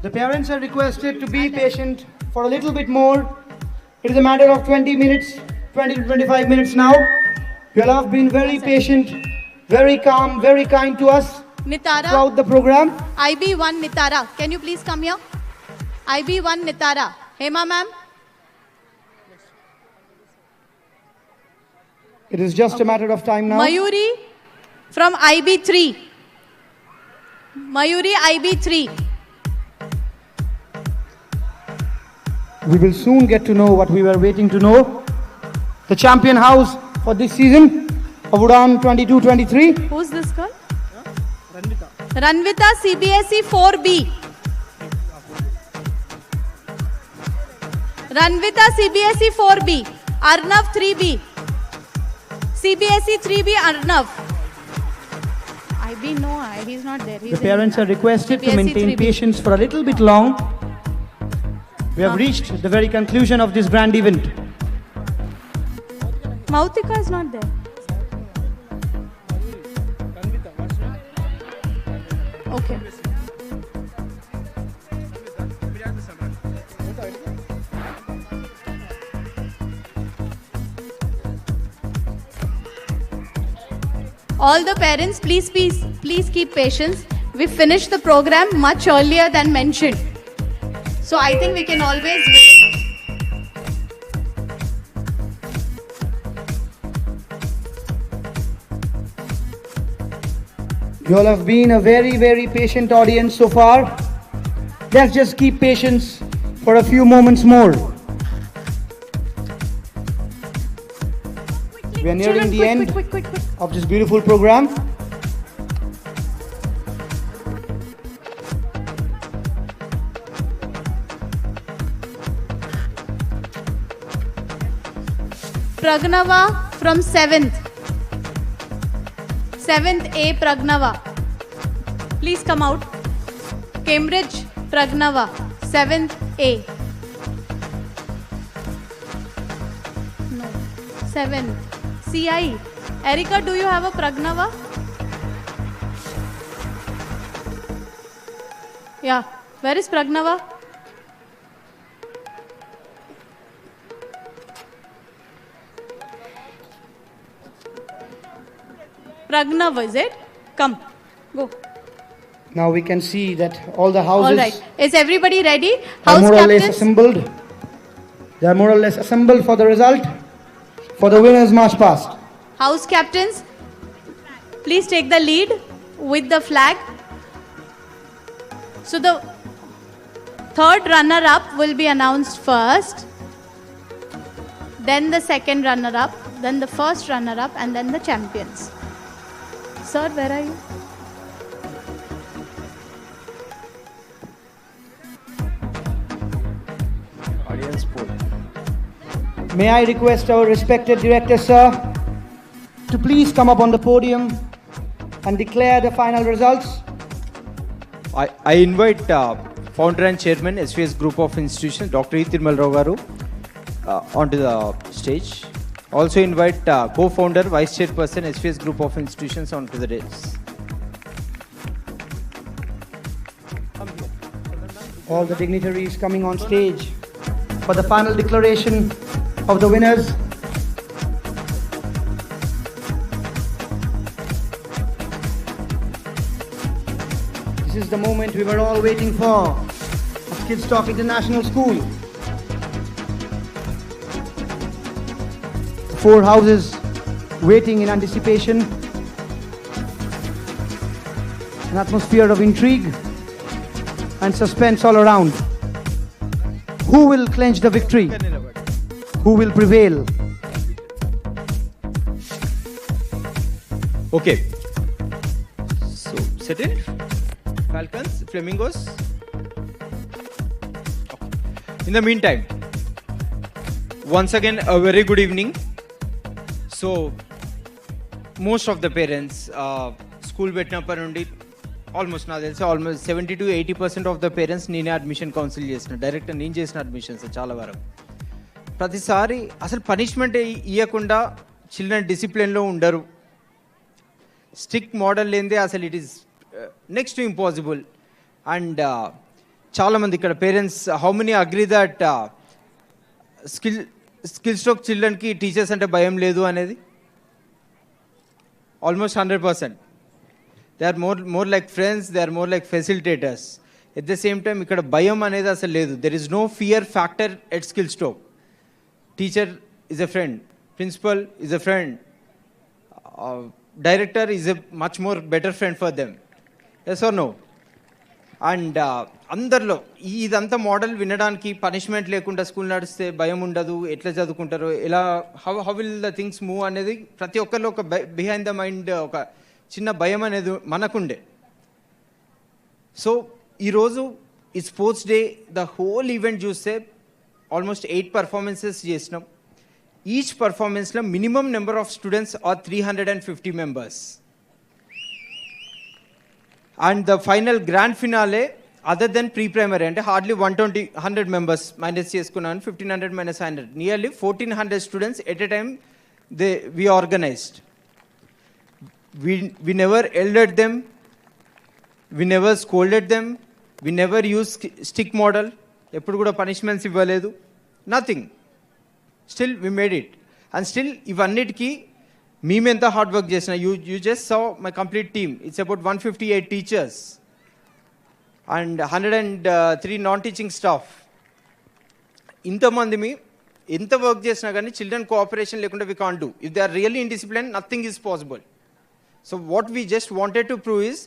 The parents are requested to be patient for a little bit more. It is a matter of 20 minutes, 20 to 25 minutes now. You all have been very patient, very calm, very kind to us Nitara. throughout the program. IB1 Nitara. Can you please come here? IB1 Nitara. Hema ma'am. It is just a matter of time now. Mayuri from IB3. Mayuri IB3. We will soon get to know what we were waiting to know. The champion house for this season of UDAAN 22-23. Who's this girl? Ranvita CBSE 4B. Ranvita CBSE 4B. Arnav 3B. CBSE 3B Arnav. IB no, he's not there. The parents are requested to CBSE maintain 3B. patience for a little bit long. We have reached the very conclusion of this grand event. Mautika is not there. Okay. All the parents, please keep patience. We finished the program much earlier than mentioned. So I think we can always wait. You all have been a very, very patient audience so far. Let's just keep patience for a few moments more. We are nearing the end of this beautiful program. Pragnava from 7th. 7th A Pragnava. Please come out. Cambridge Pragnava. 7th A. No. 7th. CI. Erica, do you have a Pragnava? Yeah. Where is Pragnava? Pragnav, is it? Come. Go. Now we can see that all the houses All right. Is everybody ready? are House more or less captains? assembled. They are more or less assembled for the result, for the winners march past. House captains, please take the lead with the flag. So the third runner-up will be announced first, then the second runner-up, then the first runner-up, and then the champions. Sir, where are you? Audience poll. May I request our respected director, sir, to please come up on the podium and declare the final results. I invite founder and chairman SVS Group of Institutions, Dr. E. Tirmal Rao Garu, onto the stage. Also invite co-founder, vice chairperson, SVS Group of Institutions onto the dais. All the dignitaries coming on stage for the final declaration of the winners. This is the moment we were all waiting for at Skillstock International School. 4 houses waiting in anticipation. An atmosphere of intrigue and suspense all around. Who will clinch the victory? Who will prevail? Okay. So, settled? Falcons, Flamingos? Okay. In the meantime, once again, a very good evening. So, most of the parents, school పెట్టినప్పటి నుండి almost నాకు తెలిసి almost 70 to 80% of the parents నేనే admission council చేసిన direct నేను చేసిన admissions చాలా వరకు. ప్రతిసారి అసలు పనిష్మెంట్ ఇవ్వకుండా చిల్డ్రన్ డిసిప్లిన్లో ఉండరు. స్ట్రిక్ట్ మోడల్ లేనిదే అసలు it is next to impossible. And చాలామంది ఇక్కడ parents how many agree that Skillstack చిల్డ్రన్కి టీచర్స్ అంటే భయం లేదు అనేది? Almost 100%. They are more like friends, they are more like facilitators. At the same time ఇక్కడ భయం అనేది అసలు లేదు. There is no fear factor at Skillstack. Teacher is a friend, principal is a friend, director is a much more better friend for them. Yes are no? And అందరిలో ఇదంతా model వినడానికి punishment లేకుండా school నడిస్తే భయం ఉండదు, ఎట్లా చదువుకుంటారు, ఎలా how will the things move అనేది ప్రతి ఒక్కరిలో ఒక బిహైండ్ ద మైండ్ ఒక చిన్న భయం అనేది మనకుండే. సో ఈరోజు ఈ sports day the whole event చూస్తే ఆల్మోస్ట్ 8 పర్ఫార్మెన్సెస్ చేసినాం. ఈచ్ పర్ఫార్మెన్స్లో minimum number of students are 350 members. And the final grand finale other than pre-primary, and hardly 100 members minus చేసుకున్నాను 1500 minus 100, nearly 1400 students at a time we organized. We never yelled at them, we never scolded them, we never used stick model, ఎప్పుడు కూడా punishments ఇవ్వలేదు, nothing. Still we made it, and still ఇవన్నిటికీ మేము ఎంత hard work చేసిన. you just saw my complete team. It's about 158 teachers and 103 non-teaching staff. ఇంతమంది మీ ఎంత work చేసినా కానీ చిల్డ్రన్ కోఆపరేషన్ లేకుండా we can't do. If they are really indisciplined, nothing is possible. So what we just wanted to prove is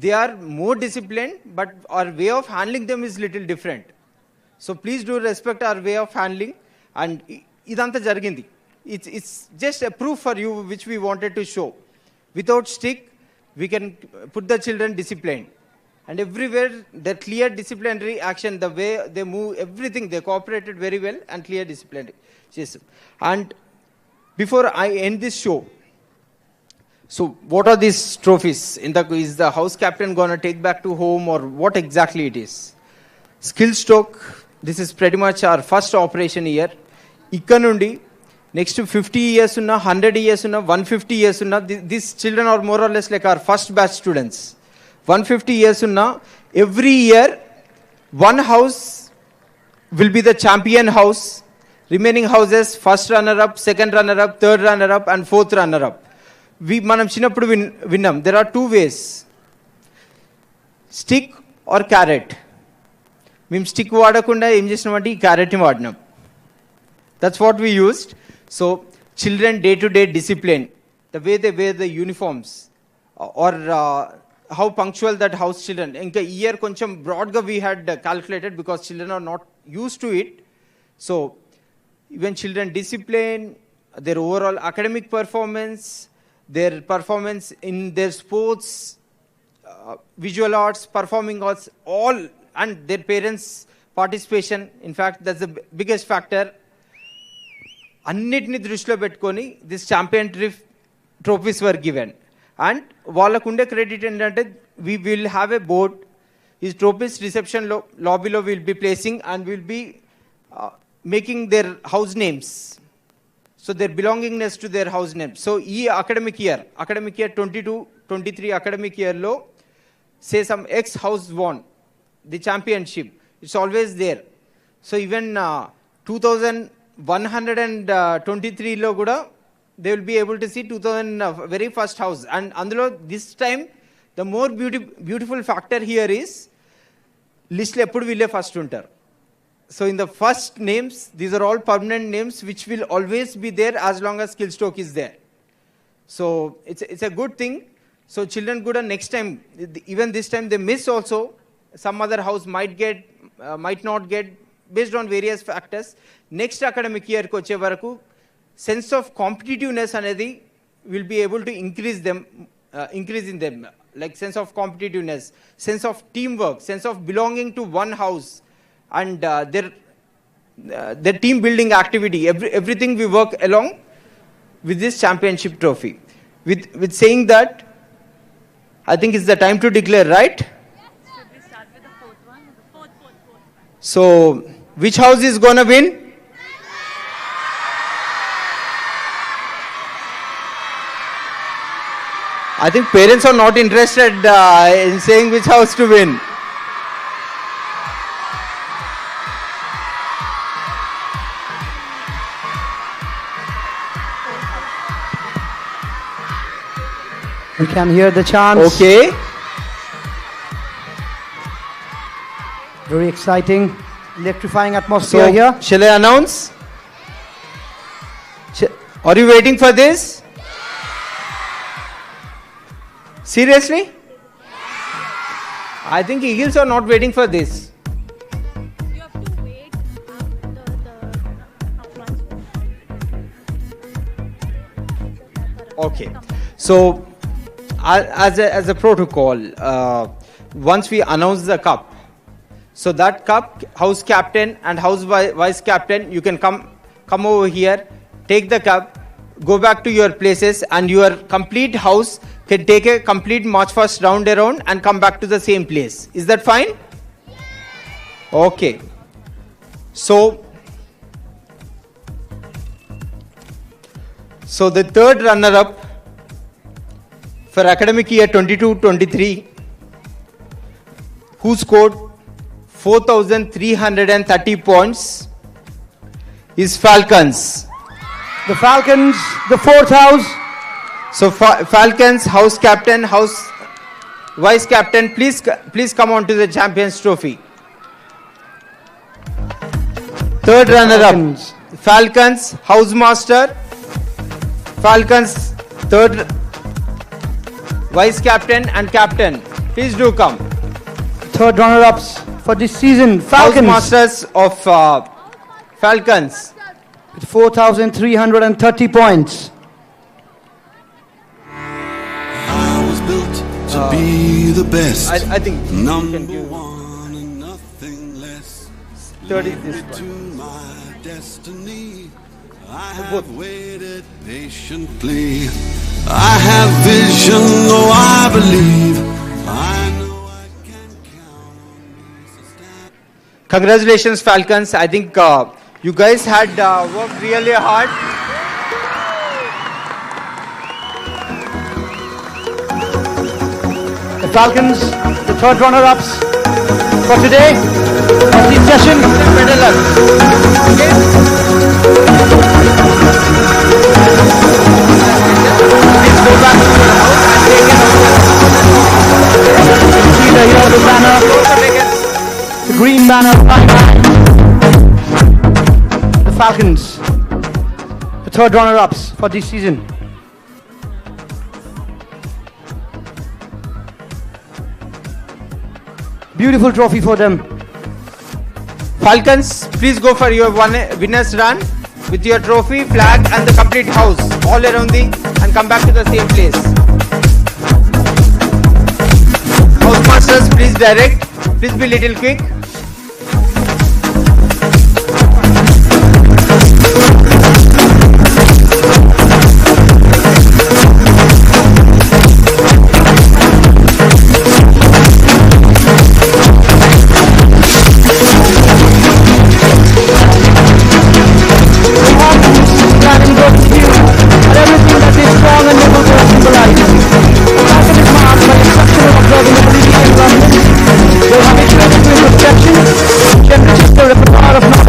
they are more disciplined, but our way of handling them is little different. So please do respect our way of handling. And idantha jarigindi. It's just a proof for you which we wanted to show. Without stick, we can put the children disciplined. And everywhere, the clear disciplinary action, the way they move, everything, they cooperated very well and clear disciplinary. Yes. And before I end this show, so what are these trophies? Is the house captain going to take back to home, or what exactly it is? Skillstock, this is pretty much our first operation here. Ikkanundi, next to 50 years unna, 100 years unna, 150 years unna, these children are more or less like our first batch students. 150 years unna, every year one house will be the champion house. Remaining houses, first runner-up, second runner-up, third runner-up, and fourth runner-up. మనం చిన్నప్పుడు విన్నాం, there are two ways, stick or carrot. మేము stick వాడకుండా ఏం చేసినామంటే ఈ క్యారెట్ని వాడినాం. That's what we used. So children day-to-day discipline, the way they wear the uniforms, or how punctual that house children. Inka year koncham broadga we had calculated because children are not used to it. So even children discipline, their overall academic performance, their performance in their sports, visual arts, performing arts, all, and their parents' participation. In fact, that's the biggest factor. అన్నిటిని దృష్టిలో పెట్టుకొని this champion trophies were given. And వాళ్ళకు ఉండే credit ఏంటంటే we will have a board, ఈ trophies రిసెప్షన్లో లాబీలో will be placing and will be making their house names. So their belongingness to their house names. So ఈ academic year 22-23 academic ఇయర్లో say some X house won the championship, it's always there. So even 2123లో కూడా they will be able to see 2000 very first house. And అందులో this time the more beautiful factor here is లిస్ట్లో ఎప్పుడు వీళ్ళే first ఉంటారు. So in the first names, these are all permanent names which will always be there as long as Skillstock is there. So it's a good thing. So children kuda next time, even this time they miss also, some other house might not get, based on various factors. Next academic year ku vache varaku sense of competitiveness anedi will be able to increase in them, like sense of competitiveness, sense of teamwork, sense of belonging to one house, and their team building activity, everything we work along with this championship trophy. With saying that, I think it's the time to declare, right? Should we start with the fourth one? The fourth. So which house is gonna win? I think parents are not interested in saying which house to win. We can hear the chants. Okay. Very exciting, electrifying atmosphere here. Shall I announce? Are you waiting for this? Seriously? I think eagles are not waiting for this. You have to wait Okay. So as a protocol, once we announce the cup, so that cup, house captain and house vice captain, you can come over here, take the cup, go back to your places, and your complete house can take a complete march first round around and come back to the same place. Is that fine? Okay. So the third runner-up for academic year 22-23, who scored 4,330 points, is Falcons. The Falcons, the fourth house. So Falcons house captain, vice captain, please come on to the Champions Trophy. Third runner-up, Falcons housemaster, Falcons third vice captain and captain. Please do come. Third runner-ups for this season, Falcons. Masters of Falcons. With 4,330 points. I was built to be the best. I think number you can give one and nothing less. 30 Lead this me one. to my destiny. I have waited patiently. I have vision, though I believe. I know I can count on me. So stand. Congratulations, Falcons. I think you guys had worked really hard. The Falcons, the third runner-ups for today of this session. Better luck. Please go back to your house and take it out. See the yellow banner, the green banner flying high. The Falcons, the third runner-ups for this season. Beautiful trophy for them. Falcons, please go for your winner's run with your trophy, flag and the complete house all around and come back to the same place. Housemasters, please direct. Please be little quick.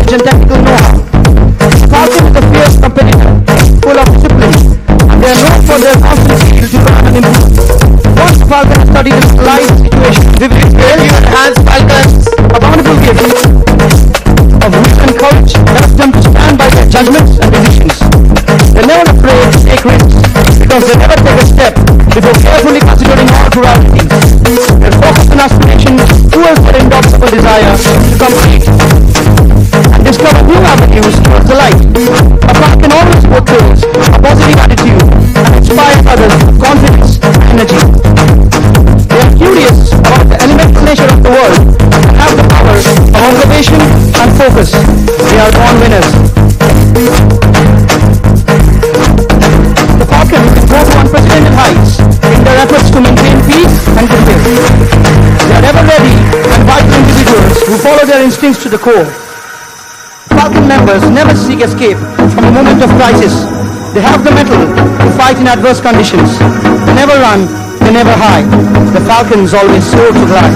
And technical know-how. Falcon is a fierce competitor, full of discipline, and they are known for their constant skill to learn and improve. Once Falcon has studied a life situation, vivid experience, and has Falcons a bountiful gift of wit and courage helps them to stand by their judgments and decisions. They're never afraid to take risks because they never take a step before carefully considering all probabilities. Their focus and aspiration fuels their indomitable desire to complete and discover new avenues towards the light. A Falcon always portrays a positive attitude and inspires others with confidence and energy. They are curious about the elemental nature of the world and have the power of observation and focus. They are born winners. The Falcon can go to unprecedented heights in their efforts to maintain peace and goodwill. They are ever ready and vital individuals who follow their instincts to the core. Falcon members never seek escape from a moment of crisis. They have the mettle to fight in adverse conditions. They never run, they never hide. The Falcons always soar to glide.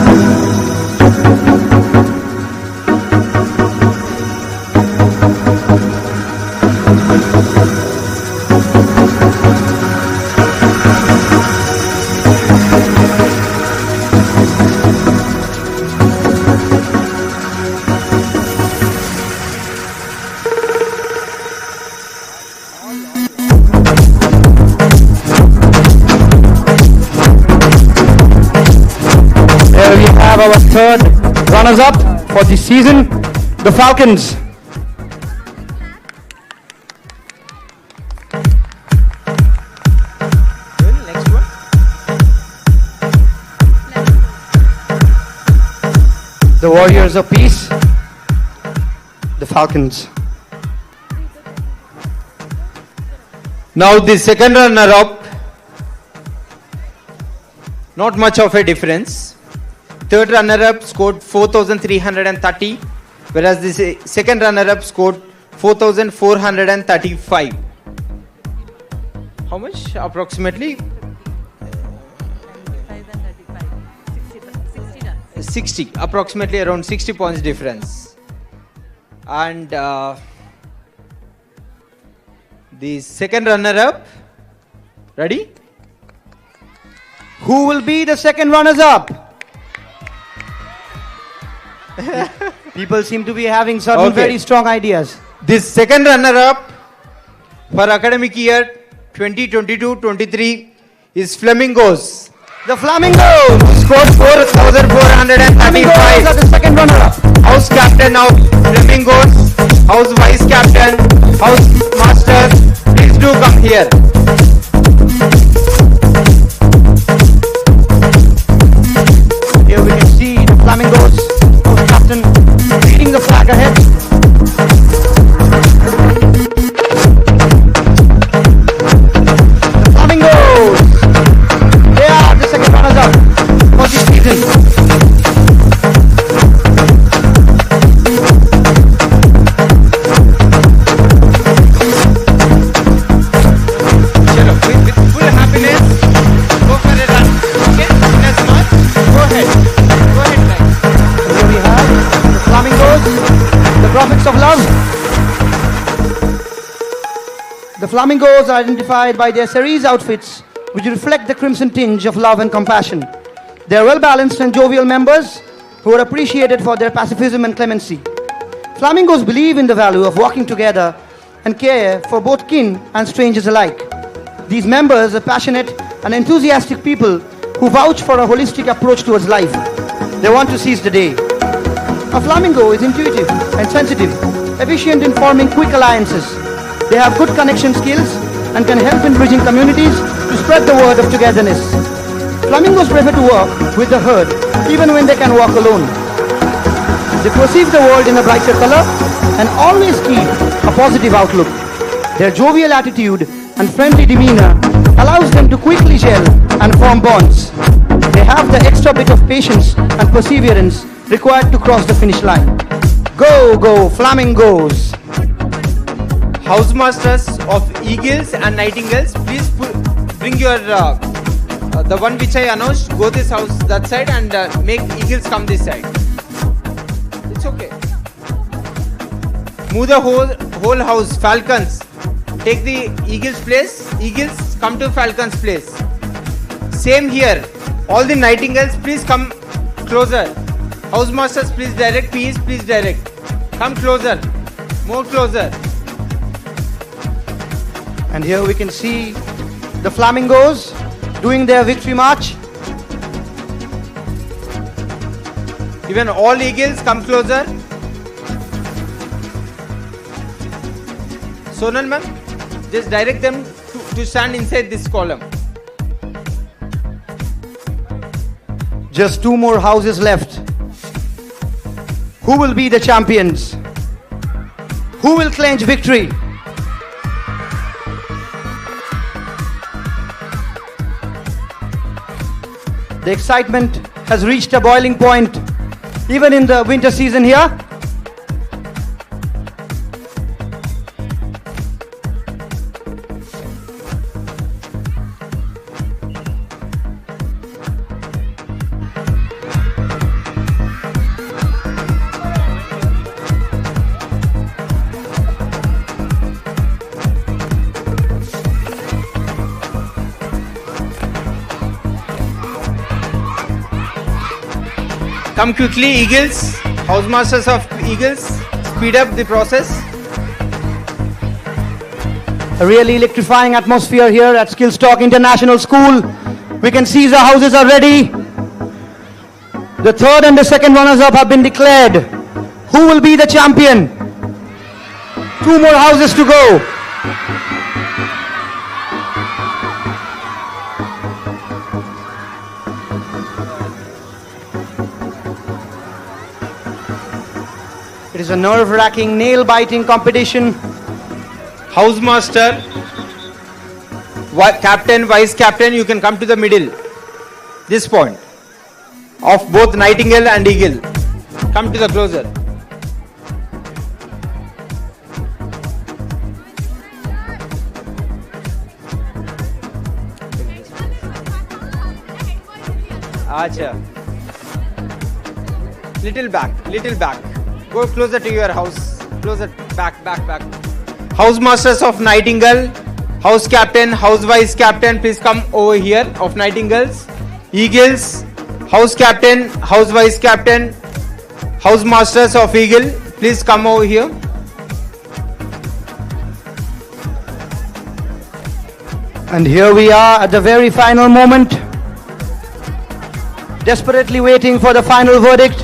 Our third runners-up for this season, the Falcons. Next one. The Warriors of Peace, the Falcons. Now the second runner-up, not much of a difference. third runner-up scored 4,330, whereas the second runner-up scored 4,435. How much approximately? 60, approximately around 60 points difference. And the second runner-up, ready? Who will be the second runners-up? People seem to be having certain very strong ideas. This second runner-up for academic year 2022-23 is Flamingos. The Flamingos scored 4,435. are the second runner-up. House captain of Flamingos, house vice captain, house master, please do come here. Here we can see the Flamingos, house captain, leading the flag ahead. The Flamingos, they are the second runners-up for this season. With full happiness, go for a run. Okay? As much. Go ahead. Go ahead, guys. Here we have the Flamingos, the prophets of love. The Flamingos are identified by their cerise outfits, which reflect the crimson tinge of love and compassion. They are well-balanced and jovial members who are appreciated for their pacifism and clemency. Flamingos believe in the value of working together and care for both kin and strangers alike. These members are passionate and enthusiastic people who vouch for a holistic approach towards life. They want to seize the day. A flamingo is intuitive and sensitive, efficient in forming quick alliances. They have good connection skills and can help in bridging communities to spread the word of togetherness. Flamingos prefer to work with the herd even when they can walk alone. They perceive the world in a brighter color and always keep a positive outlook. Their jovial attitude and friendly demeanor allows them to quickly gel and form bonds. They have the extra bit of patience and perseverance required to cross the finish line. Go, go, Flamingos! Housemasters of eagles and nightingales, please bring your the one which I announced. Go this house that side and make eagles come this side. It's okay. Move the whole house. Falcons, take the eagles place. Eagles come to falcons place. Same here. All the nightingales, please come closer. Housemasters, please direct. Please direct. Come closer. More closer. And here we can see the Flamingos doing their victory march. Even all eagles come closer. Sonal ma'am, just direct them to stand inside this column. Just two more houses left. Who will be the champions? Who will clinch victory? The excitement has reached a boiling point, even in the winter season here. Come quickly, eagles. Housemasters of eagles, speed up the process. A really electrifying atmosphere here at Skillstock International School. We can see the houses are ready. The third and the second runners-up have been declared. Who will be the champion? Two more houses to go. It is a nerve-wracking, nail-biting competition. Housemaster, captain, vice captain, you can come to the middle. This point. of both Nightingale and Eagle. Come to the closer. Acha. Little back. Go closer to your house. Closer, back. House masters of Nightingale, house captain, house vice captain, please come over here of Nightingales. Eagles, house captain, house vice captain, house masters of Eagle, please come over here. And here we are at the very final moment, desperately waiting for the final verdict,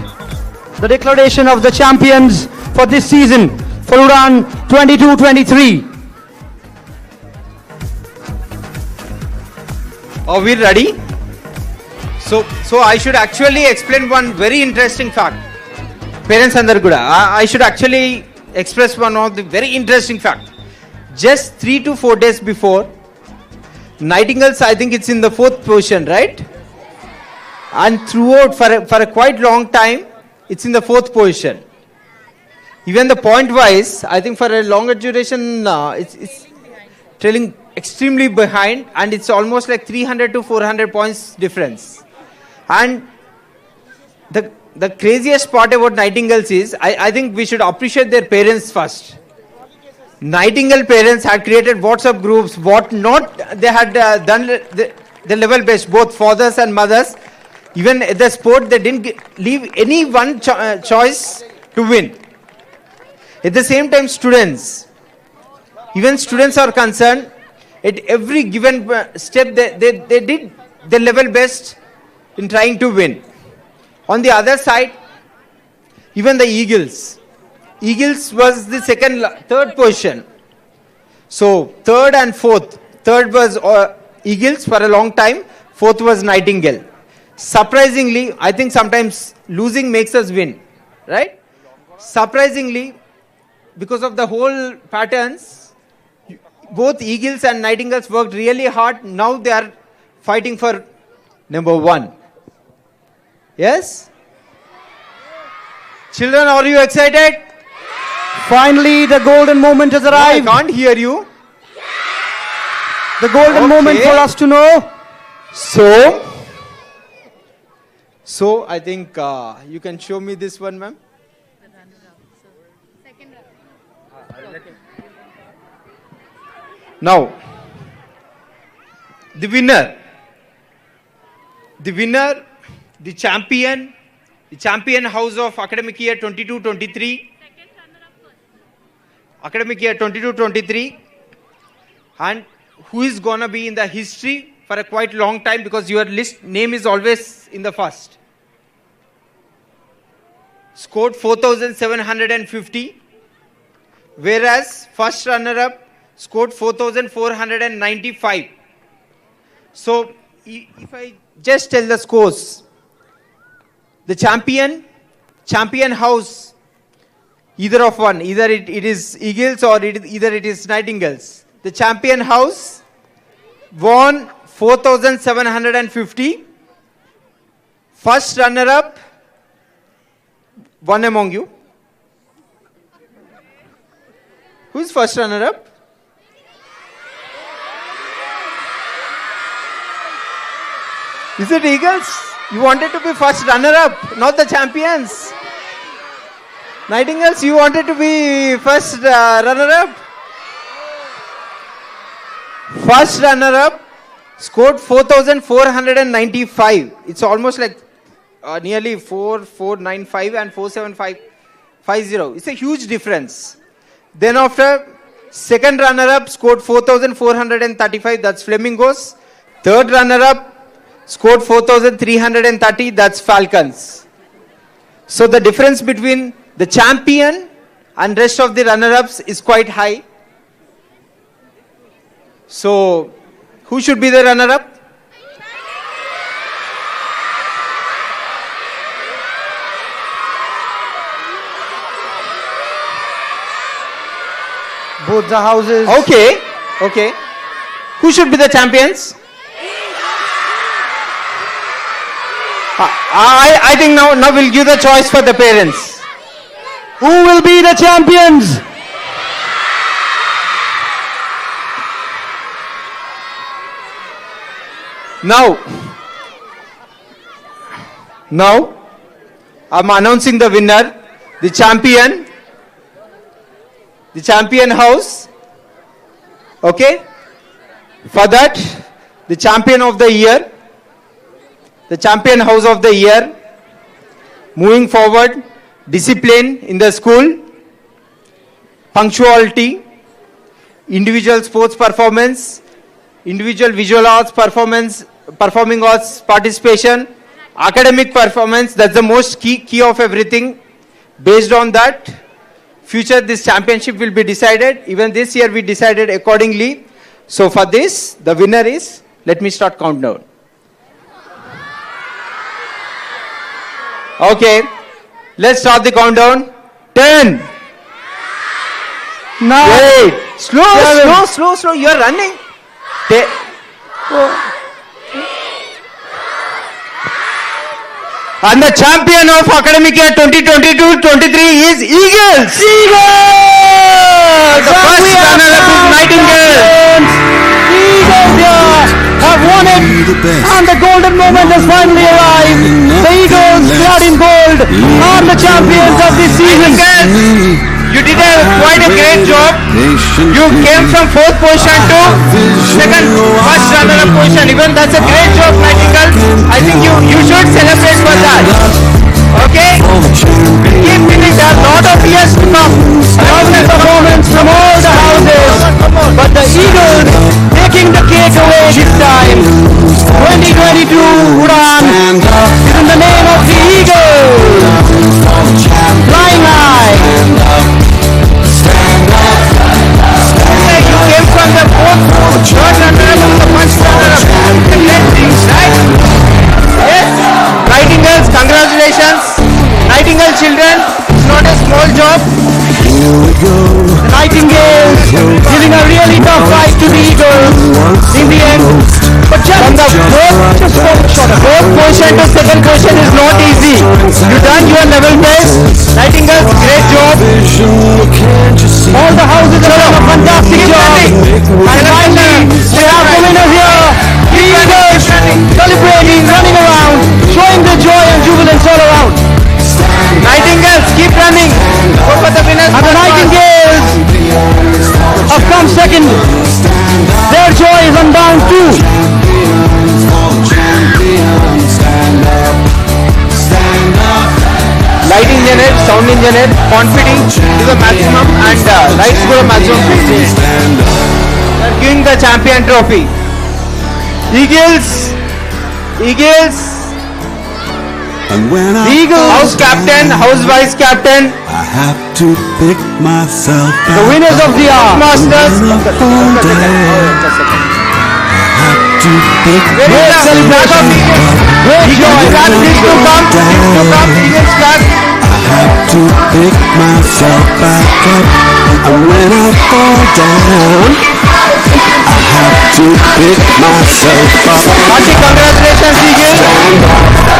the declaration of the champions for this season for UDAAN 22-23. Are we ready? So I should actually explain one very interesting fact. Parents andaru kuda, I should actually express one of the very interesting fact. Just 3 to 4 days before, Nightingales, I think it's in the 4th position, right? And throughout for a quite long time, it's in the 4th position. Even the point wise, I think for a longer duration, it's trailing extremely behind, and it's almost like 300 to 400 points difference. And the craziest part about Nightingales is, I think we should appreciate their parents first. Nightingale parents had created WhatsApp groups, what not, they had done the level best, both fathers and mothers. Even at the sport, they didn't leave any one choice to win. At the same time, even students are concerned, at every given step, they did the level best in trying to win. On the other side, even the Eagles was the third position. So, third and fourth. Third was Eagles for a long time. Fourth was Nightingale. Surprisingly, I think sometimes losing makes us win, right? Surprisingly, because of the whole patterns, both Eagles and Nightingales worked really hard. Now they are fighting for number 1. Yes? Children, are you excited? Finally, the golden moment has arrived. No, I can't hear you. The golden moment for us to know. So I think you can show me this one, ma'am. Now, the winner, the champion house of academic year 22-23, and who is gonna be in the history for a quite long time, because your name is always in the first. Scored 4,750, whereas first runner-up scored 4,495. So, if I just tell the scores, the champion house, either of one, either it is Eagles or either it is Nightingales. The champion house won 4,750. First runner-up, one among you. Who is first runner-up? Is it Eagles? You wanted to be first runner-up, not the champions. Nightingales, you wanted to be first runner-up. First runner-up scored 4,495. It's almost like nearly 4,495 and 4,750. It's a huge difference. Then after, second runner-up scored 4,435. That's Flamingos. Third runner-up scored 4,330. That's Falcons. So the difference between the champion and rest of the runner-ups is quite high. So, who should be the runner-up? Both the houses. Okay. Who should be the champions? I think now we'll give the choice for the parents. Who will be the champions? Now I'm announcing the winner, the champion house. Okay? For that, the champion of the year, the champion house of the year, moving forward, discipline in the school, punctuality, individual sports performance, individual visual arts performance, performing arts participation, academic performance. That's the most key of everything. Based on that, future this championship will be decided. Even this year we decided accordingly. So for this, the winner is, let me start countdown. Okay, let's start the countdown. 10. 9. Wait, slow. You're running. And the champion of academic year 2022-23 is Eagles. The first runner-up is Nightingale. Eagles here have won it, and the golden moment has finally arrived. The Eagles, clad in gold, are the champions of this season. You did quite a great job. You came from 4th position to first runner-up position. Even that's a great job, Nightingale. I think you should celebrate for that. Okay? Keep winning. There are a lot of years to come. Lovely performance from all the houses, but the Eagles taking the cake away this time. 2022 UDAAN is in the name of the Eagles. Flying high. You came from the 4th, 3rd runner-up, the first runner-up. Great things, right? Yes. Nightingales, congratulations. Nightingale children, it's not a small job. The Nightingales giving a really tough fight to the Eagles in the end. But just from the fourth position to second position is not easy. You done your level best. Nightingales, great job. All the houses have done a fantastic job. And finally, we have the winner here. The Eagles celebrating, running around, showing their joy and jubilance all around. Nightingales, keep running. Go for the winners. And the Nightingales have come second. Their joy is unbound too. Light engineer, sound engineer, confident to the maximum and lights to the maximum. They are giving the champion trophy. Eagles. And when I Eagles, house captain, house vice captain. I have to pick myself up. The winners of the hour. Masters. I have to pick Great celebration. Great joy. Please to come. Eagles flag. I have to pick myself back up. And when I fall down, I have to pick myself up. Hearty congratulations, Eagles.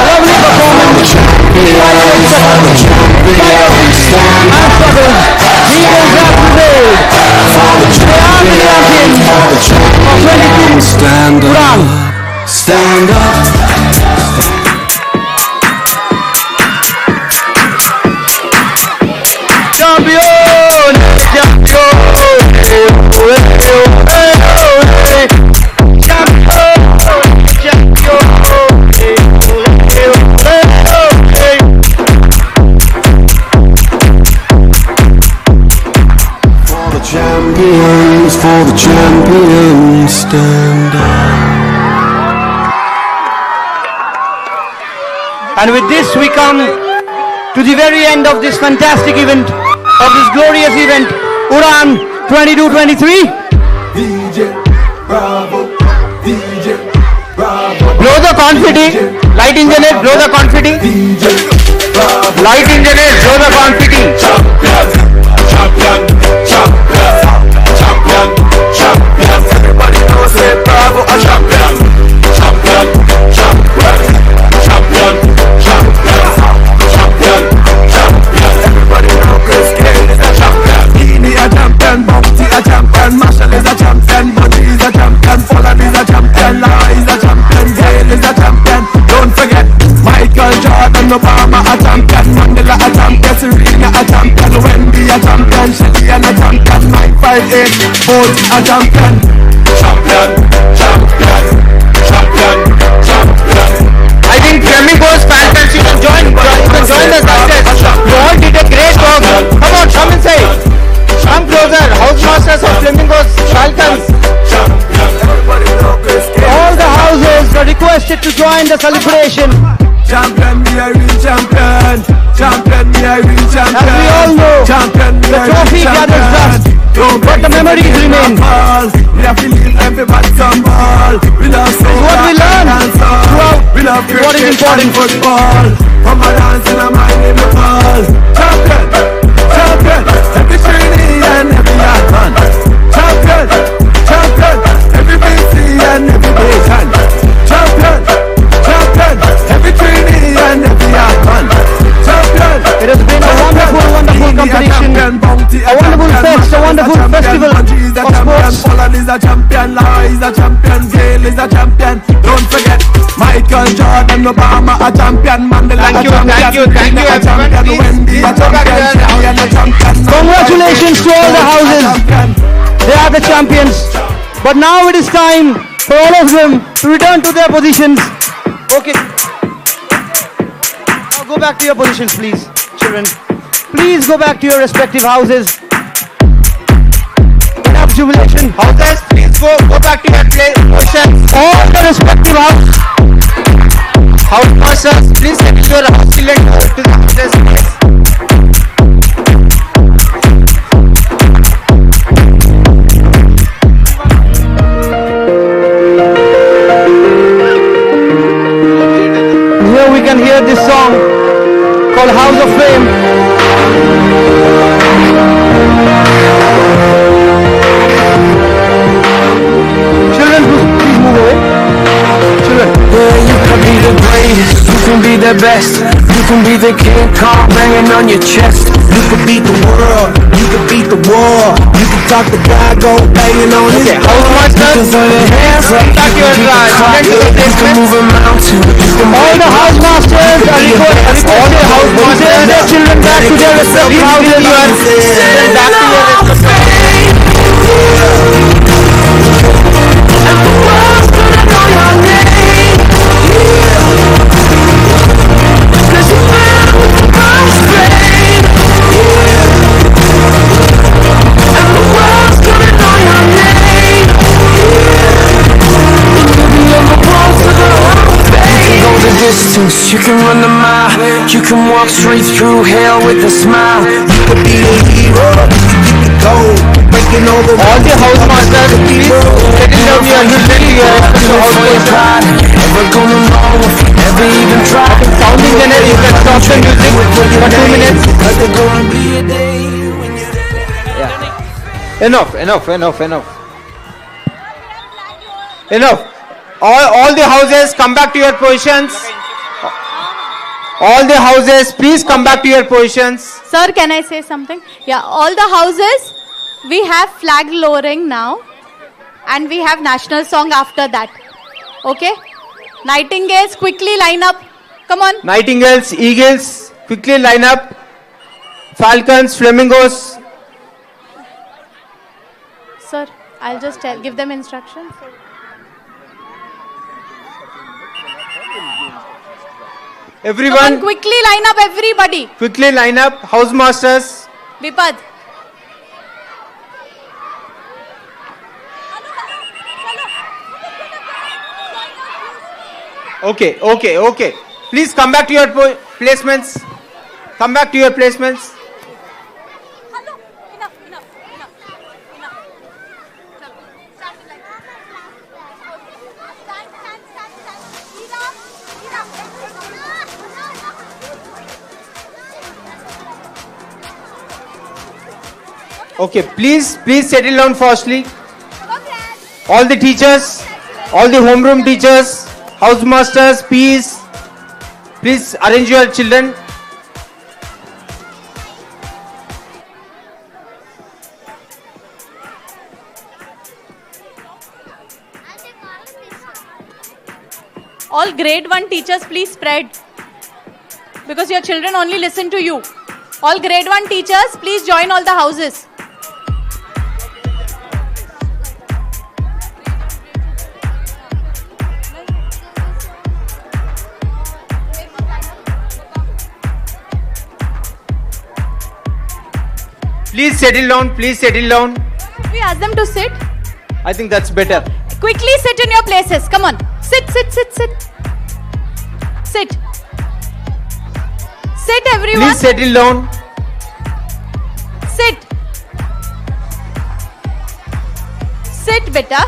Lovely performance. Eagles have prevailed. They are the champions of 22. Stand up. Stand up. For the champions, stand up. And with this we come to the very end of this fantastic event, of this glorious event, UDAAN 22-23. DJ Bravo, DJ Bravo. Blow the confetti. Light engineer, blow the confetti. DJ Bravo. Light engineer, blow the confetti. Champion. Everybody knows say Bravo a champion. Champion. grade 8 both a champion. Champion, champion, champion, champion. I think Flamingos Falcons, you can join the success. You all did a great job. Come on, come inside. Come closer. Housemasters of Flamingos Falcons. All the houses are requested to join the celebration. Champion, me a real champion. Champion, me a real champion. As we all know, champion, the trophy gathers dust, but the memories remain. We have to leave everybody some ball. We love so what we learn throughout we love what is important. Football. From a dance and a mind in the ball. Champion, champion. Every training and every man. Champion, champion. Every BC and every nation. Champion, champion. Every training and every man. Champion. It has been a wonderful, wonderful competition, a wonderful fest, a wonderful festival of sports. Poland is a champion, Lara is a champion, Gale is a champion. Don't forget, Michael Jordan, Obama a champion, Mandela a champion. Thank you, everyone. Please, Wendy a champion, Congratulations to all the houses. They are the champions. But now it is time for all of them to return to their positions. Okay. Now go back to your positions, please, children. Please go back to your respective houses. Enough jubilation. Houses, please go back to your positions. All the respective houses. Housemasters, please send your house children to the houses, please. Here we can hear this song called House of Fame. Children, please move away. Children. Yeah, you can be the greatest, you can be the best, you can be the King Kong banging on your chest. You can beat the world, you can beat the war, you can talk the guy, go banging on his door. You can throw your hands up, you can move a mountain. All the house masters are requested to send their children back to their respective houses. Send back to your distance, you can run the mile, you can walk straight through hell with a smile. You could be a hero, you could get the gold, breaking all the housemasters, please settle down your never gonna know if you never even try. Sounding generic, you can stop the music for 2 minutes. Enough. All the houses, come back to your positions. All the houses, please come back to your positions. Sir, can I say something? Yeah, all the houses, we have flag lowering now. And we have national song after that. Okay? Nightingales, quickly line up. Come on. Nightingales, eagles, quickly line up. Falcons, flamingos. Sir, I'll just give them instructions. Everyone. Come on, quickly line up, everybody. Quickly line up. Housemasters. Vipad. Okay. Please come back to your placements. Come back to your placements. Okay, please settle down firstly. All the teachers, all the homeroom teachers, housemasters, please arrange your children. All grade 1 teachers, please spread. Because your children only listen to you. All grade 1 teachers, please join all the houses. Please settle down. Please settle down. We ask them to sit. I think that's better. Quickly sit in your places. Come on. Sit, sit, sit, sit. Sit. Sit, everyone. Please settle down. Sit. Sit, beta.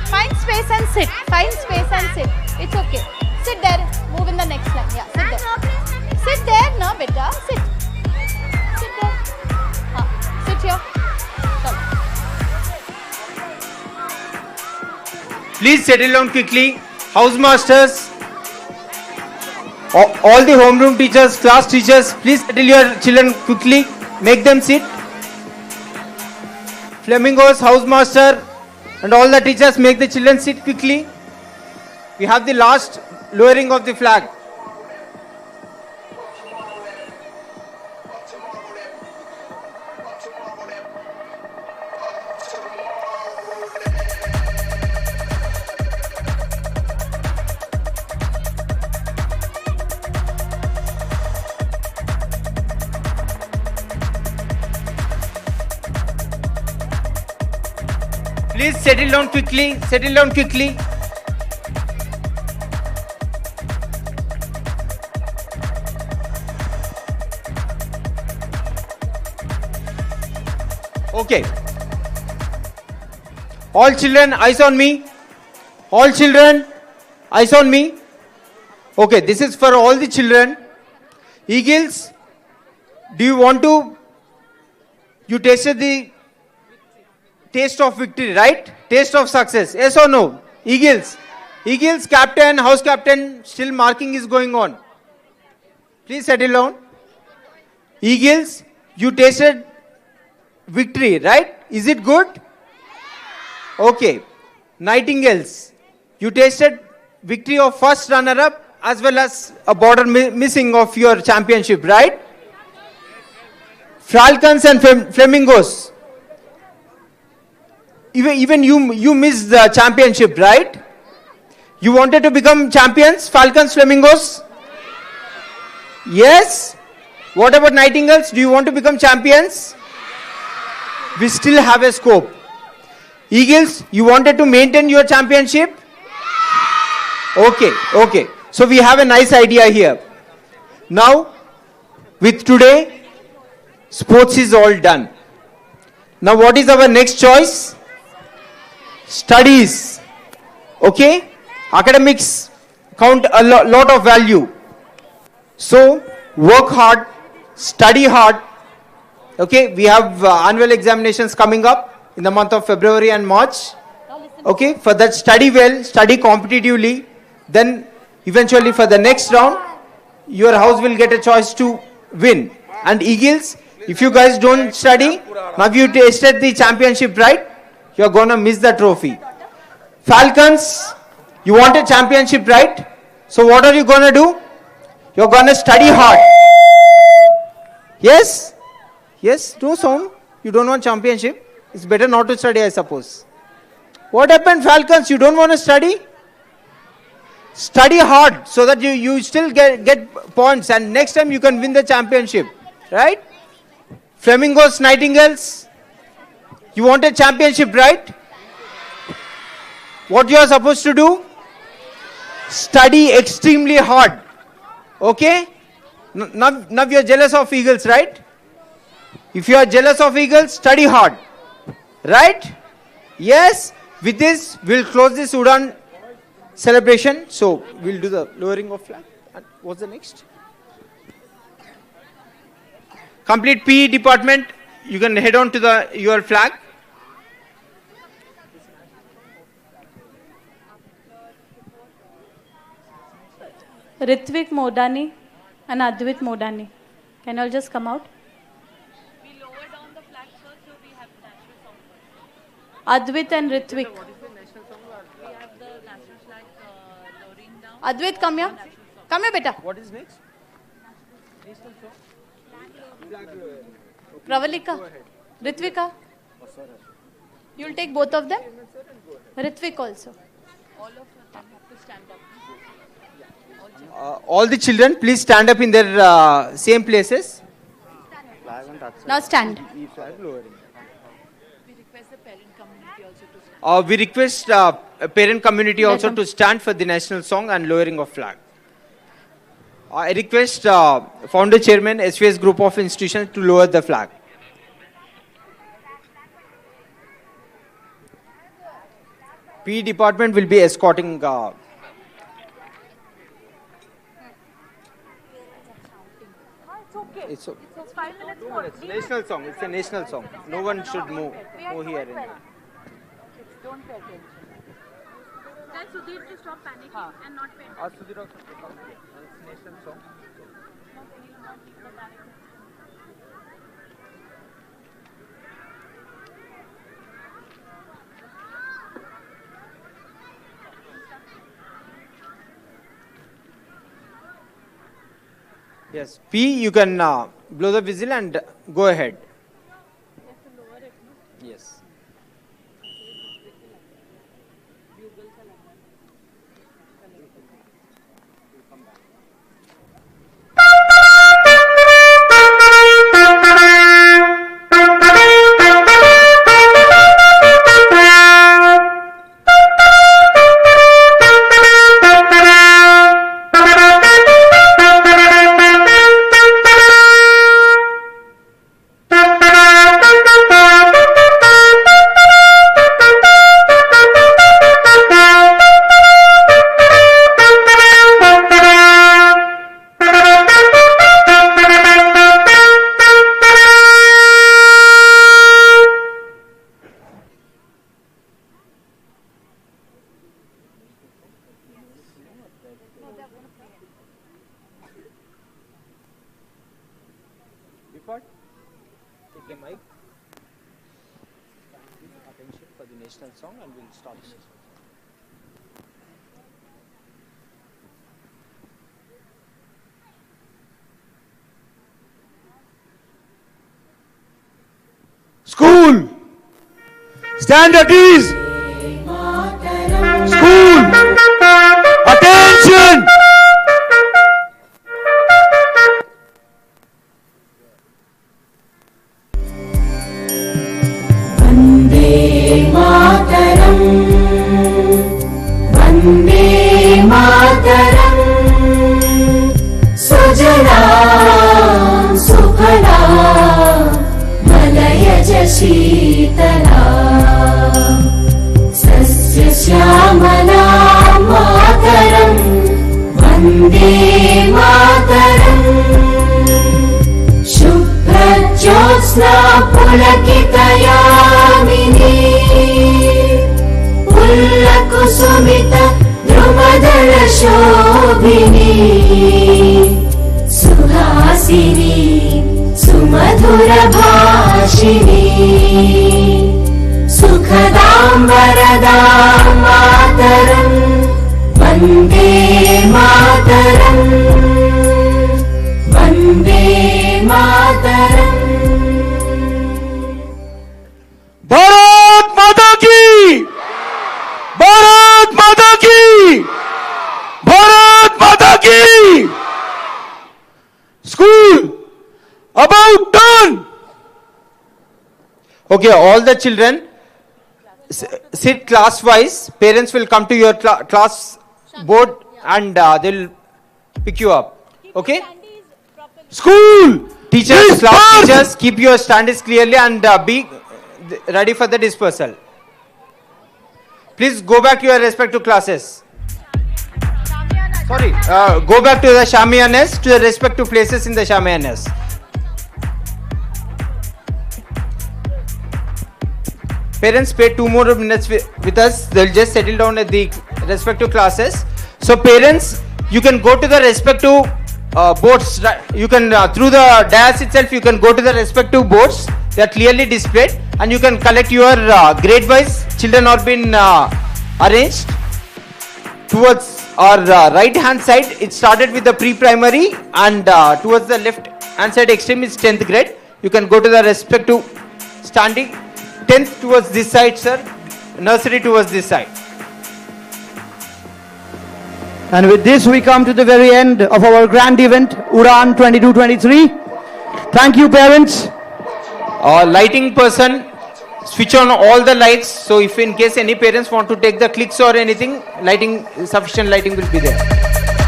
Find space and sit. Find space and sit. It's okay. Sit there. Move in the next line. Yeah, sit there. Sit there, no, beta. Sit. Sit there. Sit here. Come. Please settle down quickly. Housemasters, all the homeroom teachers, class teachers, please settle your children quickly. Make them sit. Flamingos, housemaster, and all the teachers, make the children sit quickly. We have the last lowering of the flag. Please settle down quickly. Settle down quickly. Okay. All children, eyes on me. All children, eyes on me. Okay, this is for all the children. Eagles, do you want to? You tasted the taste of victory, right? Taste of success. Yes or no? Eagles. Eagles captain, house captain, still marking is going on. Please settle down. Eagles, you tasted victory, right? Is it good? Okay. Nightingales, you tasted victory of first runner-up as well as a border missing of your championship, right? Falcons and Flamingos, even you missed the championship, right? You wanted to become champions, Falcons, Flamingos? Yes? What about Nightingales? Do you want to become champions? We still have a scope. Eagles, you wanted to maintain your championship? Okay, okay. So we have a nice idea here. Now, with today, sports is all done. Now what is our next choice? Studies. Okay? Academics count a lot of value. So, work hard, study hard. Okay? We have annual examinations coming up in the month of February and March. Okay? For that, study well, study competitively. Then, eventually for the next round, your house will get a choice to win. And Eagles, if you guys don't study, now you tasted the championship, right? You're gonna miss the trophy. Falcons, you want a championship, right? So what are you gonna do? You're gonna study hard. Yes? Yes? No sound. You don't want championship? It's better not to study, I suppose. What happened, Falcons? You don't want to study? Study hard so that you still get points and next time you can win the championship. Right? Flamingos, Nightingales, you want a championship, right? What you are supposed to do? Study extremely hard. Okay? Now you are jealous of Eagles, right? If you are jealous of Eagles, study hard. Right? Yes? With this, we'll close this UDAAN celebration. So, we'll do the lowering of flag. And what's the next? Complete PE department, you can head on to your flag. Ritvik Modani and Advait Modani. Can you all just come out? Advait and Ritvik. Advait, come here. Come here, beta. What is next? Pravalika. Ritvika. You'll take both of them? Ritvik also. All of them have to stand up. All the children, please stand up in their same places. Now stand. We request parent community also to stand for the national song and lowering of flag. I request founder chairman SVS group of institutions to lower the flag. P department will be escorting. It's 5 minutes no, more. it's national song. It's a national song. No one should move here. And there. Don't pay attention. Tell Sudhir to stop panicking and not pay attention. Sudhir also to come. It's national song. Yes, P, you can blow the whistle and go ahead. Yes. Take the mic. Attention for the national song and we'll start the national song. School! Stand at ease! School! Attention! Vande Mataram सुजला सुफला मलयज शीतला सस्यश्यामला मातरम् वन्दे मातरम् शुभ्रज्योत्स्ना पुलकितयामिनी पुल्लकुसुमित द्रुमदल शोभिनी सुहासिनी सुमधुर भाषिणी सुखदां वरदां मातरम् वन्दे मातरम् वन्दे मातरम् भारत माता की भारत माता की भारत माता की school about done. Okay, all the children sit class wise. Parents will come to your class board and they'll pick you up. Okay? School! Teachers, class teachers, keep your standards clearly and be ready for the dispersal. Please go back to your respective classes. Sorry, go back to the shamiyanas, to the respective places in the shamiyanas. Parents, pay 2 more minutes with us. They'll just settle down at the respective classes. So parents, you can go to the respective boards. You can, through the dais itself, you can go to the respective boards. They are clearly displayed and you can collect your grade wise. Children are been arranged towards our right hand side. It started with the pre-primary and towards the left hand side extreme is 10th grade. You can go to the respective standing. 10th towards this side, sir. Nursery towards this side. And with this we come to the very end of our grand event, UDAAN 22-23. Thank you parents. Lighting person, switch on all the lights. So if in case any parents want to take the clicks or anything, lighting, sufficient lighting will be there.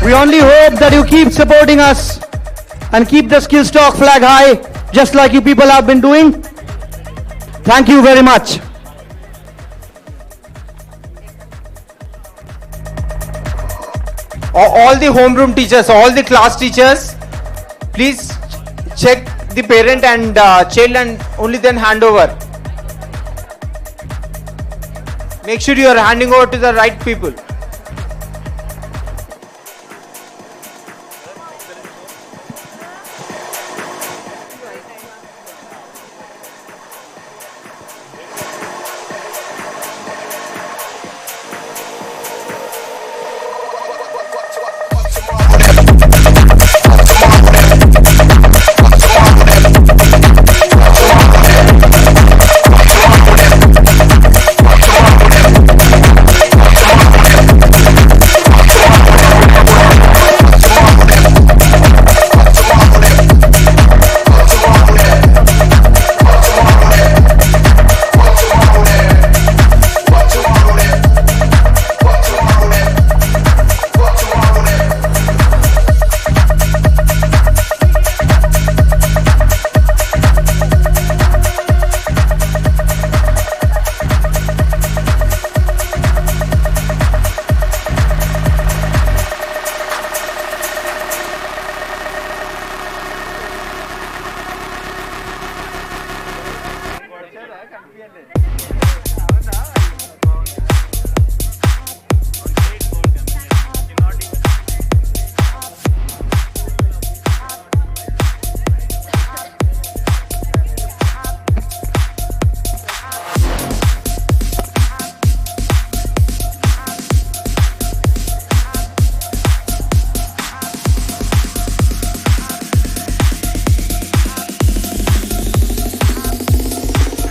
We only hope that you keep supporting us and keep the Skillstock flag high, just like you people have been doing. Thank you very much. All the homeroom teachers, all the class teachers, please check the parent and child and only then hand over. Make sure you are handing over to the right people.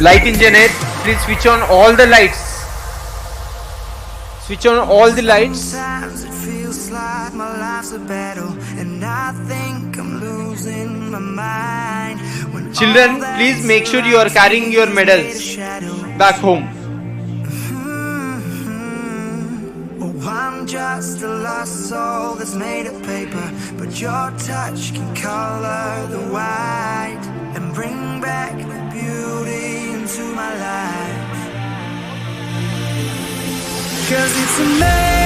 Light engineer, please switch on all the lights. Switch on all the lights. Sometimes it feels like my life's a battle, and I think I'm losing my mind. When Children, please make sure you are carrying your medals back home. Oh, I'm just a lost soul that's made of paper, but your touch can color the white and bring back the beauty into my life. 'Cause it's amazing